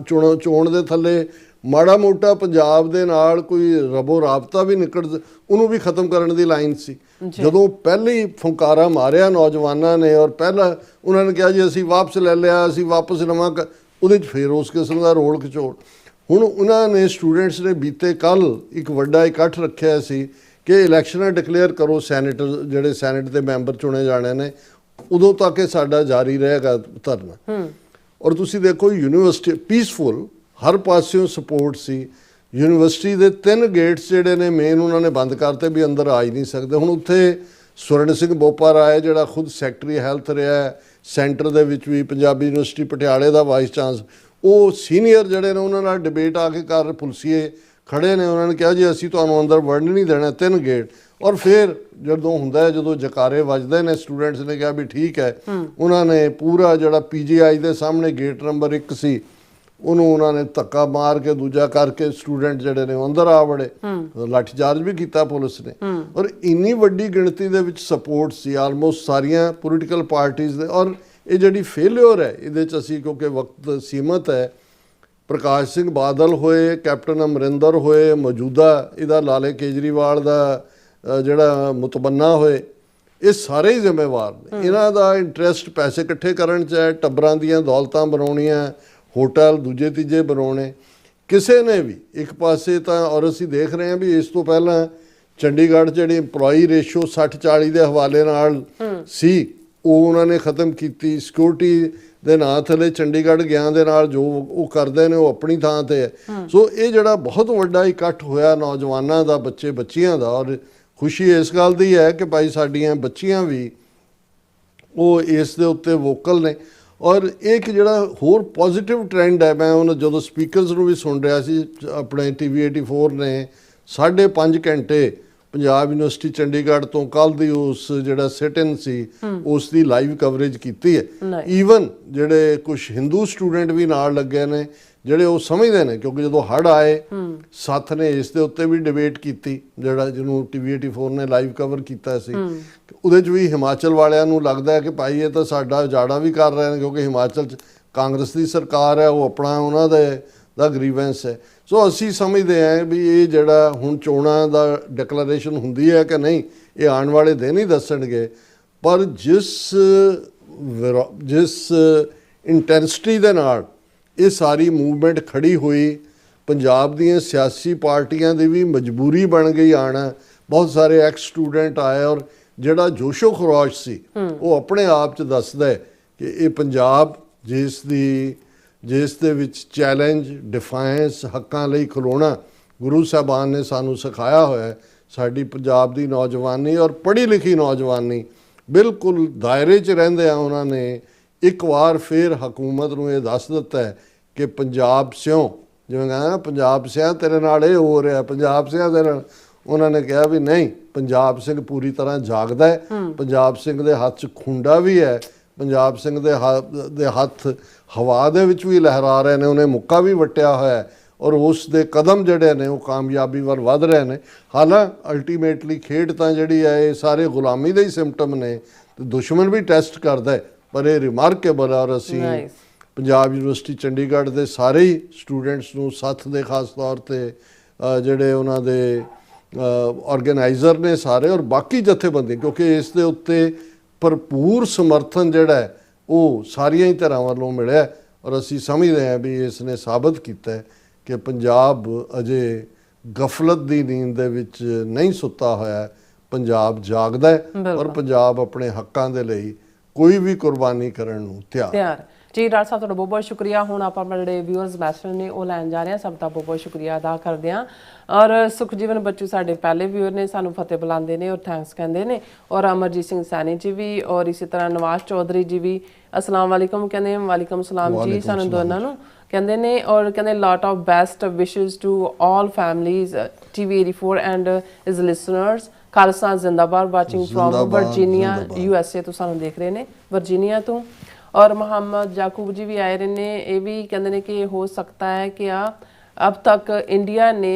ਚੋਣ ਦੇ ਥੱਲੇ ਮਾੜਾ ਮੋਟਾ ਪੰਜਾਬ ਦੇ ਨਾਲ ਕੋਈ ਰਬੋ ਰਾਬਤਾ ਵੀ ਨਿਕਲ ਉਹਨੂੰ ਵੀ ਖਤਮ ਕਰਨ ਦੀ ਲਾਈਨ ਸੀ। ਜਦੋਂ ਪਹਿਲੀ ਫੁੰਕਾਰਾ ਮਾਰਿਆ ਨੌਜਵਾਨਾਂ ਨੇ ਔਰ ਪਹਿਲਾਂ ਉਹਨਾਂ ਨੇ ਕਿਹਾ ਜੀ ਅਸੀਂ ਵਾਪਸ ਲੈ ਲਿਆ, ਅਸੀਂ ਵਾਪਸ ਲਵਾਂ, ਉਹਦੇ 'ਚ ਫਿਰ ਉਸ ਕਿਸਮ ਦਾ ਰੋਲ ਖਿਚੋੜ। ਹੁਣ ਉਹਨਾਂ ਨੇ ਸਟੂਡੈਂਟਸ ਨੇ ਬੀਤੇ ਕੱਲ੍ਹ ਇੱਕ ਵੱਡਾ ਇਕੱਠ ਰੱਖਿਆ ਸੀ ਕਿ ਇਲੈਕਸ਼ਨਾਂ ਡਿਕਲੇਅਰ ਕਰੋ, ਸੈਨੇਟਰ ਜਿਹੜੇ ਸੈਨੇਟ ਦੇ ਮੈਂਬਰ ਚੁਣੇ ਜਾਣੇ ਨੇ, ਉਦੋਂ ਤੱਕ ਇਹ ਸਾਡਾ ਜਾਰੀ ਰਹੇਗਾ ਧਰਨਾ। ਔਰ ਤੁਸੀਂ ਦੇਖੋ ਯੂਨੀਵਰਸਿਟੀ ਪੀਸਫੁਲ, ਹਰ ਪਾਸਿਓਂ ਸਪੋਰਟ ਸੀ। ਯੂਨੀਵਰਸਿਟੀ ਦੇ 3 ਗੇਟਸ ਜਿਹੜੇ ਨੇ ਮੇਨ ਉਹਨਾਂ ਨੇ ਬੰਦ ਕਰਤੇ ਵੀ ਅੰਦਰ ਆ ਹੀ ਨਹੀਂ ਸਕਦੇ। ਹੁਣ ਉੱਥੇ ਸਵਰਨ ਸਿੰਘ ਬੋਪਾਰਾਏ ਜਿਹੜਾ ਖੁਦ ਸੈਕਟਰੀ ਹੈਲਥ ਰਿਹਾ ਸੈਂਟਰ ਦੇ ਵਿੱਚ ਵੀ, ਪੰਜਾਬੀ ਯੂਨੀਵਰਸਿਟੀ ਪਟਿਆਲੇ ਦਾ ਵਾਈਸ ਚਾਂਸਲਰ, ਉਹ ਸੀਨੀਅਰ ਜਿਹੜੇ ਨੇ ਉਹਨਾਂ ਨਾਲ ਡਿਬੇਟ ਆ ਕੇ ਕਰ ਪੁਲਸੀਏ ਖੜੇ ਨੇ। ਉਹਨਾਂ ਨੇ ਕਿਹਾ ਜੀ ਅਸੀਂ ਤੁਹਾਨੂੰ ਅੰਦਰ ਵੜਨ ਨਹੀਂ ਦੇਣਾ, 3 ਗੇਟ। ਔਰ ਫਿਰ ਜਦੋਂ ਹੁੰਦਾ ਜਦੋਂ ਜਕਾਰੇ ਵੱਜਦੇ ਨੇ ਸਟੂਡੈਂਟਸ ਨੇ ਕਿਹਾ ਵੀ ਠੀਕ ਹੈ, ਉਹਨਾਂ ਨੇ ਪੂਰਾ ਜਿਹੜਾ PGI ਦੇ ਸਾਹਮਣੇ ਗੇਟ ਨੰਬਰ 1 ਸੀ ਉਹਨੂੰ ਉਹਨਾਂ ਨੇ ਧੱਕਾ ਮਾਰ ਕੇ ਦੂਜਾ ਕਰਕੇ ਸਟੂਡੈਂਟ ਜਿਹੜੇ ਨੇ ਅੰਦਰ ਆ ਵੜੇ, ਲਾਠੀ ਚਾਰਜ ਵੀ ਕੀਤਾ ਪੁਲਿਸ ਨੇ। ਔਰ ਇੰਨੀ ਵੱਡੀ ਗਿਣਤੀ ਦੇ ਵਿੱਚ ਸਪੋਰਟ ਸੀ ਆਲਮੋਸਟ ਸਾਰੀਆਂ ਪੋਲੀਟੀਕਲ ਪਾਰਟੀਆਂ ਦੇ। ਔਰ ਇਹ ਜਿਹੜੀ ਫੇਲਿਅਰ ਹੈ ਇਹਦੇ 'ਚ ਅਸੀਂ ਕਿਉਂਕਿ ਵਕਤ ਸੀਮਤ ਹੈ, ਪ੍ਰਕਾਸ਼ ਸਿੰਘ ਬਾਦਲ ਹੋਏ, ਕੈਪਟਨ ਅਮਰਿੰਦਰ ਹੋਏ, ਮੌਜੂਦਾ ਇਹਦਾ ਲਾਲੇ ਕੇਜਰੀਵਾਲ ਦਾ ਜਿਹੜਾ ਮੁਤਬੰਨਾ ਹੋਏ, ਇਹ ਸਾਰੇ ਹੀ ਜ਼ਿੰਮੇਵਾਰ ਨੇ। ਇਹਨਾਂ ਦਾ ਇੰਟਰਸਟ ਪੈਸੇ ਇਕੱਠੇ ਕਰਨ 'ਚ ਹੈ, ਟੱਬਰਾਂ ਦੀਆਂ ਦੌਲਤਾਂ ਬਣਾਉਣੀਆਂ, ਹੋਟਲ ਦੂਜੇ ਤੀਜੇ ਬਣਾਉਣੇ। ਕਿਸੇ ਨੇ ਵੀ ਇੱਕ ਪਾਸੇ ਤਾਂ, ਔਰ ਅਸੀਂ ਦੇਖ ਰਹੇ ਹਾਂ ਵੀ ਇਸ ਤੋਂ ਪਹਿਲਾਂ ਚੰਡੀਗੜ੍ਹ ਜਿਹੜੀ ਇੰਪਲੋਈ ਰੇਸ਼ੋ 60-40 ਦੇ ਹਵਾਲੇ ਨਾਲ ਸੀ ਉਹ ਉਹਨਾਂ ਨੇ ਖ਼ਤਮ ਕੀਤੀ। ਸਿਕਿਉਰਿਟੀ ਦੇ ਨਾਂ ਥੱਲੇ ਚੰਡੀਗੜ੍ਹ ਗਿਆਂ ਦੇ ਨਾਲ ਜੋ ਉਹ ਕਰਦੇ ਨੇ ਉਹ ਆਪਣੀ ਥਾਂ ਤੇ ਹੈ। ਸੋ ਇਹ ਜਿਹੜਾ ਬਹੁਤ ਵੱਡਾ ਇਕੱਠ ਹੋਇਆ ਨੌਜਵਾਨਾਂ ਦਾ, ਬੱਚੇ ਬੱਚੀਆਂ ਦਾ, ਔਰ ਖੁਸ਼ੀ ਇਸ ਗੱਲ ਦੀ ਹੈ ਕਿ ਭਾਈ ਸਾਡੀਆਂ ਬੱਚੀਆਂ ਵੀ ਉਹ ਇਸ ਦੇ ਉੱਤੇ ਵੋਕਲ ਨੇ। ਔਰ ਇੱਕ ਜਿਹੜਾ ਹੋਰ ਪੋਜ਼ੀਟਿਵ ਟ੍ਰੈਂਡ ਹੈ, ਮੈਂ ਉਹਨਾਂ ਜਦੋਂ ਸਪੀਕਰਸ ਨੂੰ ਵੀ ਸੁਣ ਰਿਹਾ ਸੀ, ਆਪਣੇ TV 84 ਨੇ 5.5 ਘੰਟੇ ਪੰਜਾਬ ਯੂਨੀਵਰਸਿਟੀ ਚੰਡੀਗੜ੍ਹ ਤੋਂ ਕੱਲ੍ਹ ਦੀ ਉਸ ਜਿਹੜਾ ਸਿਟ-ਇਨ ਸੀ ਉਸ ਦੀ ਲਾਈਵ ਕਵਰੇਜ ਕੀਤੀ ਹੈ। ਈਵਨ ਜਿਹੜੇ ਕੁਝ ਹਿੰਦੂ ਸਟੂਡੈਂਟ ਵੀ ਨਾਲ ਲੱਗੇ ਨੇ ਜਿਹੜੇ ਉਹ ਸਮਝਦੇ ਨੇ, ਕਿਉਂਕਿ ਜਦੋਂ ਹੜ੍ਹ ਆਏ ਸੱਥ ਨੇ ਇਸ ਦੇ ਉੱਤੇ ਵੀ ਡਿਬੇਟ ਕੀਤੀ, ਜਿਹੜਾ ਜਿਹਨੂੰ TV 84 ਨੇ ਲਾਈਵ ਕਵਰ ਕੀਤਾ ਸੀ। ਉਹਦੇ 'ਚ ਵੀ ਹਿਮਾਚਲ ਵਾਲਿਆਂ ਨੂੰ ਲੱਗਦਾ ਹੈ ਕਿ ਭਾਈ ਇਹ ਤਾਂ ਸਾਡਾ ਉਜਾੜਾ ਵੀ ਕਰ ਰਹੇ ਨੇ, ਕਿਉਂਕਿ ਹਿਮਾਚਲ 'ਚ ਕਾਂਗਰਸ ਦੀ ਸਰਕਾਰ ਹੈ, ਉਹ ਆਪਣਾ ਉਹਨਾਂ ਦਾ ਗਰੀਵੈਂਸ ਹੈ। ਸੋ ਅਸੀਂ ਸਮਝਦੇ ਹਾਂ ਵੀ ਇਹ ਜਿਹੜਾ ਹੁਣ ਚੋਣਾਂ ਦਾ ਡਿਕਲੇਰੇਸ਼ਨ ਹੁੰਦੀ ਹੈ ਕਿ ਨਹੀਂ, ਇਹ ਆਉਣ ਵਾਲੇ ਦਿਨ ਹੀ ਦੱਸਣਗੇ। ਪਰ ਜਿਸ ਇੰਟੈਂਸਿਟੀ ਦੇ ਨਾਲ ਇਹ ਸਾਰੀ ਮੂਵਮੈਂਟ ਖੜੀ ਹੋਈ, ਪੰਜਾਬ ਦੀਆਂ ਸਿਆਸੀ ਪਾਰਟੀਆਂ ਦੀ ਵੀ ਮਜਬੂਰੀ ਬਣ ਗਈ ਆਉਣਾ। ਬਹੁਤ ਸਾਰੇ ਐਕਸ ਸਟੂਡੈਂਟ ਆਏ ਔਰ ਜਿਹੜਾ ਜੋਸ਼ੋ ਖਰੋਸ਼ ਸੀ ਉਹ ਆਪਣੇ ਆਪ 'ਚ ਦੱਸਦਾ ਹੈ ਕਿ ਇਹ ਪੰਜਾਬ ਜਿਸ ਦੇ ਵਿੱਚ ਚੈਲੰਜ, ਡਿਫਾਇੰਸ, ਹੱਕਾਂ ਲਈ ਖਲੋਣਾ ਗੁਰੂ ਸਾਹਿਬਾਨ ਨੇ ਸਾਨੂੰ ਸਿਖਾਇਆ ਹੋਇਆ। ਸਾਡੀ ਪੰਜਾਬ ਦੀ ਨੌਜਵਾਨੀ ਔਰ ਪੜ੍ਹੀ ਲਿਖੀ ਨੌਜਵਾਨੀ ਬਿਲਕੁਲ ਦਾਇਰੇ 'ਚ ਰਹਿੰਦੇ ਆ ਉਹਨਾਂ ਨੇ ਇੱਕ ਵਾਰ ਫਿਰ ਹਕੂਮਤ ਨੂੰ ਇਹ ਦੱਸ ਦਿੱਤਾ ਹੈ ਕਿ ਪੰਜਾਬ ਸਿਓ, ਜਿਵੇਂ ਕਹਿੰਦਾ ਪੰਜਾਬ ਸਿਆ ਤੇਰੇ ਨਾਲ ਇਹ ਹੋ ਰਿਹਾ, ਪੰਜਾਬ ਸਿਆ ਦੇ ਨਾਲ, ਉਹਨਾਂ ਨੇ ਕਿਹਾ ਵੀ ਨਹੀਂ, ਪੰਜਾਬ ਸਿੰਘ ਪੂਰੀ ਤਰ੍ਹਾਂ ਜਾਗਦਾ ਹੈ। ਪੰਜਾਬ ਸਿੰਘ ਦੇ ਹੱਥ 'ਚ ਖੁੰਡਾ ਵੀ ਹੈ, ਪੰਜਾਬ ਸਿੰਘ ਦੇ ਹੱਥ ਹਵਾ ਦੇ ਵਿੱਚ ਵੀ ਲਹਿਰਾ ਰਹੇ ਨੇ, ਉਹਨੇ ਮੁੱਕਾ ਵੀ ਵੱਟਿਆ ਹੋਇਆ ਔਰ ਉਸ ਦੇ ਕਦਮ ਜਿਹੜੇ ਨੇ ਉਹ ਕਾਮਯਾਬੀ ਵੱਲ ਵੱਧ ਰਹੇ ਨੇ। ਹਾਲਾਂਕਿ ਅਲਟੀਮੇਟਲੀ ਖੇਡ ਤਾਂ ਜਿਹੜੀ ਹੈ ਇਹ ਸਾਰੇ ਗੁਲਾਮੀ ਦੇ ਹੀ ਸਿੰਪਟਮ ਨੇ ਤੇ ਦੁਸ਼ਮਣ ਵੀ ਟੈਸਟ ਕਰਦਾ ਹੈ, ਪਰ ਇਹ ਰਿਮਾਰਕੇਬਲ ਔਰ ਅਸੀਂ ਪੰਜਾਬ ਯੂਨੀਵਰਸਿਟੀ ਚੰਡੀਗੜ੍ਹ ਦੇ ਸਾਰੇ ਹੀ ਸਟੂਡੈਂਟਸ ਨੂੰ ਸੱਥ ਦੇ ਖਾਸ ਤੌਰ ਤੇ ਜਿਹੜੇ ਉਹਨਾਂ ਦੇ ਆਰਗੇਨਾਈਜ਼ਰ ਨੇ ਸਾਰੇ ਔਰ ਬਾਕੀ ਜਥੇਬੰਦੀ, ਕਿਉਂਕਿ ਇਸ ਦੇ ਉੱਤੇ ਭਰਪੂਰ ਸਮਰਥਨ ਜਿਹੜਾ ਹੈ ਉਹ ਸਾਰੀਆਂ ਹੀ ਧਿਰਾਂ ਵੱਲੋਂ ਮਿਲਿਆ ਔਰ ਅਸੀਂ ਸਮਝਦੇ ਹਾਂ ਵੀ ਇਸ ਨੇ ਸਾਬਤ ਕੀਤਾ ਹੈ ਕਿ ਪੰਜਾਬ ਅਜੇ ਗਫਲਤ ਦੀ ਨੀਂਦ ਦੇ ਵਿੱਚ ਨਹੀਂ ਸੁੱਤਾ ਹੋਇਆ। ਪੰਜਾਬ ਜਾਗਦਾ ਹੈ ਔਰ ਪੰਜਾਬ ਆਪਣੇ ਹੱਕਾਂ ਦੇ ਲਈ ਕੋਈ ਵੀ ਕੁਰਬਾਨੀ ਕਰਨ ਨੂੰ ਤਿਆਰ। ਜੀ ਡਾਕਟਰ ਸਾਹਿਬ ਤੁਹਾਡਾ ਬਹੁਤ ਬਹੁਤ ਸ਼ੁਕਰੀਆ। ਹੁਣ ਆਪਾਂ ਜਿਹੜੇ ਵਿਊਅਰਸ ਮੈਸੇਜ ਨੇ ਉਹ ਲੈਣ ਜਾ ਰਹੇ ਹਾਂ, ਸਭ ਦਾ ਬਹੁਤ ਬਹੁਤ ਸ਼ੁਕਰੀਆ ਅਦਾ ਕਰਦੇ ਹਾਂ। ਔਰ ਸੁਖਜੀਵਨ ਬੱਚੂ ਸਾਡੇ ਪਹਿਲੇ ਵਿਊਅਰ ਨੇ, ਸਾਨੂੰ ਫਤਿਹ ਬੁਲਾਉਂਦੇ ਨੇ ਔਰ ਥੈਂਕਸ ਕਹਿੰਦੇ ਨੇ। ਔਰ ਅਮਰਜੀਤ ਸਿੰਘ ਸੈਣੀ ਜੀ ਵੀ ਔਰ ਇਸੇ ਤਰ੍ਹਾਂ ਨਵਾਜ਼ ਚੌਧਰੀ ਜੀ ਵੀ अस्सलाम वालेकुम कहते हैं। वालेकुम सलाम जी सानू दोनों नू कहते ने और कहते lot of best wishes to all families TV 84 and is listeners. Khalsa जिंदाबाद वाचिंग फ्रॉम वर्जीनिया USA तो सानू देख रहे ने वर्जीनिया तो। और मोहम्मद याकूब जी भी आए रहे ने, ये भी कहते ने कि हो सकता है कि अब तक इंडिया ने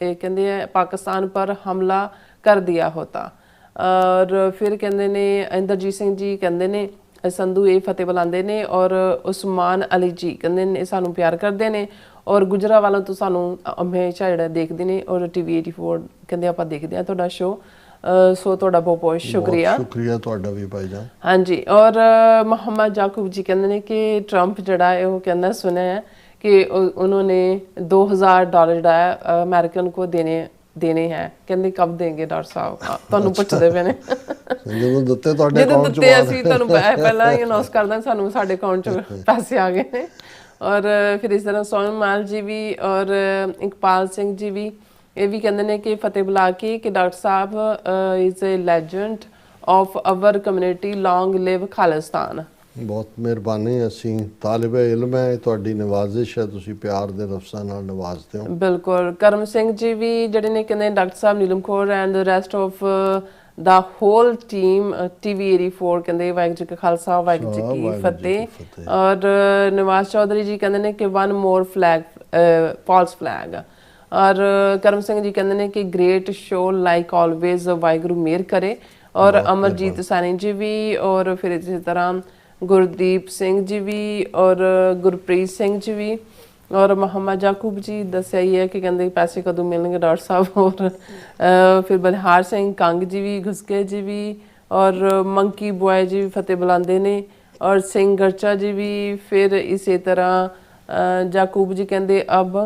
कहते पाकिस्तान पर हमला कर दिया होता। और फिर कहते ने इंद्रजीत सिंह जी कहते ने संधू ये फतेह बुलाते हैं और उस्मान अली जी कहते ने सानू प्यार करते हैं। ਔਰ ਗੁਜਰਾਂਵਾਲਾ ਤੋਂ ਸਾਨੂੰ ਹਮੇਸ਼ਾ ਜਿਹੜਾ ਦੇਖਦੇ ਨੇ, ਔਰ TV 84 ਕਹਿੰਦੇ ਆਪਾਂ ਦੇਖਦੇ ਆ ਤੁਹਾਡਾ ਸ਼ੋਅ। ਸੋ ਤੁਹਾਡਾ ਬਹੁਤ ਬਹੁਤ ਸ਼ੁਕਰੀਆ। ਸ਼ੁਕਰੀਆ ਤੁਹਾਡਾ ਵੀ ਭਾਈਜਾਨ। ਹਾਂਜੀ, ਔਰ ਮੁਹੰਮਦ ਜਾਕੂਬ ਜੀ ਕਹਿੰਦੇ ਨੇ ਕਿ ਟਰੰਪ ਜਿਹੜਾ ਹੈ ਉਹ ਕਹਿੰਦਾ ਸੁਣਿਆ ਹੈ ਕਿ उन्होंने $2000 ਜਿਹੜਾ ਹੈ ਅਮਰੀਕਨ ਕੋ ਦੇਣੇ ਹੈ। ਕਹਿੰਦੇ ਕਬ ਦੇਂਗੇ ਡਾਕਟਰ ਸਾਹਿਬ? ਤੁਹਾਨੂੰ ਪੁੱਛਦੇ ਪਏ ਨੇ। ਜਦੋਂ ਦਿੱਤੇ ਤੁਹਾਡੇ ਜਦੋਂ ਅਕਾਊਂਟ 'ਚ ਦਿੱਤੇ ਅਸੀਂ ਤੁਹਾਨੂੰ ਪਹਿਲਾਂ ਹੀ ਅਨਾਉਂਸ ਕਰ ਦਾਂ, ਸਾਨੂੰ ਸਾਡੇ ਅਕਾਊਂਟ 'ਚ ਪੈਸੇ ਆ ਗਏ ਨੇ। ਔਰ ਫਿਰ ਇਸ ਤਰ੍ਹਾਂ ਸੋਨਮ ਮਾਲ ਜੀ ਵੀ ਔਰ ਇਕਬਾਲ ਸਿੰਘ ਜੀ ਵੀ ਇਹ ਵੀ ਕਹਿੰਦੇ ਨੇ ਕਿ ਫਤਿਹ ਬੁਲਾ ਕੇ ਕਿ doctor sahib is a legend of our community, long live Khalistan. ਬਹੁਤ ਮਿਹਰਬਾਨੀ। ਅਸੀਂ ਤਾਲਿਬੇ ਇਲਮ ਹੈ, ਤੁਹਾਡੀ ਨਵਾਜ਼ਿਸ਼ ਹੈ, ਤੁਸੀਂ ਪਿਆਰ ਦੇ ਲਫ਼ਜ਼ਾਂ ਨਾਲ ਨਵਾਜ਼ਦੇ ਹੋ। ਬਿਲਕੁਲ। ਕਰਮ ਸਿੰਘ ਜੀ ਵੀ ਜਿਹੜੇ ਨੇ ਕਹਿੰਦੇ ਡਾਕਟਰ ਸਾਹਿਬ Neelam Kaur and the rest of the whole team TV 84 ਕਹਿੰਦੇ ਵਾਹਿਗੁਰੂ ਜੀ ਕਾ ਖਾਲਸਾ ਵਾਹਿਗੁਰੂ ਜੀ ਕੀ ਫਤਿਹ। ਔਰ ਨਵਾਜ਼ ਚੌਧਰੀ ਜੀ ਕਹਿੰਦੇ ਨੇ ਕਿ one more flag, false flag. ਔਰ ਕਰਮ ਸਿੰਘ ਜੀ ਕਹਿੰਦੇ ਨੇ ਕਿ great show like always, Waheguru ਮਿਹਰ ਕਰੇ। ਔਰ ਅਮਰਜੀਤ ਸੈਣੀ ਜੀ ਵੀ, ਔਰ ਫਿਰ ਇਸੇ ਤਰ੍ਹਾਂ ਗੁਰਦੀਪ ਸਿੰਘ ਜੀ ਵੀ, ਔਰ ਗੁਰਪ੍ਰੀਤ ਸਿੰਘ ਜੀ ਵੀ, ਔਰ ਮੁਹੰਮਦ ਜਾਕੂਬ ਜੀ ਦੱਸਿਆ ਹੀ ਹੈ ਕਿ ਕਹਿੰਦੇ ਪੈਸੇ ਕਦੋਂ ਮਿਲਣਗੇ ਡਾਕਟਰ ਸਾਹਿਬ। ਔਰ ਫਿਰ ਬਨਹਾਰ ਸਿੰਘ ਕੰਗ ਜੀ ਵੀ, ਗੁਸਕੇ ਜੀ ਵੀ, ਔਰ ਮੰਕੀ ਬੁਆਏ ਜੀ ਵੀ ਫਤਿਹ ਬੁਲਾਉਂਦੇ ਨੇ, ਔਰ ਸਿੰਘ ਗਰਚਾ ਜੀ ਵੀ। ਫਿਰ ਇਸੇ ਤਰ੍ਹਾਂ ਜਾਕੂਬ ਜੀ ਕਹਿੰਦੇ ਅਬ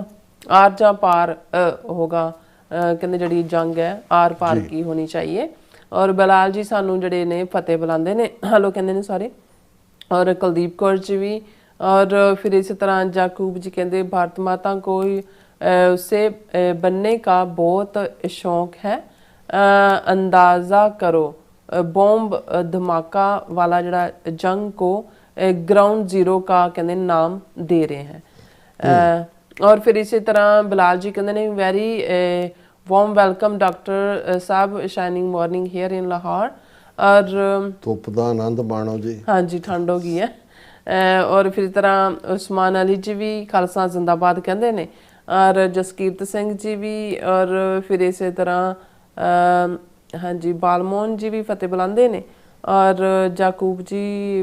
ਆਰ ਜਾਂ ਪਾਰ ਹੋਗਾ, ਕਹਿੰਦੇ ਜਿਹੜੀ ਜੰਗ ਹੈ ਆਰ ਪਾਰ ਕੀ ਹੋਣੀ ਚਾਹੀਏ। ਔਰ ਬਲਾਲ ਜੀ ਸਾਨੂੰ ਜਿਹੜੇ ਨੇ ਫਤਿਹ ਬੁਲਾਉਂਦੇ ਨੇ, ਹਲੋ ਕਹਿੰਦੇ ਨੇ ਸਾਰੇ। और कुलदीप कौर जी भी। और फिर इसी तरह जाकूब जी कहते भारत माता को उससे बनने का बहुत शौक है, अंदाज़ा करो बॉम्ब धमाका वाला जड़ा जंग को ग्राउंड ज़ीरो का कहते नाम दे रहे हैं। और फिर इसी तरह बिलाल जी कहते हैं वेरी वार्म वेलकम डॉक्टर साहब, shining morning here in Lahore. और ਧੁੱਪ ਦਾ ਆਨੰਦ ਮਾਣੋ ਜੀ। ਹਾਂਜੀ, ਠੰਡ ਹੋ ਗਈ ਹੈ। ਔਰ ਫਿਰ ਤਰ੍ਹਾਂ ਉਸਮਾਨ ਅਲੀ ਜੀ ਵੀ ਖਾਲਸਾ ਜ਼ਿੰਦਾਬਾਦ ਕਹਿੰਦੇ ਨੇ, ਔਰ ਜਸਕੀਰਤ ਸਿੰਘ ਜੀ ਵੀ, ਔਰ ਫਿਰ ਇਸੇ ਤਰ੍ਹਾਂ ਹਾਂਜੀ ਬਾਲਮੋਹਨ ਜੀ ਵੀ ਫਤਿਹ ਬੁਲਾਉਂਦੇ ਨੇ। और जाकूब जी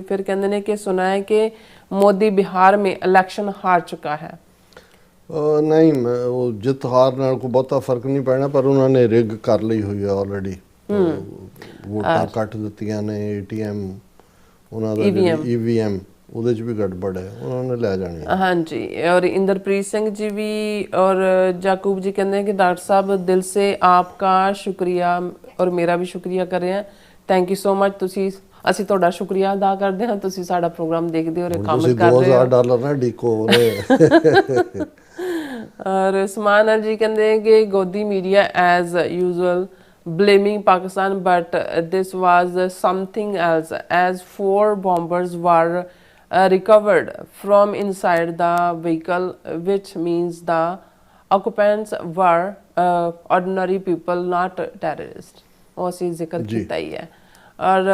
फिर कहते हैं कि सुना है कि मोदी बिहार में इलेक्शन हार चुका है। नहीं, वो जित हार नाल कोई बहुता फर्क नहीं पैना, पर उन्होंने रिग कर ली हुई है ऑलरेडी। ਵੋਟਾਂ ਕੱਟ ਦਿੱਤੀਆਂ ਨੇ, ATM ਉਹਨਾਂ ਦਾ EVM ਉਹਦੇ 'ਚ ਵੀ ਗੜਬੜ ਹੈ, ਉਹਨਾਂ ਨੇ ਲੈ ਜਾਣੀ। ਹਾਂਜੀ, और इंद्रप्रीत सिंह जी भी और जाकूब जी कहते हैं कि डॉक्टर साहब दिल से आपका शुक्रिया और मेरा भी शुक्रिया कर रहे हैं, थैंक यू सो मच। ਤੁਸੀਂ ਅਸੀਂ ਤੁਹਾਡਾ ਸ਼ੁਕਰੀਆ ਅਦਾ ਕਰਦੇ ਹਾਂ, ਤੁਸੀਂ ਸਾਡਾ ਪ੍ਰੋਗਰਾਮ ਦੇਖਦੇ ਹੋ ਔਰ ਕੰਮ ਕਰ ਰਹੇ ਹੋ। $2000 ਨਾ ਡੀਕੋ। और उस्मान जी कहते हैं कि गोदी media as usual blaming Pakistan, but this was something else, as 4 bombers were recovered from inside the vehicle, which means the occupants were ordinary people, not terrorists। ਉਹ ਅਸੀਂ ਜ਼ਿਕਰ ਕੀਤਾ ਹੀ ਹੈ। और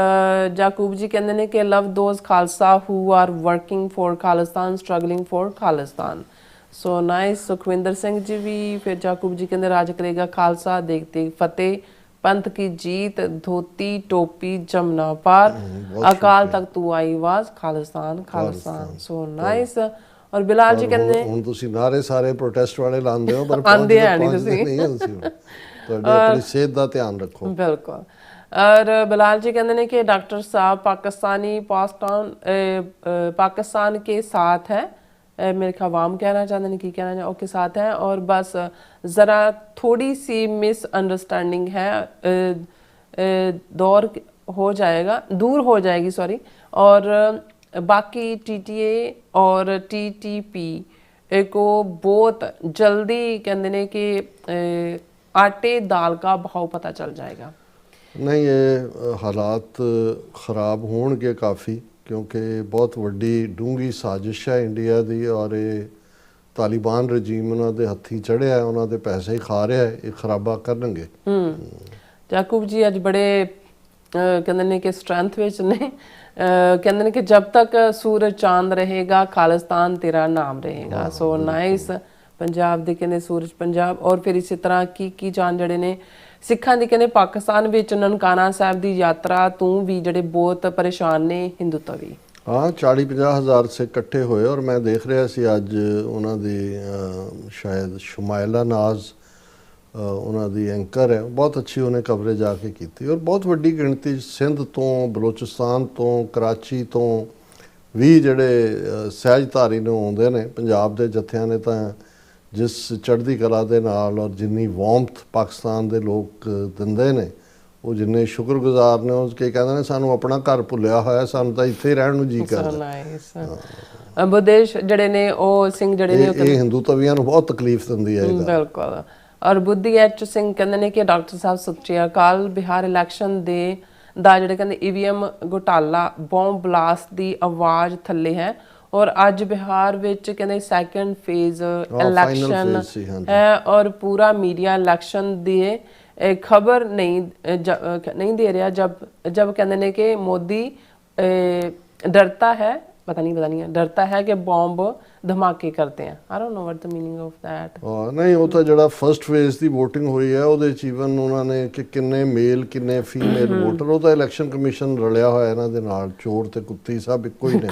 जाकूब जी कहते हैं कि love those Khalsa who are working for Khalistan, struggling for Khalistan। so nice। Sukhvinder Singh ji भी। फिर जाकूब जी कहते राज करेगा खालसा, देखते फतेह, पंथ की जीत, धोती टोपी जमुना पार, अकाल तक तू आई आवाज, खालिस्तान खालिस्तान। So nice. और बिलाल जी कहते ਹੁਣ ਤੁਸੀਂ ਨਾਰੇ ਸਾਰੇ ਪ੍ਰੋਟੈਸਟ ਵਾਲੇ ਲਾਉਂਦੇ ਹੋ, ਪਰ ਆਂਦੇ ਆ ਨਹੀਂ ਤੁਸੀਂ। ਤੁਹਾਡੀ ਆਪਣੀ ਸਿਹਤ ਦਾ ਧਿਆਨ ਰੱਖੋ। ਬਿਲਕੁਲ। और बिलाल जी कहते हैं कि डॉक्टर साहब पाकिस्तानी पाकिस्तान के साथ है, मेरे ख्याल वाम कहना चाहते हैं कि कहना चाहते ओके साथ है। और बस ज़रा थोड़ी सी मिसअंडरस्टैंडिंग है, दूर हो जाएगी सॉरी। और बाकी TTA और TTP को बहुत जल्दी कहते हैं कि आटे दाल का भाव पता चल जाएगा। नहीं, ये हालात ख़राब होंगे काफ़ी, क्योंकि बहुत वड्डी डूंगी साजिश है इंडिया की, और ये तालिबान रजीम उन्होंने हत्थी चढ़िया है, उन्होंने पैसे ही खा रहा है, ये खराबा करनगे। जाकूब जी अज बड़े कहते हैं कि स्ट्रेंथ विच ने, कहते हैं कि जब तक सूरज चांद रहेगा खालिस्तान तेरा नाम रहेगा। So nice. पंजाब दे कहते सूरज पंजाब। और फिर इसी तरह की जान जड़े ने सिखां दी कहते पाकिस्तान विच ननकाना साहिब दी यात्रा तू भी जड़े बहुत परेशान ने हिंदुत्व भी। ਹਾਂ 40-50 ਹਜ਼ਾਰ ਸੇ ਇਕੱਠੇ ਹੋਏ ਔਰ ਮੈਂ ਦੇਖ ਰਿਹਾ ਸੀ ਅੱਜ ਉਹਨਾਂ ਦੀ ਸ਼ਾਇਦ ਸ਼ਮਾਇਲਾ ਨਾਜ਼ ਉਹਨਾਂ ਦੀ ਐਂਕਰ ਹੈ, ਬਹੁਤ ਅੱਛੀ ਉਹਨੇ ਕਵਰੇਜ ਆ ਕੇ ਕੀਤੀ ਔਰ ਬਹੁਤ ਵੱਡੀ ਗਿਣਤੀ ਸਿੰਧ ਤੋਂ, ਬਲੋਚਿਸਤਾਨ ਤੋਂ, ਕਰਾਚੀ ਤੋਂ ਵੀ ਜਿਹੜੇ ਸਹਿਜਧਾਰੀ ਨੂੰ ਆਉਂਦੇ ਨੇ। ਪੰਜਾਬ ਦੇ ਜੱਥਿਆਂ ਨੇ ਤਾਂ ਜਿਸ ਚੜ੍ਹਦੀ ਕਲਾ ਦੇ ਨਾਲ ਔਰ ਜਿੰਨੀ ਵਾਰਮਥ ਪਾਕਿਸਤਾਨ ਦੇ ਲੋਕ ਦਿੰਦੇ ਨੇ, ਉਹ ਜਿੰਨੇ ਸ਼ੁਕਰਗੁਜ਼ਾਰ ਨੇ, ਉਹ ਕੀ ਕਹਿੰਦੇ ਨੇ ਸਾਨੂੰ ਆਪਣਾ ਘਰ ਭੁੱਲਿਆ ਹੋਇਆ, ਸਾਨੂੰ ਤਾਂ ਇੱਥੇ ਹੀ ਰਹਿਣ ਨੂੰ ਜੀ ਕਰਦਾ। ਬੁੱਧੇਸ਼ ਜਿਹੜੇ ਨੇ ਉਹ ਸਿੰਘ ਜਿਹੜੇ ਨੇ ਇਹ ਹਿੰਦੂ ਤਵੀਆਂ ਨੂੰ ਬਹੁਤ ਤਕਲੀਫ ਦਿੰਦੀ ਹੈ ਇਹ ਗੱਲ। ਬਿਲਕੁਲ। ਔਰ ਬੁੱਧੀ ਐਚ ਸਿੰਘ ਕਹਿੰਦੇ ਨੇ ਕਿ ਡਾਕਟਰ ਸਾਹਿਬ ਸਤਿ ਸ਼੍ਰੀ ਅਕਾਲ, ਬਿਹਾਰ ਇਲੈਕਸ਼ਨ ਦਾ ਜਿਹੜੇ ਕਹਿੰਦੇ EVM ਘੁਟਾਲਾ ਬੌਂਬ ਬਲਾਸਟ ਦੀ ਆਵਾਜ਼ ਥੱਲੇ ਹੈ ਔਰ ਅੱਜ ਬਿਹਾਰ ਵਿੱਚ ਕਹਿੰਦੇ ਸੈਕੰਡ ਫੇਜ਼ ਇਲੈਕਸ਼ਨ ਹੈ ਔਰ ਪੂਰਾ ਮੀਡੀਆ ਇਲੈਕਸ਼ਨ ਦੀ ਖਬਰ नहीं दे रहा जब कहते हैं कि मोदी डरता है, पता नहीं डरता है कि बॉम्ब धमाके करते हैं। I don't know what the meaning of that. नहीं वो तो ਜਿਹੜਾ ਫਸਟ ਫੇਜ਼ ਦੀ VOTING ਹੋਈ ਹੈ ਉਹਦੇ ਚ ਇਵਨ ਉਹਨਾਂ ਨੇ ਕਿ ਕਿੰਨੇ ਮੇਲ ਕਿੰਨੇ ਫੀਮੇਲ ਵੋਟਰ, ਉਹ ਤਾਂ ਇਲੈਕਸ਼ਨ ਕਮਿਸ਼ਨ ਰਲਿਆ ਹੋਇਆ ਇਹਨਾਂ ਦੇ ਨਾਲ, ਚੋਰ ਤੇ ਕੁੱਤੀ ਸਭ ਇੱਕੋ ਹੀ ਨੇ।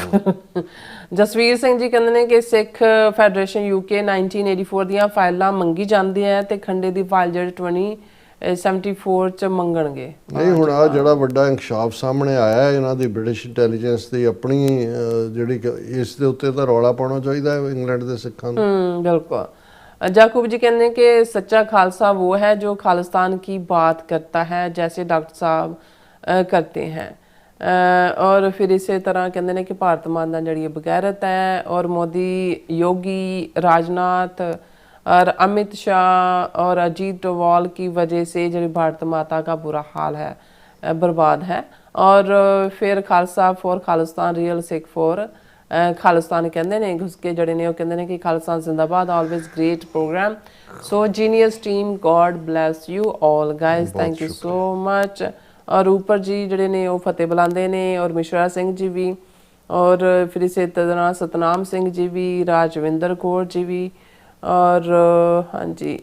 ਜਸਵੀਰ ਸਿੰਘ ਜੀ ਕਹਿੰਦੇ ਨੇ ਕਿ ਸਿੱਖ ਫੈਡਰੇਸ਼ਨ UK 1984 ਦੀਆਂ ਫਾਈਲਾਂ ਮੰਗੀ ਜਾਂਦੀਆਂ ਤੇ ਖੰਡੇ ਦੀ ਫਾਈਲ ਜਿਹੜੀ 2074 ਚ ਮੰਗਣਗੇ। ਨਹੀਂ ਹੁਣ ਆ ਜਿਹੜਾ ਵੱਡਾ ਇੰਕਸ਼ਾਫ ਸਾਹਮਣੇ ਆਇਆ ਹੈ ਇਹਨਾਂ ਦੀ ਬ੍ਰਿਟਿਸ਼ ਇੰਟੈਲੀਜੈਂਸ ਦੀ ਆਪਣੀ ਜਿਹੜੀ, ਇਸ ਦੇ ਉੱਤੇ ਤਾਂ ਰੌਲਾ ਪਾਉਣਾ ਚਾਹੀਦਾ ਹੈ ਇੰਗਲੈਂਡ ਦੇ ਸਿੱਖਾਂ ਨੂੰ। बिल्कुल। जाकूब जी कहते हैं कि सच्चा खालसा वो है जो खालिस्तान की बात करता है जैसे डॉक्टर साहब करते हैं। और फिर इसी तरह कहते हैं कि भारत माता जी बगैरत है और मोदी, योगी, राजनाथ और अमित शाह और अजीत डोवाल की वजह से जो भारत माता का बुरा हाल है, बर्बाद है। और फिर Khalsa for Khalistan, real Sikh for Khalistan कहते हैं घुसके जड़े ने कहते हैं कि खालिस्तान जिंदाबाद, always great programme, so genius team, God bless you all guys, thank you so much. और ऊपर जी जड़े ने वो फतेह बुलाते ने और मिश्रा सिंह जी भी और फिर इसे तरह सतनाम सिंह जी भी, राजविंदर कौर जी भी और हाँ जी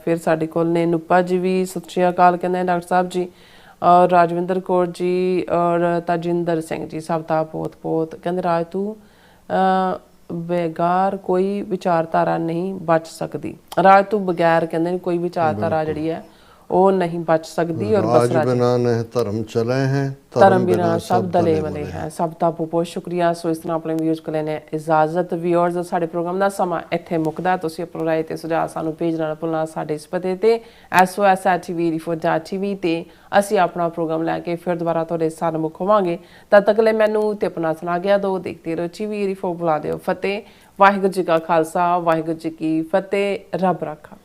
फिर साढ़े कोल ने नुपा जी भी सत श्री अकाल कहते हैं डॉक्टर साहब जी और राजविंदर कौर जी और ताजिंदर सिंह जी सब का बहुत बहुत कहते राज तू बेगार कोई विचारधारा नहीं बच सकती। राज तू बगैर कहते कोई विचारधारा जी है वो नहीं बच सकती। और बस बिना ने धर्म चले हैं, धर्म बिना सब दले वाले हैं। सब का बहुत बहुत शुक्रिया। सो इस तरह अपने व्यूअर्स को लेने इजाजत। व्यूअर्स साडे प्रोग्राम का समा इत्थे मुकदा। तुसीं अपनी राय ते सुझाव सानूं भेजना ना भुलना साडे इस पते ते SOS@TV ते असीं अपना प्रोग्राम लैके फिर दोबारा तुहाडे सन्मुख होवांगे। तद तक ले मैनूं ते अपना सुना गया दो देखते रहो TV 4 बुला दिओ फतेह। वाहिगुरू जी का खालसा, वाहिगुरू जी की फतेह। रब राखा।